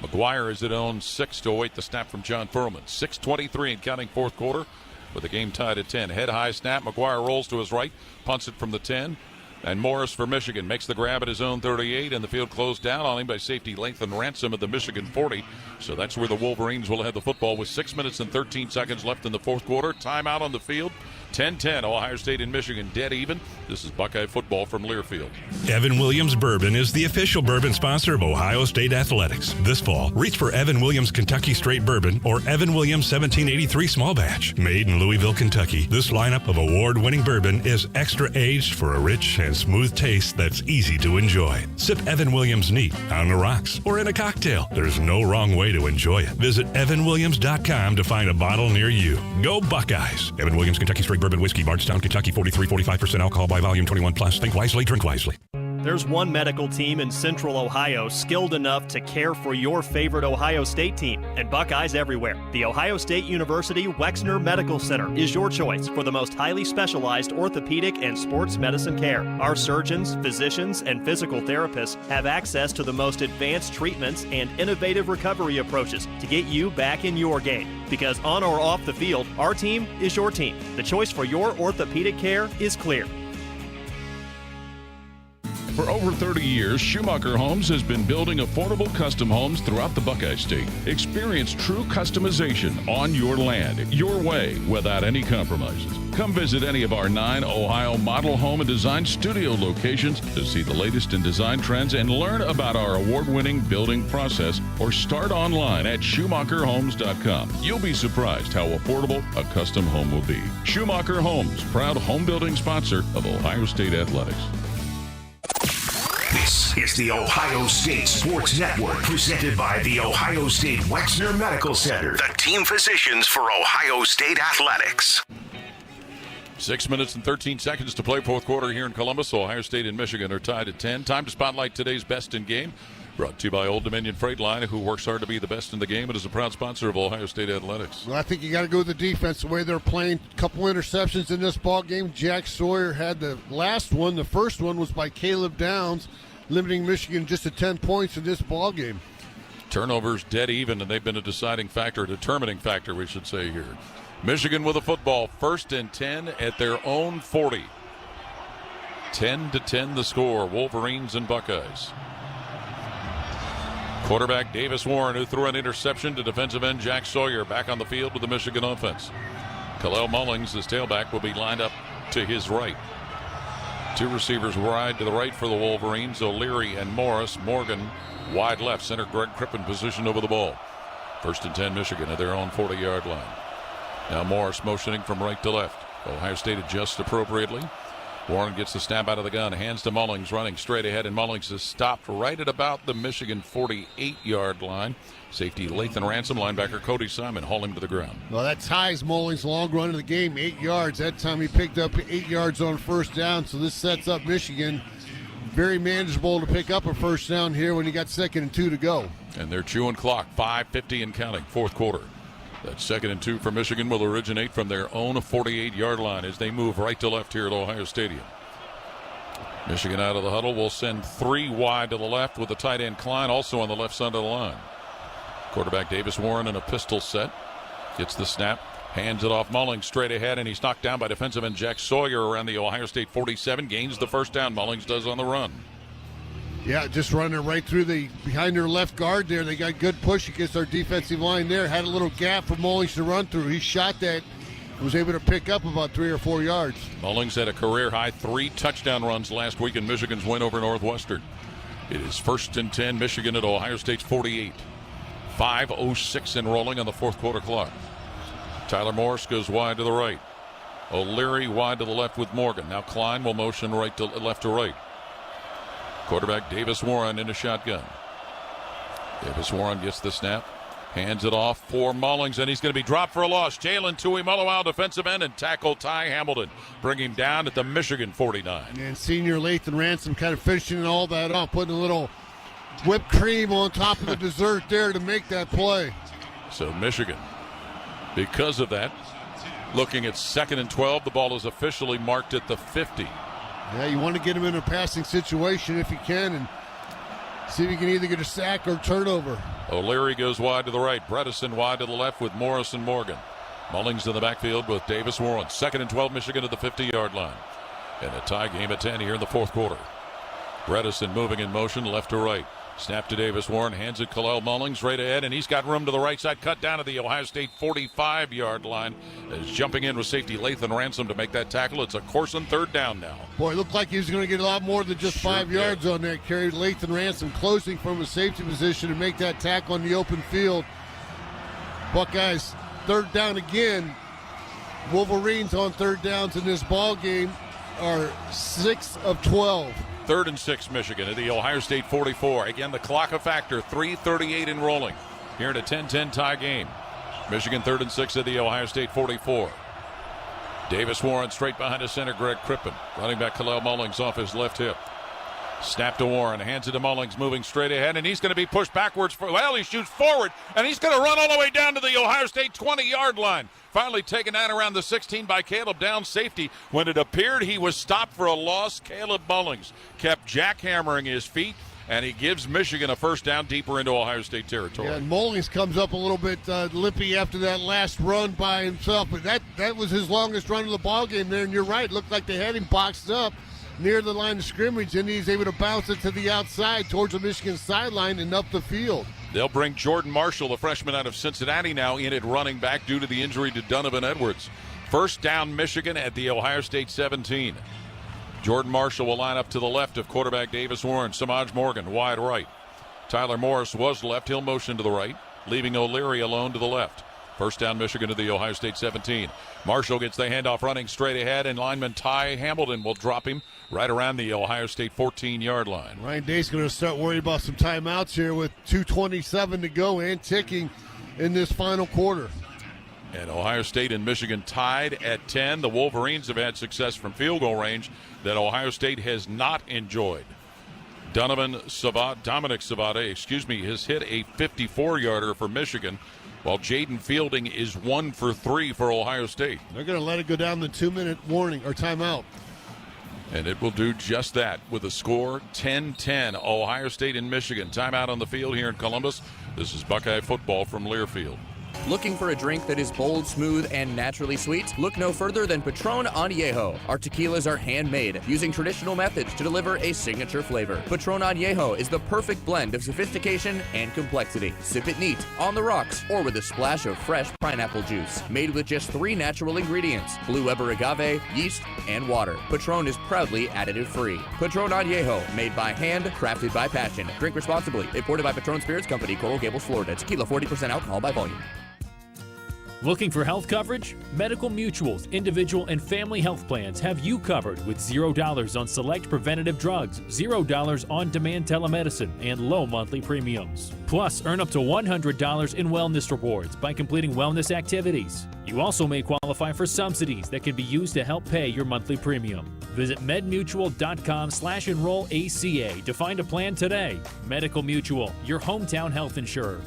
Speaker 2: McGuire is at own 6 to await the snap from John Furman. 6:23 and counting fourth quarter with the game tied at 10. Head high snap. McGuire rolls to his right, punts it from the 10. And Morris for Michigan makes the grab at his own 38, and the field closed down on him by safety Lathan Ransom at the Michigan 40. So that's where the Wolverines will have the football with 6 minutes and 13 seconds left in the fourth quarter. Timeout on the field. 10-10, Ohio State and Michigan dead even. This is Buckeye football from Learfield.
Speaker 7: Evan Williams Bourbon is the official bourbon sponsor of Ohio State Athletics. This fall, reach for Evan Williams Kentucky Straight Bourbon or Evan Williams 1783 Small Batch. Made in Louisville, Kentucky, this lineup of award-winning bourbon is extra aged for a rich and smooth taste that's easy to enjoy. Sip Evan Williams neat, on the rocks, or in a cocktail. There's no wrong way to enjoy it. Visit evanwilliams.com to find a bottle near you. Go Buckeyes! Evan Williams Kentucky Straight Bourbon Whiskey, Bardstown, Kentucky, 43.45% alcohol by volume, 21 plus. Think wisely, drink wisely.
Speaker 11: There's one medical team in Central Ohio skilled enough to care for your favorite Ohio State team, and Buckeyes everywhere. The Ohio State University Wexner Medical Center is your choice for the most highly specialized orthopedic and sports medicine care. Our surgeons, physicians, and physical therapists have access to the most advanced treatments and innovative recovery approaches to get you back in your game. Because on or off the field, our team is your team. The choice for your orthopedic care is clear.
Speaker 2: For over 30 years, Schumacher Homes has been building affordable custom homes throughout the Buckeye State. Experience true customization on your land, your way, without any compromises. Come visit any of our 9 Ohio model home and design studio locations to see the latest in design trends and learn about our award-winning building process, or start online at schumacherhomes.com. You'll be surprised how affordable a custom home will be. Schumacher Homes, proud home building sponsor of Ohio State Athletics.
Speaker 6: This is the Ohio State Sports Network, presented by the Ohio State Wexner Medical Center, the team physicians for Ohio State athletics.
Speaker 2: 6 minutes and 13 seconds to play fourth quarter here in Columbus. Ohio State and Michigan are tied at 10. Time to spotlight today's best in game. Brought to you by Old Dominion Freight Line, who works hard to be the best in the game and is a proud sponsor of Ohio State athletics.
Speaker 21: Well, I think you got to go with the defense, the way they're playing. A couple interceptions in this ball game. Jack Sawyer had the last one. The first one was by Caleb Downs, limiting Michigan just to 10 points in this ball game.
Speaker 2: Turnovers dead even, and they've been a determining factor, we should say here. Michigan with a football, 1st and 10 at their own 40. 10-10 the score, Wolverines and Buckeyes. Quarterback Davis Warren, who threw an interception to defensive end Jack Sawyer, back on the field with the Michigan offense. Kalel Mullings, his tailback, will be lined up to his right. Two receivers wide to the right for the Wolverines, O'Leary and Morris. Morgan wide left, center Greg Crippen positioned over the ball. 1st and 10 Michigan at their own 40-yard line. Now Morris motioning from right to left. Ohio State adjusts appropriately. Warren gets the snap out of the gun, hands to Mullings, running straight ahead, and Mullings is stopped right at about the Michigan 48-yard line. Safety Lathan Ransom, linebacker Cody Simon haul him to the ground.
Speaker 21: Well, that ties Mullings' long run of the game, 8 yards. That time he picked up 8 yards on first down, so this sets up Michigan. Very manageable to pick up a first down here when you got 2nd and 2 to go.
Speaker 2: And they're chewing clock, 5:50 and counting, fourth quarter. That 2nd and 2 for Michigan will originate from their own 48-yard line as they move right to left here at Ohio Stadium. Michigan out of the huddle will send 3 wide to the left with the tight end Klein also on the left side of the line. Quarterback Davis Warren in a pistol set. Gets the snap, hands it off Mullings straight ahead, and he's knocked down by defensive end Jack Sawyer around the Ohio State 47. Gains the first down. Mullings does on the run.
Speaker 21: Yeah, just running right through behind their left guard there. They got good push against our defensive line there. Had a little gap for Mullings to run through. He shot that, was able to pick up about 3 or 4 yards.
Speaker 2: Mullings had a career-high 3 touchdown runs last week in Michigan's win over Northwestern. It is 1st and 10, Michigan at Ohio State's 48. 5:06 in rolling on the fourth quarter clock. Tyler Morris goes wide to the right. O'Leary wide to the left with Morgan. Now Klein will motion left to right. Quarterback Davis Warren in a shotgun. Davis Warren gets the snap, hands it off for Mullings, and he's going to be dropped for a loss. Jalen Tuimoloau, defensive end, and tackle Ty Hamilton. Bring him down at the Michigan 49.
Speaker 21: And senior Lathan Ransom kind of finishing all that off, putting a little whipped cream on top of the dessert there to make that play.
Speaker 2: So Michigan, because of that, looking at 2nd and 12. The ball is officially marked at the 50.
Speaker 21: Yeah, you want to get him in a passing situation if you can and see if you can either get a sack or turnover.
Speaker 2: O'Leary goes wide to the right. Bredesen wide to the left with Morris and Morgan. Mullings in the backfield with Davis Warren. 2nd and 12, Michigan at the 50-yard line. And a tie game at 10 here in the fourth quarter. Bredesen moving in motion left to right. Snap to Davis Warren, hands it Kalel Mullings right ahead, and he's got room to the right side, cut down to the Ohio State 45-yard line. Is jumping in with safety Lathan Ransom to make that tackle. It's a Corson 3rd down now.
Speaker 21: Boy, it looked like he was going to get a lot more than just 5 yards on that carry. Lathan Ransom closing from a safety position to make that tackle on the open field. Buckeyes 3rd down again. Wolverines on 3rd downs in this ball game are 6 of 12.
Speaker 2: 3rd and 6, Michigan at the Ohio State 44. Again, the clock a factor, 3:38 in rolling. Here in a 10-10 tie game. Michigan 3rd and 6 at the Ohio State 44. Davis Warren straight behind his center, Greg Crippen. Running back Kalel Mullings off his left hip. Snap to Warren, hands it to Mullings, moving straight ahead, and he's going to be pushed backwards. He shoots forward, and he's going to run all the way down to the Ohio State 20-yard line. Finally taken out around the 16 by Caleb Downs, safety. When it appeared he was stopped for a loss, Caleb Mullings kept jackhammering his feet, and he gives Michigan a first down deeper into Ohio State territory.
Speaker 21: Yeah, and Mullings comes up a little bit limpy after that last run by himself, but that was his longest run of the ball game there, and you're right. It looked like they had him boxed up near the line of scrimmage, and he's able to bounce it to the outside towards the Michigan sideline and up the field.
Speaker 2: They'll bring Jordan Marshall, the freshman out of Cincinnati, now in at running back due to the injury to Donovan Edwards. First down, Michigan at the Ohio State 17. Jordan Marshall will line up to the left of quarterback Davis Warren. Samaj Morgan wide right. Tyler Morris was left. He'll motion to the right, leaving O'Leary alone to the left. First down, Michigan to the Ohio State 17. Marshall gets the handoff running straight ahead, and lineman Ty Hamilton will drop him right around the Ohio State 14-yard line.
Speaker 21: Ryan Day's going to start worrying about some timeouts here with 2:27 to go and ticking in this final quarter.
Speaker 2: And Ohio State and Michigan tied at 10. The Wolverines have had success from field goal range that Ohio State has not enjoyed. Dominic Savada, has hit a 54-yarder for Michigan, while Jaden Fielding is 1 for 3 for Ohio State.
Speaker 21: They're going to let it go down the 2-minute warning or timeout.
Speaker 2: And it will do just that with a score 10-10. Ohio State and Michigan. Timeout on the field here in Columbus. This is Buckeye football from Learfield.
Speaker 1: Looking for a drink that is bold, smooth, and naturally sweet? Look no further than Patron Añejo. Our tequilas are handmade, using traditional methods to deliver a signature flavor. Patron Añejo is the perfect blend of sophistication and complexity. Sip it neat, on the rocks, or with a splash of fresh pineapple juice. Made with just 3 natural ingredients: Blue Weber agave, yeast, and water. Patron is proudly additive-free. Patron Añejo, made by hand, crafted by passion. Drink responsibly. Imported by Patron Spirits Company, Coral Gables, Florida. Tequila, 40% alcohol by volume.
Speaker 14: Looking for health coverage? Medical Mutual's individual and family health plans have you covered with $0 on select preventative drugs, $0 on-demand telemedicine, and low monthly premiums. Plus, earn up to $100 in wellness rewards by completing wellness activities. You also may qualify for subsidies that can be used to help pay your monthly premium. Visit medmutual.com/enroll ACA to find a plan today. Medical Mutual, your hometown health insurer.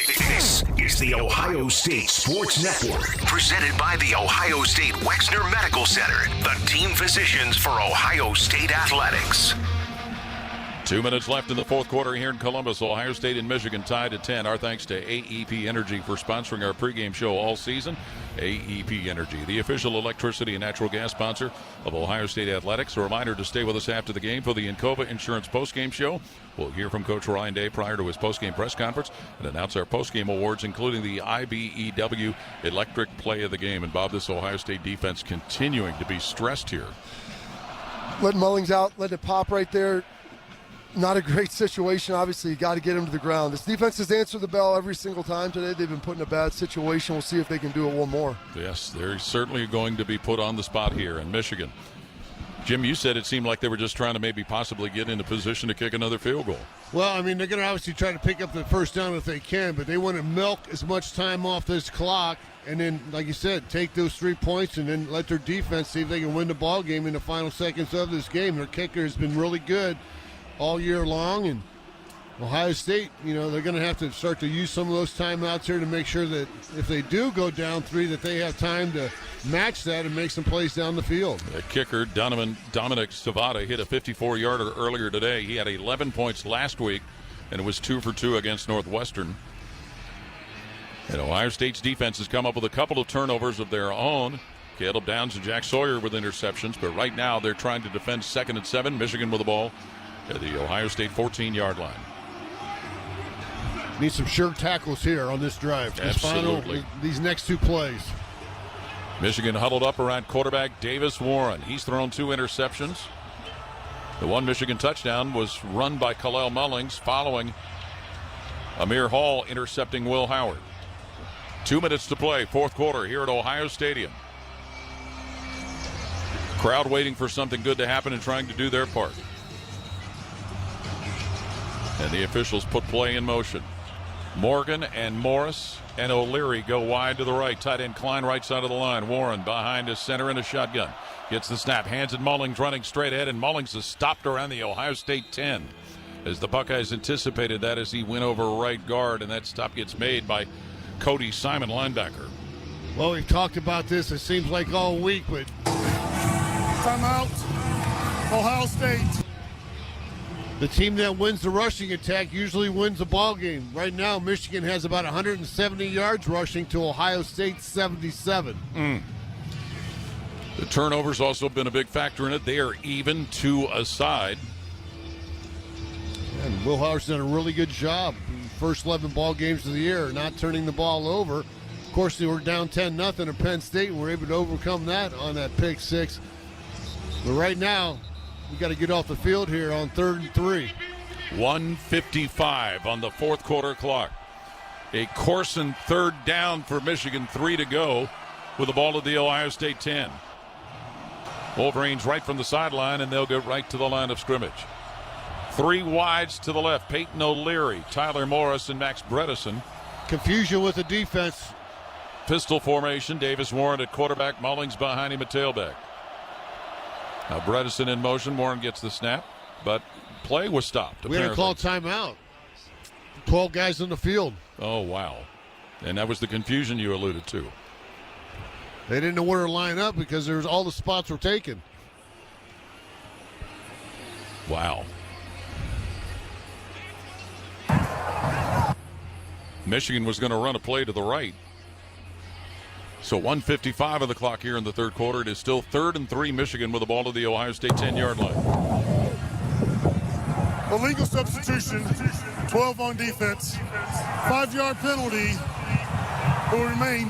Speaker 6: This is the Ohio State Sports Network, presented by the Ohio State Wexner Medical Center, the team physicians for Ohio State athletics.
Speaker 2: 2 minutes left in the fourth quarter here in Columbus. Ohio State and Michigan tied at 10. Our thanks to AEP Energy for sponsoring our pregame show all season. AEP Energy, the official electricity and natural gas sponsor of Ohio State athletics. A reminder to stay with us after the game for the Encova Insurance postgame show. We'll hear from Coach Ryan Day prior to his postgame press conference and announce our postgame awards, including the IBEW Electric Play of the Game. And Bob, this Ohio State defense continuing to be stressed here.
Speaker 4: Letting Mullings out, letting it pop right there. Not a great situation. Obviously, you got to get him to the ground. This defense has answered the bell every single time today. They've been put in a bad situation. We'll see if they can do it one more.
Speaker 2: Yes, they're certainly going to be put on the spot here in Michigan. Jim, you said it seemed like they were just trying to maybe possibly get into position to kick another field goal.
Speaker 21: Well, I mean, they're going to obviously try to pick up the first down if they can, but they want to milk as much time off this clock and then, like you said, take those 3 points and then let their defense see if they can win the ball game in the final seconds of this game. Their kicker has been really good all year long, and Ohio State, they're going to have to start to use some of those timeouts here to make sure that if they do go down 3, that they have time to match that and make some plays down the field.
Speaker 2: The kicker, Dominic Savada, hit a 54-yarder earlier today. He had 11 points last week, and it was 2 for 2 against Northwestern. And Ohio State's defense has come up with a couple of turnovers of their own. Caleb Downs and Jack Sawyer with interceptions, but right now they're trying to defend 2nd and 7. Michigan with the ball at the Ohio State 14-yard line.
Speaker 21: Need some sure tackles here on this drive.
Speaker 2: Absolutely.
Speaker 21: These next 2 plays.
Speaker 2: Michigan huddled up around quarterback Davis Warren. He's thrown 2 interceptions. The one Michigan touchdown was run by Khalil Mullings following Amir Hall intercepting Will Howard. 2 minutes to play, fourth quarter here at Ohio Stadium. Crowd waiting for something good to happen and trying to do their part. And the officials put play in motion. Morgan and Morris and O'Leary go wide to the right. Tight end Klein right side of the line. Warren behind his center in a shotgun. Gets the snap. Hands it Mullings running straight ahead. And Mullings is stopped around the Ohio State 10. As the Buckeyes anticipated that as he went over right guard. And that stop gets made by Cody Simon, linebacker.
Speaker 21: Well, we've talked about this, it seems like all week, but
Speaker 3: timeout, Ohio State.
Speaker 21: The team that wins the rushing attack usually wins the ball game. Right now, Michigan has about 170 yards rushing to Ohio State's 77.
Speaker 2: The turnovers also been a big factor in it. They are even 2 aside.
Speaker 21: And Will Howard's done a really good job in the first 11 ball games of the year, not turning the ball over. Of course, they were down 10-0 at Penn State, and were able to overcome that on that pick 6. But right now, we got to get off the field here on 3rd and 3.
Speaker 2: 1:55 on the fourth quarter clock. A Corson third down for Michigan, 3 to go with the ball at the Ohio State 10. Wolverines right from the sideline, and they'll go right to the line of scrimmage. 3 wides to the left. Peyton O'Leary, Tyler Morris, and Max Bredesen.
Speaker 21: Confusion with the defense.
Speaker 2: Pistol formation. Davis Warren at quarterback. Mullings behind him at tailback. Now Bredesen in motion. Warren gets the snap, but play was stopped.
Speaker 21: We had to call timeout. 12 guys on the field.
Speaker 2: Oh, wow. And that was the confusion you alluded to.
Speaker 21: They didn't know where to line up because all the spots were taken.
Speaker 2: Wow. Michigan was going to run a play to the right. So 1:55 of the clock here in the third quarter. It is still 3rd and 3 Michigan with the ball to the Ohio State 10-yard line.
Speaker 3: Illegal substitution, 12 on defense. 5-yard penalty will remain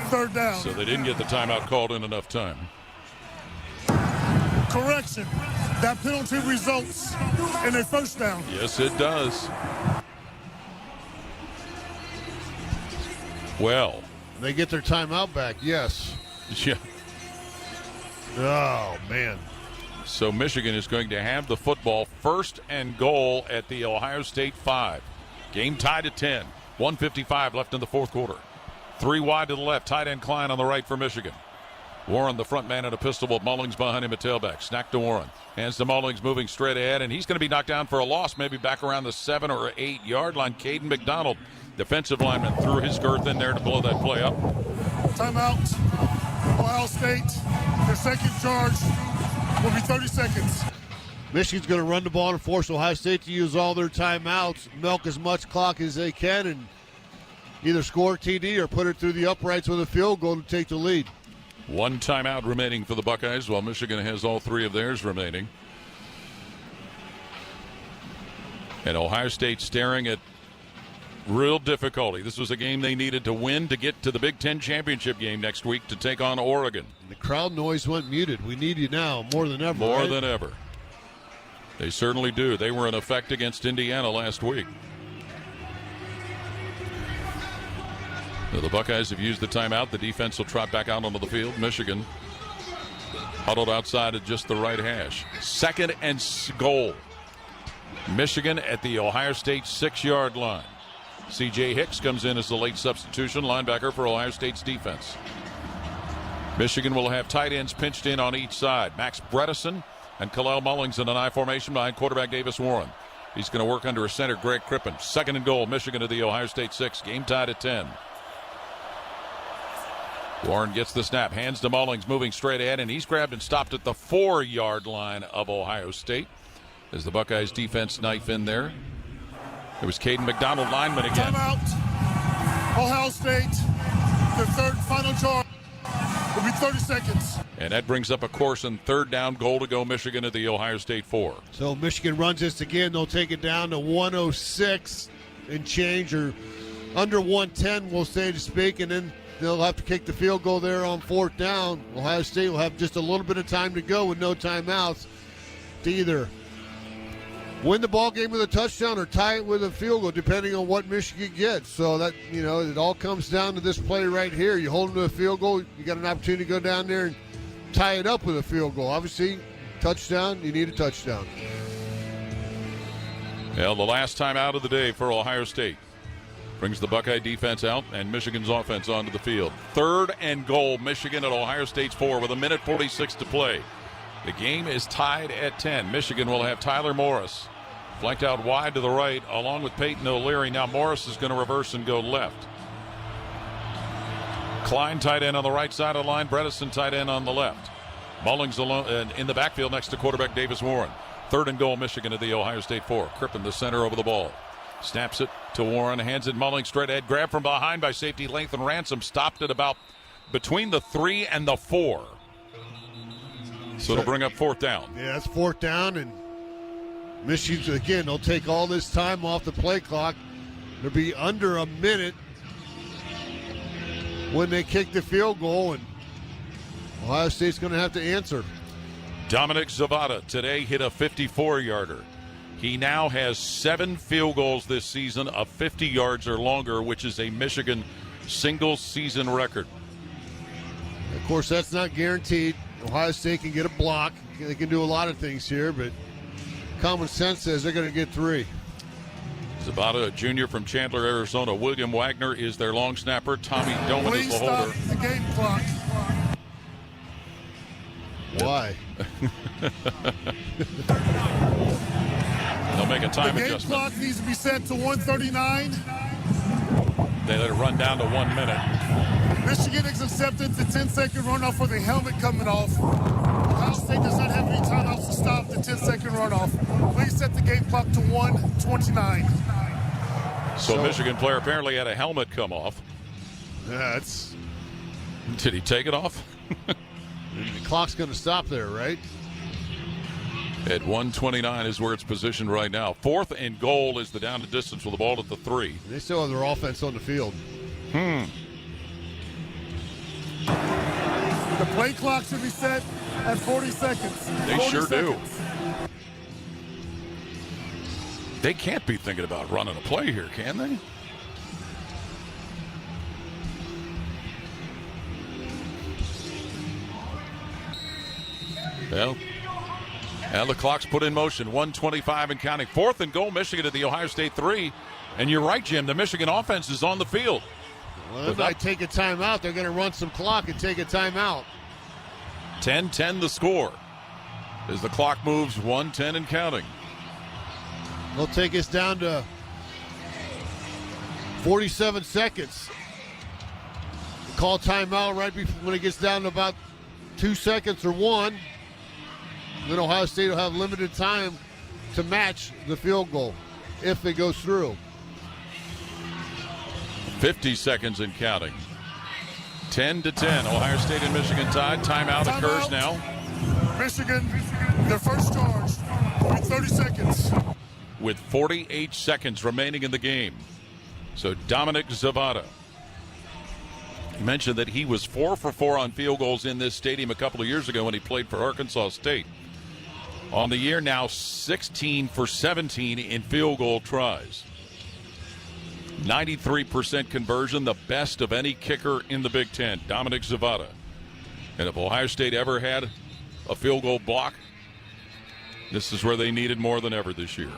Speaker 3: 3rd down.
Speaker 2: So they didn't get the timeout called in enough time.
Speaker 3: Correction. That penalty results in a 1st down.
Speaker 2: Yes, it does. Well.
Speaker 21: They get their timeout back, yes.
Speaker 2: Yeah.
Speaker 21: Oh, man.
Speaker 2: So Michigan is going to have the football 1st and goal at the Ohio State 5. Game tied at 10. 1:55 left in the 4th quarter. 3 wide to the left. Tight end Klein on the right for Michigan. Warren, the front man, in a pistol with Mullings behind him at tailback. Snack to Warren. Hands to Mullings, moving straight ahead, and he's going to be knocked down for a loss, maybe back around the 7 or 8 yard line. Caden McDonald, defensive lineman, threw his girth in there to blow that play up.
Speaker 3: Timeout. Ohio State, their 2nd charge will be 30 seconds.
Speaker 21: Michigan's going to run the ball and force Ohio State to use all their timeouts, milk as much clock as they can, and either score TD or put it through the uprights with a field goal to take the lead.
Speaker 2: 1 timeout remaining for the Buckeyes, while Michigan has all 3 of theirs remaining. And Ohio State staring at real difficulty. This was a game they needed to win to get to the Big Ten championship game next week to take on Oregon.
Speaker 21: The crowd noise went muted. We need you now more than ever.
Speaker 2: More
Speaker 21: right?
Speaker 2: than ever. They certainly do. They were in effect against Indiana last week. Now the Buckeyes have used the timeout. The defense will trot back out onto the field. Michigan huddled outside at just the right hash. 2nd and goal. Michigan at the Ohio State 6-yard line. C.J. Hicks comes in as the late substitution linebacker for Ohio State's defense. Michigan will have tight ends pinched in on each side. Max Bredesen and Kalel Mullings in an I formation behind quarterback Davis Warren. He's going to work under a center, Greg Crippen. 2nd and goal, Michigan at the Ohio State 6. Game tied at 10. Warren gets the snap, hands to Mullings, moving straight ahead, and he's grabbed and stopped at the 4-yard line of Ohio State as the Buckeyes defense knife in there. It was Caden McDonald, lineman again.
Speaker 3: Timeout. Ohio State, the 3rd final charge will be 30 seconds.
Speaker 2: And that brings up a Corson 3rd down, goal to go Michigan at the Ohio State 4.
Speaker 21: So Michigan runs this again. They'll take it down to 106 and change, or under 110, we'll say to speak, and then they'll have to kick the field goal there on 4th down. Ohio State will have just a little bit of time to go with no timeouts to either win the ball game with a touchdown or tie it with a field goal, depending on what Michigan gets. So that, it all comes down to this play right here. You hold them to a field goal, you got an opportunity to go down there and tie it up with a field goal. Obviously, touchdown, you need a touchdown.
Speaker 2: Well, the last time out of the day for Ohio State. Brings the Buckeye defense out and Michigan's offense onto the field. 3rd and goal, Michigan at Ohio State's 4 with 1:46 to play. The game is tied at 10. Michigan will have Tyler Morris flanked out wide to the right along with Peyton O'Leary. Now Morris is going to reverse and go left. Klein tight end on the right side of the line. Bredesen tight end on the left. Mullings alone in the backfield next to quarterback Davis Warren. 3rd and goal, Michigan at the Ohio State 4. Crippen, the center, over the ball. Snaps it to Warren, hands it Mullings straight ahead. Grabbed from behind by safety Lathan Ransom. Stopped it about between the 3 and the 4. So it'll bring up 4th down.
Speaker 21: Yeah, that's 4th down, and Michigan, again, they'll take all this time off the play clock. They'll be under a minute when they kick the field goal, and Ohio State's going to have to answer.
Speaker 2: Dominic Zavada today hit a 54-yarder. He now has 7 field goals this season of 50 yards or longer, which is a Michigan single-season record.
Speaker 21: Of course, that's not guaranteed. Ohio State can get a block. They can do a lot of things here, but common sense says they're going to get 3.
Speaker 2: Zapata, a junior from Chandler, Arizona. William Wagner is their long snapper. Tommy Doman is the holder.
Speaker 3: Stop the game clock.
Speaker 21: Why?
Speaker 2: They'll make a time
Speaker 3: the game
Speaker 2: adjustment.
Speaker 3: Clock needs to be set to 1:39.
Speaker 2: They let it run down to 1 minute.
Speaker 3: Michigan has accepted the 10-second runoff for the helmet coming off. Ohio State does not have any timeouts to stop the 10-second runoff. Please set the game clock to 1:29.
Speaker 2: So Michigan player apparently had a helmet come off.
Speaker 21: Yeah,
Speaker 2: Did he take it off?
Speaker 21: The clock's going to stop there, right?
Speaker 2: At 1:29 is where it's positioned right now. 4th and goal is the down and distance with the ball at the 3.
Speaker 21: They still have their offense on the field.
Speaker 3: The play clock should be set at 40 seconds.
Speaker 2: They
Speaker 3: 40
Speaker 2: sure
Speaker 3: seconds.
Speaker 2: do. They can't be thinking about running a play here, can they? Well, the clock's put in motion. 1:25 and counting. 4th and goal, Michigan at the Ohio State 3. And you're right, Jim. The Michigan offense is on the field.
Speaker 21: Well, they might take a timeout. They're going to run some clock and take a timeout.
Speaker 2: 10-10 the score. As the clock moves, 1:10 and counting.
Speaker 21: They'll take us down to 47 seconds. Call timeout right before when it gets down to about 2 seconds or 1. Then Ohio State will have limited time to match the field goal if it goes through.
Speaker 2: 50 seconds and counting. 10-10. Ohio State and Michigan tied. Timeout occurs now.
Speaker 3: Michigan, their first charge. 30 seconds.
Speaker 2: With 48 seconds remaining in the game. So Dominic Zavada mentioned that he was 4 for 4 on field goals in this stadium a couple of years ago when he played for Arkansas State. On the year now, 16 for 17 in field goal tries. 93% conversion, the best of any kicker in the Big Ten, Dominic Zavada. And if Ohio State ever had a field goal block, this is where they needed more than ever this year.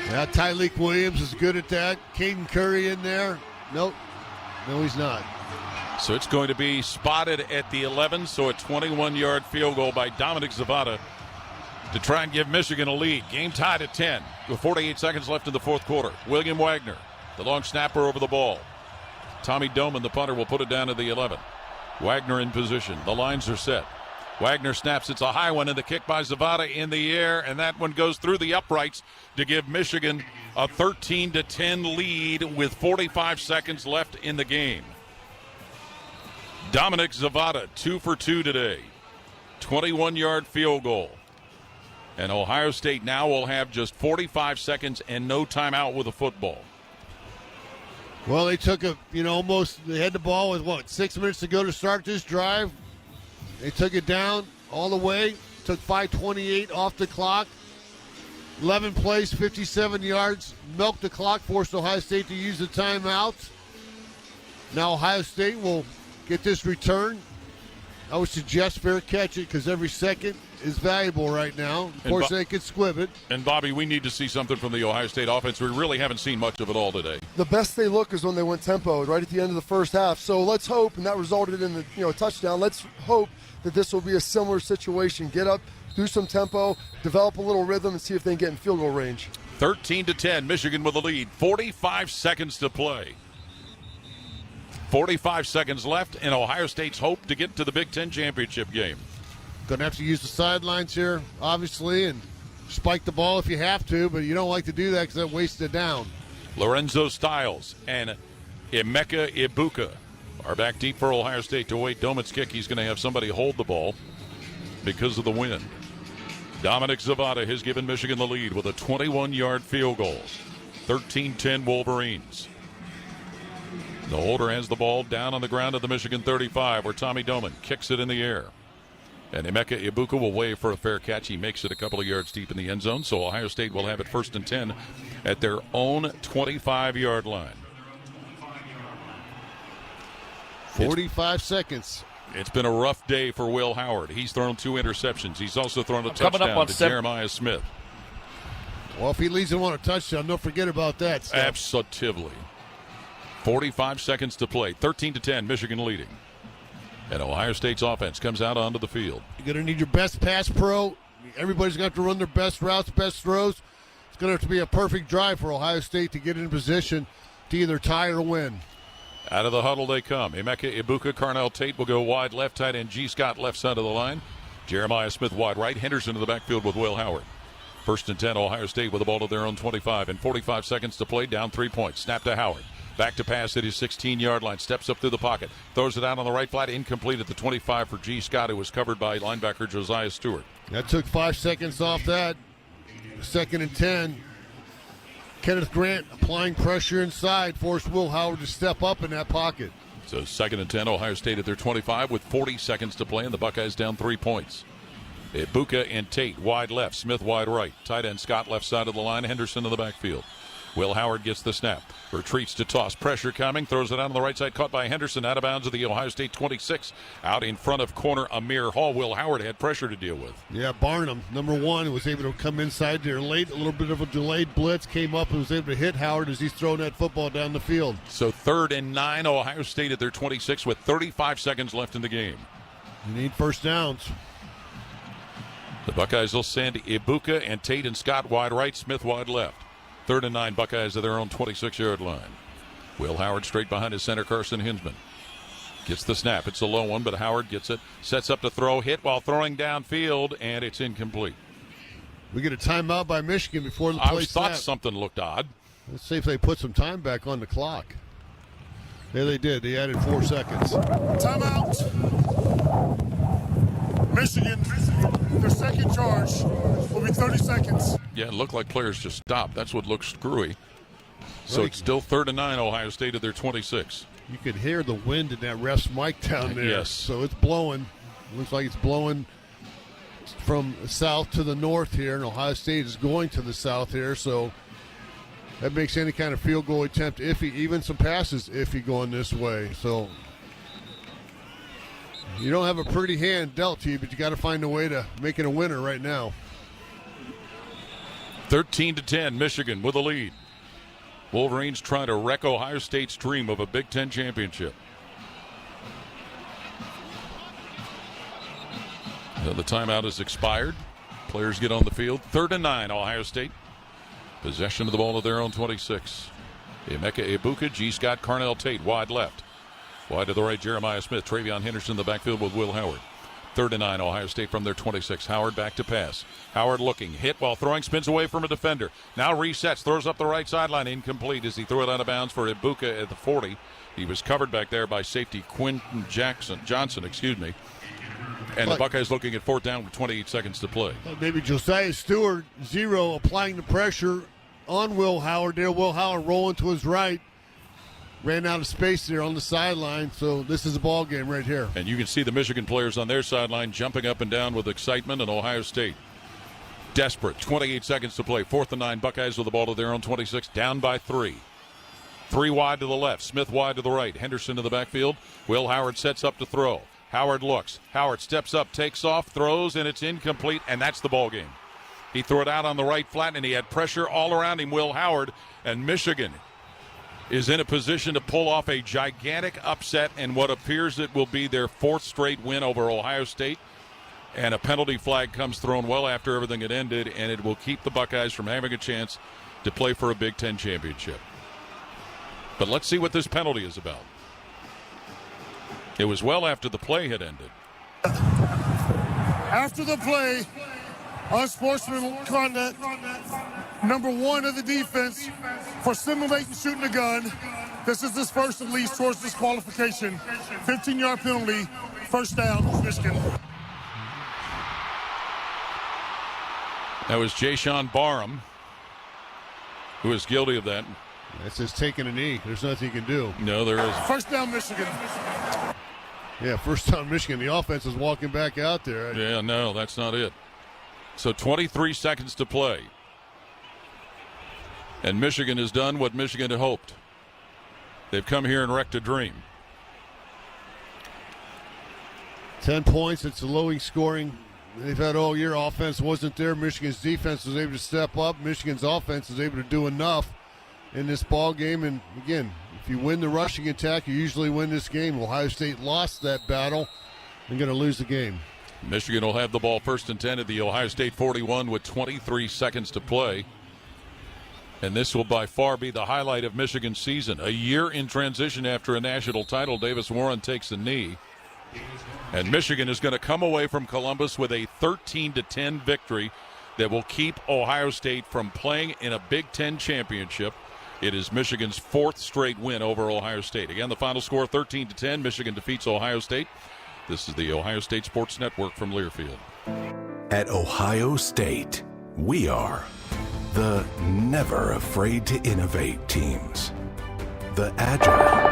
Speaker 21: Yeah, Tyleek Williams is good at that. Caden Curry in there. Nope. No, he's not.
Speaker 2: So it's going to be spotted at the 11, so a 21-yard field goal by Dominic Zavada to try and give Michigan a lead. Game tied at 10 with 48 seconds left in the 4th quarter. William Wagner, the long snapper over the ball. Tommy Doman, the punter, will put it down to the 11. Wagner in position. The lines are set. Wagner snaps. It's a high one, and the kick by Zavada in the air, and that one goes through the uprights to give Michigan a 13-10 lead with 45 seconds left in the game. Dominic Zavada, 2 for 2 today. 21-yard field goal. And Ohio State now will have just 45 seconds and no timeout with a football.
Speaker 21: Well, they took they had the ball with 6 minutes to go to start this drive. They took it down all the way, took 5:28 off the clock. 11 plays, 57 yards, milked the clock, forced Ohio State to use the timeouts. Now Ohio State will get this return. I would suggest fair catch it because every second is valuable right now. Of course, they could squib it.
Speaker 2: And, Bobby, we need to see something from the Ohio State offense. We really haven't seen much of it all today.
Speaker 4: The best they look is when they went tempo right at the end of the first half. So let's hope, and that resulted in the touchdown. Let's hope that this will be a similar situation. Get up, do some tempo, develop a little rhythm, and see if they can get in field goal range.
Speaker 2: 13-10, Michigan with the lead. 45 seconds to play. 45 seconds left, and Ohio State's hope to get to the Big Ten championship game.
Speaker 21: Going to have to use the sidelines here, obviously, and spike the ball if you have to, but you don't like to do that because that wastes it down.
Speaker 2: Lorenzo Styles and Emeka Ibuka are back deep for Ohio State to await Doman's kick. He's going to have somebody hold the ball because of the wind. Dominic Zavada has given Michigan the lead with a 21-yard field goal. 13-10 Wolverines. The holder has the ball down on the ground at the Michigan 35 where Tommy Doman kicks it in the air. And Emeka Ibuka will wave for a fair catch. He makes it a couple of yards deep in the end zone, so Ohio State will have it 1st and 10 at their own 25-yard line.
Speaker 21: 45 seconds.
Speaker 2: It's been a rough day for Will Howard. He's thrown 2 interceptions. He's also thrown a touchdown to Jeremiah Smith.
Speaker 21: Well, if he leads him on a touchdown, don't forget about that stuff.
Speaker 2: Absolutely. 45 seconds to play. 13-10, Michigan leading. And Ohio State's offense comes out onto the field.
Speaker 21: You're going to need your best pass pro. Everybody's going to have to run their best routes, best throws. It's going to have to be a perfect drive for Ohio State to get in position to either tie or win.
Speaker 2: Out of the huddle they come. Emeka Ibuka, Carnell Tate will go wide left, tight end G. Scott left side of the line. Jeremiah Smith wide right. Henderson in the backfield with Will Howard. 1st and 10, Ohio State with the ball to their own 25. And 45 seconds to play, down 3 points. Snap to Howard. Back to pass at his 16-yard line. Steps up through the pocket. Throws it out on the right flat. Incomplete at the 25 for G. Scott, who was covered by linebacker Josiah Stewart.
Speaker 21: That took 5 seconds off that. 2nd and 10. Kenneth Grant applying pressure inside. Forced Will Howard to step up in that pocket.
Speaker 2: So 2nd and 10, Ohio State at their 25 with 40 seconds to play, and the Buckeyes down 3 points. Ibuka and Tate wide left. Smith wide right. Tight end Scott left side of the line. Henderson in the backfield. Will Howard gets the snap. Retreats to toss. Pressure coming. Throws it out on the right side. Caught by Henderson. Out of bounds of the Ohio State 26. Out in front of corner Amir Hall. Will Howard had pressure to deal with.
Speaker 21: Yeah, Barnum, number 1, was able to come inside there late. A little bit of a delayed blitz. Came up and was able to hit Howard as he's throwing that football down the field.
Speaker 2: So 3rd and 9. Ohio State at their 26 with 35 seconds left in the game.
Speaker 21: You need first downs.
Speaker 2: The Buckeyes will send Ibuka and Tate and Scott wide right. Smith wide left. 3rd and 9, Buckeyes at their own 26-yard line. Will Howard straight behind his center, Carson Hinsman. Gets the snap. It's a low one, but Howard gets it. Sets up to throw. Hit while throwing downfield, and it's incomplete.
Speaker 21: We get a timeout by Michigan before the play snap.
Speaker 2: I thought something looked odd.
Speaker 21: Let's see if they put some time back on the clock. Yeah, they did. They added 4 seconds.
Speaker 3: Timeout. Michigan, their second charge will be 30 seconds.
Speaker 2: Yeah, it looked like players just stopped. That's what looks screwy. So it's still 3rd and 9, Ohio State at their 26.
Speaker 21: You could hear the wind in that ref's mic down there.
Speaker 2: Yes.
Speaker 21: So it's blowing. Looks like it's blowing from south to the north here, and Ohio State is going to the south here. So that makes any kind of field goal attempt iffy, even some passes iffy going this way. So you don't have a pretty hand dealt to you, but you got to find a way to make it a winner right now.
Speaker 2: 13-10, Michigan with a lead. Wolverines trying to wreck Ohio State's dream of a Big Ten championship. So the timeout has expired. Players get on the field. 3rd and 9, Ohio State. Possession of the ball at their own 26. Emeka Ibuka, G. Scott, Carnell Tate, wide left. Wide to the right, Jeremiah Smith. Travion Henderson in the backfield with Will Howard. 3rd and 9, Ohio State from their 26. Howard back to pass. Howard looking. Hit while throwing. Spins away from a defender. Now resets. Throws up the right sideline. Incomplete as he threw it out of bounds for Ibuka at the 40. He was covered back there by safety Quentin Johnson. And the Buckeyes looking at 4th down with 28 seconds to play.
Speaker 21: Maybe Josiah Stewart, 0, applying the pressure on Will Howard there. Will Howard rolling to his right. Ran out of space there on the sideline, so this is a ball game right here.
Speaker 2: And you can see the Michigan players on their sideline jumping up and down with excitement, and Ohio State desperate. 28 seconds to play. 4th and 9, Buckeyes with the ball to their own 26, down by 3. 3 wide to the left, Smith wide to the right, Henderson to the backfield. Will Howard sets up to throw. Howard looks. Howard steps up, takes off, throws, and it's incomplete, and that's the ball game. He threw it out on the right flat, and he had pressure all around him, Will Howard, and Michigan is in a position to pull off a gigantic upset and what appears it will be their 4th straight win over Ohio State. And a penalty flag comes thrown well after everything had ended, and it will keep the Buckeyes from having a chance to play for a Big Ten championship. But let's see what this penalty is about. It was well after the play had ended.
Speaker 3: After the play, unsportsmanlike conduct, number 1 of the defense for simulating shooting a gun. This is his first and least towards disqualification. 15-yard penalty, 1st down, Michigan.
Speaker 2: That was Jayshawn Barham, who is guilty of that.
Speaker 21: That's just taking a knee. There's nothing you can do.
Speaker 2: No, there isn't.
Speaker 3: 1st down, Michigan.
Speaker 21: Yeah, first time Michigan, the offense is walking back out there.
Speaker 2: Yeah, no, that's not it. So 23 seconds to play. And Michigan has done what Michigan had hoped. They've come here and wrecked a dream.
Speaker 21: 10 points. It's the lowest scoring they've had all year. Offense wasn't there. Michigan's defense was able to step up. Michigan's offense was able to do enough in this ball game. And again, if you win the rushing attack, you usually win this game. Ohio State lost that battle and going to lose the game.
Speaker 2: Michigan will have the ball 1st and 10 at the Ohio State 41 with 23 seconds to play. And this will by far be the highlight of Michigan's season. A year in transition after a national title, Davis Warren takes a knee. And Michigan is going to come away from Columbus with a 13-10 victory that will keep Ohio State from playing in a Big Ten championship. It is Michigan's 4th straight win over Ohio State. Again, the final score 13-10. Michigan defeats Ohio State. This is the Ohio State Sports Network from Learfield.
Speaker 6: At Ohio State, we are the never afraid to innovate teams. The agile,